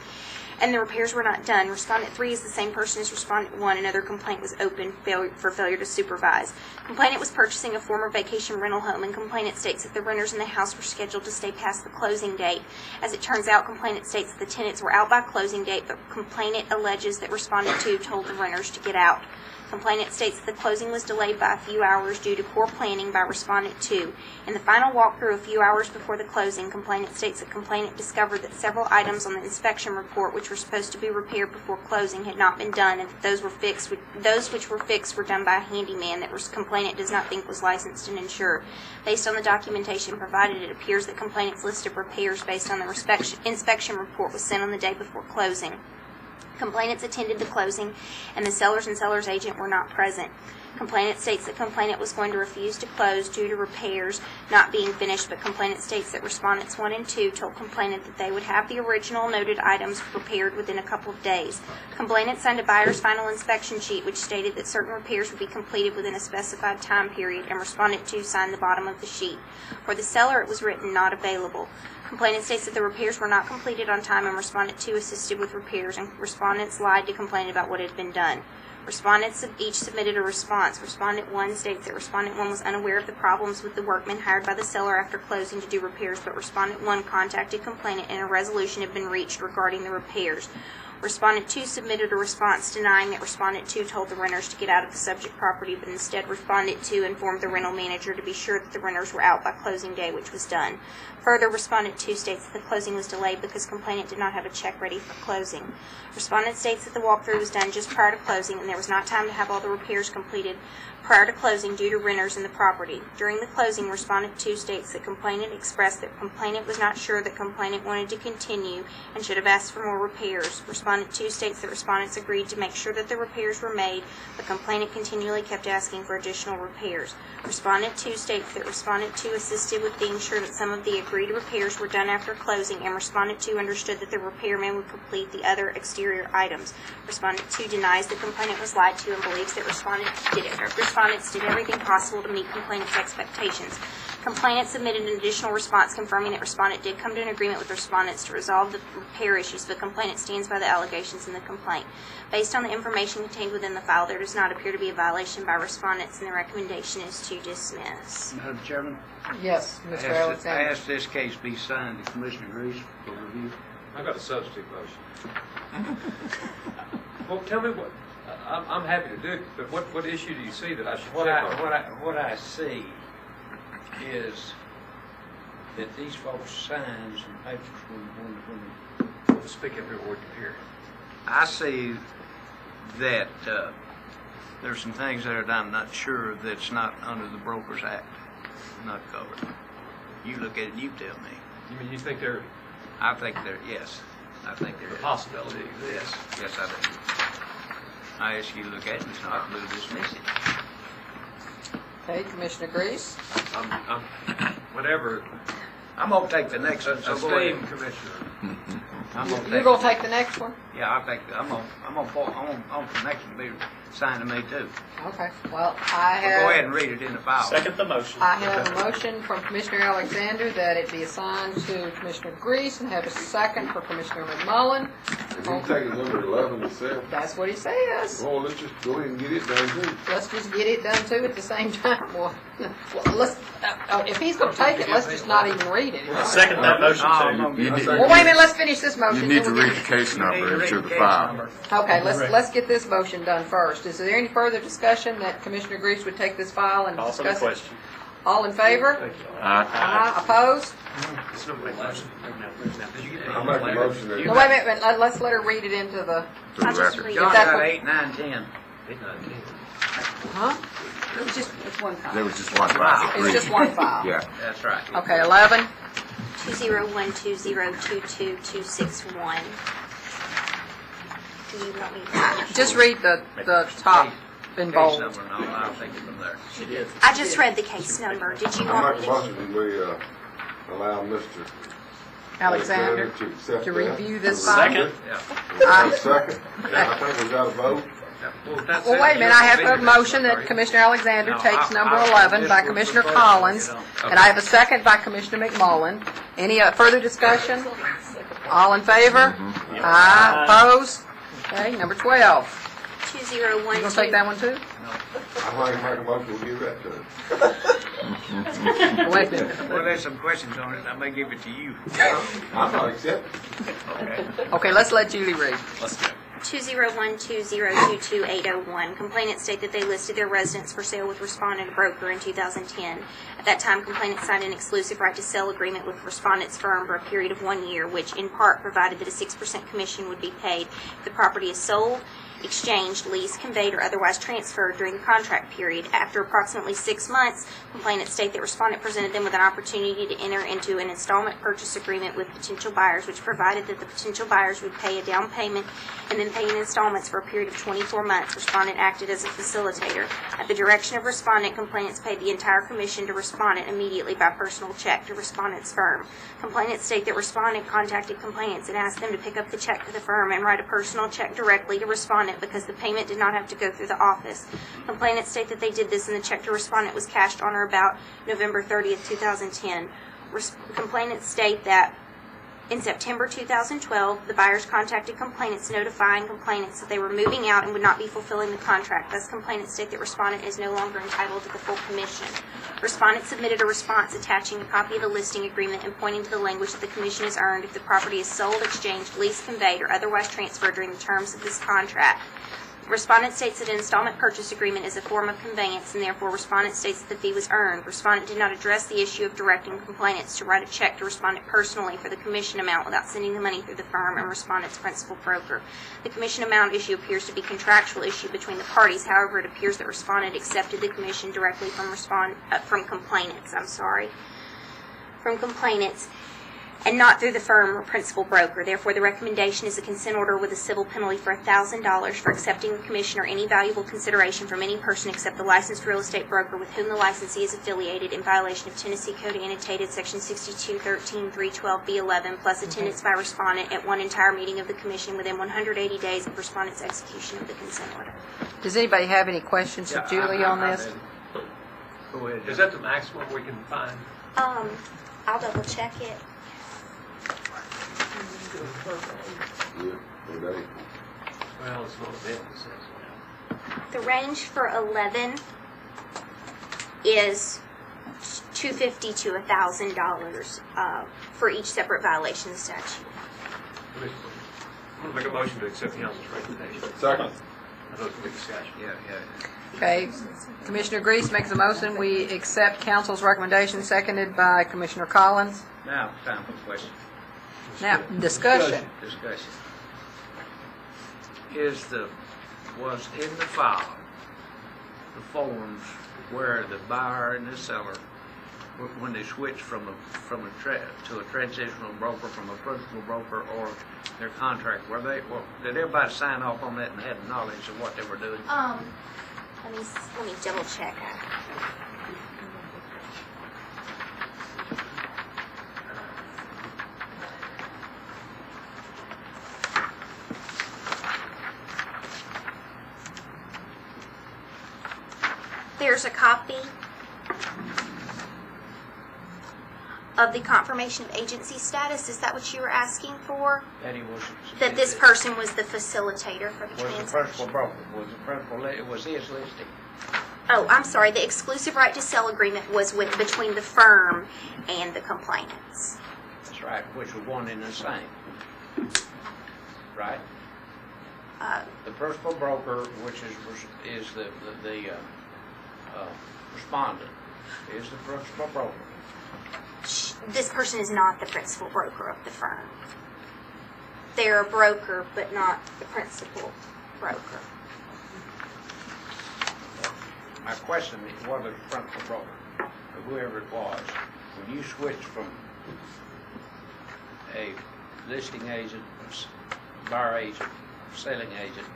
and the repairs were not done. Respondent 3 is the same person as Respondent 1. Another complaint was opened for failure to supervise. Complainant was purchasing a former vacation rental home, and complainant states that the renters in the house were scheduled to stay past the closing date. As it turns out, complainant states that the tenants were out by closing date, but complainant alleges that Respondent 2 told the renters to get out. Complainant states that the closing was delayed by a few hours due to poor planning by Respondent 2. In the final walkthrough a few hours before the closing, complainant states that complainant discovered that several items on the inspection report which were supposed to be repaired before closing had not been done, and that those which were fixed were done by a handyman that complainant does not think was licensed and insured. Based on the documentation provided, it appears that complainant's list of repairs based on the inspection report was sent on the day before closing. Complainants attended the closing, and the sellers and seller's agent were not present. Complainant states that complainant was going to refuse to close due to repairs not being finished, but complainant states that Respondents 1 and 2 told complainant that they would have the original noted items repaired within a couple of days. Complainant signed a buyer's final inspection sheet which stated that certain repairs would be completed within a specified time period, and Respondent 2 signed the bottom of the sheet. For the seller, it was written not available. Complainant states that the repairs were not completed on time, and Respondent 2 assisted with repairs, and Respondents lied to complain about what had been done. Respondents each submitted a response. Respondent 1 states that Respondent 1 was unaware of the problems with the workmen hired by the seller after closing to do repairs, but Respondent 1 contacted complainant and a resolution had been reached regarding the repairs. Respondent 2 submitted a response denying that Respondent 2 told the renters to get out of the subject property, but instead Respondent 2 informed the rental manager to be sure that the renters were out by closing day, which was done. Further, Respondent 2 states that the closing was delayed because complainant did not have a check ready for closing. Respondent states that the walkthrough was done just prior to closing, and there was not time to have all the repairs completed prior to closing due to renters in the property. During the closing, Respondent 2 states that complainant expressed that complainant was not sure that complainant wanted to continue and should have asked for more repairs. Respondent 2 states that respondents agreed to make sure that the repairs were made, but complainant continually kept asking for additional repairs. Respondent 2 states that Respondent 2 assisted with being sure that some of the agreed repairs were done after closing, and Respondent 2 understood that the repairman would complete the other exterior items. Respondent 2 denies the complainant was lied to and believes that respondents did everything possible to meet complainant's expectations. Complainant submitted an additional response confirming that respondent did come to an agreement with respondents to resolve the repair issues, but complainant stands by the allegations in the complaint. Based on the information contained within the file, there does not appear to be a violation by respondents, and the recommendation is to dismiss. Madam Chairman? Yes, Mr. Alexander. I ask this case be signed to Commissioner Grease for review. I've got a substitute motion. Well, tell me what, I'm happy to do it, but what issue do you see that I should check on? What I see is that these folks signed some papers when Speak up here where we can hear. I see that there's some things there that I'm not sure that's not under the Brokers Act, not covered. You look at it and you tell me. You mean you think they're... I think they're, yes. I think there The is. possibility exists. Yes, I do. I ask you to look at it and it's not to dismiss it. Okay, Commissioner Grease. I'm whatever. I'm going to take the next one. So go ahead. Esteemed Commissioner. You're going to take the next one? Yeah, I'll take the, I'm going the next one to be signed to me too. Okay, well, I Go have... ahead and read it in the file. Second the motion. I have a motion from Commissioner Alexander that it be assigned to Commissioner Grease, and have a second for Commissioner McMullen. If you take number 11 itself. That's what he says. Well, let's just go ahead and get it done too. Let's just get it done too at the same time. Well, let's, if he's going to take it, let's just not even read it. Second that motion too. Well, wait a minute, let's finish this motion. You need to read the case number into the file. Okay, let's get this motion done first. Is there any further discussion that Commissioner Grease would take this file and Call for the discuss it? question. All in favor? Aye. Opposed? I make a motion that... No, wait a minute, let's let her read it into the... To the record. Y'all got 8, 9, 10. 8, 9, 10. Huh? It was just one file. There was just one file. It's just one file. Yeah. That's right. Okay, 11. 201202261. Do you want me to... Just read the top in Case bold. number and I'll take it from there. She did. I just read the case number. Did you I want make me a to... motion that we allow Mr. Alexander to accept to that. review this Second. file. Second. I think we got a vote. Well, wait a minute, I have a motion that Commissioner Alexander takes number 11 by Commissioner Collins, and I have a second by Commissioner McMullen. Any further discussion? All in favor? Aye. Opposed? Okay, number 12. 201... You gonna take that one too? I think make a motion, we'll give that to him. Wait a minute. Well, there's some questions on it. I may give it to you. I'm not accepting. Okay, let's let Julie read. Let's go. 20120228001. Complainants state that they listed their residence for sale with respondent broker in 2010. At that time, complainants signed an exclusive right to sell agreement with respondent's firm for a period of 1 year, which in part provided that a 6% commission would be paid if the property is sold, exchanged, leased, conveyed, or otherwise transferred during the contract period. After approximately 6 months, complainants state that respondent presented them with an opportunity to enter into an installment purchase agreement with potential buyers, which provided that the potential buyers would pay a down payment and then pay in installments for a period of 24 months. Respondent acted as a facilitator. At the direction of respondent, complainants paid the entire commission to respondent immediately by personal check to respondent's firm. Complainants state that respondent contacted complainants and asked them to pick up the check to the firm and write a personal check directly to respondent because the payment did not have to go through the office. Complainants state that they did this and the check to respondent was cashed on or about November 30th, 2010. Complainants state that in September 2012, the buyers contacted complainants notifying complainants that they were moving out and would not be fulfilling the contract. Thus, complainants state that respondent is no longer entitled to the full commission. Respondent submitted a response attaching a copy of the listing agreement and pointing to the language that the commission is earned if the property is sold, exchanged, leased, conveyed, or otherwise transferred during the terms of this contract. Respondent states that an installment purchase agreement is a form of conveyance, and therefore Respondent states that the fee was earned. Respondent did not address the issue of directing complainants to write a check to Respondent personally for the commission amount without sending the money through the firm and Respondent's principal broker. The commission amount issue appears to be a contractual issue between the parties. However, it appears that Respondent accepted the commission directly from complainants. From complainants. and not through the firm or principal broker. Therefore, the recommendation is a consent order with a civil penalty for $1,000 for accepting the commission or any valuable consideration from any person except the licensed real estate broker with whom the licensee is affiliated in violation of Tennessee Code Annotated Section 6213-312B11, plus attendance by respondent at one entire meeting of the commission within 180 days of respondent's execution of the consent order. Does anybody have any questions for Julie on this? Go ahead. Is that the maximum we can find? I'll double check it. Well, it's a little bit. The range for 11 is $250 to $1,000 for each separate violation of the statute. I'm going to make a motion to accept the council's recommendation. Second. I know it's a big discussion. Yeah. Okay, Commissioner Grease makes a motion. We accept council's recommendation, seconded by Commissioner Collins. Now, time for question. Now, discussion. Discussion. Was in the file, the forms where the buyer and the seller, when they switch to a transitional broker, from a principal broker or their contract, did everybody sign off on that and had knowledge of what they were doing? Let me double check. There's a copy of the confirmation of agency status. Is that what you were asking for? That this person was the facilitator for the transaction. Was the principal broker? Was his listing? Oh, I'm sorry. The exclusive right to sell agreement was between the firm and the complainants. That's right, which was one and the same. Right? The principal broker, which is the respondent, is the principal broker. This person is not the principal broker of the firm. They're a broker, but not the principal broker. My question is whether the principal broker, or whoever it was, when you switch from a listing agent, buyer agent, selling agent,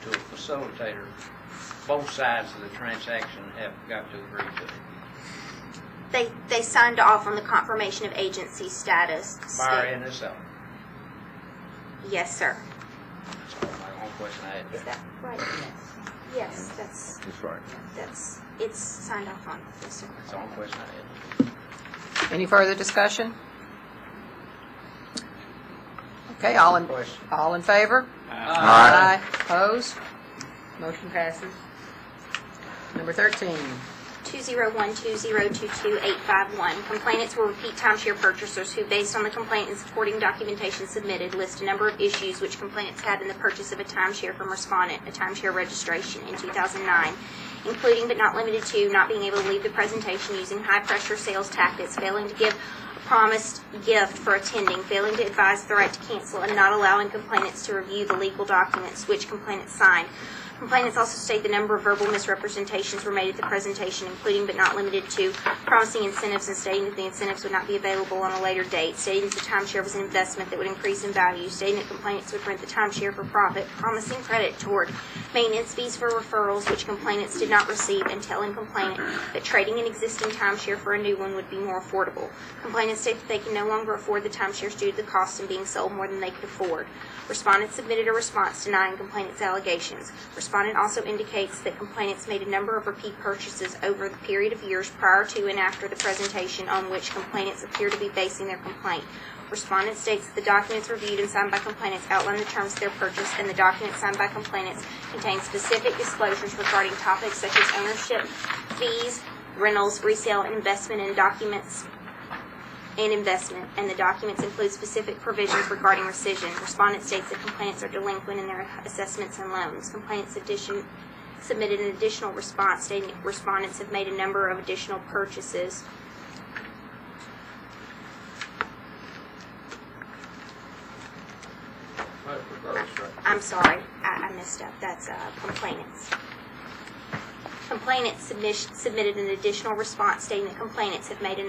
to a facilitator, both sides of the transaction have got to agree to it. They signed off on the confirmation of agency status. Buyer and the seller. Yes, sir. That's my only question I had. Is that right? Yes, that's right. It's signed off on. Yes, sir. That's the only question I had. Any further discussion? Okay, all in favor? Aye. Opposed? Motion passes. Number 13. 2012022-851. Complainants were repeat timeshare purchasers who, based on the complaint and supporting documentation submitted, list a number of issues which complainants had in the purchase of a timeshare from respondent, a timeshare registration in 2009, including but not limited to not being able to leave the presentation using high-pressure sales tactics, failing to give a promised gift for attending, failing to advise the right to cancel, and not allowing complainants to review the legal documents which complainants signed. Complainants also state the number of verbal misrepresentations were made at the presentation, including but not limited to promising incentives and stating that the incentives would not be available on a later date, stating that the timeshare was an investment that would increase in value, stating that complainants would rent the timeshare for profit, promising credit toward maintenance fees for referrals which complainants did not receive, and telling complainant that trading an existing timeshare for a new one would be more affordable. Complainants state that they can no longer afford the timeshares due to the cost of being sold more than they could afford. Respondent submitted a response denying complainant's allegations. Respondent also indicates that complainants made a number of repeat purchases over the period of years prior to and after the presentation on which complainants appear to be basing their complaint. Respondent states that the documents reviewed and signed by complainants outline the terms of their purchase, and the documents signed by complainants contain specific disclosures regarding topics such as ownership, fees, rentals, resale, and investment, and documents and investment, and the documents include specific provisions regarding rescission. Respondent states that complainants are delinquent in their assessments and loans. Complainants submitted an additional response stating that respondents have made a number of additional purchases. I'm sorry, I messed up. That's complainants. Complainants submitted an additional response stating that complainants have made a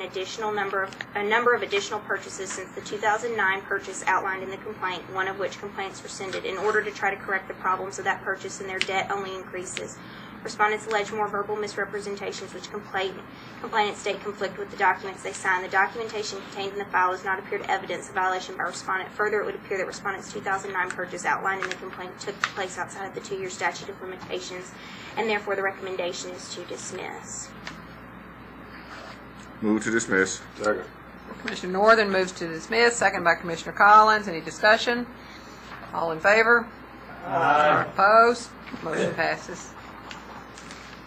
number of additional purchases since the 2009 purchase outlined in the complaint, one of which complainants rescinded. In order to try to correct the problems of that purchase, and their debt only increases. Respondents allege more verbal misrepresentations which complainants state conflict with the documents they signed. The documentation contained in the file does not appear to evidence a violation by respondent. Further, it would appear that respondent's 2009 purchase outlined in the complaint took place outside of the 2-year statute of limitations, and therefore the recommendation is to dismiss. Move to dismiss. Second. Commissioner Northern moves to dismiss, second by Commissioner Collins. Any discussion? All in favor? Aye. Opposed? Motion passes.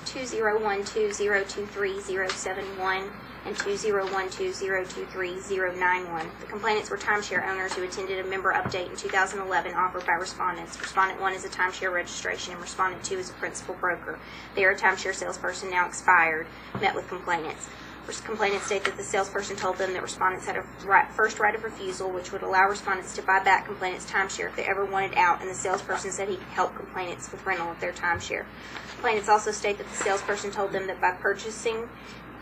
20120237071 and 20120239091. The complainants were timeshare owners who attended a member update in 2011 offered by respondents. Respondent 1 is a timeshare registration and Respondent 2 is a principal broker. They are a timeshare salesperson now expired, met with complainants. Complainants state that the salesperson told them that respondents had a first right of refusal, which would allow respondents to buy back complainants' timeshare if they ever wanted out, and the salesperson said he could help complainants with rental of their timeshare. Complainants also state that the salesperson told them that by purchasing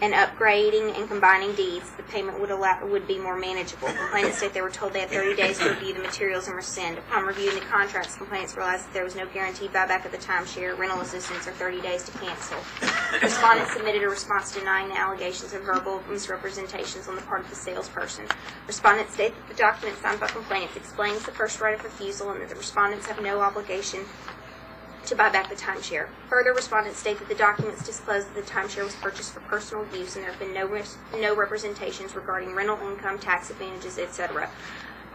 and upgrading and combining deeds, the payment would be more manageable. Complainants state they were told they had 30 days to review the materials and rescind. Upon reviewing the contracts, complainants realized that there was no guaranteed buyback of the timeshare, rental assistance, or 30 days to cancel. Respondents submitted a response denying the allegations of verbal misrepresentations on the part of the salesperson. Respondents state that the document signed by complainants explains the first right of refusal and that the respondents have no obligation to buy back the timeshare. Further, respondents state that the documents disclose that the timeshare was purchased for personal use and there have been no representations regarding rental income, tax advantages, etc.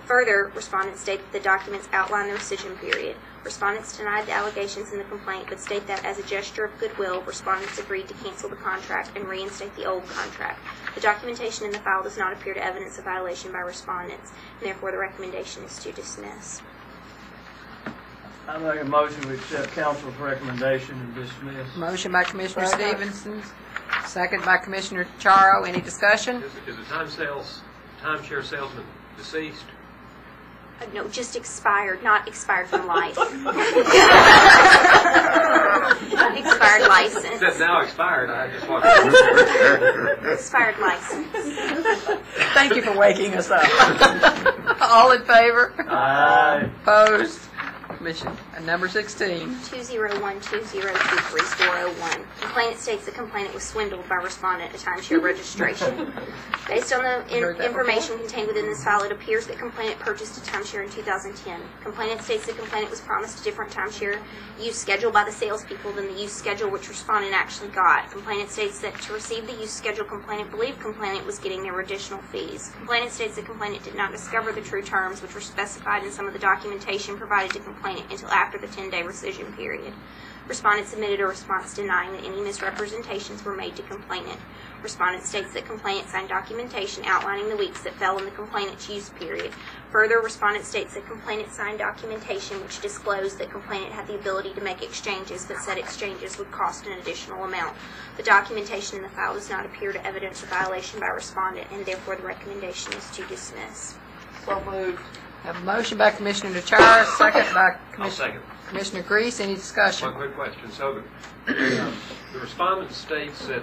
Further, respondents state that the documents outline the rescission period. Respondents denied the allegations in the complaint, but state that as a gesture of goodwill, respondents agreed to cancel the contract and reinstate the old contract. The documentation in the file does not appear to evidence a violation by respondents, and therefore the recommendation is to dismiss. I make a motion to accept council's recommendation and dismiss. Motion by Commissioner Stevenson, second by Commissioner Charo. Any discussion? Is the timeshare salesman deceased? No, just expired, not expired from life. Expired license. It says now expired. I just want to. Expired license. Thank you for waking us up. All in favor? Aye. Opposed? Commission. Number 16. 20120234001. Complainant states the complainant was swindled by respondent at timeshare registration. Based on the information contained within this file, it appears that complainant purchased a timeshare in 2010. Complainant states the complainant was promised a different timeshare use schedule by the salespeople than the use schedule which respondent actually got. Complainant states that to receive the use schedule, complainant believed complainant was getting their additional fees. Complainant states the complainant did not discover the true terms which were specified in some of the documentation provided to complainant until after the 10-day rescission period. Respondent submitted a response denying that any misrepresentations were made to complainant. Respondent states that complainant signed documentation outlining the weeks that fell in the complainant's use period. Further, respondent states that complainant signed documentation which disclosed that complainant had the ability to make exchanges, but said exchanges would cost an additional amount. The documentation in the file does not appear to evidence a violation by respondent, and therefore the recommendation is to dismiss. So moved. Have a motion by Commissioner Nachara, second by I'll second. Commissioner Grease. Any discussion? One quick question. So the respondent states that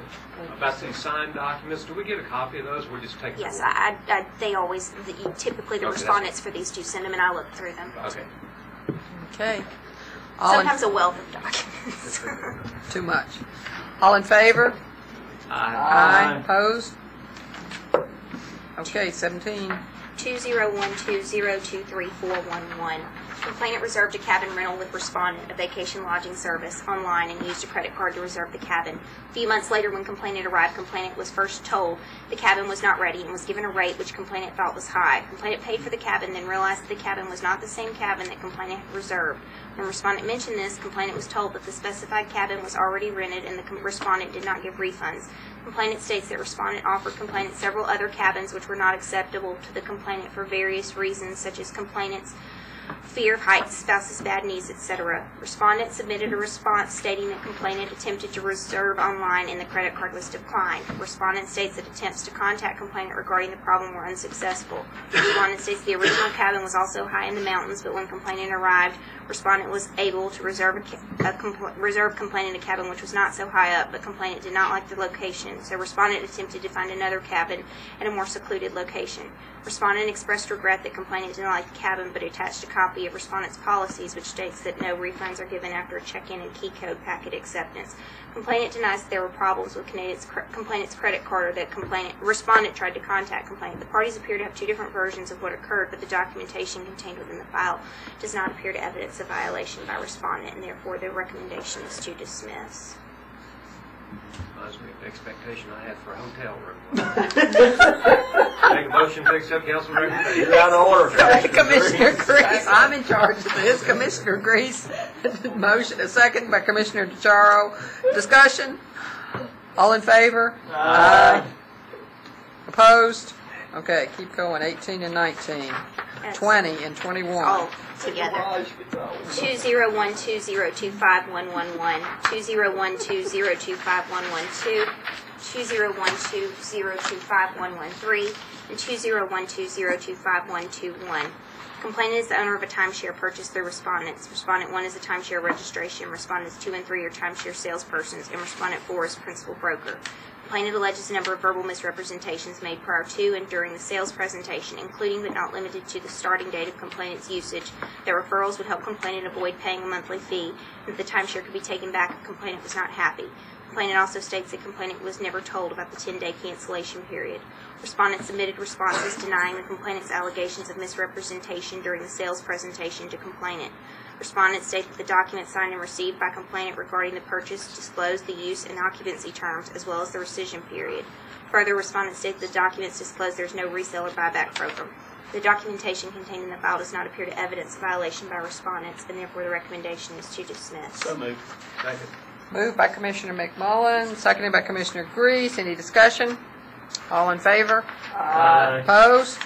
about these signed documents, do we get a copy of those? We just take them? Yes, they always, typically the respondents for these two send them and I look through them. Okay. Okay. Sometimes a wealth of documents. Too much. All in favor? Aye. Opposed? Okay, 17. 20120234011. Complainant reserved a cabin rental with respondent, a vacation lodging service, online and used a credit card to reserve the cabin. A few months later, when complainant arrived, complainant was first told the cabin was not ready and was given a rate which complainant thought was high. Complainant paid for the cabin, then realized that the cabin was not the same cabin that complainant had reserved. When respondent mentioned this, complainant was told that the specified cabin was already rented and the respondent did not give refunds. Complainant states that respondent offered complainant several other cabins which were not acceptable to the complainant for various reasons, such as complainant's fear of heights, spouse's bad knees, etc. Respondent submitted a response stating that complainant attempted to reserve online and the credit card was declined. Respondent states that attempts to contact complainant regarding the problem were unsuccessful. Respondent states the original cabin was also high in the mountains, but when complainant arrived, respondent was able to reserve complainant a cabin which was not so high up, but complainant did not like the location, so respondent attempted to find another cabin at a more secluded location. Respondent expressed regret that complainant did not like the cabin, but attached a copy of respondent's policies, which states that no refunds are given after a check-in and key code packet acceptance. Complainant denies that there were problems with complainant's credit card or that respondent tried to contact complainant. The parties appear to have two different versions of what occurred, but the documentation contained within the file does not appear to evidence a violation by respondent, and therefore the recommendation is to dismiss. Reminds me of the expectation I had for a hotel room. Make a motion to accept council recommendation. You're out of order, Commissioner Grease. I'm in charge of this. Commissioner Grease. Motion, a second by Commissioner DeCharo. Discussion? All in favor? Aye. Opposed? Okay, keep going. 18 and 19. 20 and 21. All together. 201202511, 201202511, 201202513, and 201202521. Complainant is the owner of a timeshare purchased through respondents. Respondent 1 is a timeshare registration. Respondents 2 and 3 are timeshare salespersons, and Respondent 4 is principal broker. Complainant alleges a number of verbal misrepresentations made prior to and during the sales presentation, including but not limited to the starting date of complainant's usage, that referrals would help complainant avoid paying a monthly fee, and that the timeshare could be taken back if complainant was not happy. Complainant also states that complainant was never told about the 10-day cancellation period. Respondent submitted responses denying the complainant's allegations of misrepresentation during the sales presentation to complainant. Respondent states that the documents signed and received by complainant regarding the purchase disclosed the use and occupancy terms as well as the rescission period. Further, respondent states the documents disclose there is no reseller buyback program. The documentation contained in the file does not appear to evidence violation by respondents, and therefore the recommendation is to dismiss. So moved. Second. Moved by Commissioner McMullen, seconded by Commissioner Grease. Any discussion? All in favor? Aye. Opposed?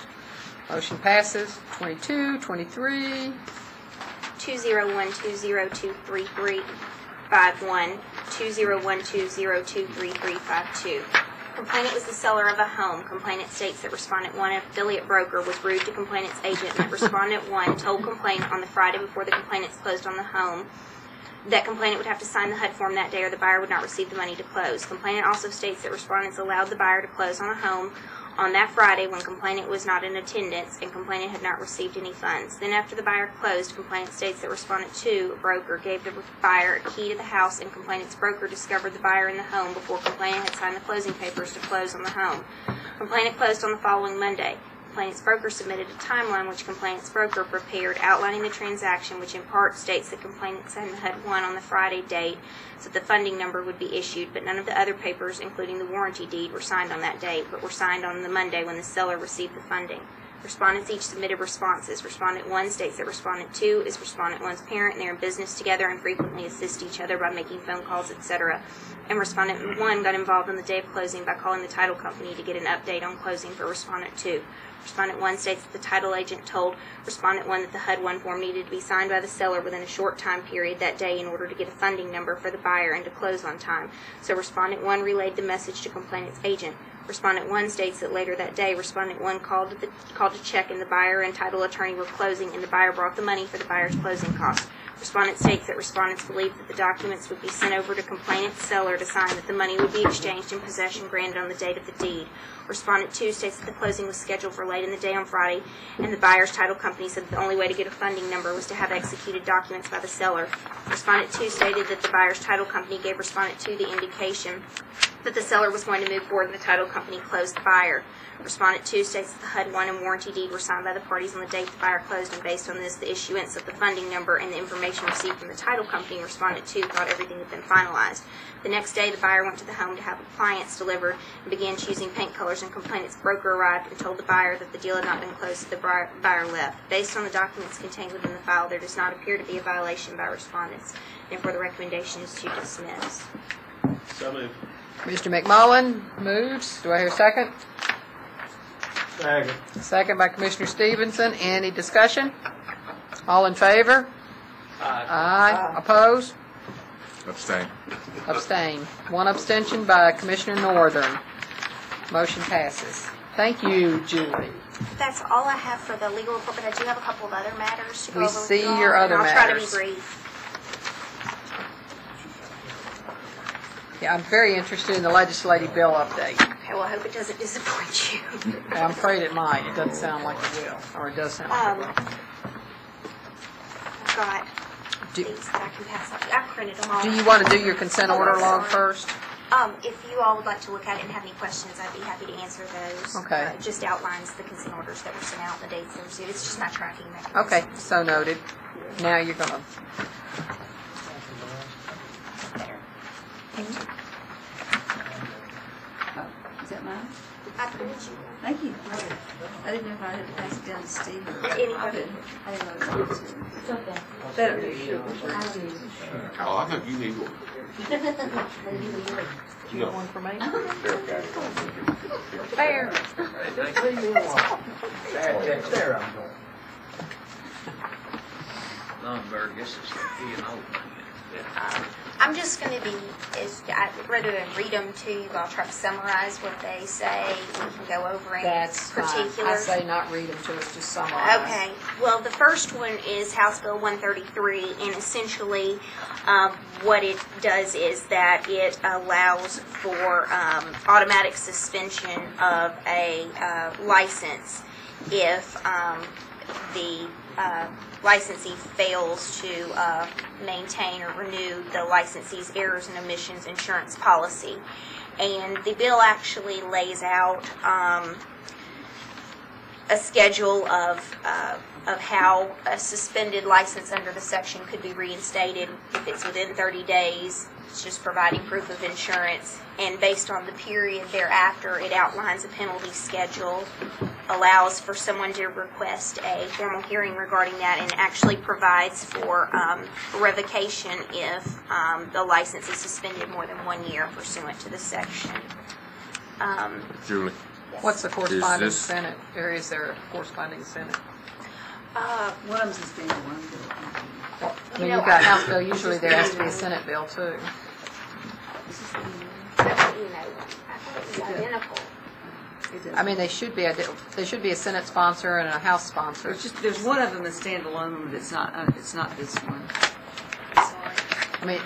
Motion passes. 22, 23. 201202351, 20120235352. Complainant was the seller of a home. Complainant states that Respondent 1, an affiliate broker, was rude to complainant's agent, and that Respondent 1 told complainant on the Friday before the complainants closed on the home that complainant would have to sign the HUD form that day or the buyer would not receive the money to close. Complainant also states that respondents allowed the buyer to close on the home on that Friday when complainant was not in attendance and complainant had not received any funds. Then after the buyer closed, complainant states that Respondent 2, a broker, gave the buyer a key to the house and complainant's broker discovered the buyer in the home before complainant had signed the closing papers to close on the home. Complainant closed on the following Monday. Complainant's broker submitted a timeline which complainant's broker prepared outlining the transaction, which in part states that complainant signed the HUD-1 on the Friday date so that the funding number would be issued, but none of the other papers, including the warranty deed, were signed on that date, but were signed on the Monday when the seller received the funding. Respondents each submitted responses. Respondent 1 states that Respondent 2 is Respondent 1's parent and they are in business together and frequently assist each other by making phone calls, etc. And Respondent 1 got involved on the day of closing by calling the title company to get an update on closing for Respondent 2. Respondent 1 states that the title agent told Respondent 1 that the HUD-1 form needed to be signed by the seller within a short time period that day in order to get a funding number for the buyer and to close on time. So Respondent 1 relayed the message to complainant's agent. Respondent 1 states that later that day, Respondent 1 called to check and the buyer and title attorney were closing and the buyer brought the money for the buyer's closing costs. Respondent states that respondents believed that the documents would be sent over to complainant's seller to sign, that the money would be exchanged and possession granted on the date of the deed. Respondent 2 states that the closing was scheduled for late in the day on Friday, and the buyer's title company said that the only way to get a funding number was to have executed documents by the seller. Respondent 2 stated that the buyer's title company gave Respondent 2 the indication that the seller was going to move forward and the title company closed the buyer. Respondent 2 states that the HUD-1 and warranty deed were signed by the parties on the date the buyer closed, and based on this, the issuance of the funding number and the information received from the title company, Respondent 2 thought everything had been finalized. The next day, the buyer went to the home to have appliance delivered and began choosing paint colors, and complainant's broker arrived and told the buyer that the deal had not been closed, so the buyer left. Based on the documents contained within the file, there does not appear to be a violation by respondents. Therefore, the recommendation is to dismiss. So moved. Mr. McMullen moves. Do I hear a second? Second. Second by Commissioner Stevenson. Any discussion? All in favor? Aye. Opposed? Abstain. Abstain. One abstention by Commissioner Northern. Motion passes. Thank you, Julie. That's all I have for the legal report, but I do have a couple of other matters to go We over with see you all, your and other I'll try to matters. be brief. Yeah, I'm very interested in the legislative bill update. Okay, well, I hope it doesn't disappoint you. I'm afraid it might. It doesn't sound like it will, or it does sound like it will. I've got these that I can pass out. I printed them all. Do you want to do your consent order log first? If you all would like to look at it and have any questions, I'd be happy to answer those. Okay. It just outlines the consent orders that were sent out, the dates they were received. It's just my tracking mechanism. Okay, so noted. Now you're going to... Is that mine? I printed you. Thank you. I didn't know if I had to pass it down to Steve. Anybody? I didn't know it was It's okay. Better do you. Oh, I think you need one. Do you want one for me? Fair. There, Lundberg, this is the E&O thing. I'm just going to be, rather than read them to you, I'll try to summarize what they say. We can go over any That's fine. particulars. I say not read them to us, just summarize. Okay. Well, the first one is House Bill 133, and essentially what it does is that it allows for automatic suspension of a license if the licensee fails to maintain or renew the licensee's errors and omissions insurance policy. And the bill actually lays out a schedule of how a suspended license under the section could be reinstated if it's within 30 days. It's just providing proof of insurance. And based on the period thereafter, it outlines a penalty schedule, allows for someone to request a formal hearing regarding that, and actually provides for revocation if the license is suspended more than 1 year pursuant to the section. Julie. What's the corresponding this- Senate? Or is there a corresponding Senate? One of them's a standalone. When you've got House bill, usually there has to be a Senate bill too. Identical. I mean, they should be a Senate sponsor and a House sponsor. It's just, there's one of them that's standalone, but it's not this one. I mean,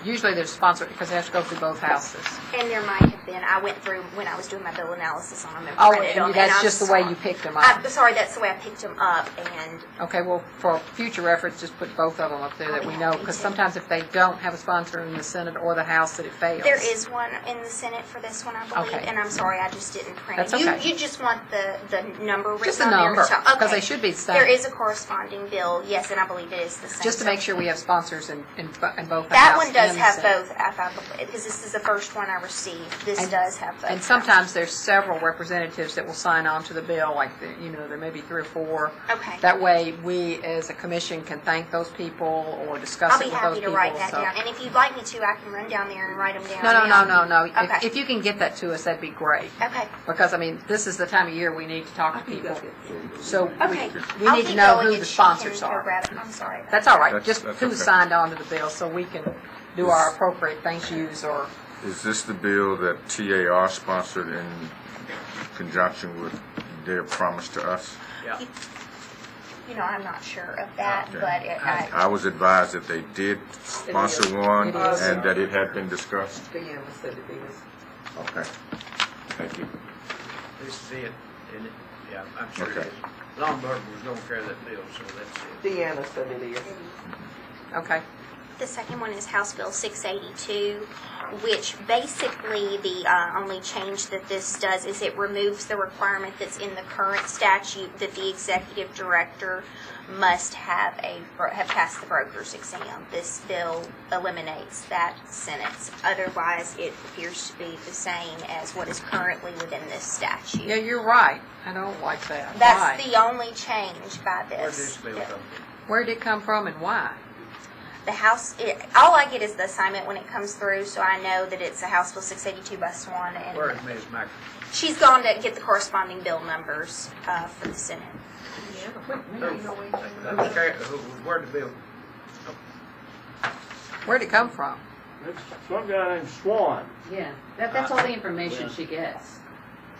usually they're sponsored because they have to go through both houses. And there might have been, I went through when I was doing my bill analysis on them and Oh, printed them. and that's I'm just the way you picked them up. Sorry, that's the way I picked them up, and Okay, well, for future reference, just put both of them up there that we know, because sometimes if they don't have a sponsor in the Senate or the House, that it fails. there is one in the Senate for this one, I believe, Okay. and I'm sorry, I just didn't print That's it. okay. You just want the number written Just the on there? number, So- because okay. they should be the same. There is a corresponding bill, yes, and I believe it is the same. Just to make sure we have sponsors in both the That House one does and the have Senate. both, because this is the first one I received. This And- does have both. And sometimes there's several representatives that will sign on to the bill, like, there may be 3 or 4. Okay. That way, we as a commission can thank those people or discuss I'll it be with those happy to people. write that so. down, and if you'd like me to, I can run down there and write them down. No. now. Okay. If you can get that to us, that'd be great. Okay. Because, I mean, this is the time of year we need to talk to people. So Okay. we I'll need to keep know going who and the she sponsors can go are. grab it. I'm sorry. That's all right. That's Just okay. who signed on to the bill so we can do our appropriate thank yous or... Is this the bill that TAR sponsored in conjunction with their promise to us? Yeah. I'm not sure of that, Okay. but I was advised that they did sponsor one It is. and that it had been discussed. Deanna said it is. Okay. Thank you. This is it, isn't it? Yeah, I'm sure Okay. it is. Lundberg was going to carry that bill, so that's it. Deanna said it is. Okay. The second one is House Bill 682, which basically the only change that this does is it removes the requirement that's in the current statute that the executive director must have passed the broker's exam. This bill eliminates that sentence. Otherwise, it appears to be the same as what is currently within this statute. Yeah, you're right. I don't like that. That's Why? the only change by Where'd this this. bill come from? Where did it come from and why? The House, all I get is the assignment when it comes through, so I know that it's a House Bill 682 by Swan. And Where is Ms. Macker? she's gone to get the corresponding bill numbers for the Senate. Where'd the bill? Where'd it come from? It's some guy named Swan. Yeah, that's all the information she gets.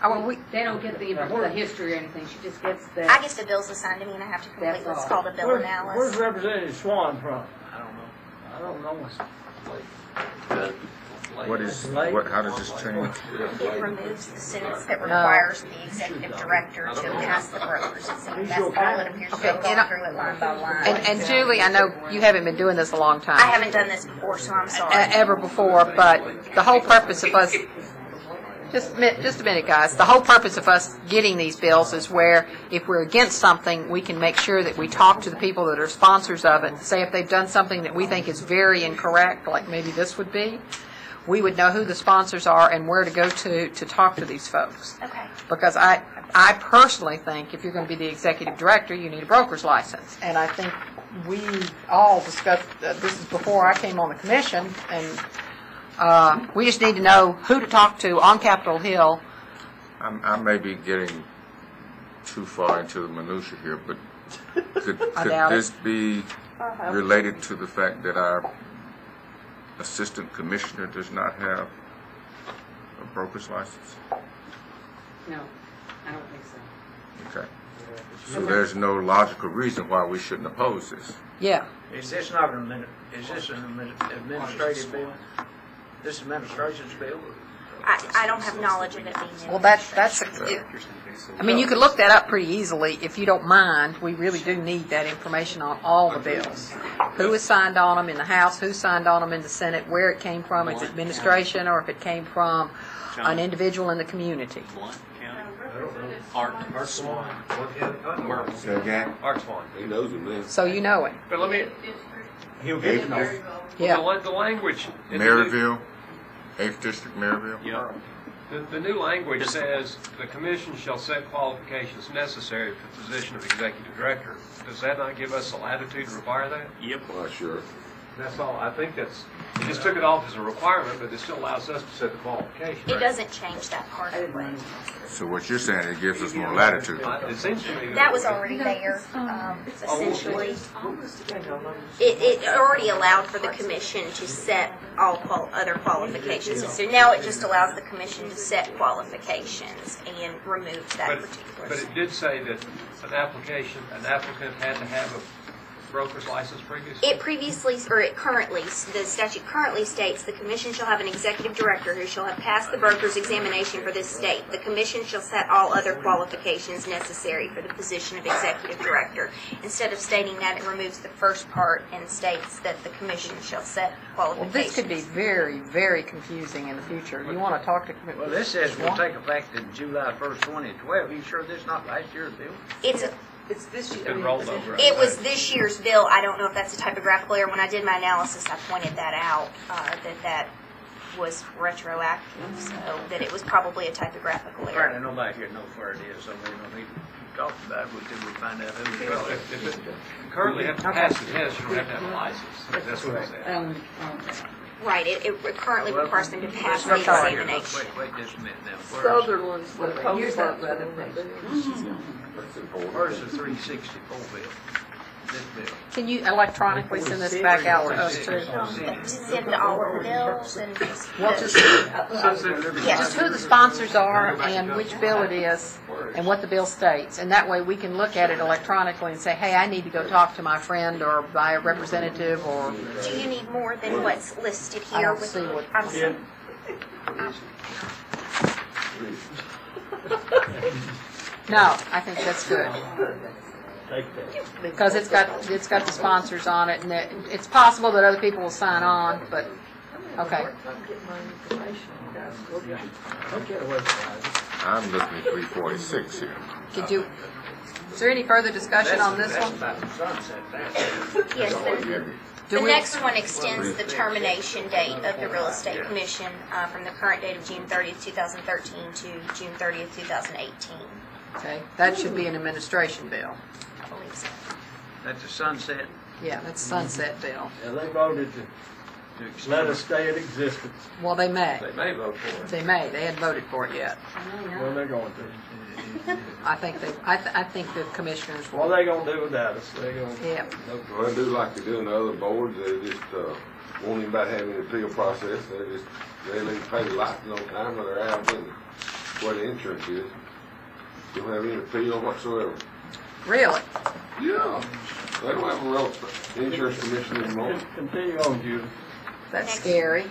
They don't get the history or anything, she just gets the... I guess the bill's assigned to me and I have to complete what's called a bill analysis. Where's Representative Swan from? I don't know. How does this change? It removes the sentence that requires the executive director to pass the brokers. That's all it appears to have gone through it line by line. And Julie, I know you haven't been doing this a long time. I haven't done this before, so I'm sorry. Ever before, but the whole purpose of us, just a minute, guys. The whole purpose of us getting these bills is where if we're against something, we can make sure that we talk to the people that are sponsors of it. Say if they've done something that we think is very incorrect, like maybe this would be, we would know who the sponsors are and where to go to talk to these folks. Okay. Because I personally think if you're going to be the executive director, you need a broker's license. And I think we all discussed, this is before I came on the commission, and we just need to know who to talk to on Capitol Hill. I may be getting too far into the minutia here, but could this be related to the fact that our assistant commissioner does not have a broker's license? No, I don't think so. Okay. So there's no logical reason why we shouldn't oppose this. Yeah. Is this not an administrative bill? This administration's bill? I don't have knowledge of it being in. Well, that's I mean, you could look that up pretty easily. If you don't mind, we really do need that information on all the bills. Who has signed on them in the House, who signed on them in the Senate, where it came from, its administration, or if it came from an individual in the community. Art Swan. Art Swan. He knows it, man. So you know it. But let me... He'll get to know. Yeah. The language... Maryville, 8th District, Maryville? Yeah. The new language says the commission shall set qualifications necessary for the position of executive director. Does that not give us the latitude to require that? Yep. Well, sure. That's all. I think that's, it just took it off as a requirement, but it still allows us to set the qualifications. It doesn't change that part of it. So what you're saying, it gives us more latitude. It seems to me That was already there, essentially. It already allowed for the commission to set all other qualifications. So now it just allows the commission to set qualifications and remove that particular. But it did say that an applicant had to have a broker's license previously? It currently, the statute currently states the commission shall have an executive director who shall have passed the broker's examination for this state. The commission shall set all other qualifications necessary for the position of executive director. Instead of stating that, it removes the first part and states that the commission shall set qualifications. Well, this could be very, very confusing in the future. You want to talk to... Well, this says will take effect in July 1st, 2012. Are you sure this is not last year's bill? It's this year. It was this year's bill. I don't know if that's a typographical error. When I did my analysis, I pointed that out, that was retroactive, so that it was probably a typographical error. Apparently nobody here knows where it is, so we don't need to talk about it until we find out who it is. Well, if it currently have to pass the test, you don't have to have a license. That's what it said. Right, it currently requires them to pass the examination. Wait just a minute now. Sutherland's the co-part ratification. Where's the 364 bill? This bill. Can you electronically send this back out to us too? Send all of the bills and just who the sponsors are and which bill it is and what the bill states. And that way we can look at it electronically and say, hey, I need to go talk to my friend or by a representative or... Do you need more than what's listed here? I don't see what... No, I think that's good. Because it's got the sponsors on it, and it's possible that other people will sign on, but okay. I'm looking at 346 here. Is there any further discussion on this one? Yes, the next one extends the termination date of the Real Estate Commission from the current date of June 30th, 2013 to June 30th, 2018. Okay, that should be an administration bill. I believe so. That's a sunset. Yeah, that's sunset bill. Yeah, they voted to let us stay in existence. Well, they may. They may vote for it. They may. They hadn't voted for it yet. Well, they're going to. I think they. I think the commissioners will. What are they going to do without us? They're going to. Yeah. Well, they do like they do in the other boards. They just won't even about having the appeal process. They leave pay the license on time when they're out in what the insurance is. They don't have any appeal whatsoever. Really? Yeah. They don't have a real insurance commission anymore. Continue on, Judy. That's scary.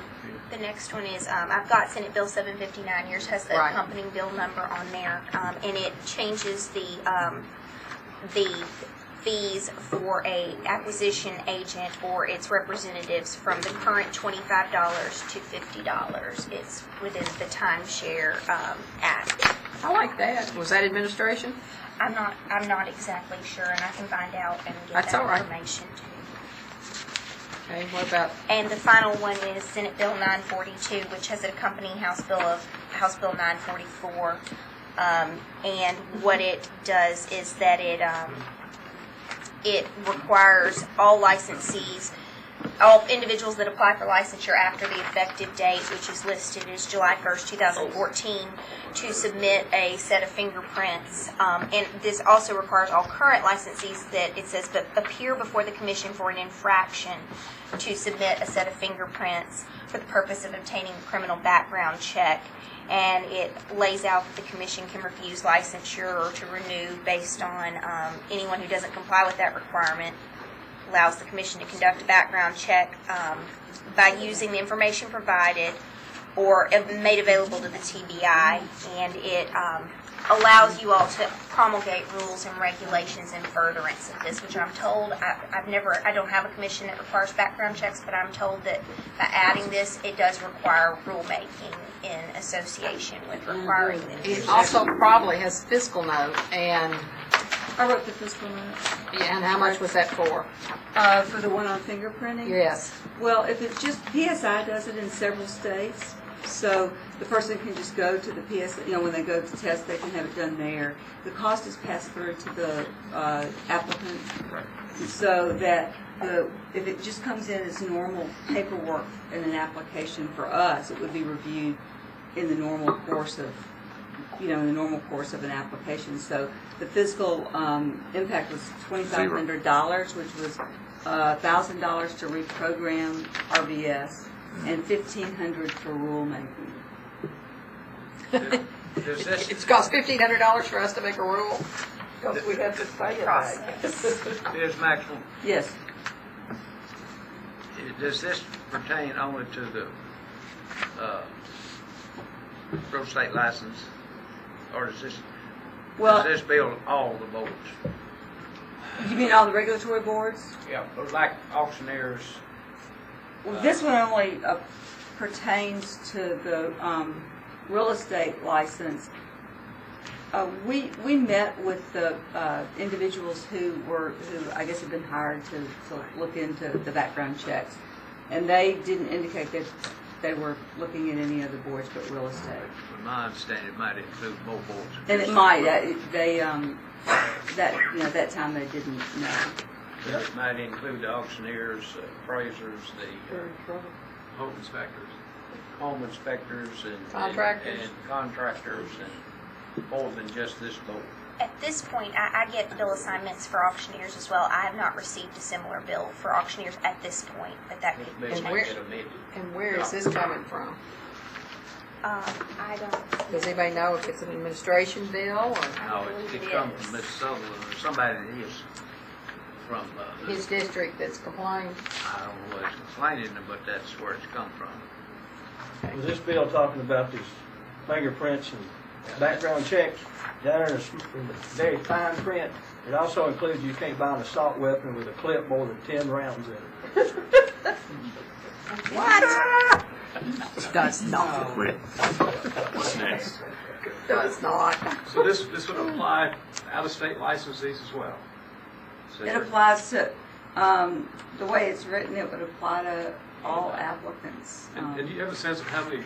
The next one is, I've got Senate Bill 759, yours has the Right. accompanying bill number on there, and it changes the fees for a acquisition agent or its representatives from the current $25 to $50. It's within the timeshare act. I like that. Was that administration? I'm not exactly sure, and I can find out and get That's that all right. information too. Okay, what about? And the final one is Senate Bill 942, which has an accompanying House Bill 944. And what it does is that it requires all licensees, all individuals that apply for licensure after the effective date, which is listed as July 1st, 2014, to submit a set of fingerprints. And this also requires all current licensees that it says, but appear before the commission for an infraction to submit a set of fingerprints for the purpose of obtaining a criminal background check. And it lays out that the commission can refuse licensure or to renew based on anyone who doesn't comply with that requirement. Allows the commission to conduct a background check by using the information provided or made available to the TBI, and it allows you all to promulgate rules and regulations in furtherance of this, which I'm told, I don't have a commission that requires background checks, but I'm told that by adding this, it does require rulemaking in association with requiring this. It also probably has fiscal note, and I wrote the fiscal note. yeah, and how much was that for? For the one on fingerprinting? Yes. Well, if it's just, PSI does it in several states, so the person can just go to the PSI, when they go to test, they can have it done there. The cost is passed through to the applicant, so that if it just comes in as normal paperwork in an application for us, it would be reviewed in the normal course of, an application. So the fiscal impact was $2,500, which was $1,000 to reprogram RBS and $1,500 for rulemaking. It's cost $1,500 for us to make a rule because we have to pay it back. Ms. Maxwell, Yes. does this pertain only to the real estate license, or does this bill all the boards? You mean all the regulatory boards? Yeah, like auctioneers. Well, this one only pertains to the real estate license. We met with the individuals who I guess have been hired to look into the background checks, and they didn't indicate that they were looking at any other boards but real estate. From my understanding, it might include more boards. And it might. That time they didn't know. It might include the auctioneers, appraisers, the Home inspectors. home inspectors, and Contractors. and contractors, and more than just this board. At this point, I get bill assignments for auctioneers as well. I have not received a similar bill for auctioneers at this point, but that could Maybe change. might get amended. And where is this coming from? I don't. Does anybody know if it's an administration bill or No, it comes from Mr. Sutherland or somebody that is from his district that's complaining? I don't know what it's complaining, but that's where it's come from. Was this bill talking about these fingerprints and background checks? Down in the very fine print, it also includes you can't buy an assault weapon with a clip more than 10 rounds in it. What? Does not. What's next? Does not. So this would apply to out-of-state licensees as well? So It you're- applies to, the way it's written, it would apply to all applicants. And do you have a sense of how many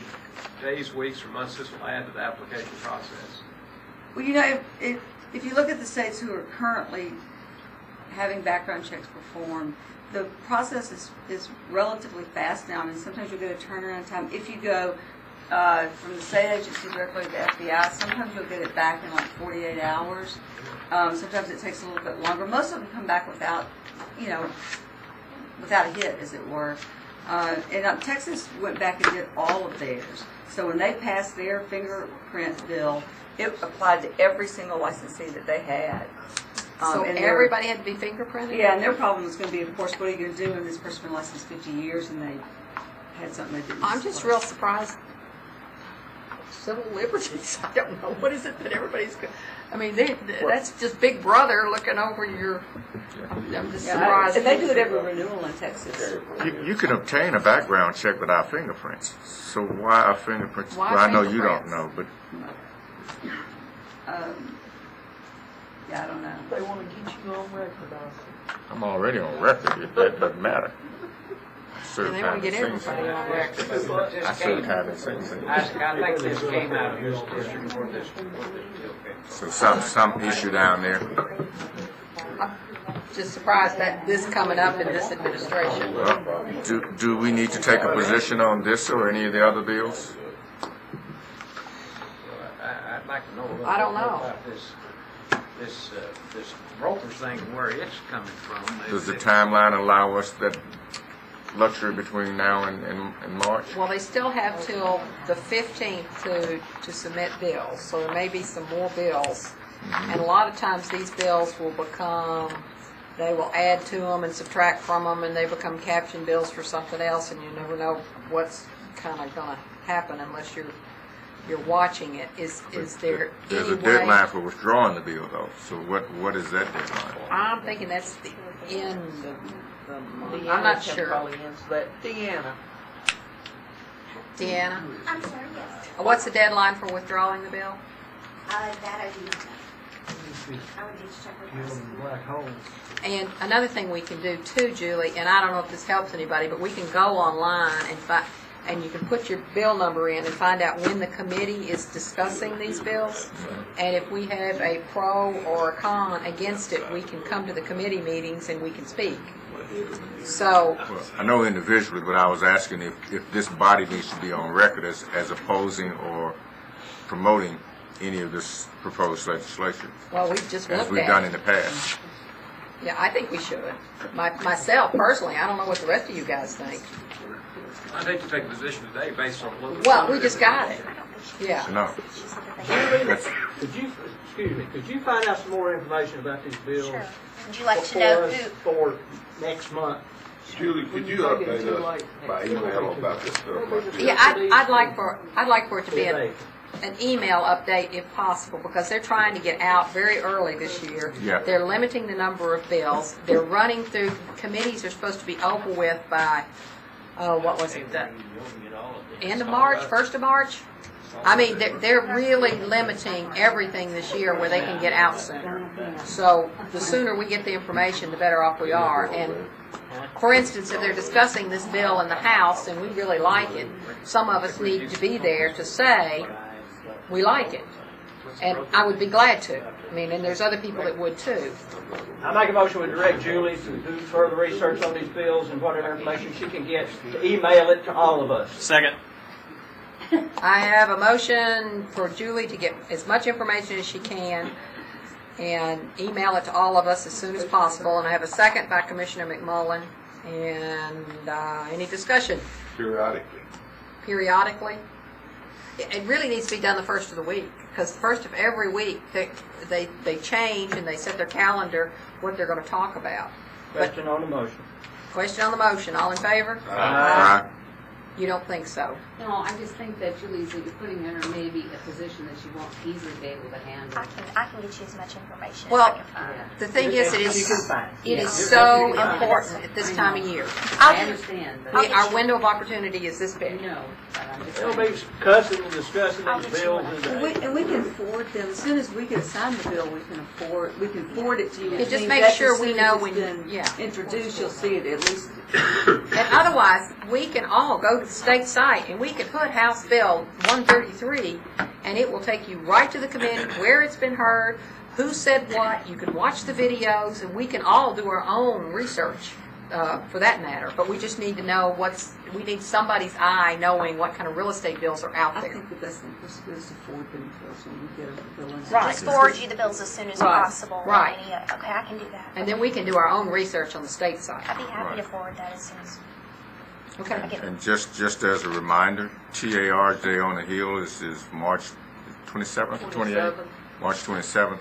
days, weeks, or months this will add to the application process? Well, if you look at the states who are currently having background checks performed. The process is relatively fast now. I mean, sometimes you'll get a turnaround time. If you go from the state agency directly to the FBI, sometimes you'll get it back in like 48 hours. Sometimes it takes a little bit longer. Most of them come back without a hit, as it were. And Texas went back and did all of theirs. So when they passed their fingerprint bill, it applied to every single licensee that they had. So and everybody had to be fingerprinted? Yeah, and their problem was going to be, of course, what are you going to do when this person been licensed 50 years and they had something they didn't I'm just real surprised. Civil liberties, I don't know. What is it that everybody's... I mean, that's just Big Brother looking over your... I'm just surprised. And they do it every renewal in Texas. You can obtain a background check without fingerprints. So why are fingerprints? Why well, I know fingerprints? you don't know, but Yeah, I don't know. They want to get you on record, I'm already on record. That doesn't matter. And they want to get everybody on record. I should have it. Same thing. I think this came out of his district for this. So some issue down there. Just surprised that this coming up in this administration. Well, do we need to take a position on this or any of the other bills? I'd like to know a little I don't bit know. more about this brokers thing, where it's coming from. Does the timeline allow us that luxury between now and March? Well, they still have till the 15th to submit bills, so there may be some more bills. And a lot of times these bills will they will add to them and subtract from them, and they become caption bills for something else, and you never know what's kind of going to happen unless you're watching it. Is there There's any a deadline way? for withdrawing the bill, though. So what is that deadline? I'm thinking that's the end of the month. I'm not sure. Deanna. Deanna? I'm sorry, yes. What's the deadline for withdrawing the bill? That I do not know. I would need to check with my Black holes. And another thing we can do too, Julie, and I don't know if this helps anybody, but we can go online and you can put your bill number in and find out when the committee is discussing these bills. And if we have a pro or a con against it, we can come to the committee meetings and we can speak. So, Well, I know individually, but I was asking if this body needs to be on record as opposing or promoting any of this proposed legislation, well, we've just as looked we've at done it. in the past. Yeah, I think we should. Myself, personally, I don't know what the rest of you guys think. I'd hate to take a position today based on what. Well, we just got it. Yeah. No. Could you find out some more information about these bills? Sure. Would you like to for know us who? for next month? Julie, could you update us by email about this stuff? Yeah, I'd like for it to be an email update if possible, because they're trying to get out very early this year. Yeah. They're limiting the number of bills. They're running through, committees are supposed to be over with by, what was it, the end of March, 1st of March? I mean, they're really limiting everything this year where they can get out sooner. So the sooner we get the information, the better off we are. And for instance, if they're discussing this bill in the House and we really like it, some of us need to be there to say we like it. And I would be glad to. I mean, and there's other people that would too. I make a motion to direct Julie to do further research on these bills and whatever information she can get to email it to all of us. Second. I have a motion for Julie to get as much information as she can and email it to all of us as soon as possible. And I have a second by Commissioner McMullen. And any discussion? Periodically. Periodically? It really needs to be done the first of the week, because the first of every week they change and they set their calendar what they're going to talk about. Question on the motion. Question on the motion. All in favor? Aye. You don't think so? No, I just think that Julie's putting her in maybe a position that she won't easily be able to handle. I can get you as much information Well, as I can find. the thing is, it is Yeah. so important at this time of year. I understand, but Our window of opportunity is this big. no, but I'm just They'll be cussing and discussing these bills today. And we can forward them, as soon as we can sign the bill, we can forward it to you. Yeah, Which just means make that's sure as we soon know as when- it's been yeah. introduced, you'll see it at least. And otherwise, we can all go to the state site and we can put House Bill 133 and it will take you right to the committee where it's been heard, who said what. You can watch the videos, and we can all do our own research for that matter. But we just need to know we need somebody's eye knowing what kind of real estate bills are out there. I think the best thing is to forward them to us when we get a bill in. Right. Just forward you the bills as soon as possible. Right. Okay, I can do that. And then we can do our own research on the state side. I'd be happy to forward that as soon as. Okay. And just as a reminder, TAR's Day on the Hill is March 27th or 28th? March 27th.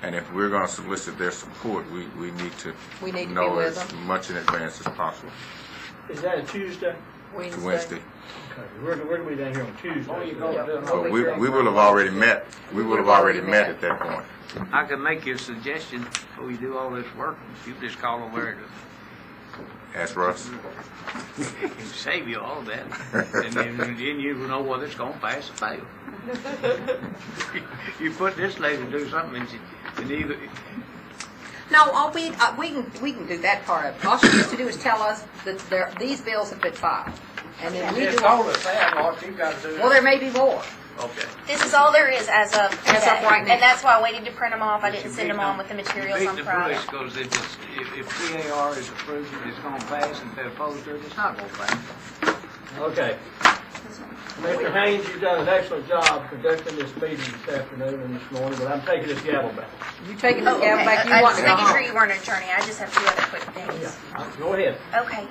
And if we're going to solicit their support, we need to know be with as them. much in advance as possible. Is that a Tuesday? It's Wednesday. Okay. Where do we down here on Tuesday? So we will have already met. We will have already met at that point. I could make you a suggestion before you do all this work. You just call over there to Ask Russ. save you all that. And then you know whether it's going to pass or fail. You put this lady to do something and either... No, we can do that part of it. All she needs to do is tell us that these bills have been filed. And then we Just do told us that, what you got to do. Well, there may be more. Okay. This is all there is as of today. As of right now. And that's why I waited to print them off. I didn't send them on with the materials on Friday. Because if TAR is approved, it's going to pass, and if they're opposed to it, it's not going to pass. Okay. Mr. Haynes, you've done an excellent job conducting this meeting this afternoon and this morning, but I'm taking this gavel back. You taking this gavel back? You I want was to go making sure home. you weren't an attorney. I just have two other quick things. Go ahead. Okay.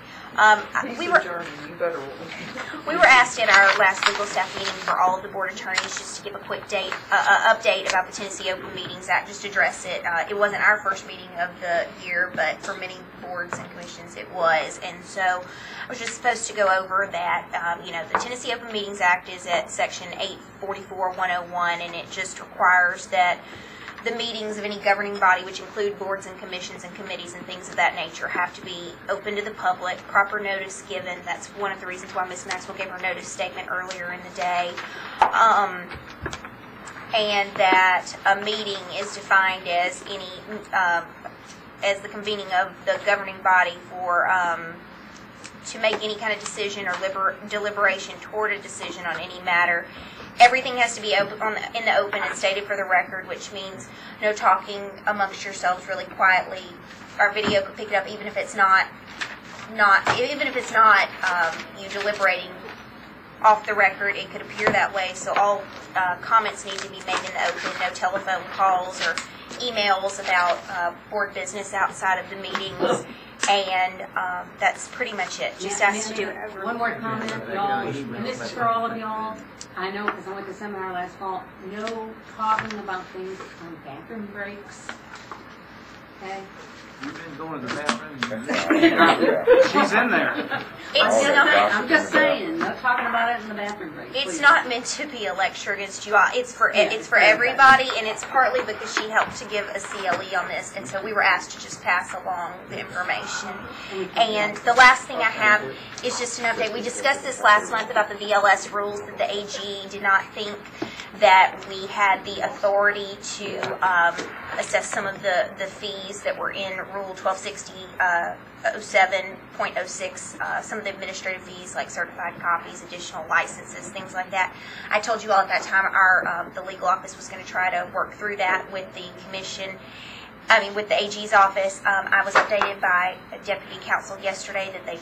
We were asked in our last legal staff meeting for all of the board attorneys just to give a quick update about the Tennessee Open Meetings Act, just address it. It wasn't our first meeting of the year, but for many boards and commissions it was. And so I was just supposed to go over that, the Tennessee Open Meetings Act is at section 844-101, and it just requires that the meetings of any governing body, which include boards and commissions and committees and things of that nature, have to be open to the public, proper notice given. That's one of the reasons why Ms. Maxwell gave her notice statement earlier in the day. And that a meeting is defined as as the convening of the governing body for to make any kind of decision or deliberation toward a decision on any matter. Everything has to be open in the open and stated for the record, which means no talking amongst yourselves really quietly. Our video could pick it up even if it's not you deliberating off the record. It could appear that way. So all comments need to be made in the open. No telephone calls or emails about board business outside of the meetings. And that's pretty much it. Just asked to do it over. One more comment, y'all, and this is for all of y'all. I know because I went to seminar last fall. No talking about things on bathroom breaks. Okay? You've been going to the bathroom. She's in there. I'm just saying, no talking about it in the bathroom break. It's not meant to be a lecture against you all. It's for everybody, and it's partly because she helped to give a CLE on this, and so we were asked to just pass along the information. And the last thing I have is just an update. We discussed this last month about the VLS rules, that the AG did not think that we had the authority to assess some of the fees that were in Rule 1260.07.06, some of the administrative fees like certified copies, additional licenses, things like that. I told you all at that time the legal office was going to try to work through that with the commission. With the AG's office. I was updated by a deputy counsel yesterday that they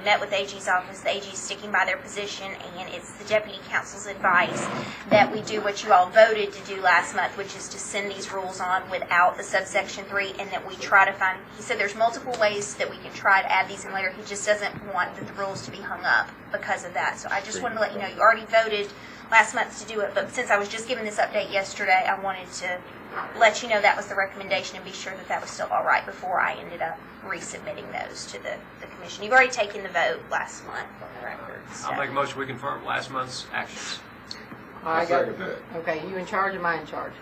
met with the AG's office. The AG's sticking by their position, and it's the deputy counsel's advice that we do what you all voted to do last month, which is to send these rules on without the subsection 3, and that we try to find, he said there's multiple ways that we can try to add these in later. He just doesn't want the rules to be hung up because of that. So I just wanted to let you know, you already voted last month to do it, but since I was just given this update yesterday, I wanted to let you know that was the recommendation and be sure that that was still all right before I ended up resubmitting those to the commission. You've already taken the vote last month on the record. So. I'll make a motion we confirm last month's actions. I got it. Okay, you in charge, am I in charge?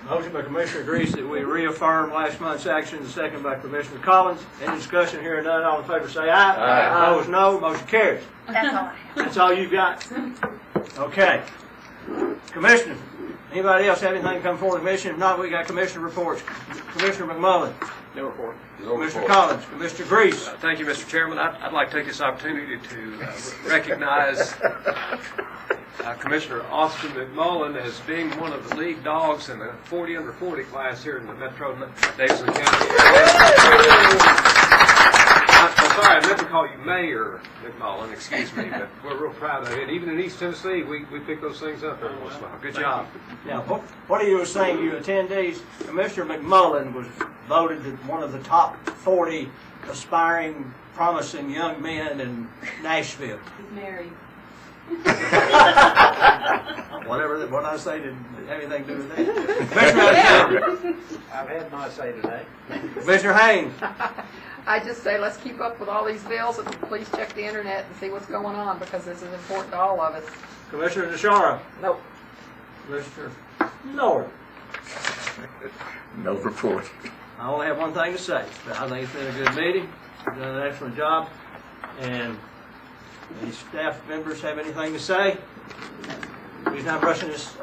Motion by Commissioner Grease that we reaffirm last month's actions, second by Commissioner Collins. Any discussion here or none? All in favor say aye. Aye. Opposed no. Motion carries. That's all I have. That's all you've got? Okay. Commissioner, anybody else have anything to come forward to the commission? If not, we got commissioner reports. Commissioner McMullen. No report. Commissioner Collins. Commissioner Grease. Thank you, Mr. Chairman. I'd like to take this opportunity to recognize Commissioner Austin McMullen as being one of the lead dogs in the 40 under 40 class here in the Metro Davidson County. I'm sorry, I meant to call you Mayor McMullen, excuse me, but we're real proud of it. Even in East Tennessee, we pick those things up every once in a while. Good job. Now, what are you saying, you attendees? Commissioner McMullen was voted one of the top 40 aspiring, promising young men in Nashville. He's married. What I say didn't have anything to do with that. I've had my say today. Commissioner Haynes. I just say let's keep up with all these bills and please check the internet and see what's going on because this is important to all of us. Commissioner Nishara. Nope. Commissioner Norton. No report. I only have one thing to say. I think it's been a good meeting. You've done an excellent job. And any staff members have anything to say? We're not rushing this.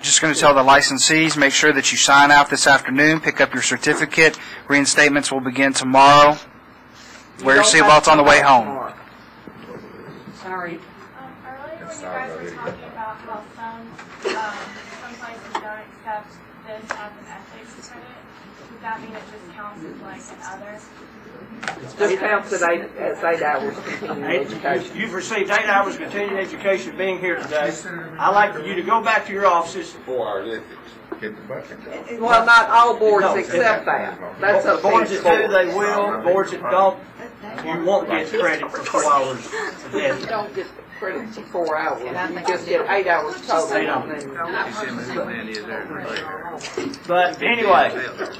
Just going to tell the licensees, make sure that you sign out this afternoon, pick up your certificate. Reinstatements will begin tomorrow. Wear your seatbelts on the way home. Sorry. Earlier when you guys were talking about how some places don't accept this as an ethics credit, would that mean it just counts as like an other? It counts as 8 hours continuing education. You've received 8 hours continuing education being here today. I'd like for you to go back to your offices. 4 hours ethics. Hit the button. Well, not all boards accept that. That's up to boards each that do, board. they will. Boards that don't, you won't get credit for 4 hours of You ethics. don't get credit for 4 hours. You just get 8 hours total. But anyway,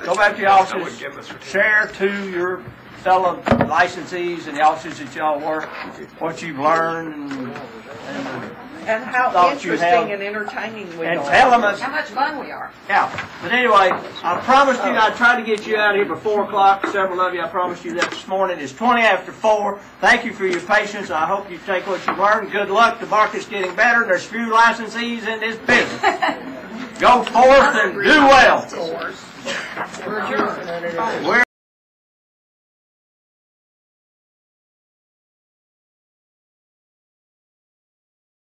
go back to your offices, share to your fellow licensees and the offices that y'all work what you've learned And how thoughts you have. interesting and entertaining we And are. tell them us. How much fun we are. Yeah. But anyway, I promised you I'd try to get you out here by 4 o'clock. Several of you, I promised you that this morning. It's 20 after 4. Thank you for your patience. I hope you take what you learned. Good luck. The market's getting better. There's few licensees in this business. Go forth and do well. We're adjourned.